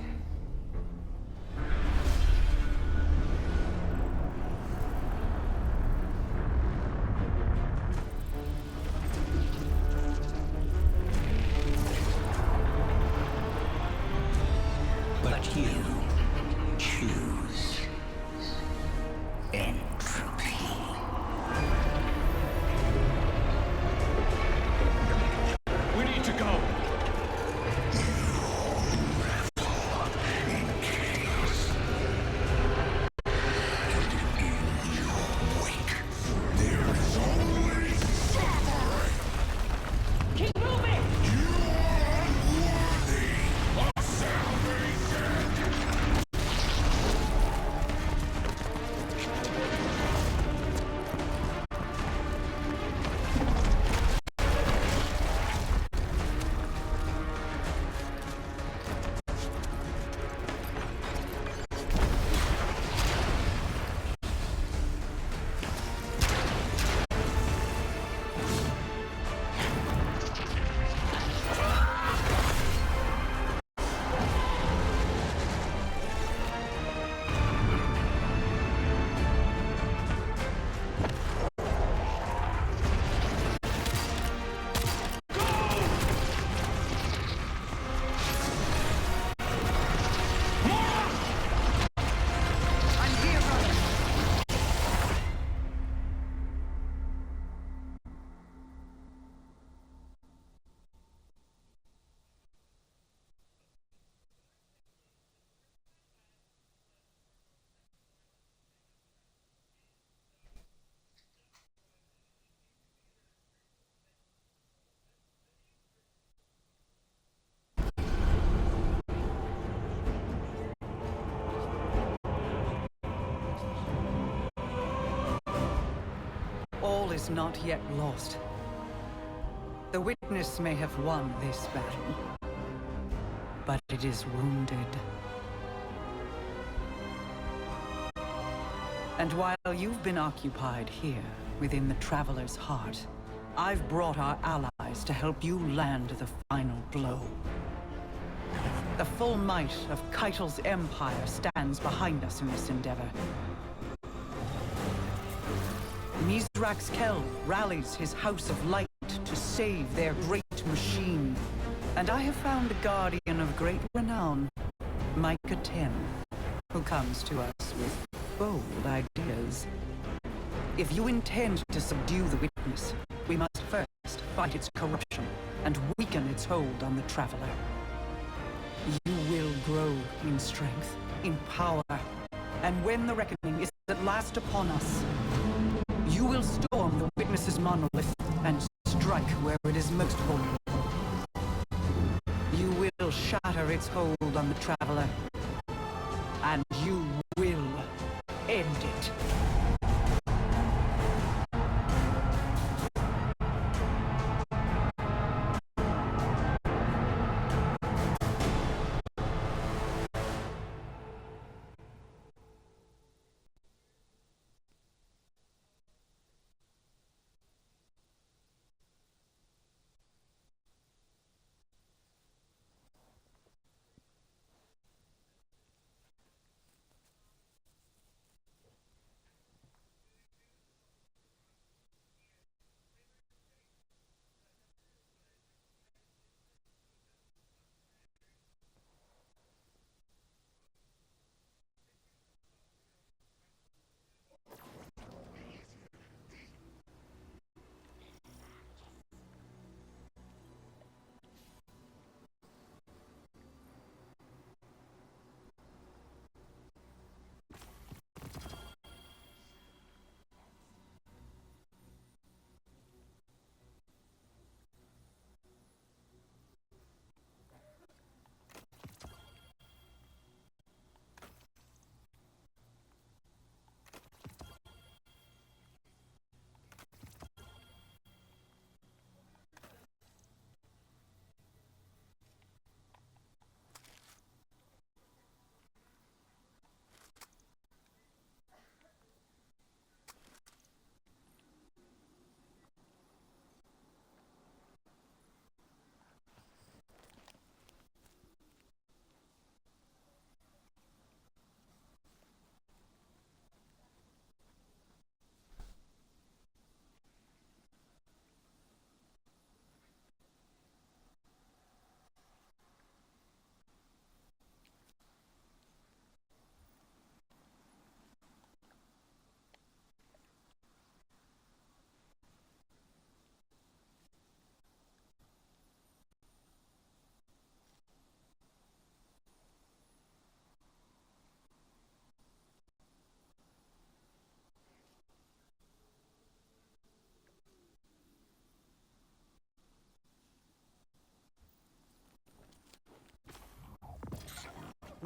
But you choose entropy. We need to go. Keep moving! All is not yet lost. The Witness may have won this battle, but it is wounded. And while you've been occupied here, within the Traveler's heart, I've brought our allies to help you land the final blow. The full might of Keitel's empire stands behind us in this endeavor. Mizrax Kel rallies his House of Light to save their great machine. And I have found a guardian of great renown, Micah 10, who comes to us with bold ideas. If you intend to subdue the Witness, we must first fight its corruption and weaken its hold on the Traveler. You will grow in strength, in power, and when the reckoning is at last upon us, you will storm the Witness's monolith and strike where it is most vulnerable. You will shatter its hold on the Traveler, and you will end it.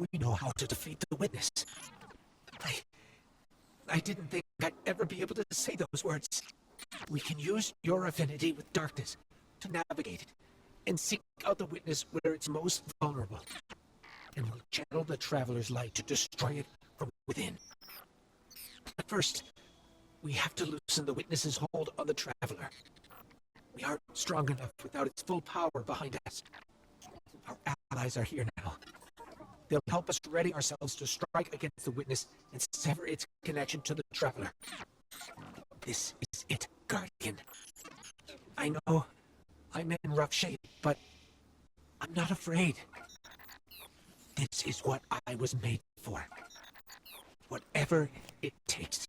We know how to defeat the Witness. I didn't think I'd ever be able to say those words. We can use your affinity with darkness to navigate it and seek out the Witness where it's most vulnerable. And we'll channel the Traveler's light to destroy it from within. But first, we have to loosen the Witness's hold on the Traveler. We aren't strong enough without its full power behind us. Our allies are here now. They'll help us ready ourselves to strike against the Witness and sever its connection to the Traveler. This is it, Guardian. I know I'm in rough shape, but I'm not afraid. This is what I was made for. Whatever it takes.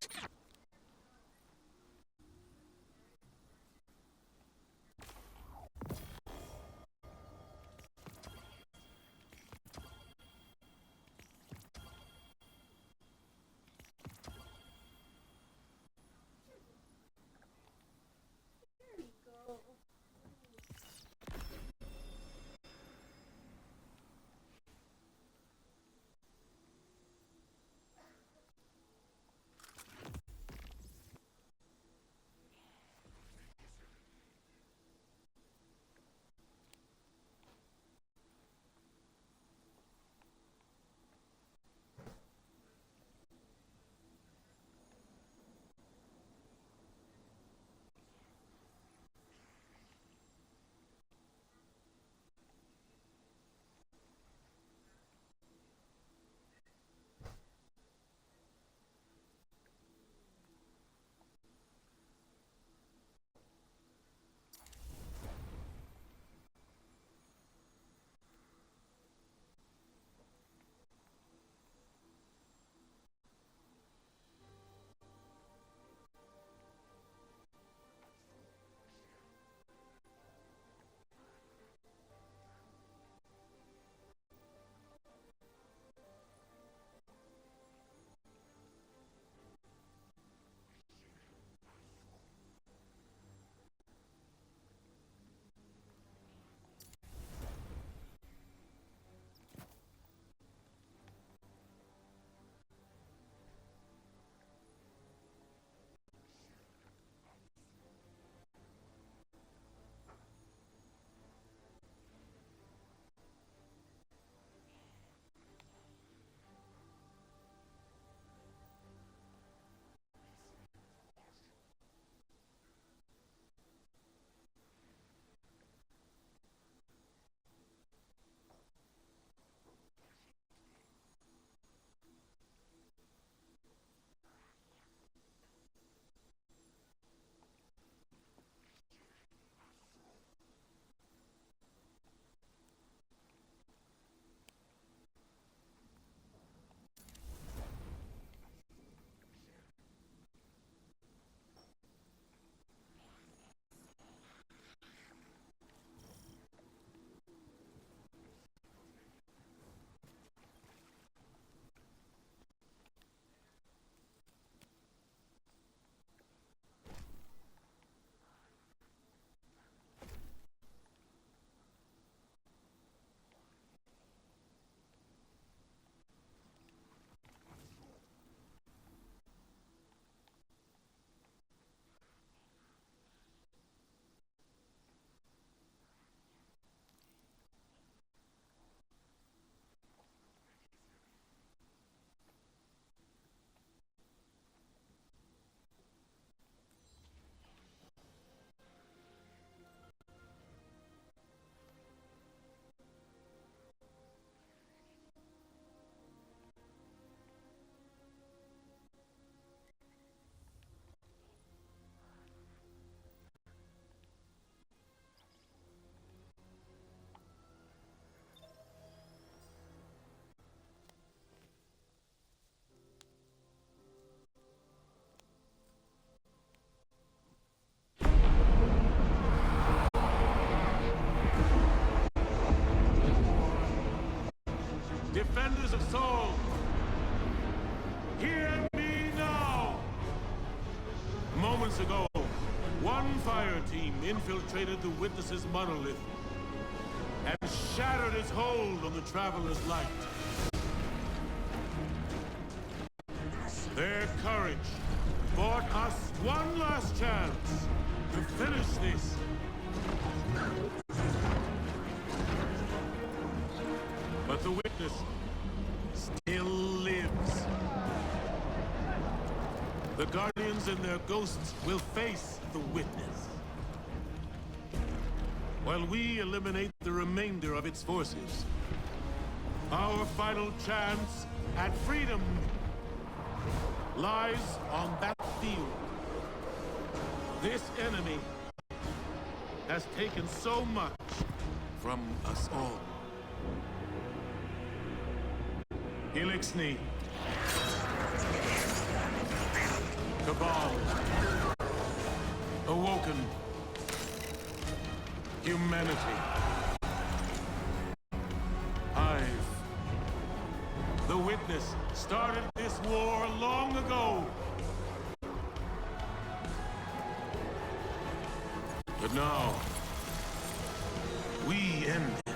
Defenders of Soul, hear me now! Moments ago, one fire team infiltrated the Witness's monolith and shattered its hold on the Traveler's light. courage bought us one last chance to finish this. But the witness still lives. The Guardians and their ghosts will face the witness, while we eliminate the remainder of its forces. Our final chance at freedom lies on that field. This enemy has taken so much from us all. Elixni. Cabal. Awoken. Humanity. Hive. The Witness started this war long ago. But now, we end it.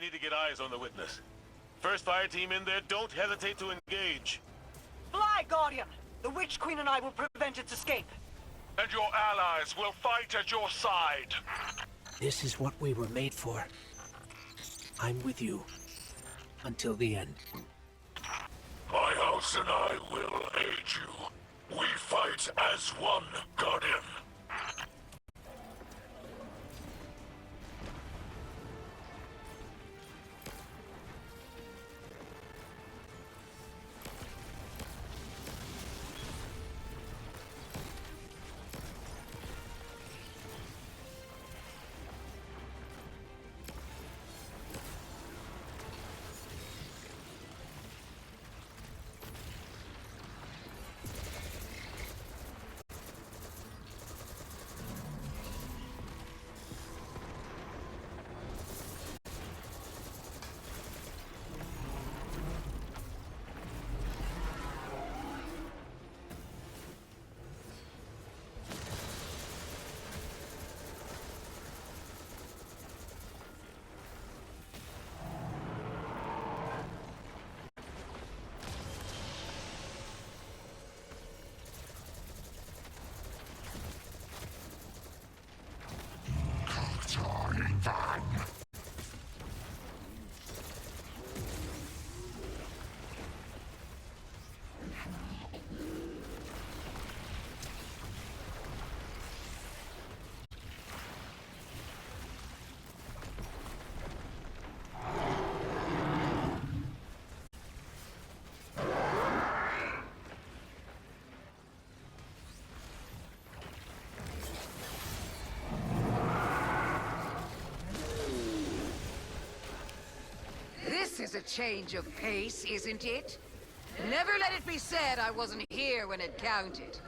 need to get eyes on the witness. First fire team in there, don't hesitate to engage. Fly, Guardian! The Witch Queen and I will prevent its escape. And your allies will fight at your side. This is what we were made for. I'm with you. Until the end. My house and I will aid you. We fight as one, Guardian. This is a change of pace, isn't it? Never let it be said I wasn't here when it counted.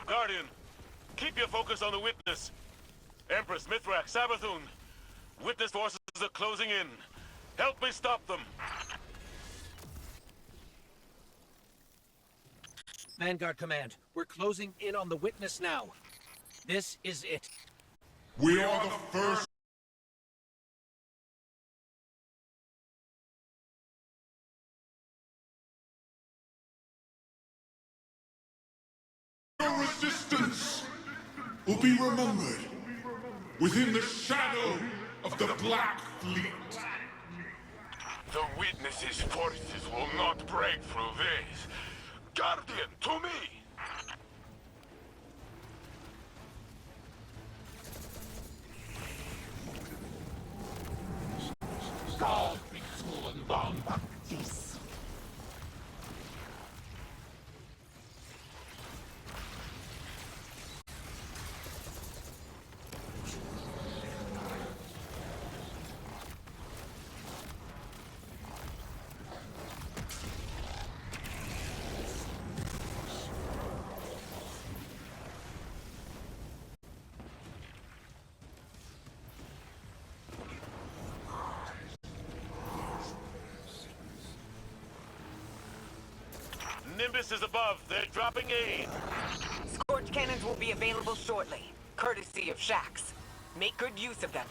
Guardian, keep your focus on the witness. Empress, Mithrak, Sabathun. Witness forces are closing in. Help me stop them. Vanguard Command, we're closing in on the witness now. This is it. We are the first. Your resistance will be remembered within the shadow of the Black Fleet. The witness's forces will not break through this. Guardian, to me! Nimbus is above. They're dropping aid. Scorch cannons will be available shortly, courtesy of Shax. Make good use of them.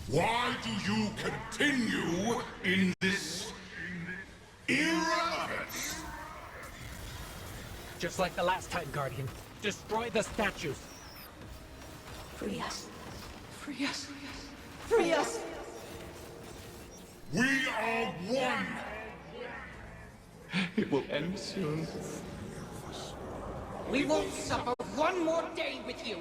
Why do you continue in this era of it? Just like the last time, Guardian. Destroy the statues. Free us. Free us. Free us! We are one! It will end soon. We won't suffer one more day with you.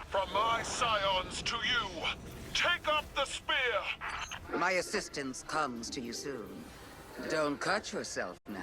From my scions to you, take up the spear! My assistance comes to you soon. Don't cut yourself now.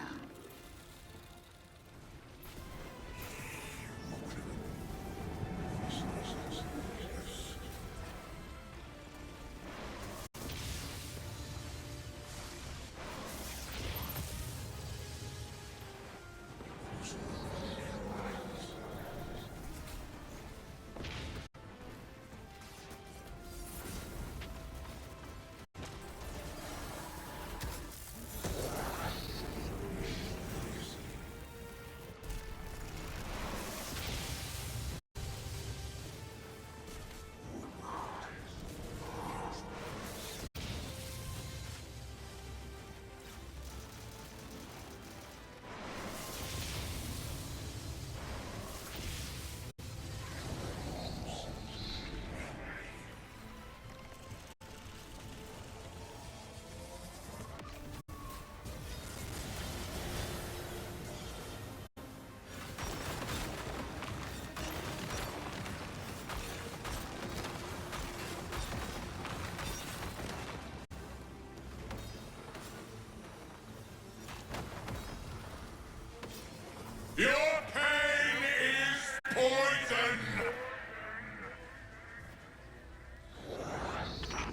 Your pain is poison!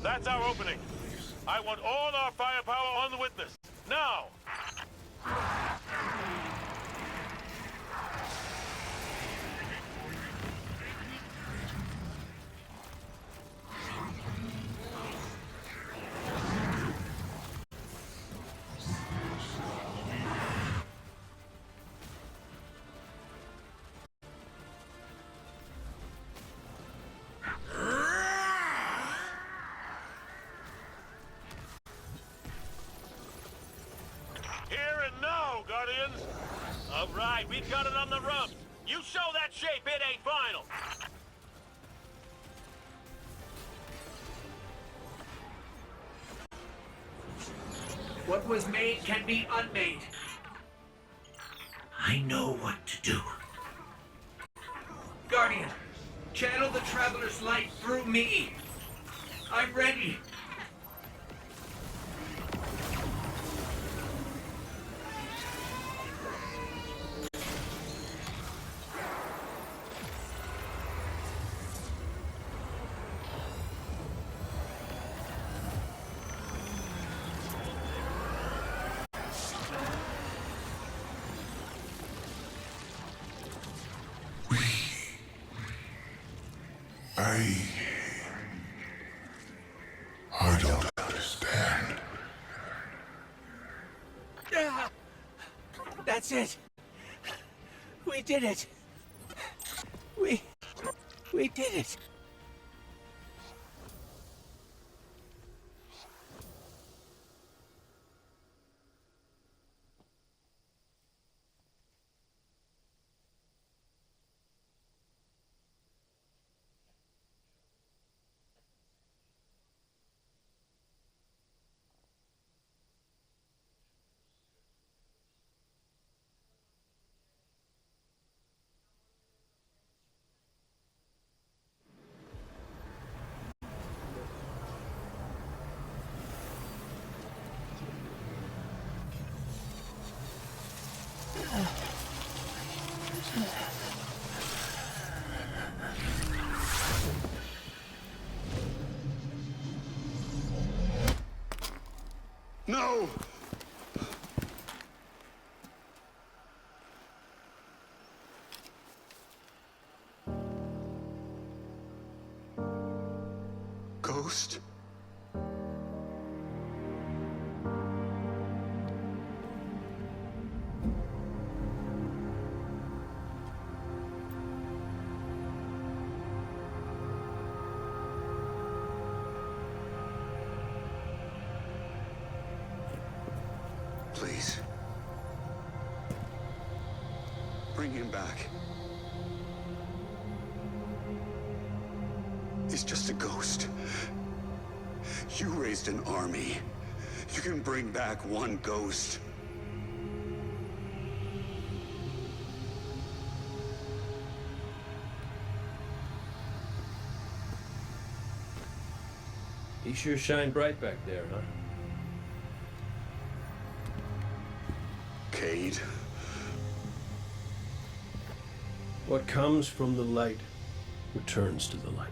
That's our opening. I want all our firepower on the witness. Now! Here and now, Guardians! All right, we've got it on the ropes. You show that shape, it ain't final. What was made can be unmade. I know what to do. Guardian, channel the Traveler's light through me. I'm ready. I don't understand. That's it. We did it. We did it. No! Ghost? Please. Bring him back. He's just a ghost. You raised an army. You can bring back one ghost. He sure shined bright back there, huh? Cade. What comes from the light returns to the light.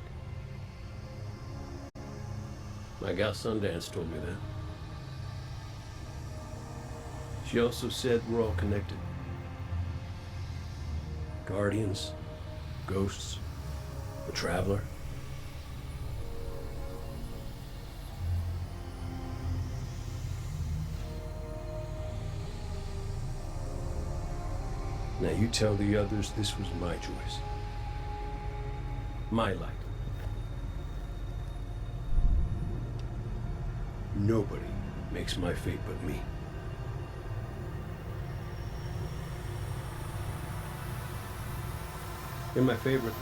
My gal Sundance told me that. She also said we're all connected. Guardians, ghosts, the Traveler. Now you tell the others this was my choice. My light. Nobody makes my fate but me. You're my favorite.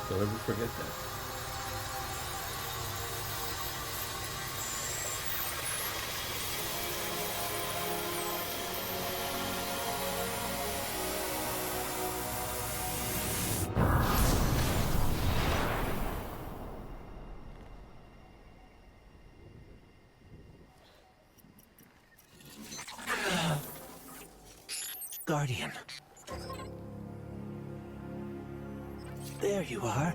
Don't ever forget that. Guardian. There you are.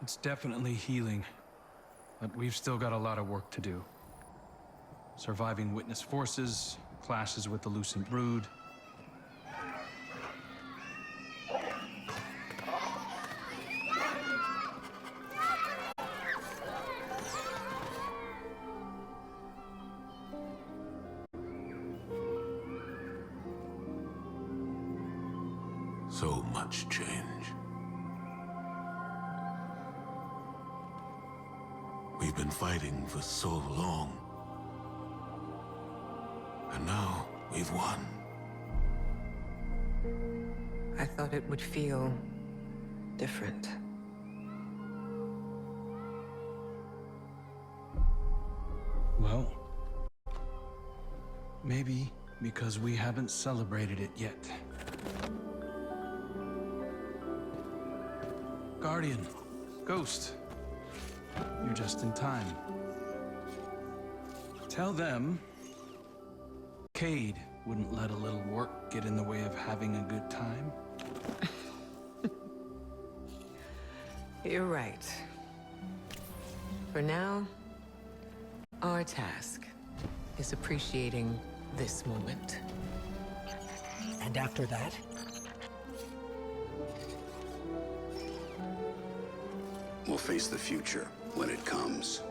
It's definitely healing, but we've still got a lot of work to do. Surviving Witness forces, clashes with the Lucent Brood. So much change. We've been fighting for so long. And now we've won. I thought it would feel different. Well, maybe because we haven't celebrated it yet. Guardian, Ghost, you're just in time. Tell them Cade wouldn't let a little work get in the way of having a good time. You're right. For now, our task is appreciating this moment. And after that, we'll face the future when it comes.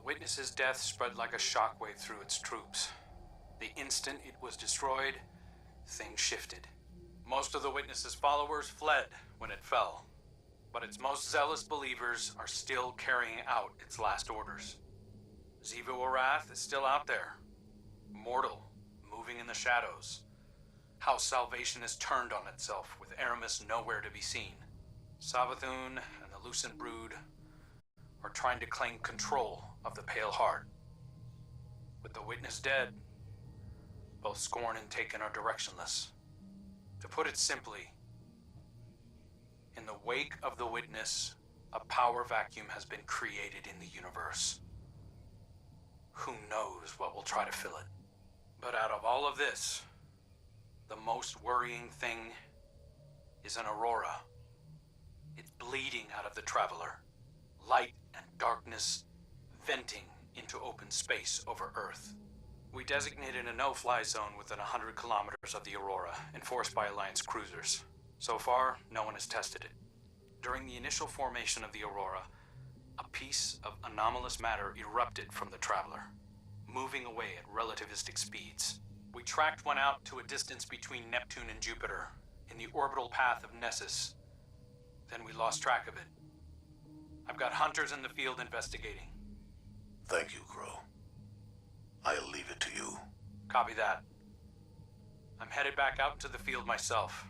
Witness's death spread like a shockwave through its troops. The instant it was destroyed, things shifted. Most of the Witness's followers fled when it fell, but its most zealous believers are still carrying out its last orders. Xivu Arath is still out there, mortal, moving in the shadows. House Salvation is turned on itself, with Aramis nowhere to be seen. Savathun and the Lucent Brood are trying to claim control of the Pale Heart. With the Witness dead, both Scorn and Taken are directionless. To put it simply, in the wake of the Witness, a power vacuum has been created in the universe. Who knows what will try to fill it? But out of all of this, the most worrying thing is an aurora. It's bleeding out of the Traveler. Light and darkness venting into open space over Earth. We designated a no-fly zone within 100 kilometers of the aurora, enforced by Alliance cruisers. So far, no one has tested it. During the initial formation of the aurora, a piece of anomalous matter erupted from the Traveler, moving away at relativistic speeds. We tracked one out to a distance between Neptune and Jupiter, in the orbital path of Nessus. Then we lost track of it. I've got hunters in the field investigating. Thank you, Crow. I'll leave it to you. Copy that. I'm headed back out into the field myself.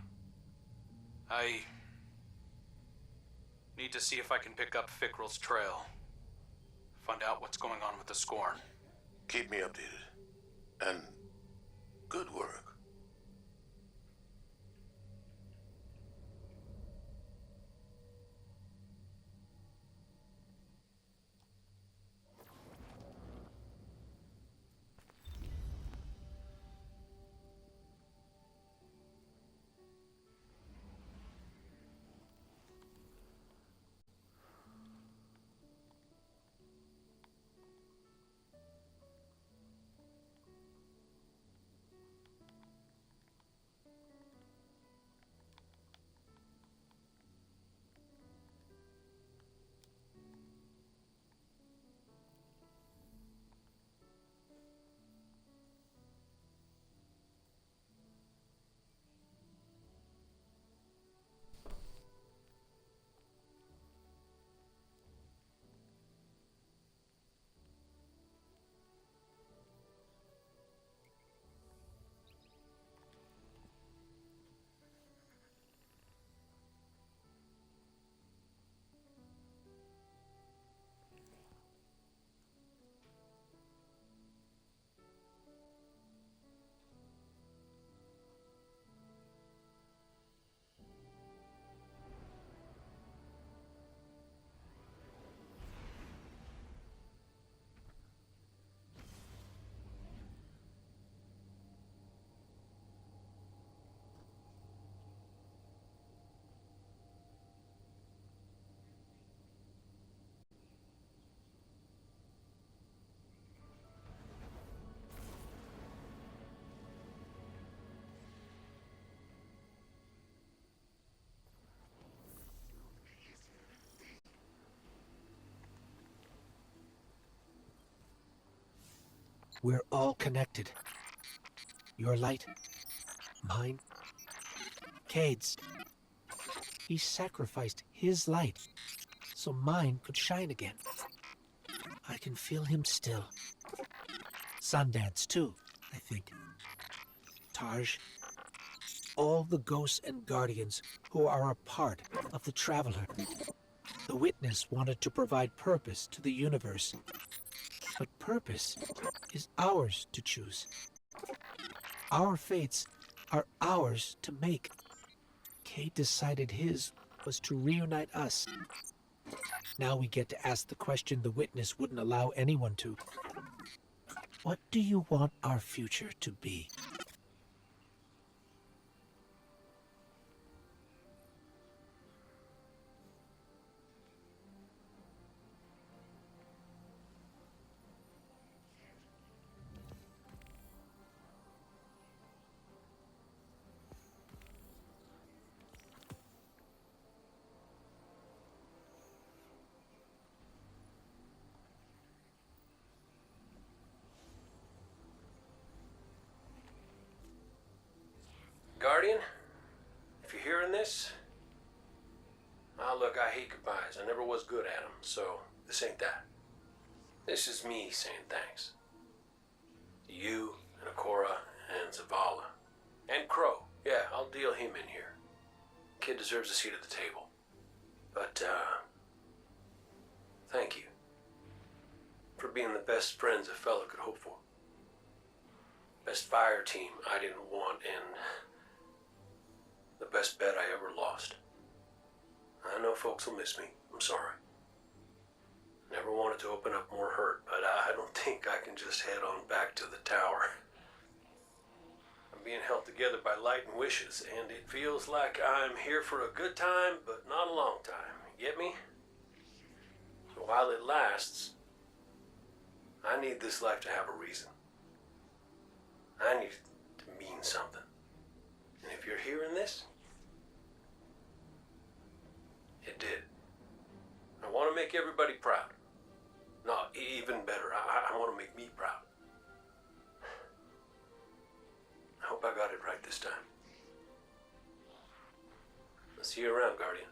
I need to see if I can pick up Fickrell's trail. Find out what's going on with the Scorn. Keep me updated. And good work. We're all connected. Your light, mine, Cade's. He sacrificed his light so mine could shine again. I can feel him still. Sundance too, I think. Tarj. All the ghosts and guardians who are a part of the Traveler. The Witness wanted to provide purpose to the universe. But purpose is ours to choose. Our fates are ours to make. Cade decided his was to reunite us. Now we get to ask the question the Witness wouldn't allow anyone to. What do you want our future to be? Guardian, if you're hearing this, look, I hate goodbyes. I never was good at them, so this ain't that. This is me saying thanks. To you, and Akora, and Zavala. And Crow. Yeah, I'll deal him in here. Kid deserves a seat at the table. But, thank you. For being the best friends a fella could hope for. Best fire team I didn't want, and the best bet I ever lost. I know folks will miss me. I'm sorry. Never wanted to open up more hurt, but I don't think I can just head on back to the tower. I'm being held together by light and wishes, and it feels like I'm here for a good time, but not a long time. You get me? So while it lasts, I need this life to have a reason. I need it to mean something. And if you're hearing this, it did. I want to make everybody proud. No, even better, I want to make me proud. I hope I got it right this time. I'll see you around, Guardian.